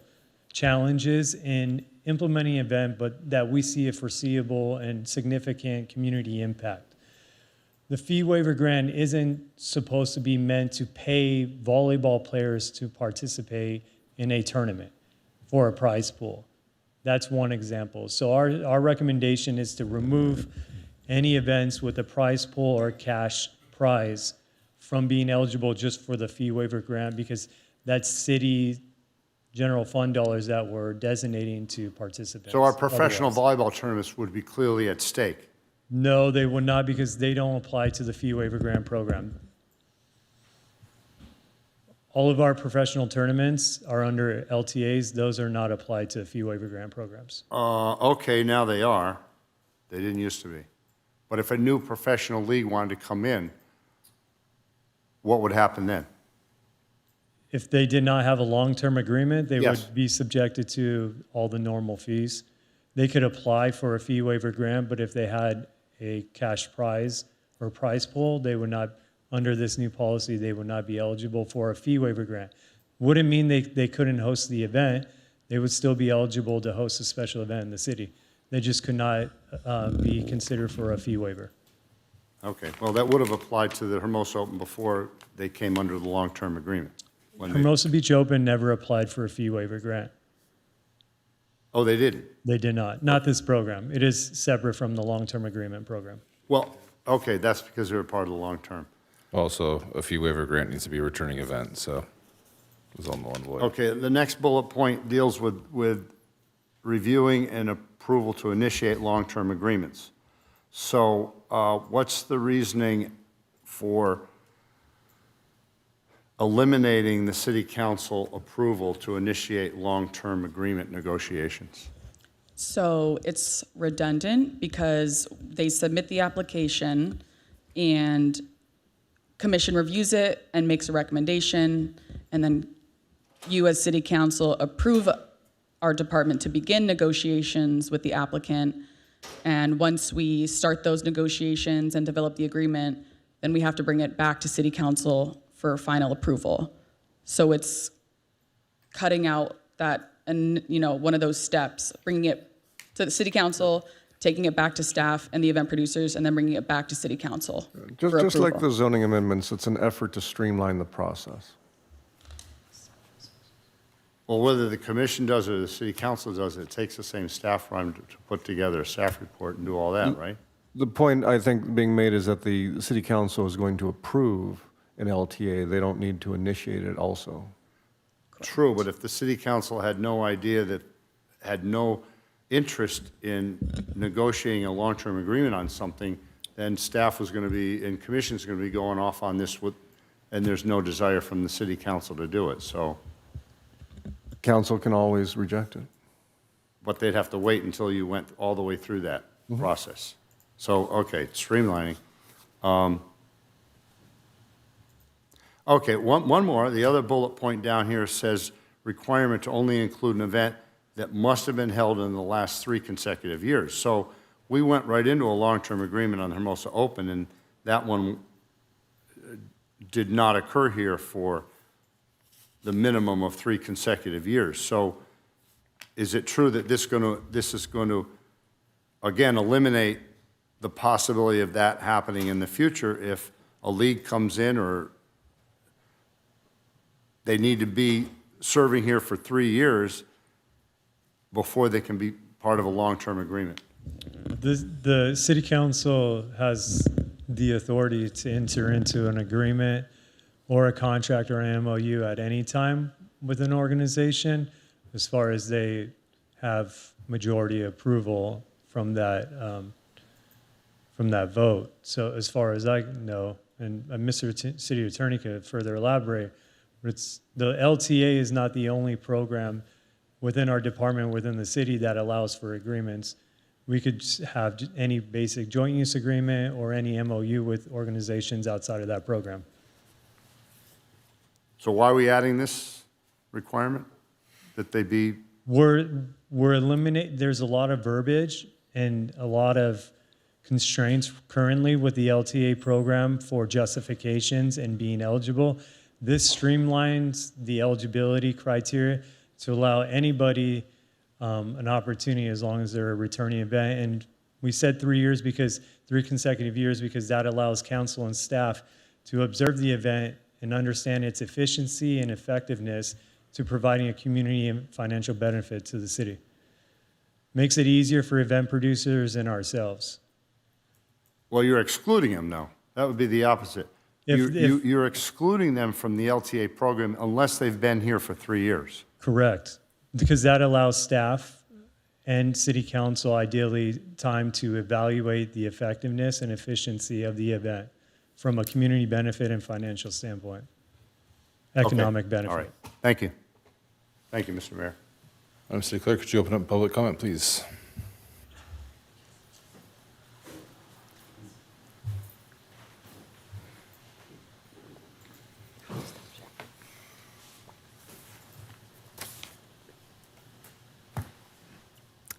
challenges in implementing an event, but that we see a foreseeable and significant community impact. The fee waiver grant isn't supposed to be meant to pay volleyball players to participate in a tournament for a prize pool. That's one example. So our recommendation is to remove any events with a prize pool or cash prize from being eligible just for the fee waiver grant, because that's city general fund dollars that we're designating to participants. So our professional otherwise. volleyball tournaments would be clearly at stake. No, they would not, because they don't apply to the fee waiver grant program. All of our professional tournaments are under LTAs. Those are not applied to fee waiver grant programs. Okay, now they are. They didn't used to be. But if a new professional league wanted to come in, what would happen then? If they did not have a long-term agreement, they Yes. would be subjected to all the normal fees. They could apply for a fee waiver grant, but if they had a cash prize or prize pool, they would not, under this new policy, they would not be eligible for a fee waiver grant. Wouldn't mean they couldn't host the event. They would still be eligible to host a special event in the city. They just could not be considered for a fee waiver. Okay, well, that would have applied to the Hermosa Open before they came under the long-term agreement. When they- Hermosa Beach Open never applied for a fee waiver grant. Oh, they didn't? They did not. Not this program. It is separate from the long-term agreement program. Well, okay, that's because they were part of the long-term. Also, a fee waiver grant needs to be a returning event, so it was on the one void. Okay, the next bullet point deals with reviewing and approval to initiate long-term agreements. So what's the reasoning for eliminating the city council approval to initiate long-term agreement negotiations? So it's redundant because they submit the application and commission reviews it and makes a recommendation, and then you as city council approve our department to begin negotiations with the applicant. And once we start those negotiations and develop the agreement, then we have to bring it back to city council for final approval. So it's cutting out that, and one of those steps, bringing it to the city council, taking it back to staff and the event producers, and then bringing it back to city council. Just like the zoning amendments, it's an effort to streamline the process. Well, whether the commission does it or the city council does it, it takes the same staff time to put together a staff report and do all that, right? The point, I think, being made is that the city council is going to approve an LTA. They don't need to initiate it also. True, but if the city council had no idea that, had no interest in negotiating a long-term agreement on something, then staff was going to be, and commission's going to be going off on this with, and there's no desire from the city council to do it, so. Council can always reject it. But they'd have to wait until you went all the way through that process. So, okay, streamlining. Okay, one more. The other bullet point down here says requirement to only include an event that must have been held in the last 3 consecutive years. So we went right into a long-term agreement on Hermosa Open, and that one did not occur here for the minimum of 3 consecutive years. So is it true that this is going to, again, eliminate the possibility of that happening in the future if a league comes in, or they need to be serving here for 3 years before they can be part of a long-term agreement? The city council has the authority to enter into an agreement or a contract or an MOU at any time with an organization, as far as they have majority approval from that vote. So as far as I know, and Mr. City Attorney could further elaborate, but the LTA is not the only program within our department, within the city, that allows for agreements. We could have any basic joint use agreement or any MOU with organizations outside of that program. So why are we adding this requirement, that they be? We're eliminating, there's a lot of verbiage and a lot of constraints currently with the LTA program for justifications and being eligible. This streamlines the eligibility criteria to allow anybody an opportunity as long as they're a returning event. And we said 3 years because 3 consecutive years, because that allows council and staff to observe the event and understand its efficiency and effectiveness to providing a community and financial benefit to the city. Makes it easier for event producers and ourselves. Well, you're excluding them now. That would be the opposite. You're excluding them from the LTA program unless they've been here for 3 years. Correct. Because that allows staff and city council ideally time to evaluate the effectiveness and efficiency of the event from a community benefit and financial standpoint. Economic benefit. All right. Thank you. Thank you, Mr. Mayor. Madam City Clerk, could you open up public comment, please?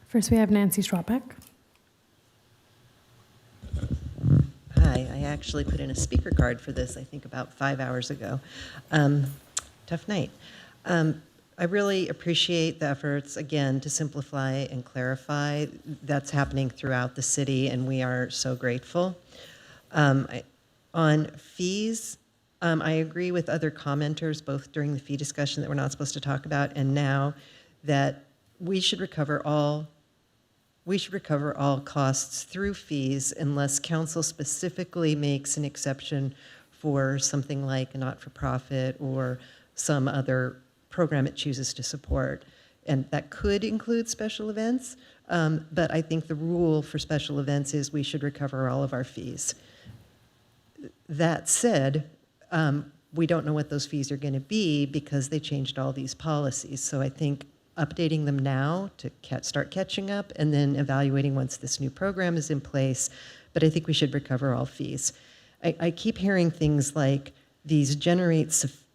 First, we have Nancy Schwabach. Hi, I actually put in a speaker card for this, I think about 5 hours ago. Tough night. I really appreciate the efforts, again, to simplify and clarify. That's happening throughout the city, and we are so grateful. On fees, I agree with other commenters, both during the fee discussion that we're not supposed to talk about, and now, that we should recover all costs through fees unless council specifically makes an exception for something like a not-for-profit or some other program it chooses to support. And that could include special events, but I think the rule for special events is we should recover all of our fees. That said, we don't know what those fees are going to be because they changed all these policies. So I think updating them now to start catching up and then evaluating once this new program is in place. But I think we should recover all fees. I keep hearing things like these generate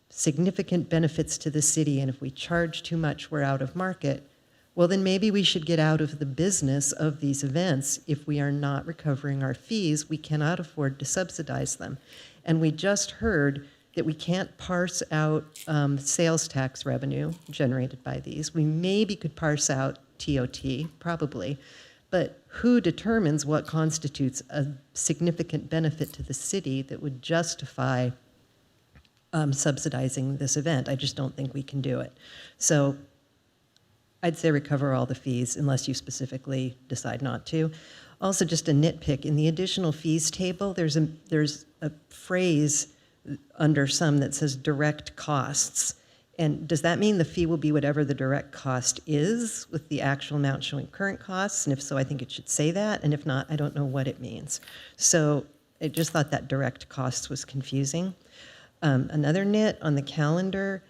significant benefits to the city, and if we charge too much, we're out of market. Well, then maybe we should get out of the business of these events. If we are not recovering our fees, we cannot afford to subsidize them. And we just heard that we can't parse out sales tax revenue generated by these. We maybe could parse out TOT, probably, but who determines what constitutes a significant benefit to the city that would justify subsidizing this event? I just don't think we can do it. So I'd say recover all the fees unless you specifically decide not to. Also, just a nitpick, in the additional fees table, there's a phrase under some that says direct costs. And does that mean the fee will be whatever the direct cost is with the actual amount showing current costs? And if so, I think it should say that. And if not, I don't know what it means. So I just thought that direct costs was confusing. Another nit on the calendar,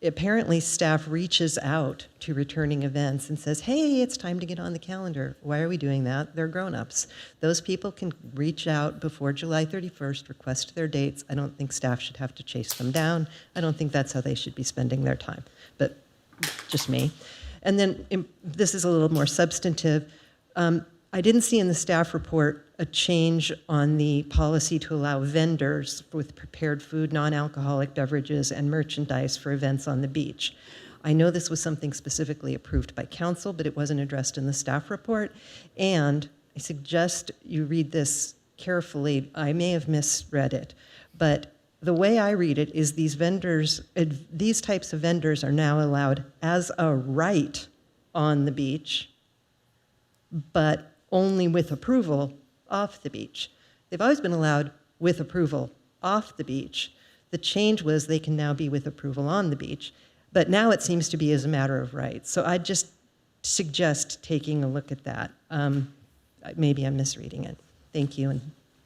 apparently staff reaches out to returning events and says, hey, it's time to get on the calendar. Why are we doing that? They're grown-ups. Those people can reach out before July 31st, request their dates. I don't think staff should have to chase them down. I don't think that's how they should be spending their time, but just me. And then this is a little more substantive. I didn't see in the staff report a change on the policy to allow vendors with prepared food, non-alcoholic beverages, and merchandise for events on the beach. I know this was something specifically approved by council, but it wasn't addressed in the staff report. And I suggest you read this carefully. I may have misread it, but the way I read it is these types of vendors are now allowed as a right on the beach, but only with approval off the beach. They've always been allowed with approval off the beach. The change was they can now be with approval on the beach, but now it seems to be as a matter of right. So I just suggest taking a look at that. Maybe I'm misreading it. Thank you, and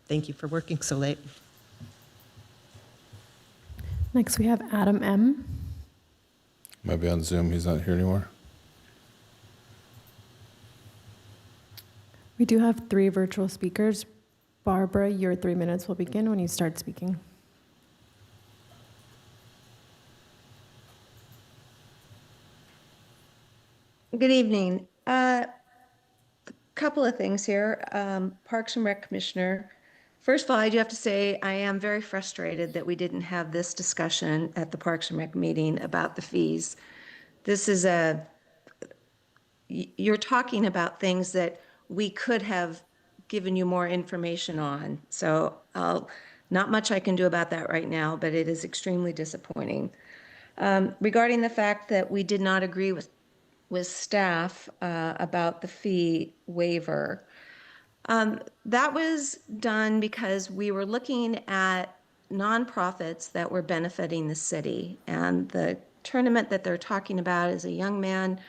thank you for working so late. Next, we have Adam M. Might be on Zoom. He's not here anymore. We do have 3 virtual speakers. Barbara, your 3 minutes will begin when you start speaking. Good evening. Couple of things here. Parks and Rec Commissioner. First of all, I do have to say I am very frustrated that we didn't have this discussion at the Parks and Rec meeting about the fees. You're talking about things that we could have given you more information on. So not much I can do about that right now, but it is extremely disappointing. Regarding the fact that we did not agree with staff about the fee waiver, that was done because we were looking at nonprofits that were benefiting the city. And the tournament that they're talking about is a young man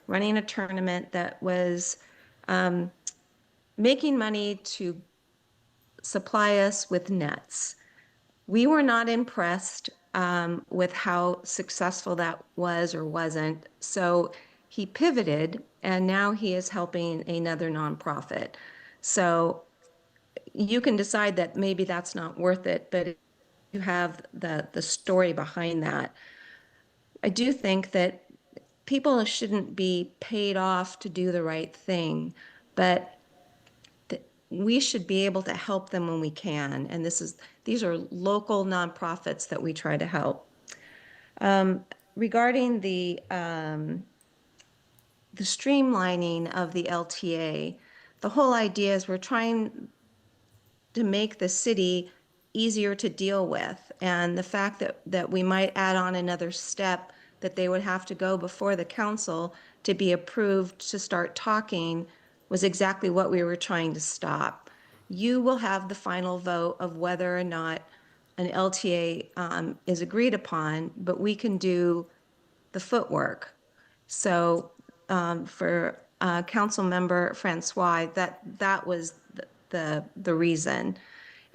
running a tournament that was making money to supply us with nets. We were not impressed with how successful that was or wasn't. So he pivoted, and now he is helping another nonprofit. So you can decide that maybe that's not worth it, but you have the story behind that. I do think that people shouldn't be paid off to do the right thing, but we should be able to help them when we can. And these are local nonprofits that we try to help. Regarding the streamlining of the LTA, the whole idea is we're trying to make the city easier to deal with. And the fact that we might add on another step that they would have to go before the council to be approved to start talking was exactly what we were trying to stop. You will have the final vote of whether or not an LTA is agreed upon, but we can do the footwork. So for Council Member Francois, that was the reason.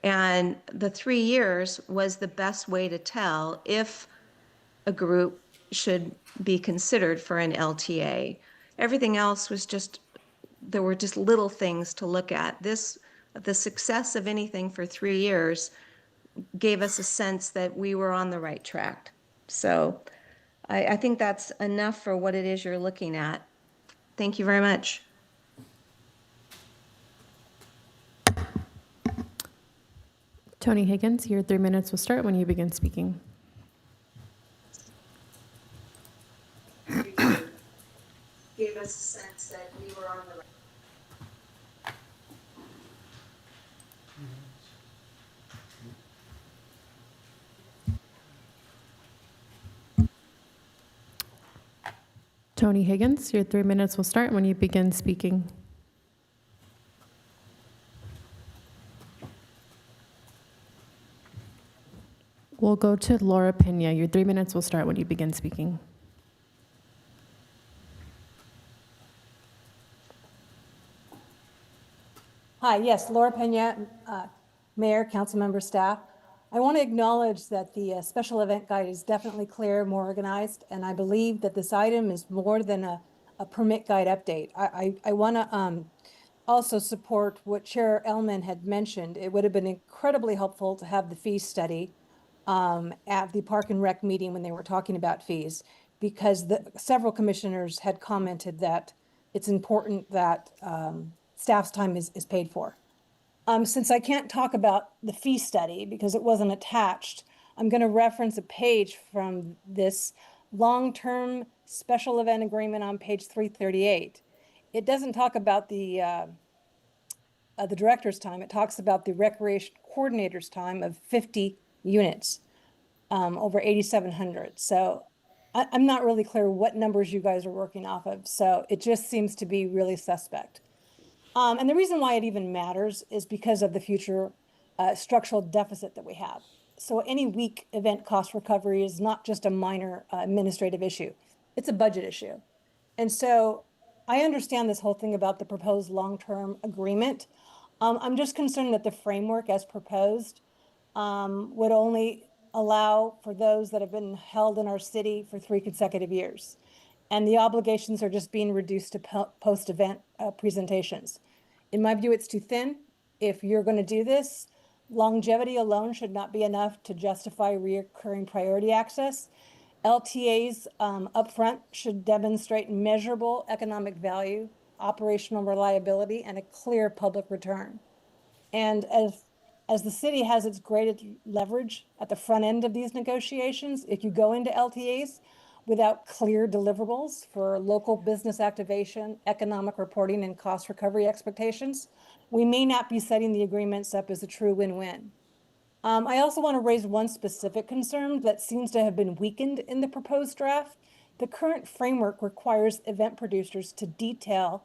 And the 3 years was the best way to tell if a group should be considered for an LTA. Everything else was just, there were just little things to look at. The success of anything for 3 years gave us a sense that we were on the right track. So I think that's enough for what it is you're looking at. Thank you very much. Tony Higgins, your 3 minutes will start when you begin speaking. Gave us a sense that we were on the right. Tony Higgins, your 3 minutes will start when you begin speaking. We'll go to Laura Pena. Your 3 minutes will start when you begin speaking. Hi, yes, Laura Pena, Mayor, council member, staff. I want to acknowledge that the special event guide is definitely clear, more organized, and I believe that this item is more than a permit guide update. I want to also support what Chair Ellman had mentioned. It would have been incredibly helpful to have the fee study at the Park and Rec meeting when they were talking about fees, because several commissioners had commented that it's important that staff's time is paid for. Since I can't talk about the fee study because it wasn't attached, I'm going to reference a page from this long-term special event agreement on page 338. It doesn't talk about the director's time. It talks about the recreation coordinator's time of 50 units, over 8,700. So I'm not really clear what numbers you guys are working off of. So it just seems to be really suspect. And the reason why it even matters is because of the future structural deficit that we have. So any weak event cost recovery is not just a minor administrative issue. It's a budget issue. And so I understand this whole thing about the proposed long-term agreement. I'm just concerned that the framework as proposed would only allow for those that have been held in our city for 3 consecutive years. And the obligations are just being reduced to post-event presentations. In my view, it's too thin. If you're going to do this, longevity alone should not be enough to justify recurring priority access. LTAs upfront should demonstrate measurable economic value, operational reliability, and a clear public return. And as the city has its greatest leverage at the front end of these negotiations, if you go into LTAs without clear deliverables for local business activation, economic reporting, and cost recovery expectations, we may not be setting the agreements up as a true win-win. I also want to raise one specific concern that seems to have been weakened in the proposed draft. The current framework requires event producers to detail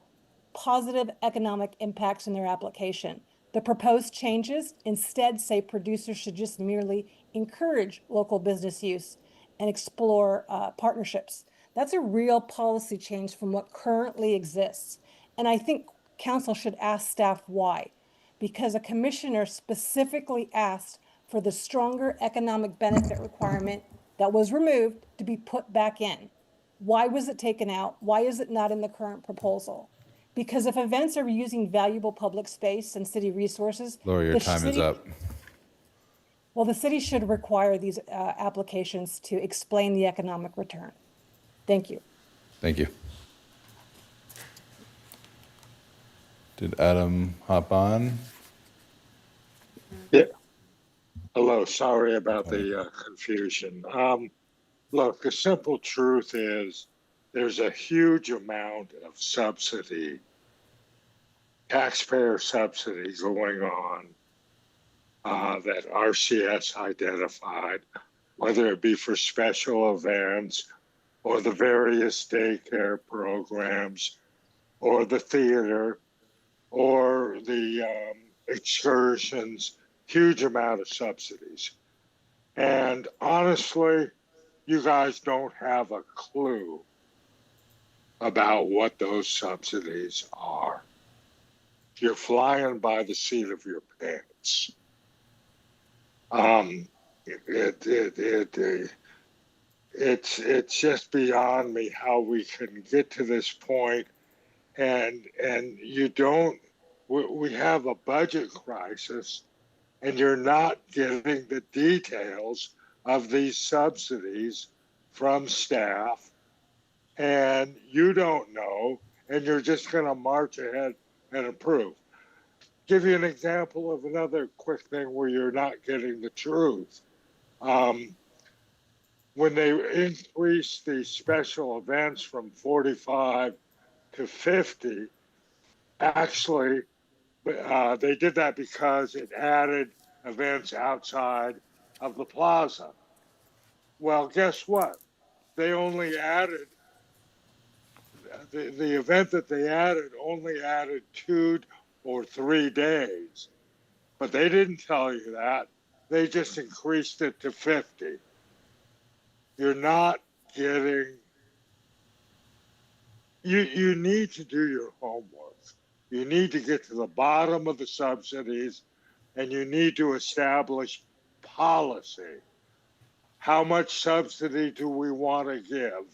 positive economic impacts in their application. The proposed changes instead say producers should just merely encourage local business use and explore partnerships. That's a real policy change from what currently exists. And I think council should ask staff why. Because a commissioner specifically asked for the stronger economic benefit requirement that was removed to be put back in. Why was it taken out? Why is it not in the current proposal? Because if events are using valuable public space and city resources, Laura, your time is up. Well, the city should require these applications to explain the economic return. Thank you. Thank you. Did Adam hop on? Yeah. Hello, sorry about the confusion. Look, the simple truth is there's a huge amount of subsidy, taxpayer subsidy going on that RCS identified, whether it be for special events or the various daycare programs or the theater or the excursions, huge amount of subsidies. And honestly, you guys don't have a clue about what those subsidies are. You're flying by the seat of your pants. it's just beyond me how we can get to this point, and you don't. We have a budget crisis, and you're not getting the details of these subsidies from staff, and you don't know, and you're just going to march ahead and approve. Give you an example of another quick thing where you're not getting the truth. When they increased the special events from 45 to 50, actually, they did that because it added events outside of the plaza. Well, guess what? They only added, the event that they added only added 2 or 3 days. But they didn't tell you that. They just increased it to 50. You're not getting, you need to do your homework. You need to get to the bottom of the subsidies, and you need to establish policy. How much subsidy do we want to give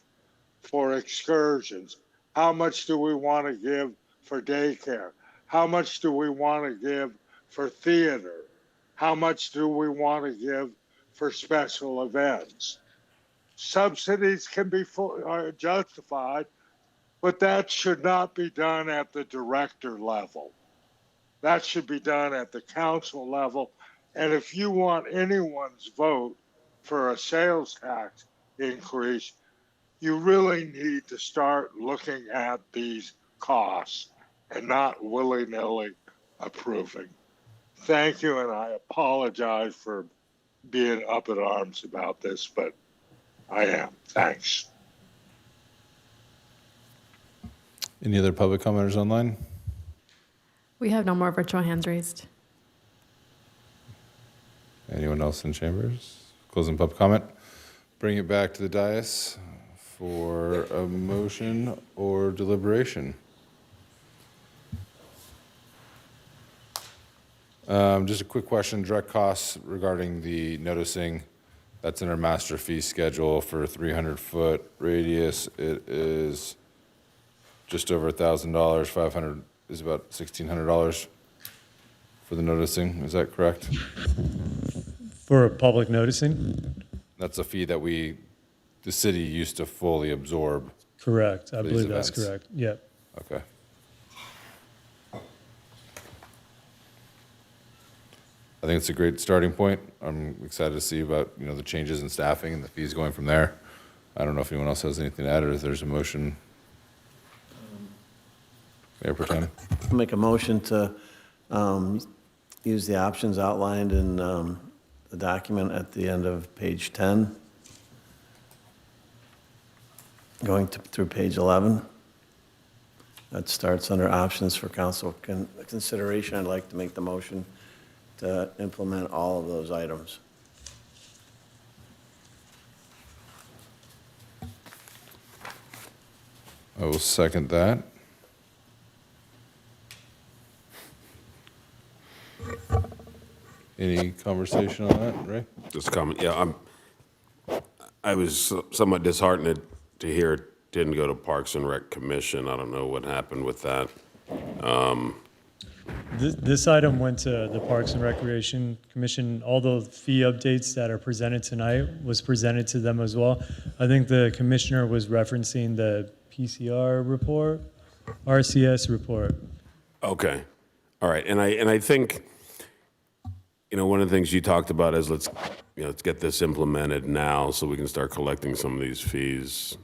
for excursions? How much do we want to give for daycare? How much do we want to give for theater? How much do we want to give for special events? Subsidies can be justified, but that should not be done at the director level. That should be done at the council level. And if you want anyone's vote for a sales tax increase, you really need to start looking at these costs and not willy-nilly approving. Thank you, and I apologize for being up in arms about this, but I am. Thanks. Any other public commenters online? We have no more virtual hands raised. Anyone else in chambers? Closing public comment. Bring it back to the dais for a motion or deliberation. Just a quick question, direct costs regarding the noticing. That's in our master fee schedule for 300-foot radius. It is just over $1,000. 500 is about $1,600 for the noticing. Is that correct? For public noticing? That's a fee that the city used to fully absorb. Correct. I for these believe that's events. correct. Yep. Okay. I think it's a great starting point. I'm excited to see about, the changes in staffing and the fees going from there. I don't know if anyone else has anything to add, or if there's a motion. Mayor Pro Tem. Make a motion to use the options outlined in the document at the end of page 10, going through page 11. That starts under options for council consideration. I'd like to make the motion to implement all of those items. I will second that. Any conversation on that, Ray? Just a comment. Yeah, I was somewhat disheartened to hear it didn't go to Parks and Rec Commission. I don't know what happened with that. This item went to the Parks and Recreation Commission. All the fee updates that are presented tonight was presented to them as well. I think the commissioner was referencing the PCR report, RCS report. Okay. All right. And I think, one of the things you talked about is let's get this implemented now so we can start collecting some of these fees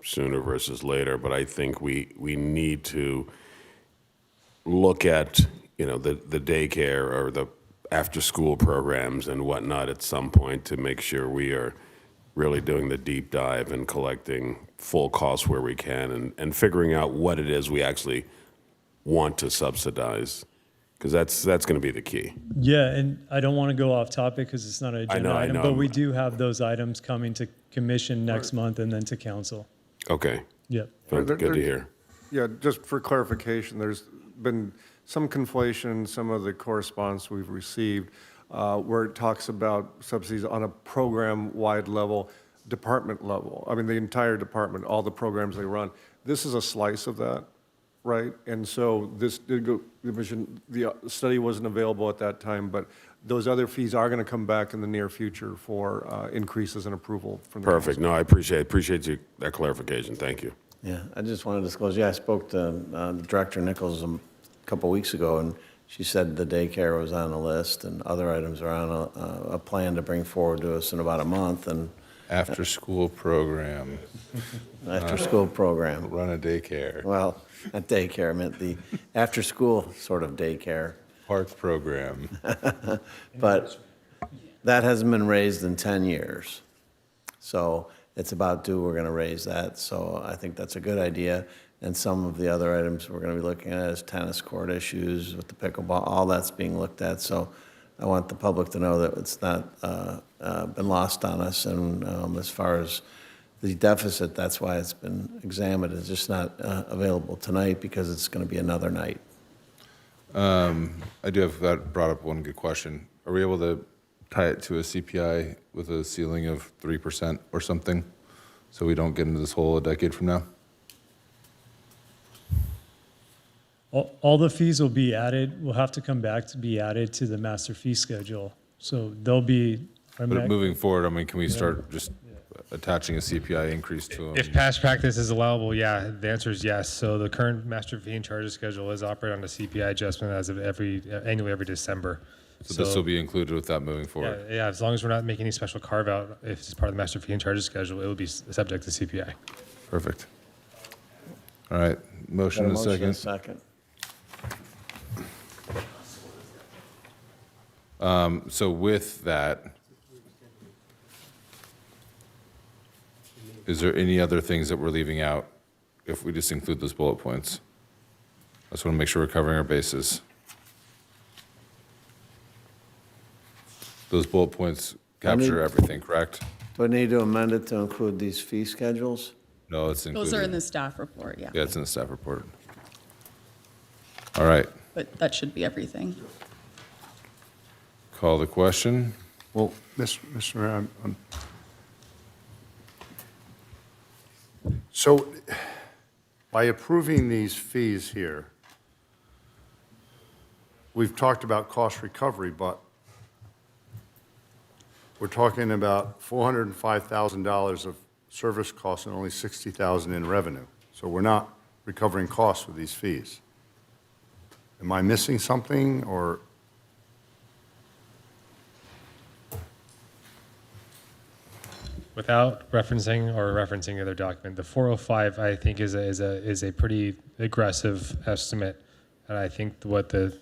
sooner versus later. But I think we need to look at, the daycare or the after-school programs and whatnot at some point to make sure we are really doing the deep dive and collecting full costs where we can and figuring out what it is we actually want to subsidize, because that's going to be the key. Yeah, and I don't want to go off topic because it's not an agenda I item, know. but we do have those items coming to commission next month and then to council. Okay. Yep. Good to hear. Yeah, just for clarification, there's been some conflation in some of the correspondence we've received where it talks about subsidies on a program-wide level. department level. I mean, the entire department, all the programs they run. This is a slice of that, right? And so this did go, the study wasn't available at that time, but those other fees are going to come back in the near future for increases in approval from the Perfect. council. No, I appreciate you, that clarification. Thank you. Yeah, I just want to disclose, I spoke to Director Nichols a couple weeks ago, and she said the daycare was on the list, and other items are on a plan to bring forward to us in about a month, and After-school program. after-school program. Run a daycare. Well, not daycare, I meant the after-school sort of daycare. Park program. But that hasn't been raised in 10 years. So it's about due, we're going to raise that. So I think that's a good idea. And some of the other items we're going to be looking at is tennis court issues with the pickleball, all that's being looked at. So I want the public to know that it's not been lost on us. And as far as the deficit, that's why it's been examined. It's just not available tonight because it's going to be another night. I do have, that brought up one good question. Are we able to tie it to a CPI with a ceiling of 3% or something, so we don't get into this hole a decade from now? All the fees will be added, will have to come back to be added to the master fee schedule. So they'll be. But moving forward, I mean, can we start just attaching a CPI increase to them? If past practice is allowable, yeah, the answer is yes. So the current master fee and charges schedule is operated on a CPI adjustment as of annually every December. So this will be included with that moving forward? Yeah, as long as we're not making any special carve out, if it's part of the master fee and charges schedule, it will be subject to CPI. Perfect. All right, motion and a second. So with that, is there any other things that we're leaving out if we just include those bullet points? I just want to make sure we're covering our bases. Those bullet points capture everything, correct? Do I need to amend it to include these fee schedules? No, it's included. Those are in the staff report, yeah. Yeah, it's in the staff report. All right, But that should be everything. call the question. Well, Mr. Mayor, so by approving these fees here, we've talked about cost recovery, but we're talking about $405,000 of service costs and only $60,000 in revenue. So we're not recovering costs with these fees. Am I missing something, or? Without referencing the other document, the 405 I think is a pretty aggressive estimate, and I think what the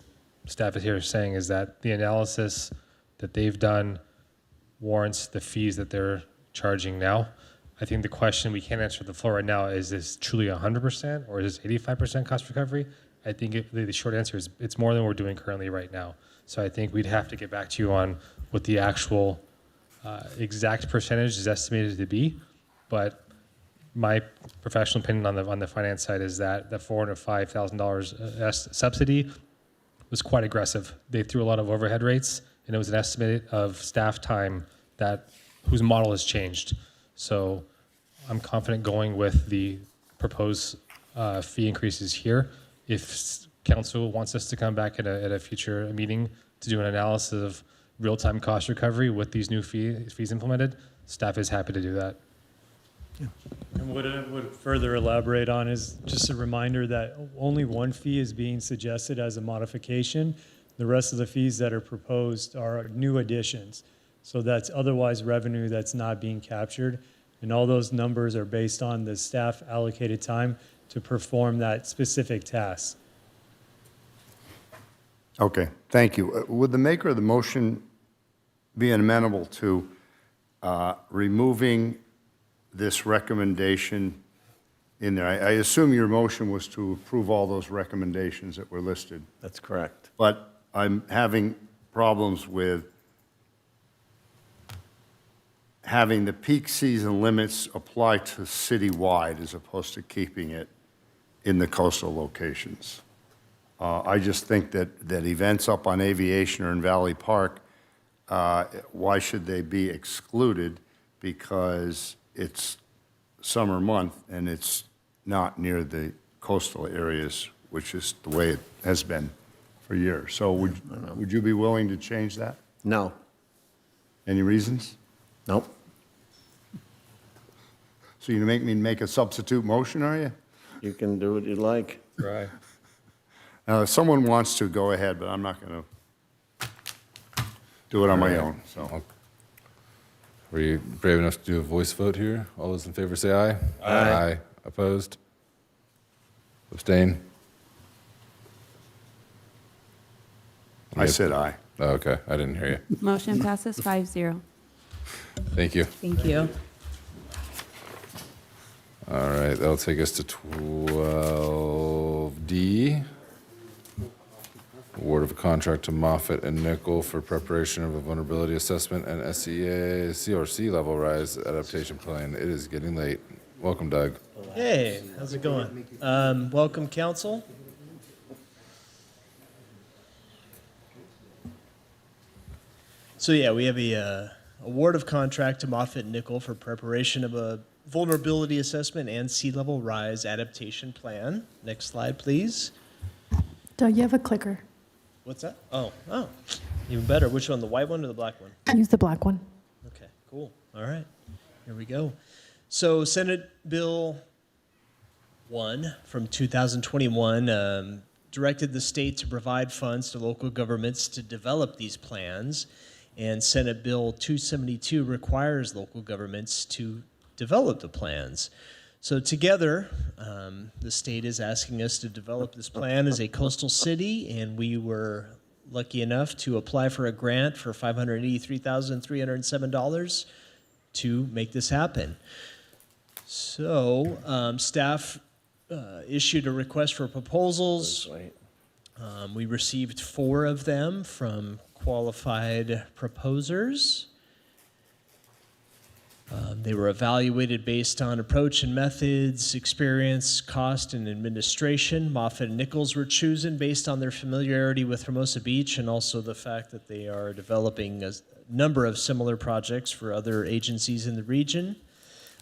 staff is here saying is that the analysis that they've done warrants the fees that they're charging now. I think the question we can't answer on the floor right now is this truly 100% or is this 85% cost recovery? I think the short answer is it's more than we're doing currently right now. So I think we'd have to get back to you on what the actual exact percentage is estimated to be, but my professional opinion on the finance side is that the $405,000 subsidy was quite aggressive. They threw a lot of overhead rates, and it was an estimate of staff time whose model has changed. So I'm confident going with the proposed fee increases here. If council wants us to come back at a future meeting to do an analysis of real-time cost recovery with these new fees implemented, staff is happy to do that. And what I would further elaborate on is just a reminder that only one fee is being suggested as a modification. The rest of the fees that are proposed are new additions. So that's otherwise revenue that's not being captured. And all those numbers are based on the staff allocated time to perform that specific task. Okay, thank you. Would the maker of the motion be amenable to removing this recommendation in there? I assume your motion was to approve all those recommendations that were listed. That's correct. But I'm having problems with having the peak season limits apply to citywide as opposed to keeping it in the coastal locations. I just think that events up on Aviation or in Valley Park, why should they be excluded? because it's summer month and it's not near the coastal areas, which is the way it has been for years. So would you be willing to change that? No. Any reasons? Nope. So you make me make a substitute motion, are you? You can do what you like. Right. If someone wants to, go ahead, but I'm not going to do it on my own, so. Were you brave enough to do a voice vote here? All those in favor say aye. Aye. Opposed? Abstain? I said aye. Oh, okay, I didn't hear you. Motion passes 5-0. Thank you. Thank you. All right, that'll take us to 12D. Award of a contract to Moffett and Nickel for preparation of a vulnerability assessment and SEA CRC level rise adaptation plan. It is getting late. Welcome, Doug. Hey, how's it going? Welcome, council. So yeah, we have a award of contract to Moffett and Nickel for preparation of a vulnerability assessment and sea level rise adaptation plan. Next slide, please. Doug, you have a clicker. What's that? Oh, even better. Which one, the white one or the black one? Use the black one. Okay, cool. All right, here we go. So Senate Bill 1 from 2021 directed the state to provide funds to local governments to develop these plans, and Senate Bill 272 requires local governments to develop the plans. So together, the state is asking us to develop this plan as a coastal city, and we were lucky enough to apply for a grant for $583,307 to make this happen. So staff issued a request for proposals. We received 4 of them from qualified proposers. They were evaluated based on approach and methods, experience, cost, and administration. Moffett and Nichols were chosen based on their familiarity with Hermosa Beach and also the fact that they are developing a number of similar projects for other agencies in the region.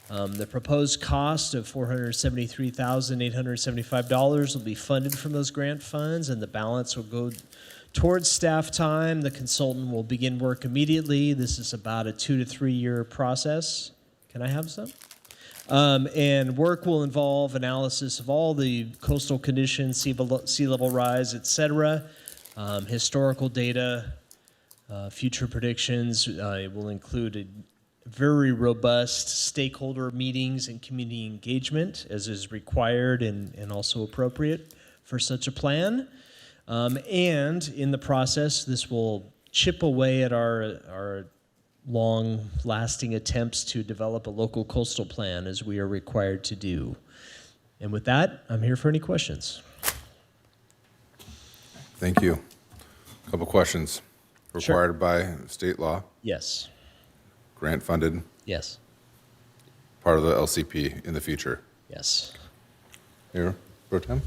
The proposed cost of $473,875 will be funded from those grant funds, and the balance will go towards staff time. The consultant will begin work immediately. This is about a 2 to 3 year process. Can I have some? And work will involve analysis of all the coastal conditions, sea level rise, et cetera, historical data, future predictions. It will include very robust stakeholder meetings and community engagement, as is required and also appropriate for such a plan. And in the process, this will chip away at our long-lasting attempts to develop a local coastal plan, as we are required to do. And with that, I'm here for any questions. Thank you. A couple questions. Sure. Required by state law, Yes. grant funded, Yes. part of the LCP in the future. Yes. Mayor Pro Tem?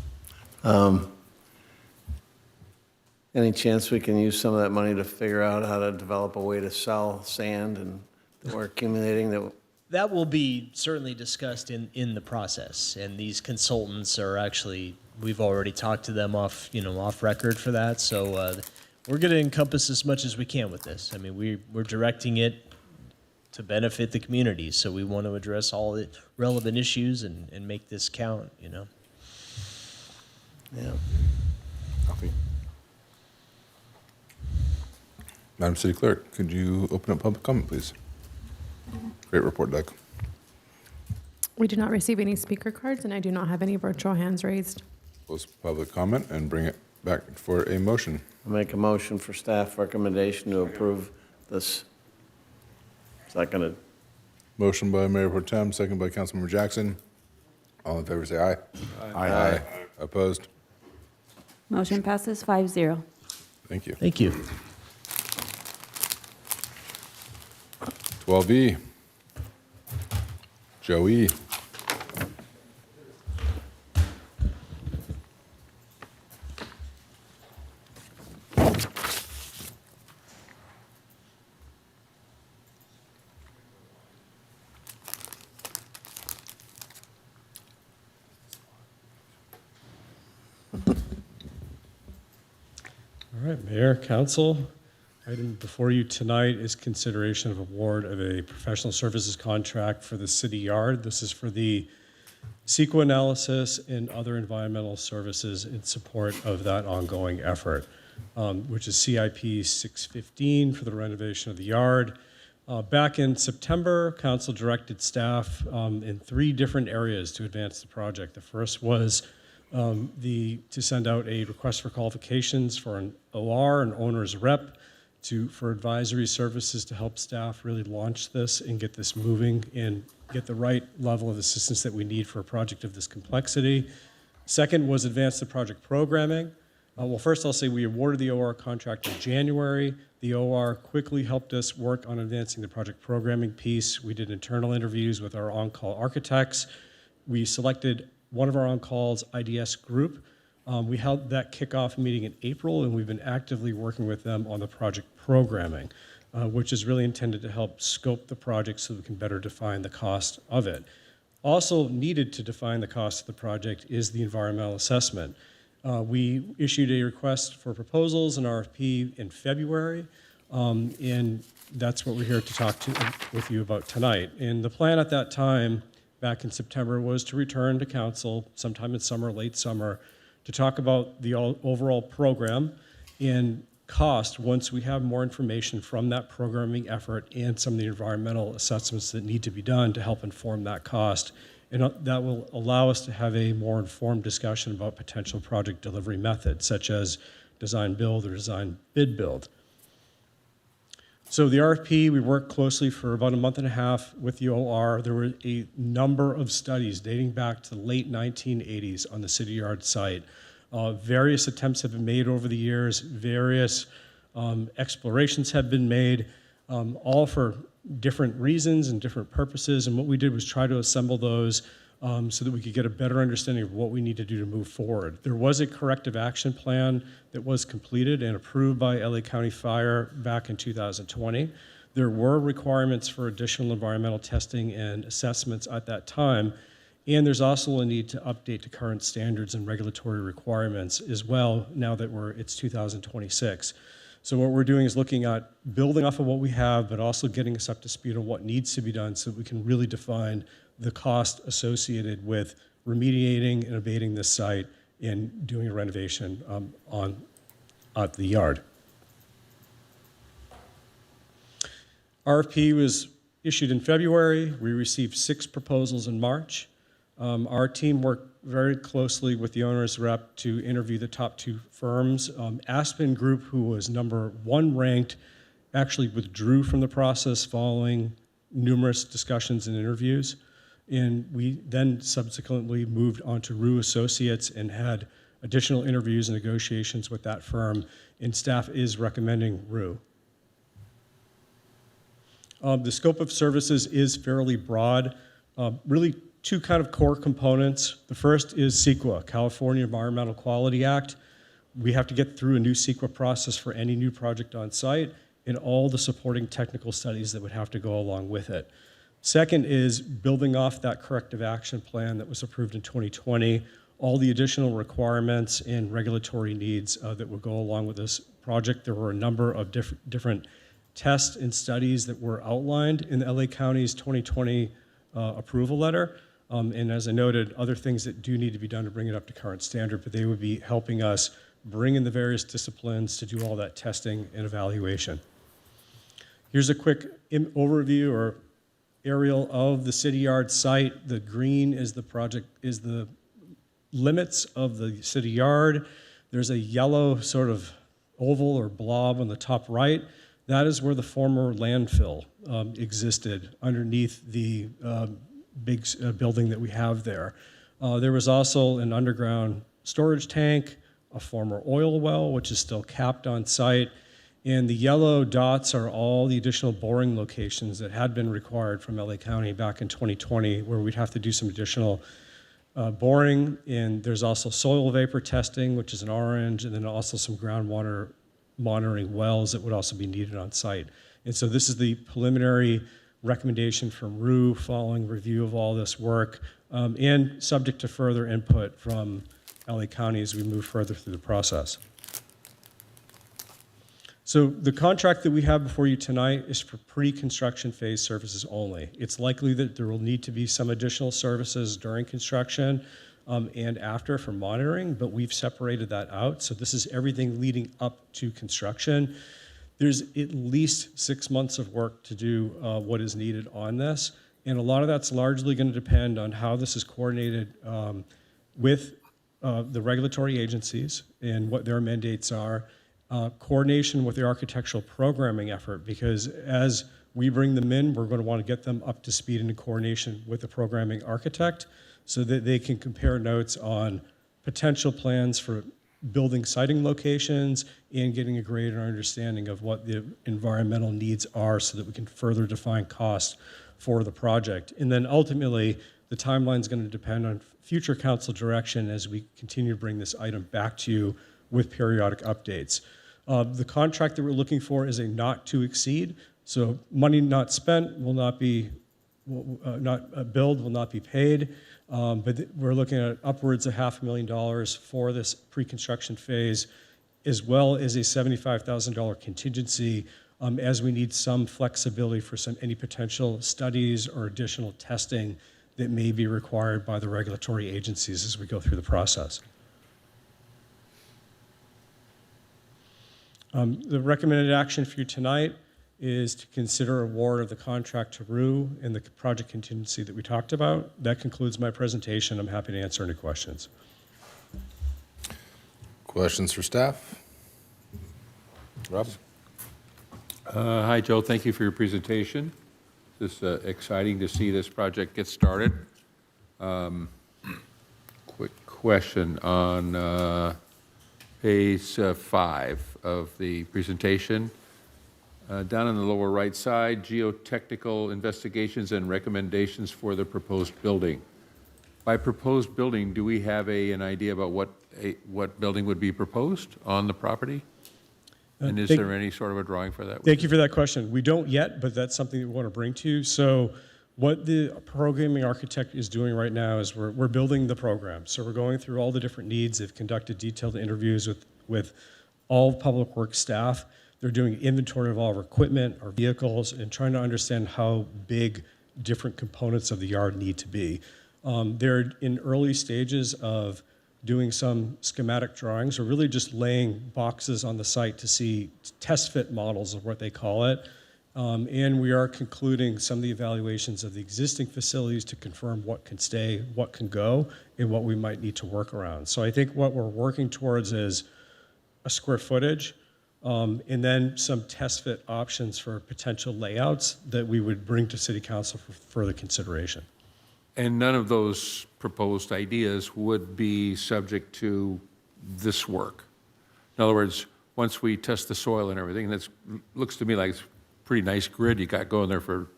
Any chance we can use some of that money to figure out how to develop a way to sell sand and that we're accumulating that? That will be certainly discussed in the process, and these consultants are actually, we've already talked to them off record for that, so we're going to encompass as much as we can with this. I mean, we're directing it to benefit the community, so we want to address all the relevant issues and make this count, Yeah. Copy. Madam City Clerk, could you open up public comment, please? Great report, Doug. We did not receive any speaker cards, and I do not have any virtual hands raised. Close public comment and bring it back for a motion. I'll make a motion for staff recommendation to approve this. Seconded. Motion by Mayor Pro Tem, second by Councilmember Jackson. All in favor, say aye. Aye. Opposed? Motion passes 5-0. Thank you. Thank you. 12E. Joey. right, Mayor, Council. Item before you tonight is consideration of award of a professional services contract for the city yard. This is for the CEQA analysis and other environmental services in support of that ongoing effort, which is CIP 615 for the renovation of the yard. Back in September, Council directed staff in 3 different areas to advance the project. The first was to send out a request for qualifications for an OR, an owner's rep, for advisory services to help staff really launch this and get this moving and get the right level of assistance that we need for a project of this complexity. Second was advance the project programming. Well, first I'll say we awarded the OR contract in January. The OR quickly helped us work on advancing the project programming piece. We did internal interviews with our on-call architects. We selected one of our on-calls IDS group. We held that kickoff meeting in April, and we've been actively working with them on the project programming, which is really intended to help scope the project so we can better define the cost of it. Also needed to define the cost of the project is the environmental assessment. We issued a request for proposals, an RFP, in February, and that's what we're here to talk with you about tonight. And the plan at that time, back in September, was to return to council sometime in summer, late summer, to talk about the overall program and cost once we have more information from that programming effort and some of the environmental assessments that need to be done to help inform that cost. And that will allow us to have a more informed discussion about potential project delivery methods, such as design build or design bid build. So the RFP, we worked closely for about a month and a half with the OR. There were a number of studies dating back to the late 1980s on the city yard site. Various attempts have been made over the years. Various explorations have been made, all for different reasons and different purposes. And what we did was try to assemble those so that we could get a better understanding of what we need to do to move forward. There was a corrective action plan that was completed and approved by LA County Fire back in 2020. There were requirements for additional environmental testing and assessments at that time. And there's also a need to update to current standards and regulatory requirements as well, now that it's 2026. So what we're doing is looking at building off of what we have, but also getting us up to speed on what needs to be done so that we can really define the cost associated with remediating and abating this site and doing a renovation at the yard. RFP was issued in February. We received 6 proposals in March. Our team worked very closely with the owner's rep to interview the top 2 firms. Aspen Group, who was number 1 ranked, actually withdrew from the process following numerous discussions and interviews. And we then subsequently moved on to Rue Associates and had additional interviews and negotiations with that firm, and staff is recommending Rue. The scope of services is fairly broad. Really 2 kind of core components. The first is CEQA, California Environmental Quality Act. We have to get through a new CEQA process for any new project on site and all the supporting technical studies that would have to go along with it. Second is building off that corrective action plan that was approved in 2020, all the additional requirements and regulatory needs that would go along with this project. There were a number of different tests and studies that were outlined in the LA County's 2020 approval letter. And as I noted, other things that do need to be done to bring it up to current standard, but they would be helping us bring in the various disciplines to do all that testing and evaluation. Here's a quick overview or aerial of the city yard site. The green is the limits of the city yard. There's a yellow sort of oval or blob on the top right. That is where the former landfill existed underneath the big building that we have there. There was also an underground storage tank, a former oil well, which is still capped on site, and the yellow dots are all the additional boring locations that had been required from LA County back in 2020, where we'd have to do some additional boring, and there's also soil vapor testing, which is an orange, and then also some groundwater monitoring wells that would also be needed on site. And so this is the preliminary recommendation from Rue following review of all this work and subject to further input from LA County as we move further through the process. So the contract that we have before you tonight is for pre-construction phase services only. It's likely that there will need to be some additional services during construction and after for monitoring, but we've separated that out. So this is everything leading up to construction. There's at least 6 months of work to do what is needed on this. And a lot of that's largely going to depend on how this is coordinated with the regulatory agencies and what their mandates are. Coordination with the architectural programming effort, because as we bring them in, we're going to want to get them up to speed in coordination with the programming architect so that they can compare notes on potential plans for building siting locations and getting a greater understanding of what the environmental needs are so that we can further define cost for the project. And then ultimately, the timeline is going to depend on future council direction as we continue to bring this item back to you with periodic updates. The contract that we're looking for is a not to exceed, so money not spent will not be, not billed will not be paid, but we're looking at upwards of $500,000 for this pre-construction phase, as well as a $75,000 contingency as we need some flexibility for any potential studies or additional testing that may be required by the regulatory agencies as we go through the process. The recommended action for you tonight is to consider award of the contract to RU and the project contingency that we talked about. That concludes my presentation. I'm happy to answer any questions. Questions for staff? Rob? Hi, Joe. Thank you for your presentation. It's exciting to see this project get started. Quick question on page 5 of the presentation. Down in the lower right side, geotechnical investigations and recommendations for the proposed building. By proposed building, do we have an idea about what building would be proposed on the property? And is there any sort of a drawing for that? Thank you for that question. We don't yet, but that's something that we want to bring to you. So what the programming architect is doing right now is we're building the program. So we're going through all the different needs. They've conducted detailed interviews with all public works staff. They're doing inventory of all our equipment, our vehicles, and trying to understand how big different components of the yard need to be. They're in early stages of doing some schematic drawings, or really just laying boxes on the site to see test fit models of what they call it. And we are concluding some of the evaluations of the existing facilities to confirm what can stay, what can go, and what we might need to work around. So I think what we're working towards is a square footage, and then some test fit options for potential layouts that we would bring to City Council for further consideration. And none of those proposed ideas would be subject to this work. In other words, once we test the soil and everything, that looks to me like it's a pretty nice grid you got going there for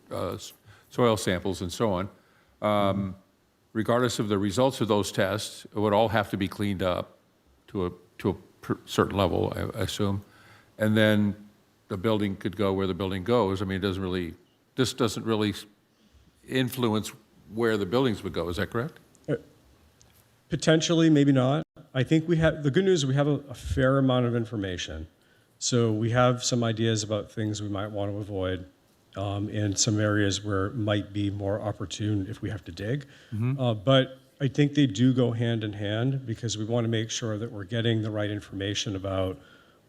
soil samples and so on. Regardless of the results of those tests, it would all have to be cleaned up to a certain level, I assume. And then the building could go where the building goes. I mean, this doesn't really influence where the buildings would go. Is that correct? Potentially, maybe not. I think the good news is we have a fair amount of information. So we have some ideas about things we might want to avoid in some areas where it might be more opportune if we have to dig. But I think they do go hand in hand because we want to make sure that we're getting the right information about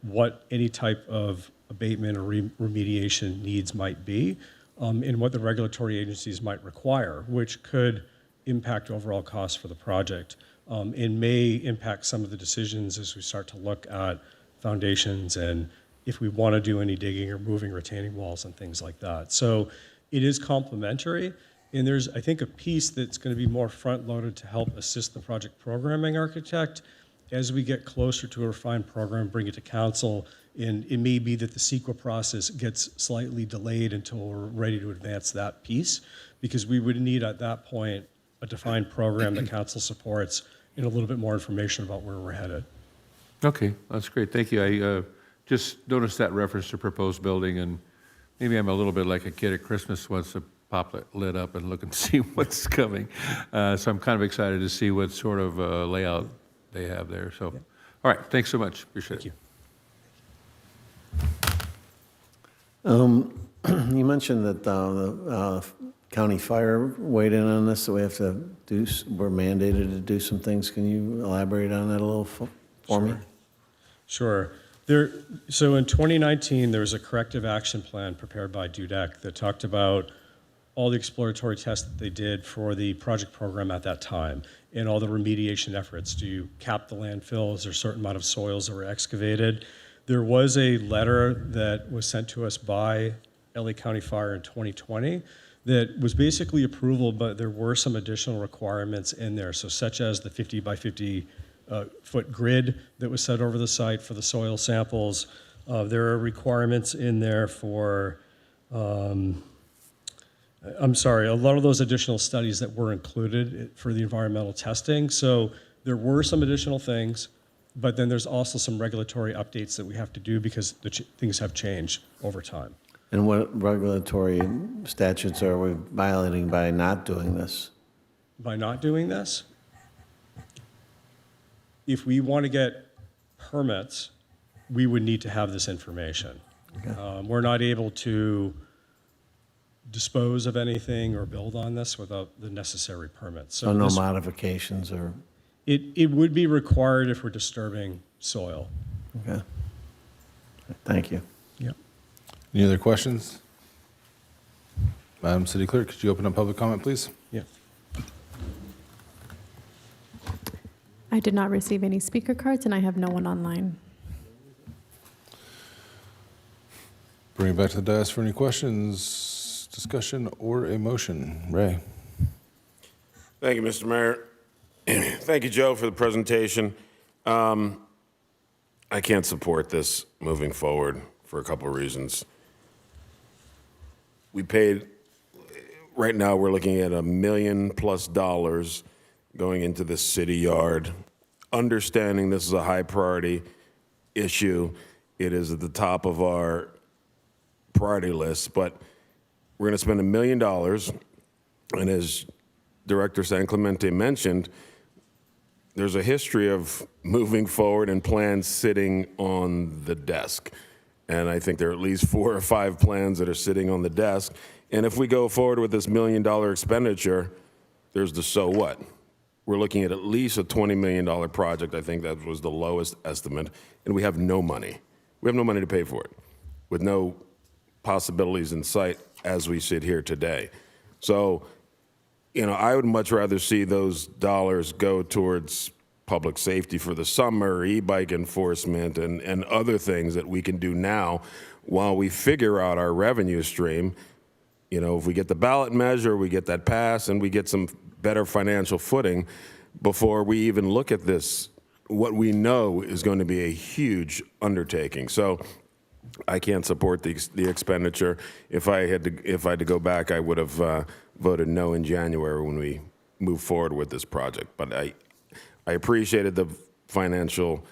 what any type of abatement or remediation needs might be, and what the regulatory agencies might require, which could impact overall costs for the project, and may impact some of the decisions as we start to look at foundations and if we want to do any digging or moving retaining walls and things like that. So it is complementary, and there's, I think, a piece that's going to be more front-loaded to help assist the project programming architect as we get closer to a refined program, bring it to council, and it may be that the CEQA process gets slightly delayed until we're ready to advance that piece, because we would need at that point a defined program that council supports and a little bit more information about where we're headed. Okay, that's great. Thank you. I just noticed that reference to proposed building, and maybe I'm a little bit like a kid at Christmas who wants to pop it lid up and look and see what's coming. So I'm kind of excited to see what sort of layout they have there. So, all right, thanks so much. Appreciate it. Thank you. You mentioned that the county fire weighed in on this, that we have to do, we're mandated to do some things. Can you elaborate on that a little for me? Sure. So in 2019, there was a corrective action plan prepared by DUDEC that talked about all the exploratory tests that they did for the project program at that time and all the remediation efforts. Do you cap the landfills? Is there a certain amount of soils that were excavated? There was a letter that was sent to us by LA County Fire in 2020 that was basically approval, but there were some additional requirements in there. So such as the 50 by 50 foot grid that was set over the site for the soil samples. There are requirements in there for, I'm sorry, a lot of those additional studies that were included for the environmental testing. So there were some additional things, but then there's also some regulatory updates that we have to do because things have changed over time. And what regulatory statutes are we violating by not doing this? By not doing this, if we want to get permits, we would need to have this information. Okay. We're not able to dispose of anything or build on this without the necessary permits. So no modifications or? It would be required if we're disturbing soil. Okay. Thank you. Yep. Any other questions? Madam City Clerk, could you open up public comment, please? Yeah. I did not receive any speaker cards, and I have no one online. Bring it back to the dais for any questions, discussion, or a motion. Ray. Thank you, Mr. Mayor. Thank you, Joe, for the presentation. I can't support this moving forward for a couple of reasons. We paid, right now we're looking at $1 million+ going into the city yard. Understanding this is a high priority issue, it is at the top of our priority list, but we're going to spend $1 million, and as Director San Clemente mentioned, there's a history of moving forward and plans sitting on the desk. And I think there are at least 4 or 5 plans that are sitting on the desk. And if we go forward with this $1 million expenditure, there's the so what. We're looking at least a $20 million project. I think that was the lowest estimate. And we have no money. We have no money to pay for it, with no possibilities in sight as we sit here today. So, you know, I would much rather see those dollars go towards public safety for the summer, e-bike enforcement, and other things that we can do now while we figure out our revenue stream. You know, if we get the ballot measure, we get that passed, and we get some better financial footing before we even look at this, what we know is going to be a huge undertaking. So I can't support the expenditure. If I had to go back, I would have voted no in January when we moved forward with this project. But I appreciated the financial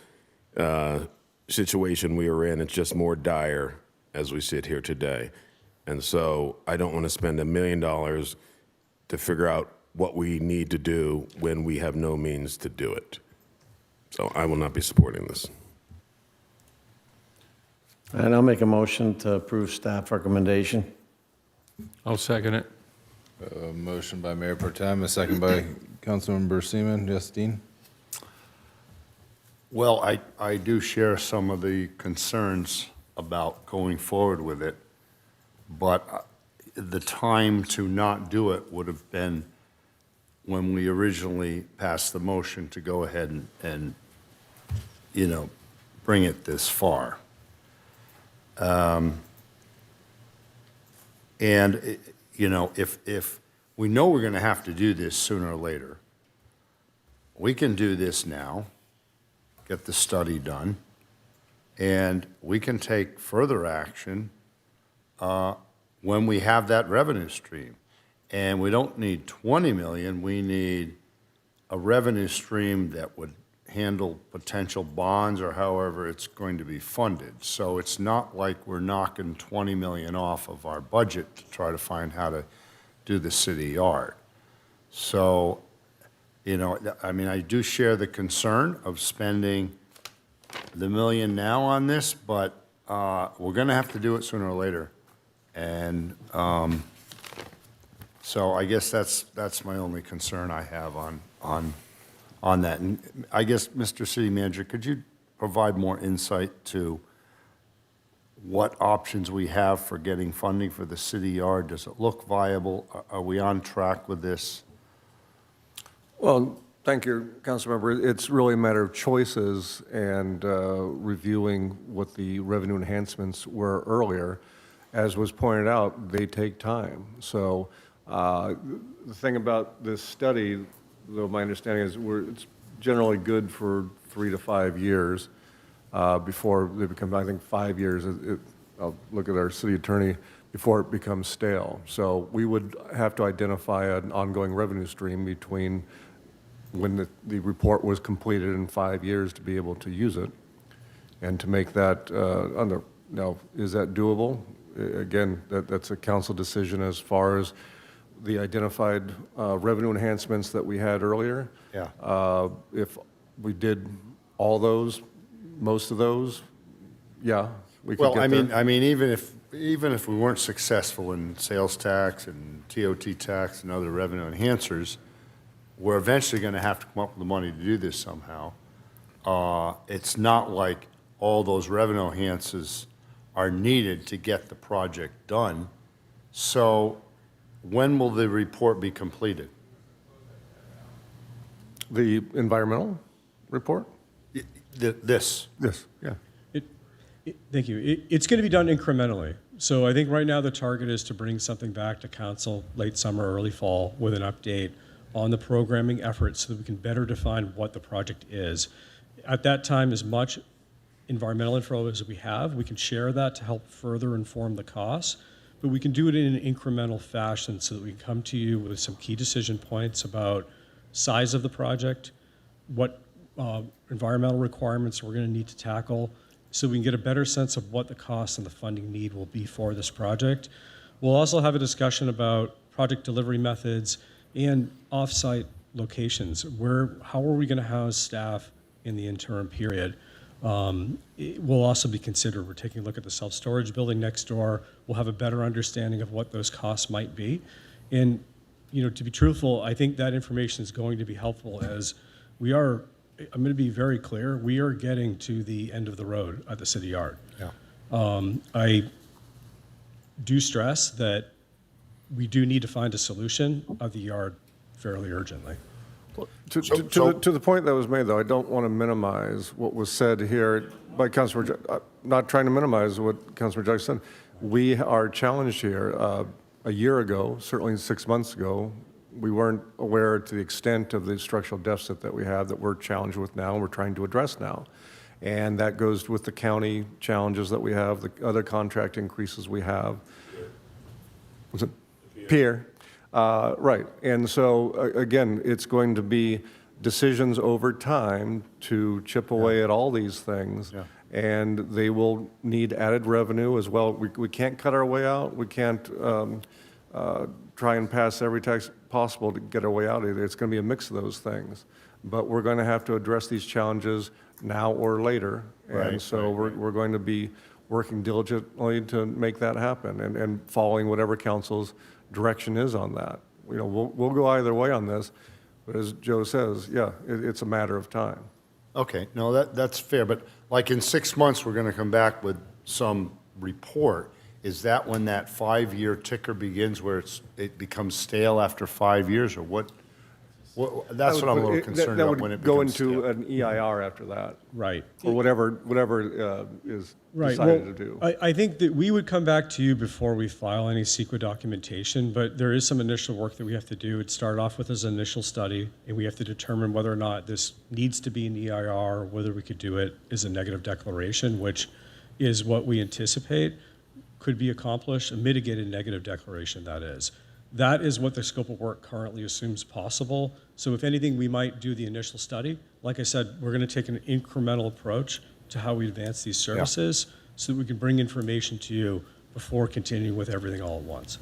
situation we were in. It's just more dire as we sit here today. And so I don't want to spend $1 million to figure out what we need to do when we have no means to do it. So I will not be supporting this. And I'll make a motion to approve staff recommendation. I'll second it. A motion by Mayor Pro Tem, a second by Councilmember Seaman. Yes, Dean? Well, I do share some of the concerns about going forward with it, but the time to not do it would have been when we originally passed the motion to go ahead and you know, bring it this far. You know, if we know we're going to have to do this sooner or later, we can do this now, get the study done, and we can take further action when we have that revenue stream. And we don't need 20 million, we need a revenue stream that would handle potential bonds or however it's going to be funded. So it's not like we're knocking 20 million off of our budget to try to find how to do the city yard. So, you know, I mean, I do share the concern of spending the $1 million now on this, but we're gonna have to do it sooner or later And so I guess that's my only concern I have on that. And I guess, Mr. City Manager, could you provide more insight to what options we have for getting funding for the city yard? Does it look viable? Are we on track with this? Well, thank you, Councilmember. It's really a matter of choices and reviewing what the revenue enhancements were earlier. As was pointed out, they take time. So the thing about this study, though my understanding is it's generally good for 3 to 5 years before they become, I think 5 years, I'll look at our city attorney, before it becomes stale. So we would have to identify an ongoing revenue stream between when the report was completed in 5 years to be able to use it and to make that now, is that doable? Again, that's a council decision as far as the identified revenue enhancements that we had earlier. Yeah. If we did all those, most of those, yeah, we could Well, get there. I mean, even if we weren't successful in sales tax and TOT tax and other revenue enhancers, we're eventually going to have to come up with the money to do this somehow. It's not like all those revenue enhancers are needed to get the project done. So when will the report be completed? The environmental report? This, yeah. Thank you. It's going to be done incrementally. So I think right now the target is to bring something back to council late summer, early fall with an update on the programming efforts so that we can better define what the project is. At that time, as much environmental info as we have, we can share that to help further inform the costs, but we can do it in an incremental fashion so that we can come to you with some key decision points about size of the project, what environmental requirements we're going to need to tackle, so we can get a better sense of what the costs and the funding need will be for this project. We'll also have a discussion about project delivery methods and off-site locations. How are we going to house staff in the interim period? It will also be considered. We're taking a look at the self-storage building next door. We'll have a better understanding of what those costs might be. And, to be truthful, I think that information is going to be helpful as I'm going to be very clear, we are getting to the end of the road at the city yard. Yeah. I do stress that we do need to find a solution of the yard fairly urgently. To the point that was made, though, I don't want to minimize what was said here by Councilor. Not trying to minimize what Councilor Judge said. We are challenged here. A year ago, certainly 6 months ago, we weren't aware to the extent of the structural deficit that we have that we're challenged with now and we're trying to address now. And that goes with the county challenges that we have, the other contract increases we have. Was it Pierre? Right. And so, again, it's going to be decisions over time to chip away at all these things. Yeah. And they will need added revenue as well. We can't cut our way out. We can't try and pass every tax possible to get our way out of it. It's going to be a mix of those things. But we're going to have to address these challenges now or later. And so we're going to be working diligently to make that happen and following whatever council's direction is on that. We'll go either way on this, but as Joe says, yeah, it's a matter of time. Okay, no, that's fair, but like in 6 months, we're going to come back with some report. Is that when that 5-year ticker begins where it becomes stale after 5 years, or what? That's what I'm a little concerned about when it becomes stale. That would go into an EIR after that. Right. Or whatever is decided to do. I think that we would come back to you before we file any CEQA documentation, but there is some initial work that we have to do. It started off with as an initial study, and we have to determine whether or not this needs to be an EIR, or whether we could do it as a negative declaration, which is what we anticipate could be accomplished, a mitigated negative declaration, that is. That is what the scope of work currently assumes possible. So if anything, we might do the initial study. Like I said, we're going to take an incremental approach to how we advance these services so that we can bring information to you before continuing with everything all at once.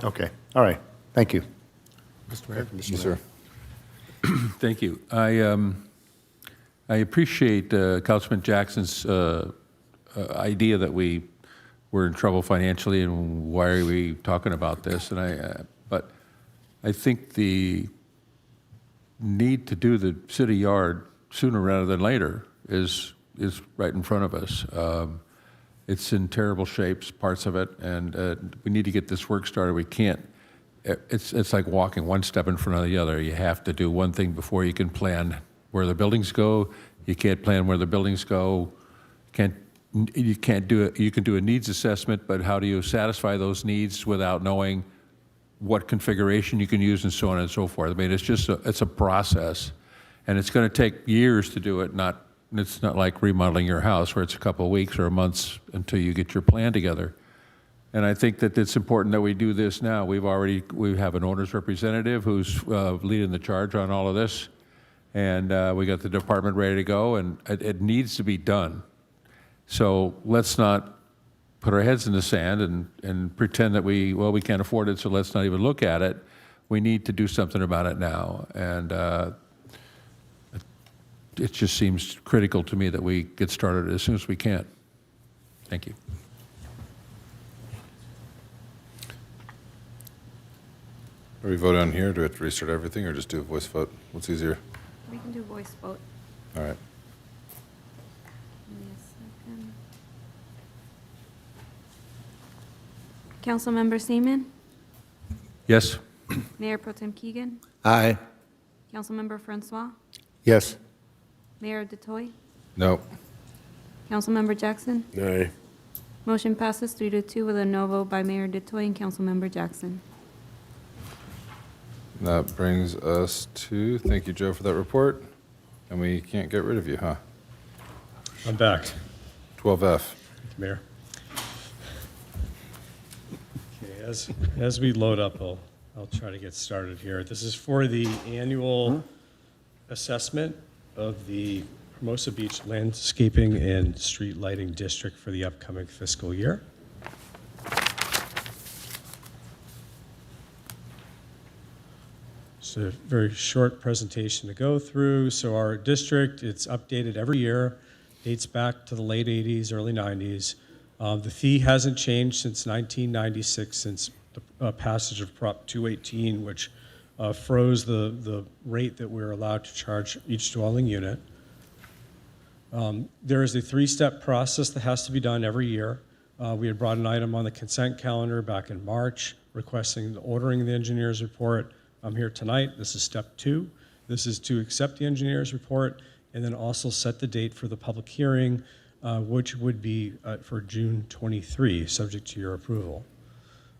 Okay, all right, thank you. Mr. Mayor? Yes, sir. Thank you. I appreciate Councilman Jackson's idea that we we're in trouble financially, and why are we talking about this? And but I think the need to do the city yard sooner rather than later is right in front of us. It's in terrible shapes, parts of it, and we need to get this work started. We can't. It's like walking one step in front of the other. You have to do one thing before you can plan where the buildings go. You can't plan where the buildings go. You can't do it. You can do a needs assessment, but how do you satisfy those needs without knowing what configuration you can use and so on and so forth? I mean, it's a process, and it's going to take years to do it. It's not like remodeling your house where it's a couple of weeks or months until you get your plan together. And I think that it's important that we do this now. We have an owner's representative who's leading the charge on all of this, and we got the department ready to go, and it needs to be done. So let's not put our heads in the sand and pretend that we can't afford it, so let's not even look at it. We need to do something about it now, and it just seems critical to me that we get started as soon as we can. Thank you. Do we vote on here? Do we have to restart everything, or just do a voice vote? What's easier? We can do voice vote. All right. Give me a second. Councilmember Seaman? Yes? Mayor Pro Tem Keegan? Aye. Councilmember Francois? Yes. Mayor DeToy? No. Councilmember Jackson? Nay. Motion passes 3-2 with a no vote by Mayor DeToy and Councilmember Jackson. That brings us to, thank you, Joe, for that report. And we can't get rid of you, huh? I'm back. 12F. Mayor. Okay, as we load up, I'll try to get started here. This is for the annual assessment of the Hermosa Beach Landscaping and Street Lighting District for the upcoming fiscal year. It's a very short presentation to go through. So our district, it's updated every year, dates back to the late 80s, early 90s. The fee hasn't changed since 1996, since the passage of Prop 218, which froze the rate that we're allowed to charge each dwelling unit. There is a three-step process that has to be done every year. We had brought an item on the consent calendar back in March requesting the ordering of the engineer's report. I'm here tonight. This is step 2. This is to accept the engineer's report and then also set the date for the public hearing, which would be for June 23, subject to your approval.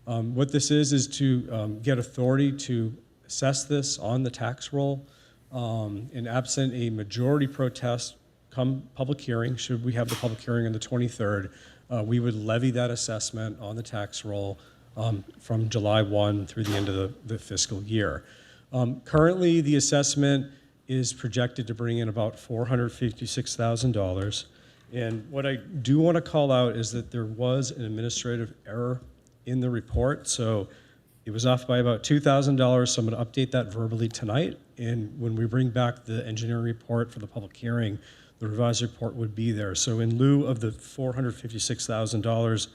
What this is to get authority to assess this on the tax roll. And absent a majority protest come public hearing, should we have the public hearing on the 23rd, we would levy that assessment on the tax roll from July 1 through the end of the fiscal year. Currently, the assessment is projected to bring in about $456,000. And what I do want to call out is that there was an administrative error in the report. So it was off by about $2,000. So I'm going to update that verbally tonight. And when we bring back the engineering report for the public hearing, the revised report would be there. So in lieu of the $456,000,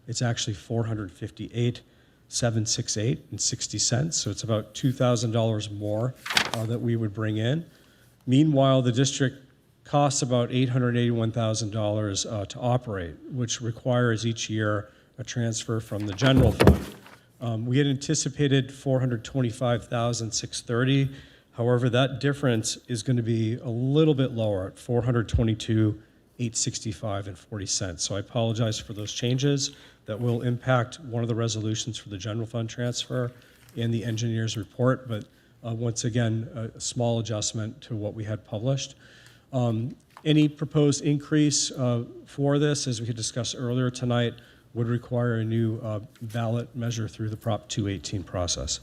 it's actually $458,768.60. So it's about $2,000 more that we would bring in. Meanwhile, the district costs about $881,000 to operate, which requires each year a transfer from the general fund. We had anticipated $425,630. However, that difference is going to be a little bit lower at $422,865.40. So I apologize for those changes. That will impact one of the resolutions for the general fund transfer and the engineer's report, but once again, a small adjustment to what we had published. Any proposed increase for this, as we had discussed earlier tonight, would require a new ballot measure through the Prop 218 process.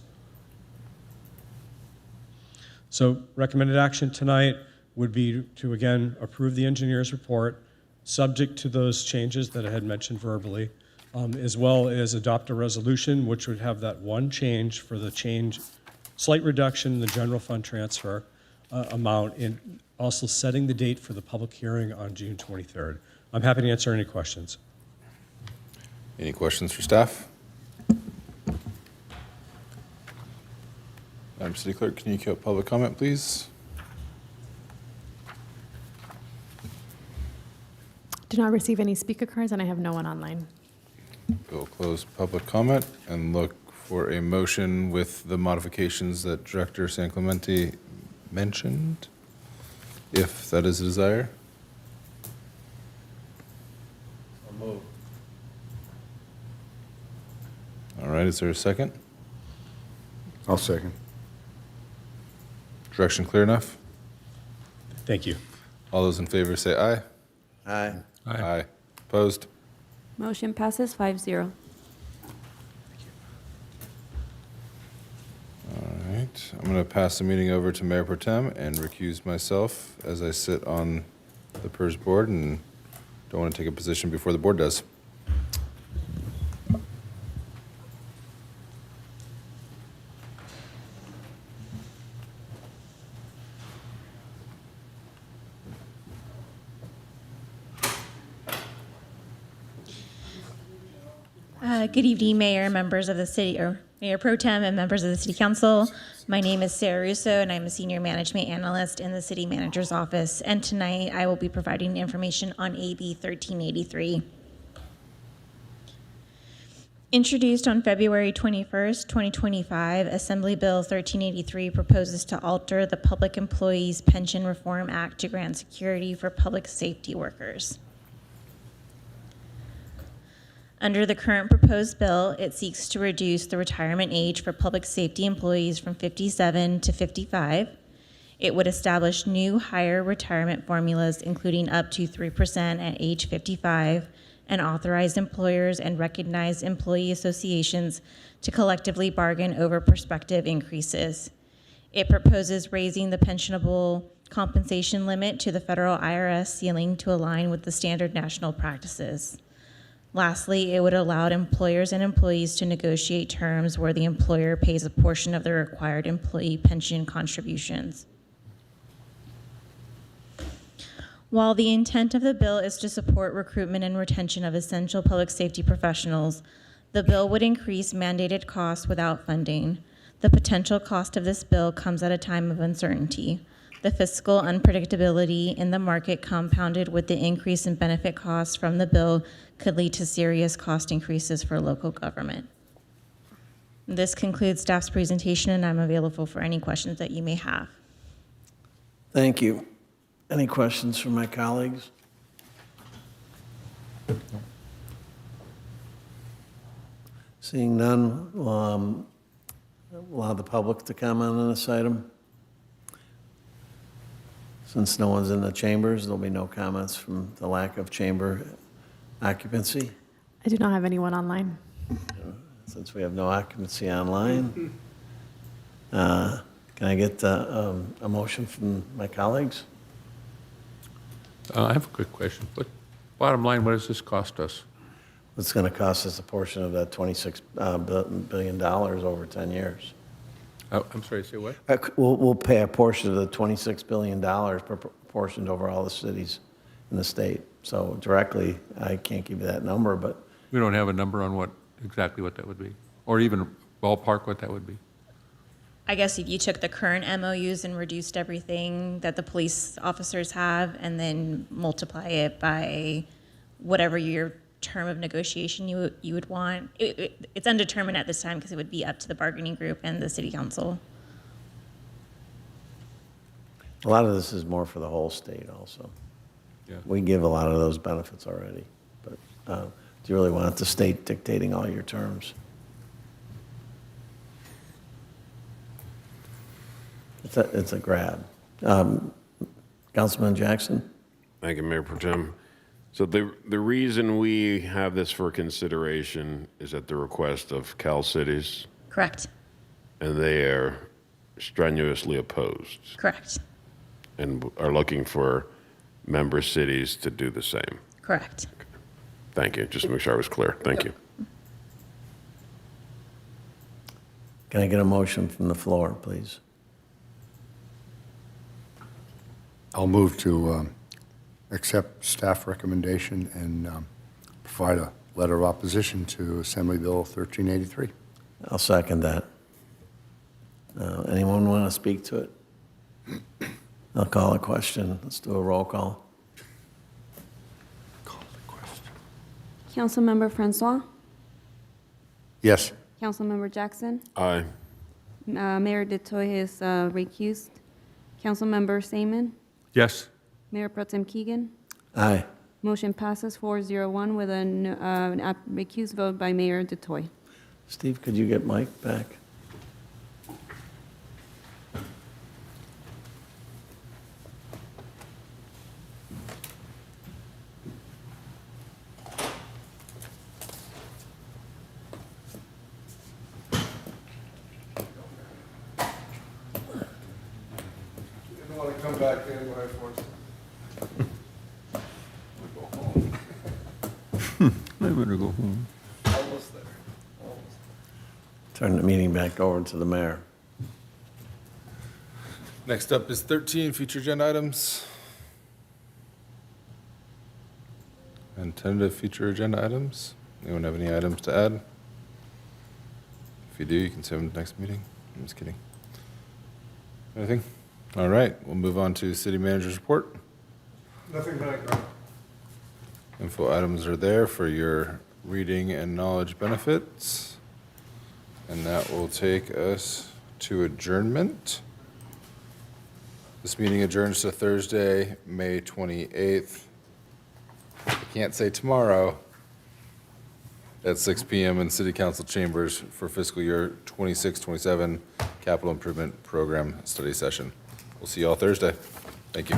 So recommended action tonight would be to, again, approve the engineer's report, subject to those changes that I had mentioned verbally, as well as adopt a resolution which would have that one change for the slight reduction in the general fund transfer amount, and also setting the date for the public hearing on June 23rd. I'm happy to answer any questions. Any questions for staff? Madam City Clerk, can you queue up public comment, please? Did not receive any speaker cards, and I have no one online. We'll close public comment and look for a motion with the modifications that Director San Clemente mentioned, if that is a desire. All right, is there a second? I'll second. Direction clear enough? Thank you. All those in favor say aye. Aye. Aye. Opposed? Motion passes 5-0. All right, I'm going to pass the meeting over to Mayor Pro Tem and recuse myself as I sit on the PERS board and don't want to take a position before the board does. Good evening, Mayor, members of the city, or Mayor Pro Tem and members of the City Council. My name is Sarah Russo, and I'm a Senior Management Analyst in the City Manager's Office. And tonight, I will be providing information on AB 1383. Introduced on February 21st, 2025, Assembly Bill 1383 proposes to alter the Public Employees Pension Reform Act to grant security for public safety workers. Under the current proposed bill, it seeks to reduce the retirement age for public safety employees from 57 to 55. It would establish new higher retirement formulas, including up to 3% at age 55, and authorize employers and recognized employee associations to collectively bargain over prospective increases. It proposes raising the pensionable compensation limit to the federal IRS ceiling to align with the standard national practices. Lastly, it would allow employers and employees to negotiate terms where the employer pays a portion of the required employee pension contributions. While the intent of the bill is to support recruitment and retention of essential public safety professionals, the bill would increase mandated costs without funding. The potential cost of this bill comes at a time of uncertainty. The fiscal unpredictability in the market, compounded with the increase in benefit costs from the bill, could lead to serious cost increases for local government. This concludes staff's presentation, and I'm available for any questions that you may have. Thank you. Any questions from my colleagues? Seeing none, we'll allow the public to comment on this item. Since no one's in the chambers, there'll be no comments from the lack of chamber occupancy. I do not have anyone online. Since we have no occupancy online, can I get a motion from my colleagues? I have a quick question. Bottom line, what does this cost us? It's going to cost us a portion of that $26 billion over 10 years. I'm sorry, say what? We'll pay a portion of the $26 billion proportioned over all the cities in the state. So directly, I can't give you that number, but We don't have a number on exactly what that would be, or even ballpark what that would be. I guess if you took the current MOUs and reduced everything that the police officers have and then multiply it by whatever your term of negotiation you would want, it's undetermined at this time because it would be up to the bargaining group and the city council. a lot of this is more for the whole state also. Yeah. We give a lot of those benefits already, but do you really want the state dictating all your terms? It's a grab. Councilman Jackson? Thank you, Mayor Pro Tem. So the reason we have this for consideration is at the request of Cal Cities, Correct. and they are strenuously opposed Correct. and are looking for member cities to do the same. Correct. Thank you. Just to make sure I was clear. Thank you. Can I get a motion from the floor, please? I'll move to accept staff recommendation and provide a letter of opposition to Assembly Bill 1383. I'll second that. Anyone want to speak to it? I'll call a question. Let's do a roll call. Councilmember Francois, Yes. Councilmember Jackson, Aye. Mayor DeToy is recused. Councilmember Seaman, Yes. Mayor Pro Tem Keegan. Aye. Motion passes 401 with an recused vote by Mayor DeToy. Steve, could you get Mike back? Didn't want to come back in when I forced I better go home. Almost there. Turn the meeting back over to the mayor. Next up is 13, future agenda items. And tentative future agenda items. Anyone have any items to add? If you do, you can save them to the next meeting. I'm just kidding. Anything? All right, we'll move on to city manager's report. Nothing back, Greg. Info items are there for your reading and knowledge benefits. And that will take us to adjournment. This meeting adjourns to Thursday, May 28th. I can't say tomorrow, at 6 p.m. in City Council chambers for fiscal year 26-27 Capital Improvement Program Study Session. We'll see you all Thursday. Thank you.